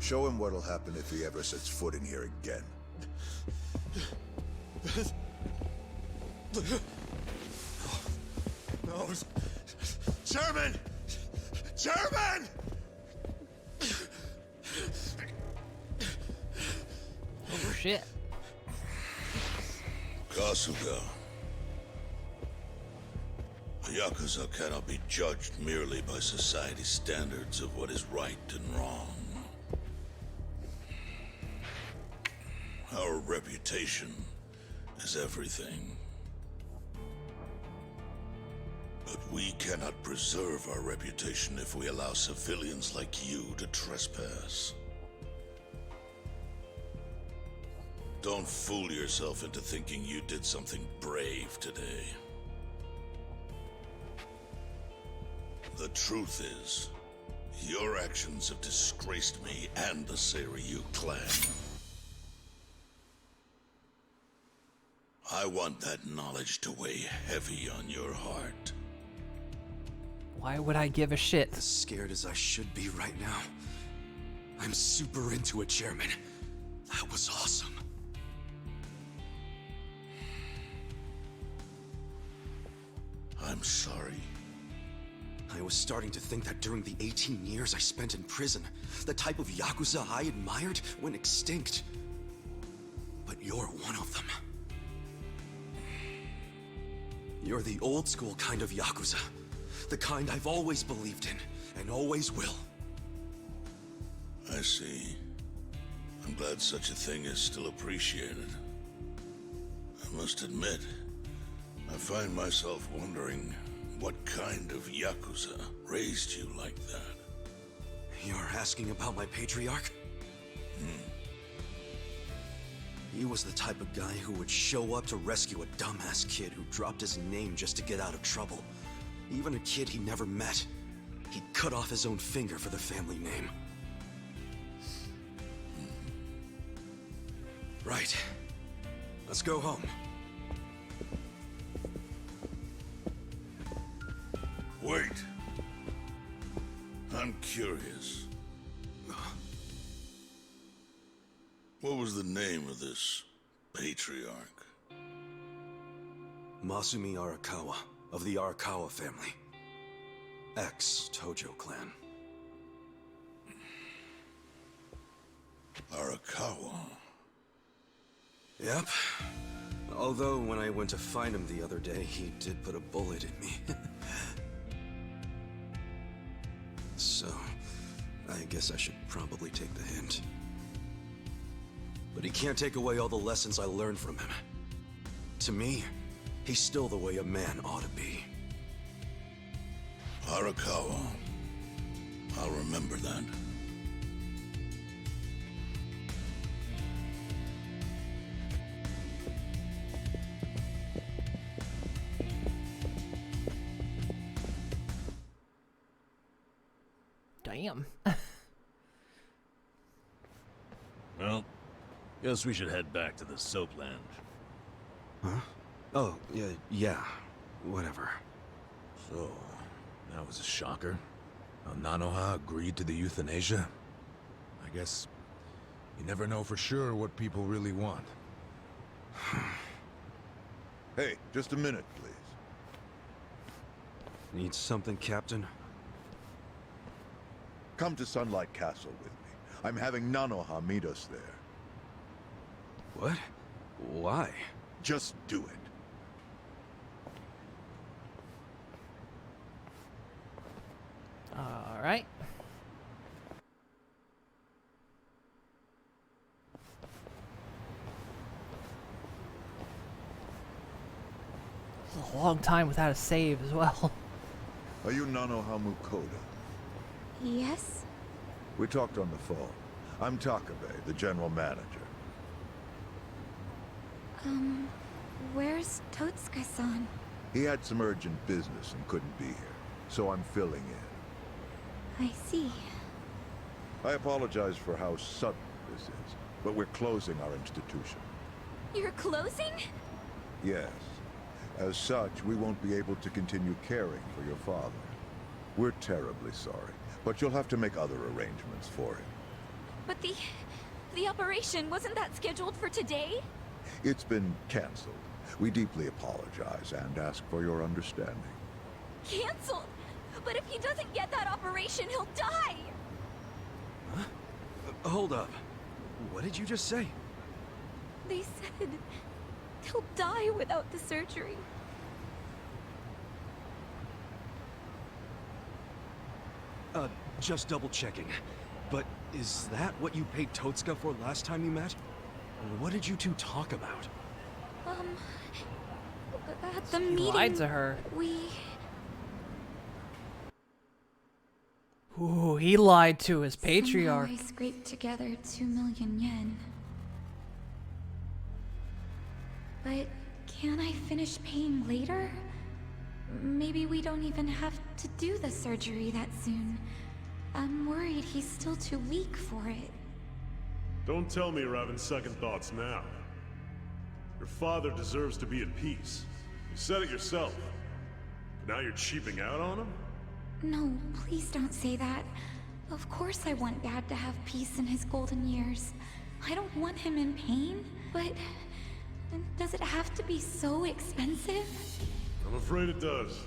Show him what'll happen if he ever sets foot in here again. No, Chairman! Chairman! shit. Kasuga. A Yakuza cannot be judged merely by society's standards of what is right and wrong. Our reputation is everything. But we cannot preserve our reputation if we allow civilians like you to trespass. Don't fool yourself into thinking you did something brave today. The truth is, your actions have disgraced me and the Seiryu clan. I want that knowledge to weigh heavy on your heart. Why would I give a shit? As scared as I should be right now, I'm super into it, Chairman. That was awesome. I'm sorry. I was starting to think that during the 18 years I spent in prison, the type of Yakuza I admired went extinct. But you're one of them. You're the old school kind of Yakuza. The kind I've always believed in, and always will. I see. I'm glad such a thing is still appreciated. I must admit, I find myself wondering what kind of Yakuza raised you like that. You're asking about my patriarch? He was the type of guy who would show up to rescue a dumbass kid who dropped his name just to get out of trouble. Even a kid he never met. He'd cut off his own finger for the family name. Right. Let's go home. Wait. I'm curious. What was the name of this patriarch? Masumi Arakawa, of the Arakawa family. Ex-Tojo clan. Arakawa? Yep. Although, when I went to find him the other day, he did put a bullet in me. So, I guess I should probably take the hint. But he can't take away all the lessons I learned from him. To me, he's still the way a man ought to be. Arakawa. I'll remember that. Damn. Well, guess we should head back to the soapland. Huh? Oh, yeah, whatever. So, that was a shocker. How Nanoha agreed to the euthanasia? I guess you never know for sure what people really want. Hey, just a minute, please. Need something, Captain? Come to Sunlight Castle with me. I'm having Nanoha meet us there. What? Why? Just do it. All right. This is a long time without a save as well. Are you Nanoha Mukoda? Yes? We talked on the phone. I'm Takabe, the general manager. Where's Totsuka-san? He had some urgent business and couldn't be here, so I'm filling in. I see. I apologize for how sudden this is, but we're closing our institution. You're closing? Yes. As such, we won't be able to continue caring for your father. We're terribly sorry, but you'll have to make other arrangements for him. But the operation, wasn't that scheduled for today? It's been canceled. We deeply apologize and ask for your understanding. Cancelled? But if he doesn't get that operation, he'll die! Huh? Hold up. What did you just say? They said he'll die without the surgery. Just double checking. But is that what you paid Totsuka for last time you met? What did you two talk about? At the He meeting, lied to her. Ooh, he lied to his patriarch. Somehow I scraped together 2 million yen. But can I finish paying later? Maybe we don't even have to do the surgery that soon. I'm worried he's still too weak for it. Don't tell me you're having second thoughts now. Your father deserves to be at peace. You said it yourself. Now you're cheaping out on him? No, please don't say that. Of course I want Dad to have peace in his golden years. I don't want him in pain, but does it have to be so expensive? I'm afraid it does.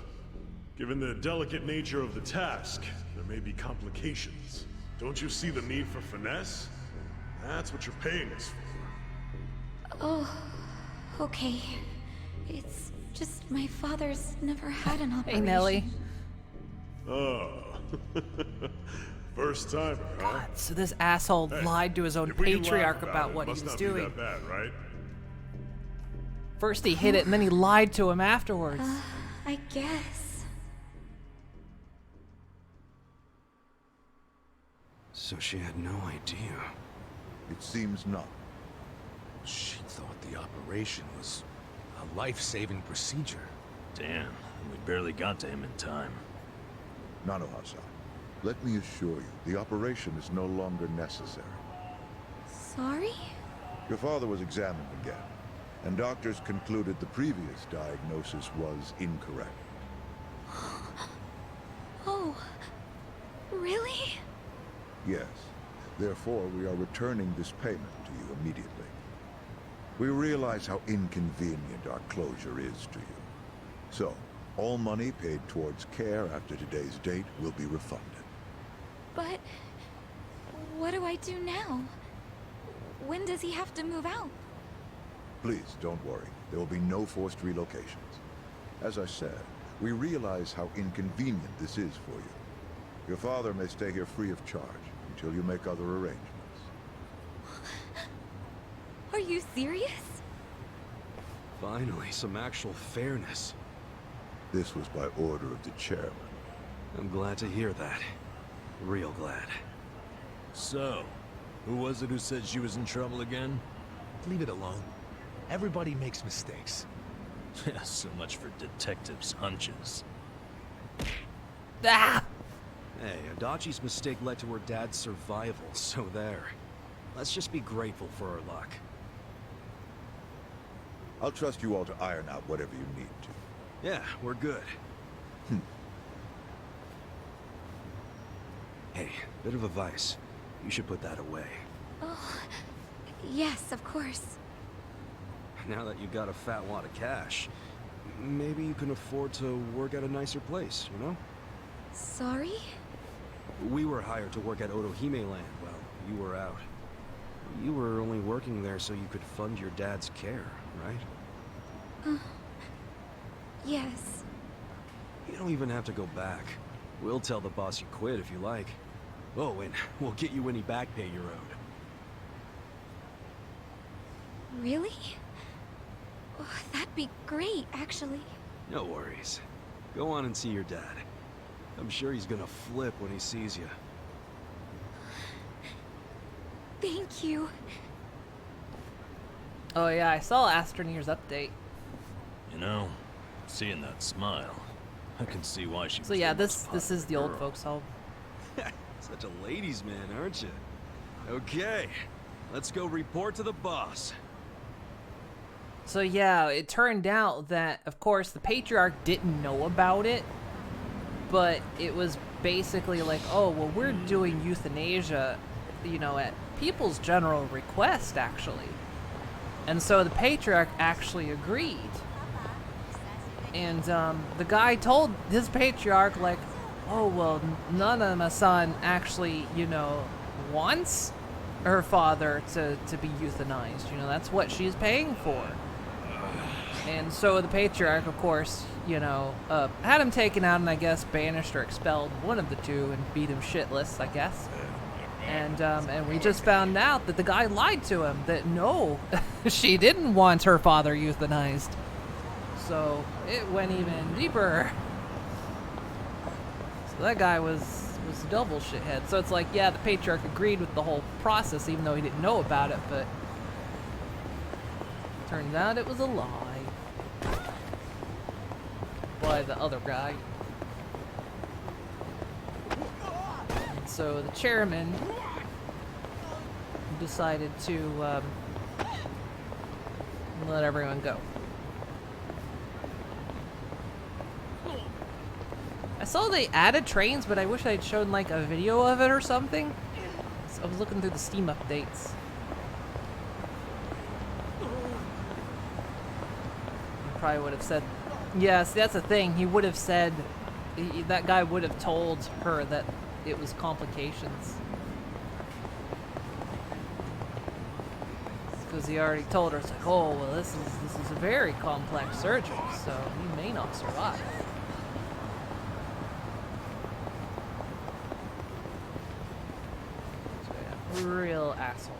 Given the delicate nature of the task, there may be complications. Don't you see the need for finesse? That's what you're paying us for. Oh, okay. It's just my father's never had an operation. Hey, Nelly. Oh. First time, huh? God, so this asshole lied to his own If we can patriarch laugh about it, what he must was not be doing. that bad, right? First he hid it, and then he lied to him afterwards. I guess. So she had no idea. It seems not. She thought the operation was a life-saving procedure. Damn, we barely got to him in time. Nanoha-san, let me assure you, the operation is no longer necessary. Sorry? Your father was examined again, and doctors concluded the previous diagnosis was incorrect. Oh, really? Yes. Therefore, we are returning this payment to you immediately. We realize how inconvenient our closure is to you. So, all money paid towards care after today's date will be refunded. But what do I do now? When does he have to move out? Please, don't worry. There will be no forced relocations. As I said, we realize how inconvenient this is for you. Your father may stay here free of charge until you make other arrangements. Are you serious? Finally, some actual fairness. This was by order of the chairman. I'm glad to hear that. Real glad. So, who was it who said she was in trouble again? Leave it alone. Everybody makes mistakes. So much for detectives' hunches. Ah! Hey, Adachi's mistake led to her dad's survival, so there. Let's just be grateful for our luck. I'll trust you all to iron out whatever you need to. Yeah, we're good. Hey, bit of advice. You should put that away. Oh, yes, of course. Now that you got a fat wad of cash, maybe you can afford to work at a nicer place, you know? Sorry? We were hired to work at Otohime Land while you were out. You were only working there so you could fund your dad's care, right? Yes. You don't even have to go back. We'll tell the boss you quit if you like. Oh, and we'll get you any back pay you're owed. Really? Oh, that'd be great, actually. No worries. Go on and see your dad. I'm sure he's gonna flip when he sees you. Thank you. Oh yeah, I saw Astronier's update. You know, seeing that smile, I can see why she was So yeah, the most this is the popular old girl. folks' home. Such a ladies' man, aren't you? Okay, let's go report to the boss. So yeah, it turned out that, of course, the patriarch didn't know about it, but it was basically like, oh, well, we're doing euthanasia, you know, at people's general request, actually. And so the patriarch actually agreed. And the guy told his patriarch, like, oh, well, Nana-san actually, you know, wants, her father to be euthanized. You know, that's what she's paying for. And so the patriarch, of course, you know, had him taken out and I guess banished or expelled, one of the two, and beat him shitless, I guess. And we just found out that the guy lied to him, that no, she didn't want her father euthanized. So it went even deeper. So that guy was double shithead. So it's like, yeah, the patriarch agreed with the whole process, even though he didn't know about it, but turns out it was a lie. By the other guy. And so the chairman decided to let everyone go. I saw they added trains, but I wish I'd shown like a video of it or something. So I was looking through the Steam updates. I probably would have said, yes, that's the thing. He would have said, that guy would have told her that it was complications. Because he already told her, it's like, oh, well, this is a very complex surgery, so you may not survive. So yeah, real asshole.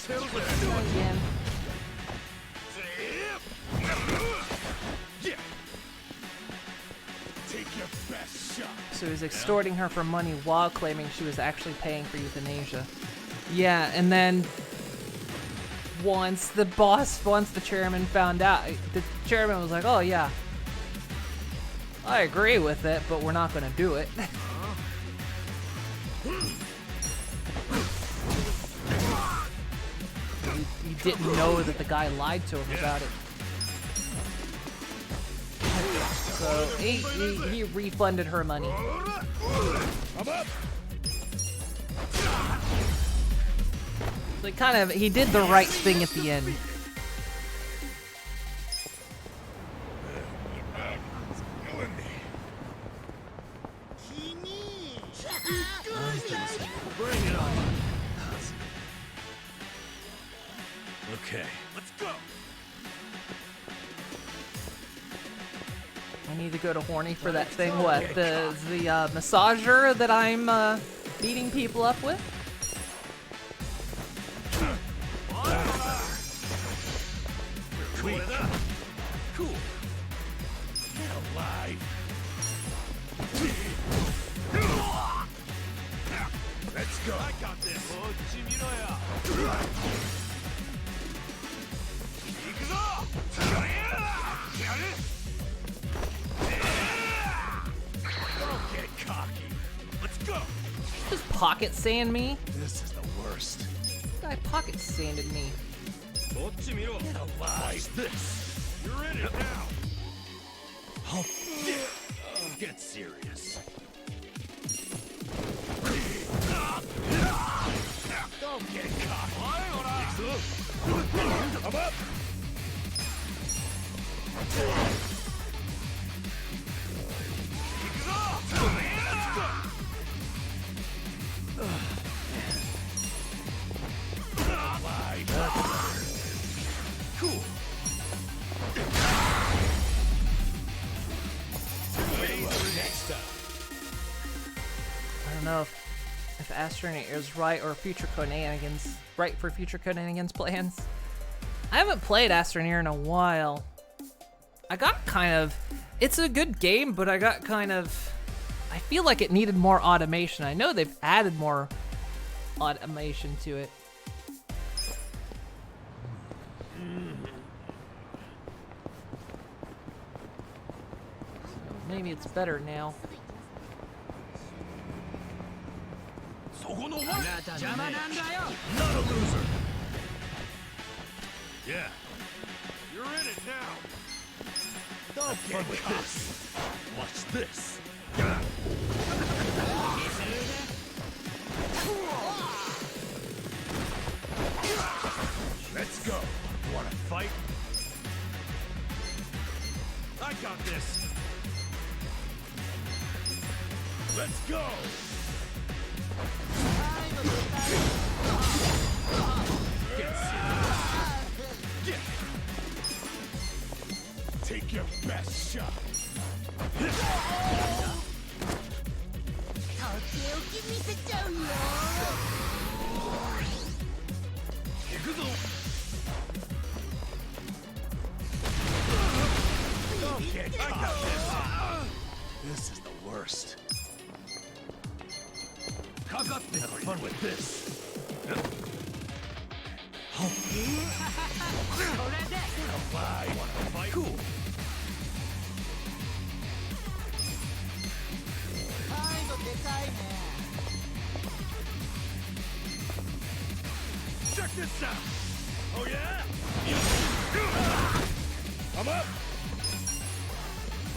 Again. So he was extorting her for money while claiming she was actually paying for euthanasia. Yeah, and then once the chairman found out, the chairman was like, oh yeah, I agree with it, but we're not gonna do it. He didn't know that the guy lied to him about it. So he refunded her money. So he did the right thing at the end. Bring it on. Okay, let's go. I need to go to Horny for that thing. What? The massager that I'm beating people up with? Cool. Get alive. Let's go. I got this. Don't get cocky. Let's go. Just pocket sand me? This is the worst. This guy pocket sanded me. Get alive. Watch this. You're in it now. Oh, get serious. Don't get cocky. I'm up. Cool. I don't know if Astronaut is right or future Conanigans right for future Conanigans plans. I haven't played Astroneer in a while. I got it's a good game, but I feel like it needed more automation. I know they've added more automation to it. So maybe it's better now. Not a loser. Yeah. You're in it now. Don't get cocky. Watch this. go. Wanna fight? I got this. Let's go. Get serious. Take your best shot. Okay, I got this. This is the worst. How about this? Have fun with this. Why? Wanna fight? Cool. Check this out. Oh yeah? I'm up.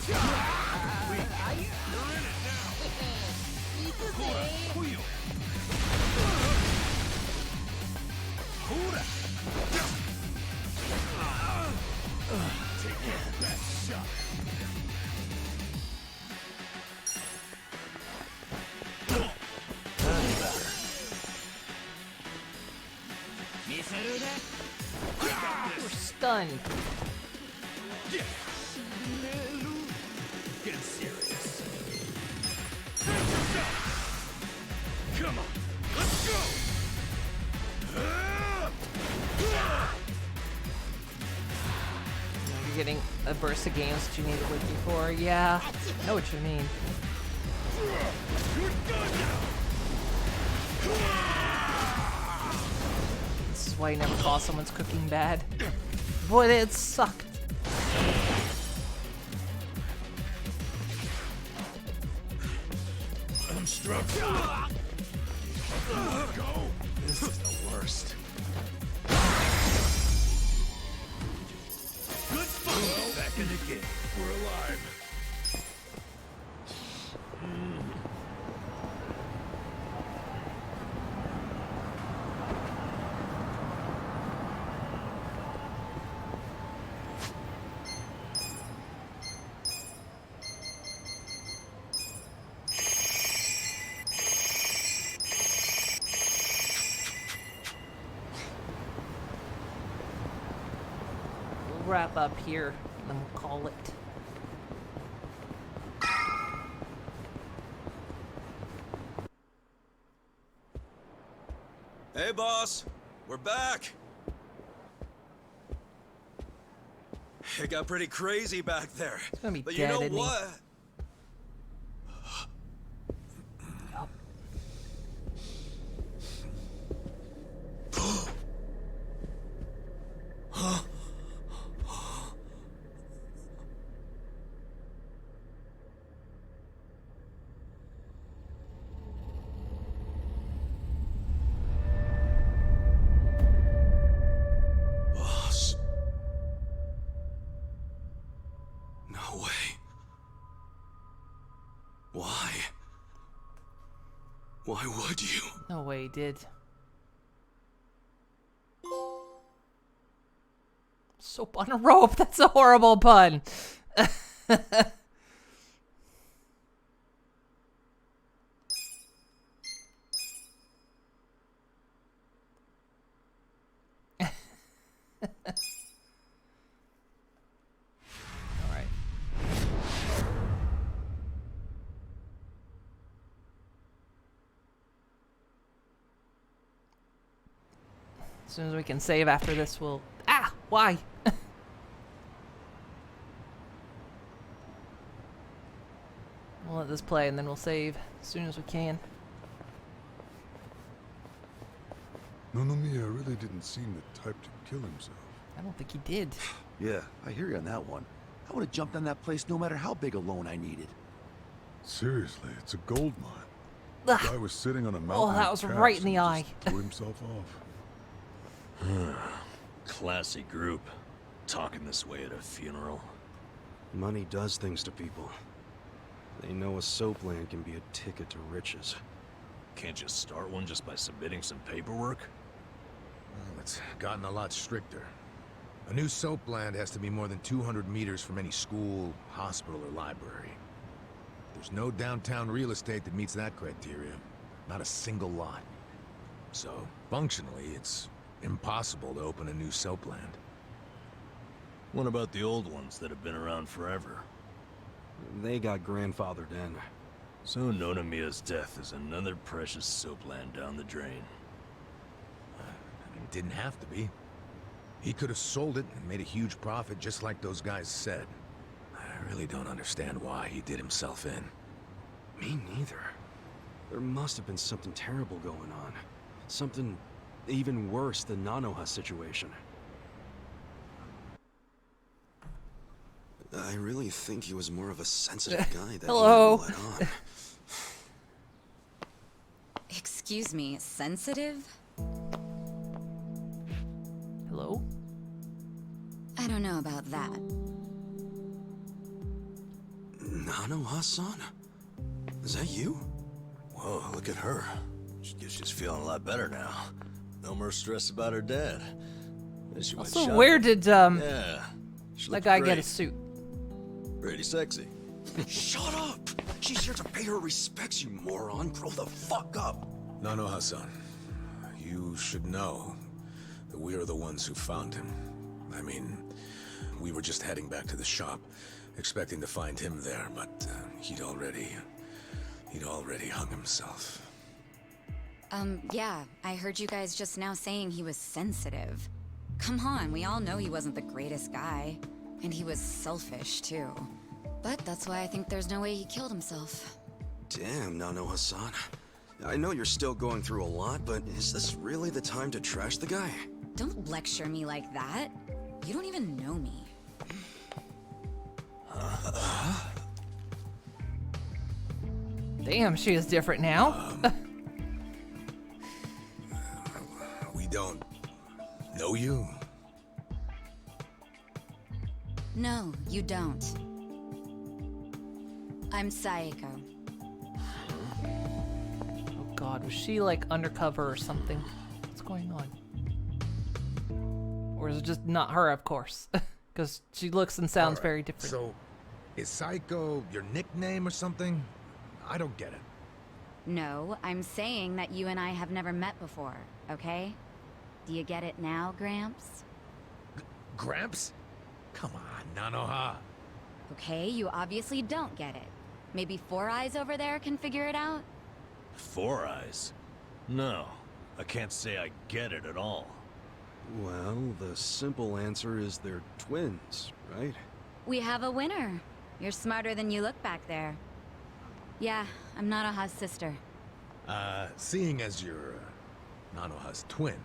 You're in it now. Kuyo. Take your best shot. We're stunned. Get serious. Come on, let's go. You're getting a burst of games that you needed with before. Yeah, I know what you mean. You're done now. This is why you never call someone's cooking bad. Boy, it sucked. I'm struck. Go. This is the worst. Good fun. Back in the game. We're alive. We'll wrap up here, and then we'll call it. Hey, boss. We're back. It got pretty crazy back there. It's gonna be but dead, you know isn't he? what? Boss. No way. Why? Why would you? No way he did. Soap on a rope. That's a horrible pun. All right. As soon as we can save after this, we'll... Ah! Why? We'll let this play and then we'll save as soon as we can. Nonomiya really didn't seem the type to kill himself. I don't think he did. Yeah, I hear you on that one. I would have jumped on that place no matter how big a loan I needed. Seriously, it's a gold mine. Ugh. The guy was sitting on a mountain. Oh, that of was cash right in the and eye. just threw himself off. Classy group. Talking this way at a funeral. Money does things to people. They know a soap land can be a ticket to riches. Can't just start one just by submitting some paperwork? Well, it's gotten a lot stricter. A new soap land has to be more than 200 meters from any school, hospital, or library. There's no downtown real estate that meets that criteria. Not a single lot. So, functionally, it's impossible to open a new soap land. What about the old ones that have been around forever? They got grandfathered in. So Nonomiya's death is another precious soap land down the drain. It didn't have to be. He could have sold it and made a huge profit just like those guys said. I really don't understand why he did himself in. Me neither. There must have been something terrible going on. Something even worse than Nanoha's situation. I really think he was more of a sensitive guy than Hello. he let on. Excuse me, sensitive? Hello? I don't know about that. Nanoha-san? Is that you? Whoa, look at her. She's feeling a lot better now. No more stress about her dad. She went Also, shopping. where did Yeah, she that looked guy great. get a suit? Pretty sexy. Shut up! She's here to pay her respects, you moron. Grow the fuck up. Nanoha-san, you should know that we are the ones who found him. I mean, we were just heading back to the shop, expecting to find him there, but he'd already hung himself. Yeah, I heard you guys just now saying he was sensitive. Come on, we all know he wasn't the greatest guy. And he was selfish, too. But that's why I think there's no way he killed himself. Damn, Nanoha-san. I know you're still going through a lot, but is this really the time to trash the guy? Don't lecture me like that. You don't even know me. Damn, she is different now. We don't know you? No, you don't. I'm Saeko. Oh god, was she like undercover or something? What's going on? Or is it just not her, of course? Because she looks and sounds very different. So, is Psycho your nickname or something? I don't get it. No, I'm saying that you and I have never met before, okay? Do you get it now, Gramps? Gramps? Come on, Nanoha. Okay, you obviously don't get it. Maybe Four Eyes over there can figure it out? Four Eyes? No, I can't say I get it at all. Well, the simple answer is they're twins, right? We have a winner. You're smarter than you look back there. Yeah, I'm Nanoha's sister. Seeing as you're Nanoha's twin.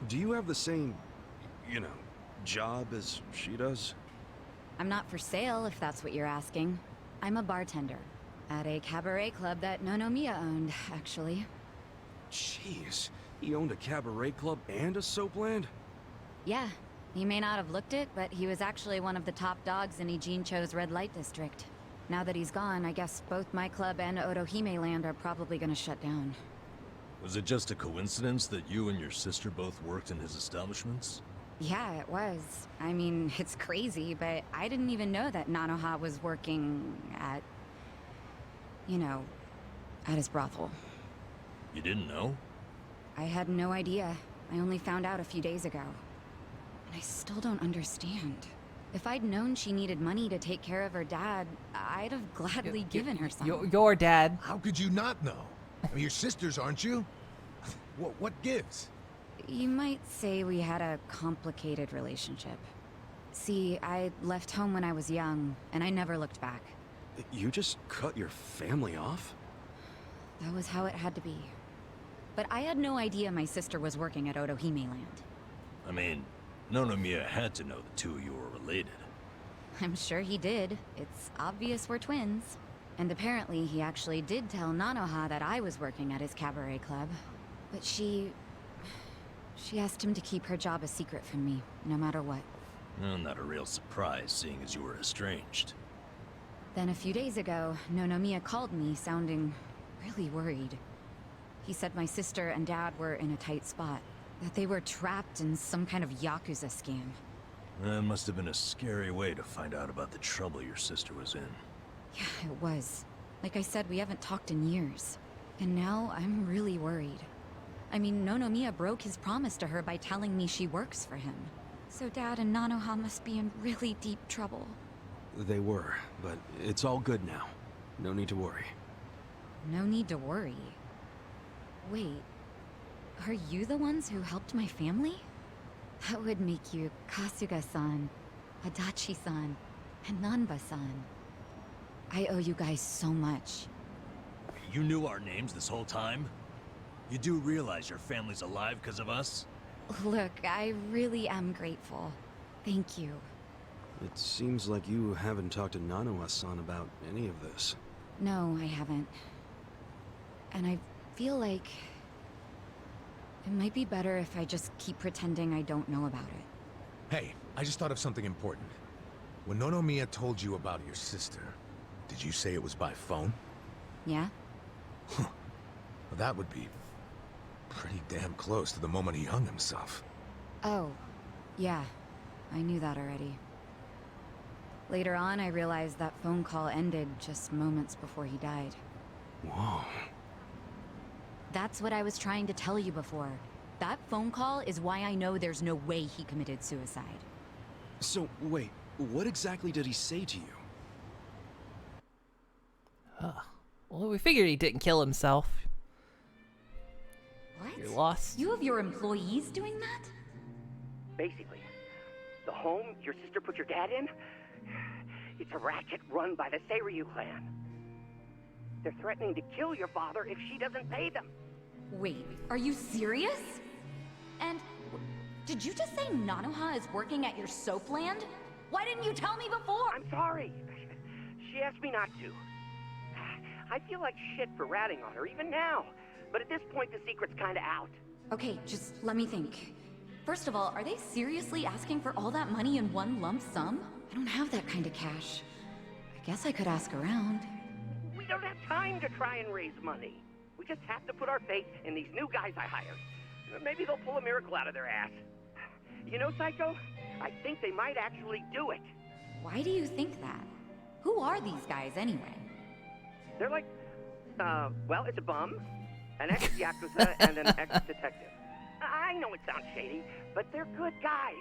Do you have the same, job as she does? I'm not for sale, if that's what you're asking. I'm a bartender. At a cabaret club that Nonomiya owned, actually. Jeez, he owned a cabaret club and a soap land? Yeah, he may not have looked it, but he was actually one of the top dogs in Ijincho's red light district. Now that he's gone, I guess both my club and Otohime land are probably gonna shut down. Was it just a coincidence that you and your sister both worked in his establishments? Yeah, it was. I mean, it's crazy, but I didn't even know that Nanoha was working at... at his brothel. You didn't know? I had no idea. I only found out a few days ago. And I still don't understand. If I'd known she needed money to take care of her dad, I'd have gladly given her some. Your dad. How could you not know? I mean, you're sisters, aren't you? What gives? You might say we had a complicated relationship. See, I left home when I was young, and I never looked back. You just cut your family off? That was how it had to be. But I had no idea my sister was working at Otohime land. I mean, Nonomiya had to know the two of you were related. I'm sure he did. It's obvious we're twins. And apparently he actually did tell Nanoha that I was working at his cabaret club. But she asked him to keep her job a secret from me, no matter what. Well, not a real surprise, seeing as you were estranged. Then a few days ago, Nonomiya called me, sounding really worried. He said my sister and dad were in a tight spot. That they were trapped in some kind of Yakuza scam. That must have been a scary way to find out about the trouble your sister was in. Yeah, it was. Like I said, we haven't talked in years. And now I'm really worried. I mean, Nonomiya broke his promise to her by telling me she works for him. So Dad and Nanoha must be in really deep trouble. They were, but it's all good now. No need to worry. No need to worry. Wait, are you the ones who helped my family? That would make you Kasuga-san, Adachi-san, and Nanba-san. I owe you guys so much. You knew our names this whole time? You do realize your family's alive because of us? Look, I really am grateful. Thank you. It seems like you haven't talked to Nanoha-san about any of this. No, I haven't. And I feel like it might be better if I just keep pretending I don't know about it. Hey, I just thought of something important. When Nonomiya told you about your sister, did you say it was by phone? Yeah? Well, that would be pretty damn close to the moment he hung himself. Oh, yeah. I knew that already. Later on, I realized that phone call ended just moments before he died. Whoa. That's what I was trying to tell you before. That phone call is why I know there's no way he committed suicide. So, wait, what exactly did he say to you? Well, we figured he didn't kill himself. What? You're lost. You have your employees doing that? Basically, the home your sister put your dad in, it's a racket run by the Seiryu clan. They're threatening to kill your father if she doesn't pay them. Wait, are you serious? And did you just say Nanoha is working at your soap land? Why didn't you tell me before? I'm sorry. She asked me not to. I feel like shit for ratting on her, even now. But at this point, the secret's kinda out. Okay, just let me think. First of all, are they seriously asking for all that money in one lump sum? I don't have that kind of cash. I guess I could ask around. We don't have time to try and raise money. We just have to put our faith in these new guys I hired. Maybe they'll pull a miracle out of their ass. You know, Psycho? I think they might actually do it. Why do you think that? Who are these guys anyway? They're like, well, it's a bum, an ex-Yakuza, and an ex-detective. I know it sounds shady, but they're good guys.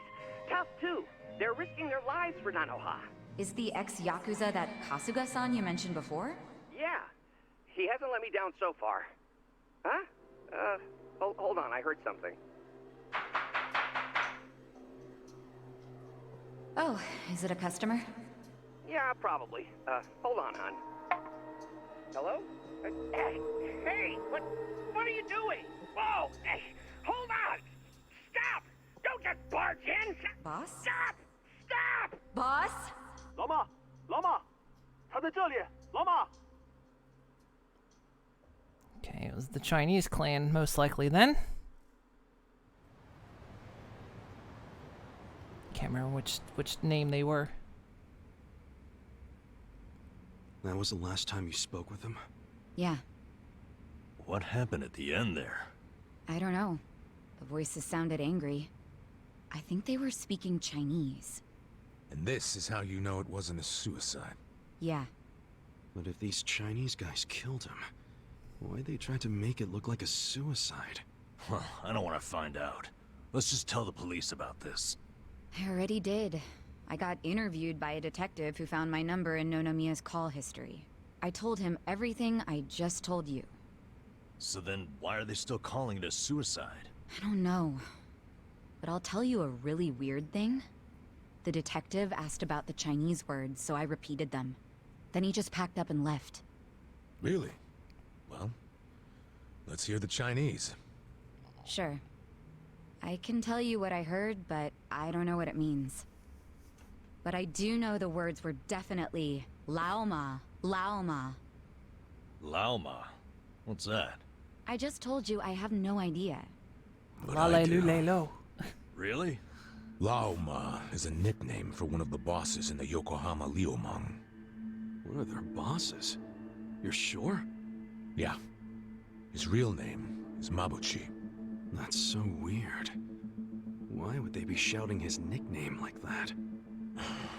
Tough, too. They're risking their lives for Nanoha. Is the ex-Yakuza that Kasuga-san you mentioned before? Yeah. He hasn't let me down so far. Huh? Hold on, I heard something. Oh, is it a customer? Yeah, probably. Hold on, hon. Hello? Hey, what are you doing? Whoa! Hey, hold on! Stop! Don't just barge in! Boss? Stop! Stop! Boss? 老妈，老妈，他在这里，老妈。 Okay, it was the Chinese clan, most likely then. Can't remember which name they were. That was the last time you spoke with him? Yeah. What happened at the end there? I don't know. The voices sounded angry. I think they were speaking Chinese. And this is how you know it wasn't a suicide. Yeah. But if these Chinese guys killed him, why'd they try to make it look like a suicide? Well, I don't want to find out. Let's just tell the police about this. I already did. I got interviewed by a detective who found my number in Nonomiya's call history. I told him everything I just told you. So then, why are they still calling it a suicide? I don't know. But I'll tell you a really weird thing. The detective asked about the Chinese words, so I repeated them. Then he just packed up and left. Really? Well, let's hear the Chinese. Sure. I can tell you what I heard, but I don't know what it means. But I do know the words were definitely Laoma, Laoma. Laoma? What's that? I just told you I have no idea. Really? Laoma is a nickname for one of the bosses in the Yokohama Liumang. One of their bosses? You're sure? Yeah. His real name is Mabuchi. That's so weird. Why would they be shouting his nickname like that?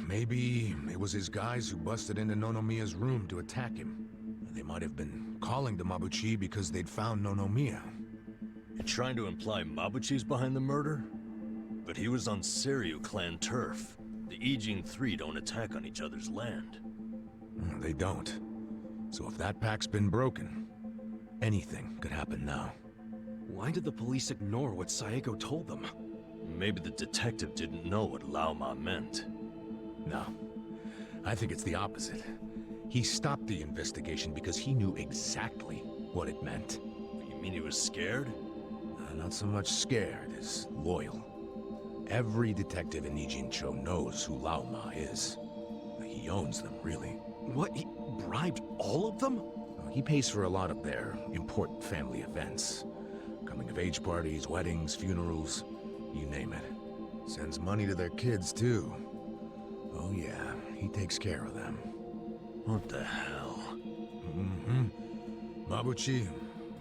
Maybe it was his guys who busted into Nonomiya's room to attack him. They might have been calling to Mabuchi because they'd found Nonomiya. You're trying to imply Mabuchi's behind the murder? But he was on Seiryu clan turf. The Ijing Three don't attack on each other's land. They don't. So if that pact's been broken, anything could happen now. Why did the police ignore what Saeko told them? Maybe the detective didn't know what Laoma meant. No. I think it's the opposite. He stopped the investigation because he knew exactly what it meant. You mean he was scared? Not so much scared as loyal. Every detective in Nijincho knows who Laoma is. He owns them, really. What? He bribed all of them? He pays for a lot of their important family events. Coming-of-age parties, weddings, funerals, you name it. Sends money to their kids, too. Oh yeah, he takes care of them. What the hell? Mabuchi,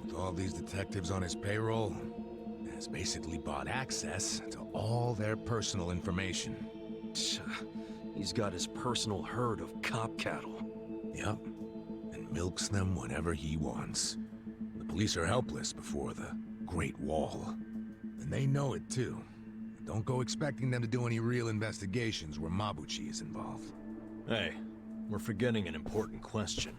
with all these detectives on his payroll, has basically bought access to all their personal information. He's got his personal herd of cop cattle. Yep, and milks them whenever he wants. The police are helpless before the Great Wall. And they know it too. Don't go expecting them to do any real investigations where Mabuchi is involved. Hey, we're forgetting an important question.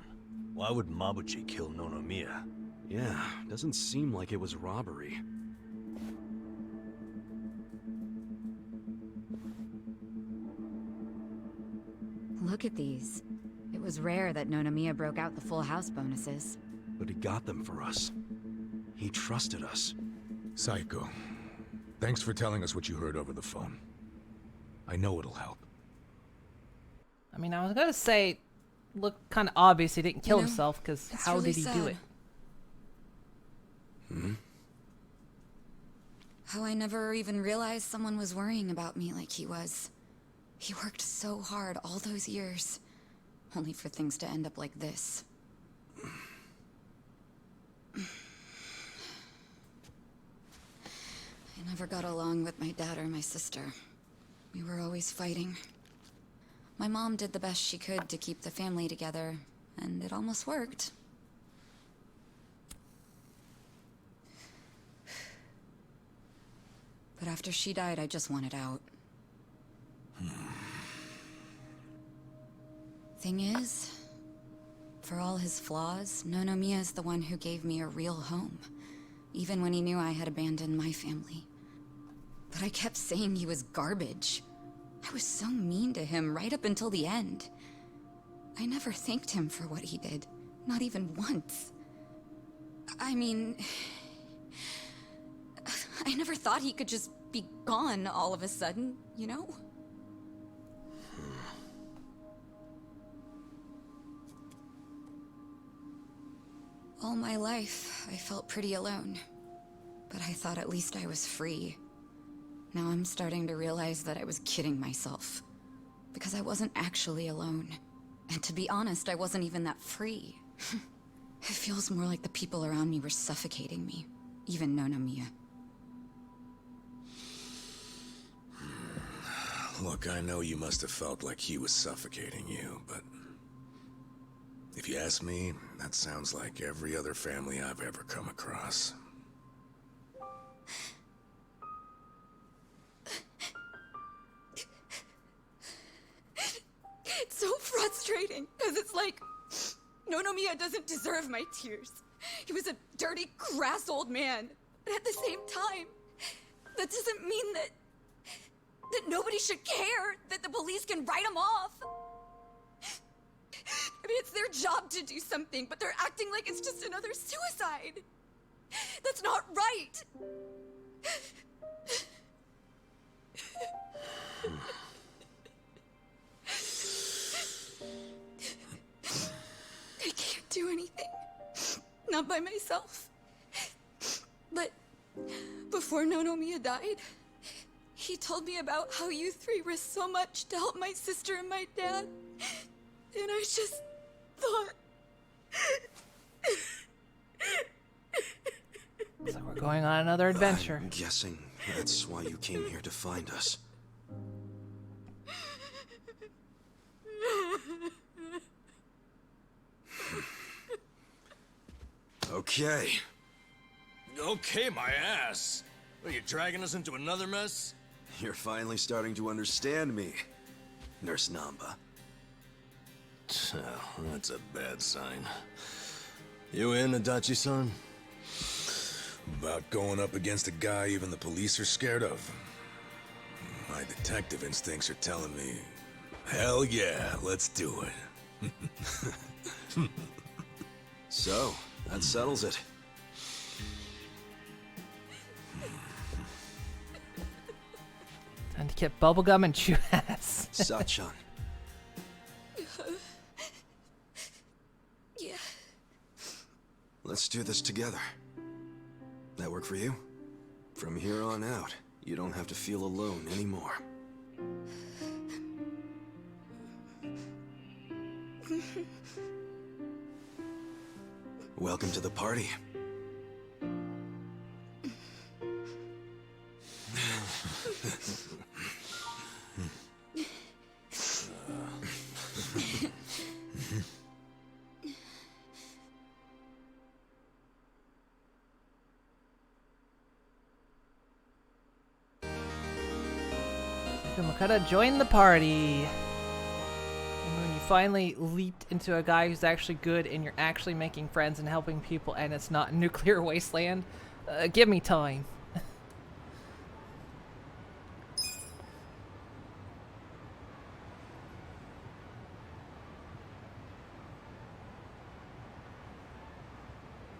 Why would Mabuchi kill Nonomiya? Yeah, doesn't seem like it was robbery. Look at these. It was rare that Nonomiya broke out the full house bonuses. But he got them for us. He trusted us. Saeko, thanks for telling us what you heard over the phone. I know it'll help. I mean, I was gonna say, looked kind of obvious he didn't kill himself, because how really did he do it? How I never even realized someone was worrying about me like he was. He worked so hard all those years, only for things to end up like this. I never got along with my dad or my sister. We were always fighting. My mom did the best she could to keep the family together, and it almost worked. But after she died, I just wanted out. Thing is, for all his flaws, Nonomiya is the one who gave me a real home, even when he knew I had abandoned my family. But I kept saying he was garbage. I was so mean to him right up until the end. I never thanked him for what he did, not even once. I mean, I never thought he could just be gone all of a sudden, you know? All my life, I felt pretty alone. But I thought at least I was free. Now I'm starting to realize that I was kidding myself. Because I wasn't actually alone. And to be honest, I wasn't even that free. It feels more like the people around me were suffocating me. Even Nonomiya. Look, I know you must have felt like he was suffocating you, but... if you ask me, that sounds like every other family I've ever come across. It's so frustrating, because it's like... Nonomiya doesn't deserve my tears. He was a dirty, crass old man. But at the same time, that doesn't mean that nobody should care, that the police can write him off. I mean, it's their job to do something, but they're acting like it's just another suicide. That's not right. I can't do anything. Not by myself. But before Nonomiya died, he told me about how you three risked so much to help my sister and my dad. And I just thought... Looks like we're going on another adventure. I'm guessing that's why you came here to find us. Okay. Okay, my ass. Are you dragging us into another mess? You're finally starting to understand me, Nurse Namba. Oh, that's a bad sign. You in, Adachi-san? About going up against a guy even the police are scared of. My detective instincts are telling me, hell yeah, let's do it. So, that settles it. Time to get bubblegum and chew ass. Sachan. Yeah. Let's do this together. That work for you? From here on out, you don't have to feel alone anymore. Welcome to the party. Makata joined the party. And when you finally leaped into a guy who's actually good and you're actually making friends and helping people and it's not nuclear wasteland, give me time.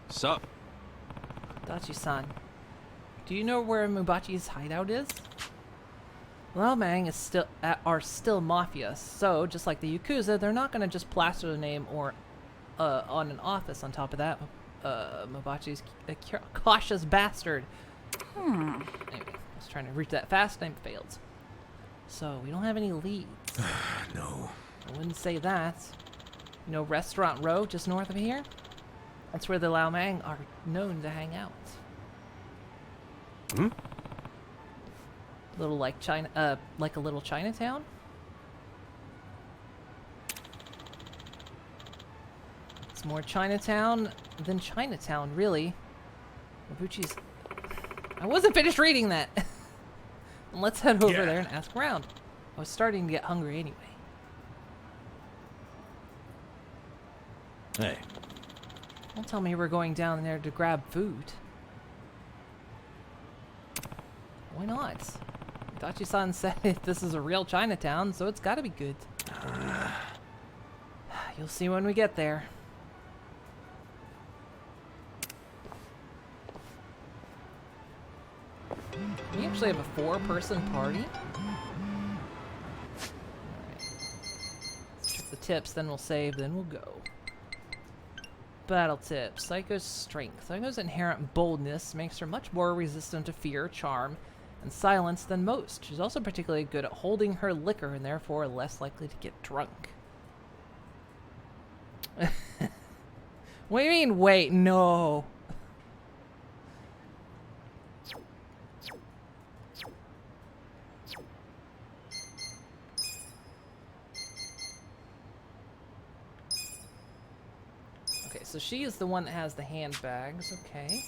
Sup? Dachi-san, do you know where Mubachi's hideout is? Lao Mang is are still mafia, so just like the Yakuza, they're not gonna just plaster the name or on an office. On top of that, Mubachi's a cautious bastard. Anyway, I was trying to reach that fast and I failed. So we don't have any leads. No. I wouldn't say that. You know, Restaurant Row, just north of here. That's where the Lao Mang are known to hang out. Hmm? Little like China, like a little Chinatown. It's more Chinatown than Chinatown, really. Nobuchi's. I wasn't finished reading that. And let's head over there and ask around. I was starting to get hungry anyway. Hey. Don't tell me we're going down there to grab food. Why not? Dachi-san said this is a real Chinatown, so it's gotta be good. You'll see when we get there. We actually have a 4-person party. Alright. Check the tips, then we'll save, then we'll go. Battle tips. Psycho's strength. Psycho's inherent boldness makes her much more resistant to fear, charm, and silence than most. She's also particularly good at holding her liquor and therefore less likely to get drunk. What do you mean, wait? No. Okay, so she is the one that has the handbags. Okay.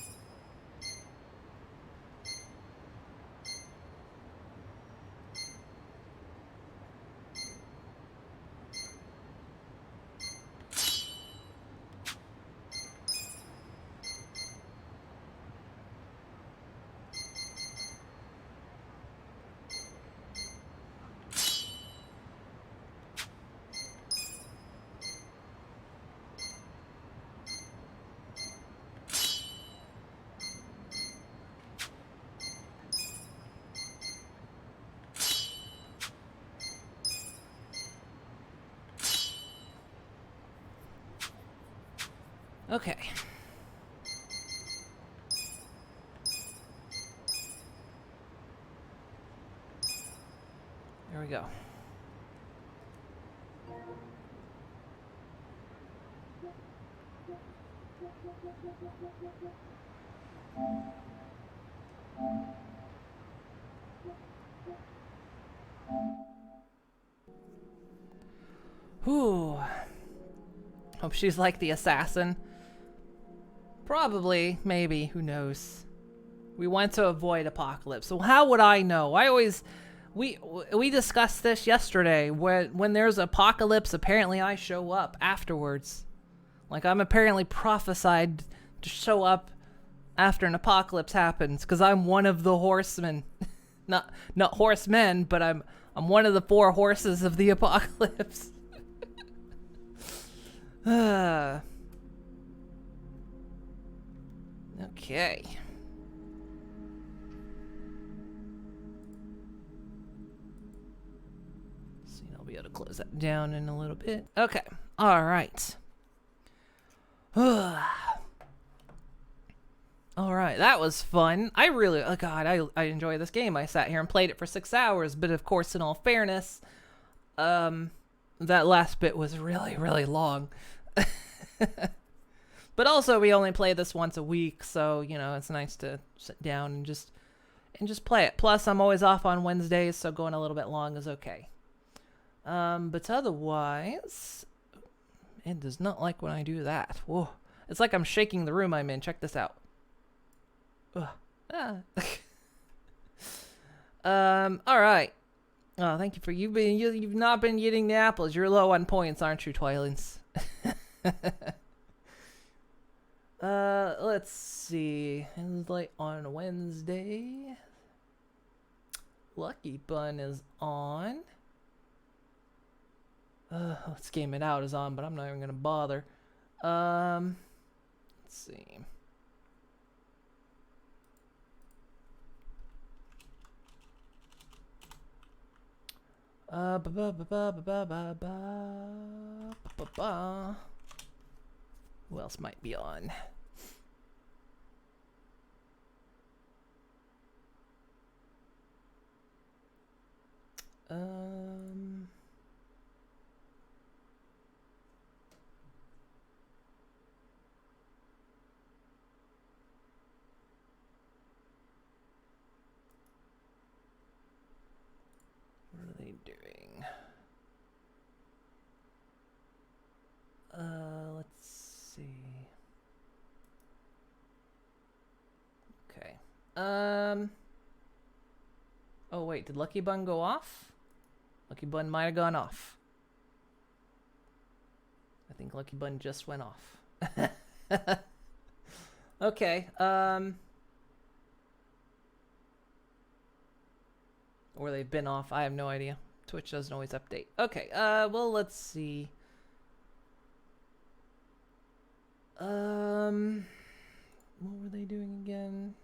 Okay. There we go. Whew. Hope she's like the assassin. Probably, maybe, who knows. We want to avoid apocalypse. So how would I know? We discussed this yesterday. When there's apocalypse, apparently I show up afterwards. Like I'm apparently prophesied to show up after an apocalypse happens because I'm one of the horsemen. not horsemen, but I'm one of the 4 horses of the apocalypse. Okay. See, I'll be able to close that down in a little bit. Okay. All right. All right, that was fun. I really, oh God, I enjoy this game. I sat here and played it for 6 hours, but of course, in all fairness, that last bit was really, really long. But also, we only play this once a week, so you know it's nice to sit down and just play it. Plus, I'm always off on Wednesdays, so going a little bit long is okay. But otherwise, it does not like when I do that. Whoa, it's like I'm shaking the room I'm in. Check this out. Ugh. Ah. All right. Oh, thank you for you've not been eating the apples. You're low on points, aren't you, Twilins? Let's see. It's like on Wednesday. Lucky Bun is on. Let's Game It Out is on, but I'm not even gonna bother. Let's see. Who else might be on? What are they doing? Let's see. Okay. Oh wait, did Lucky Bun go off? Lucky Bun might have gone off. I think Lucky Bun just went off. Okay. Or they've been off. I have no idea. Twitch doesn't always update. Okay. Well, let's see. What were they doing again?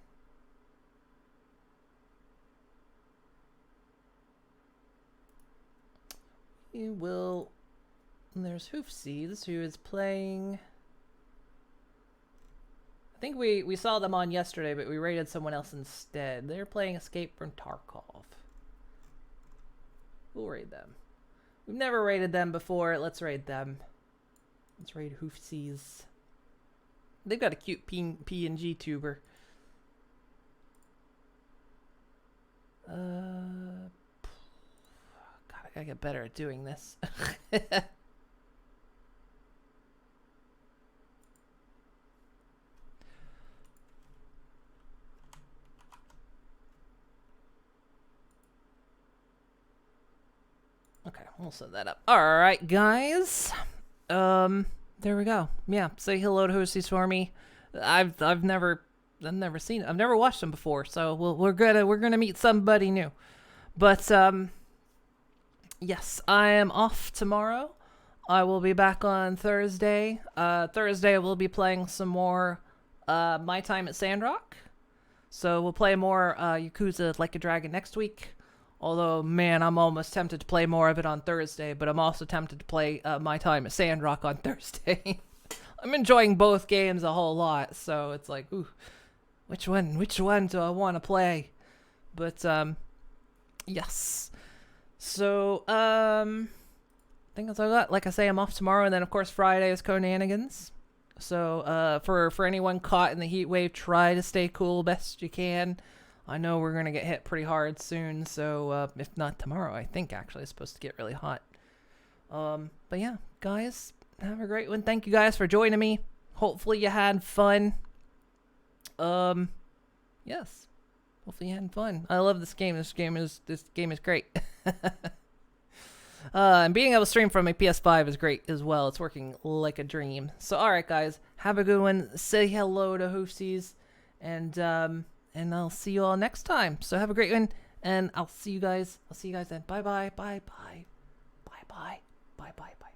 You will. There's Hoofseeds, who is playing. I think we saw them on yesterday, but we raided someone else instead. They're playing Escape from Tarkov. We'll raid them. We've never raided them before. Let's raid them. Let's raid Hoofseeds. They've got a cute PNG tuber. God, I gotta get better at doing this. Okay, we'll set that up. Alright, guys. There we go. Yeah, say hello to Hoofseeds for me. I've never seen it. I've never watched them before, so we're gonna meet somebody new. But yes, I am off tomorrow. I will be back on Thursday. Thursday we'll be playing some more My Time at Sandrock. So we'll play more Yakuza Like a Dragon next week. Although, man, I'm almost tempted to play more of it on Thursday, but I'm also tempted to play My Time at Sandrock on Thursday. I'm enjoying both games a whole lot, so it's like, ooh, which one do I want to play? But, yes. So, I think that's all I got. Like I say, I'm off tomorrow, and then, of course, Friday is Conanigans. So for anyone caught in the heat wave, try to stay cool best you can. I know we're gonna get hit pretty hard soon, so if not tomorrow, I think actually it's supposed to get really hot. But yeah, guys, have a great one. Thank you guys for joining me. Hopefully you had fun. Yes. Hopefully you had fun. I love this game. This game is great. And being able to stream from a PS5 is great as well. It's working like a dream. So alright guys, have a good one. Say hello to Hoofsies, and I'll see you all next time. So have a great one, and I'll see you guys then. Bye bye. Bye bye. Bye bye. Bye bye. Bye bye.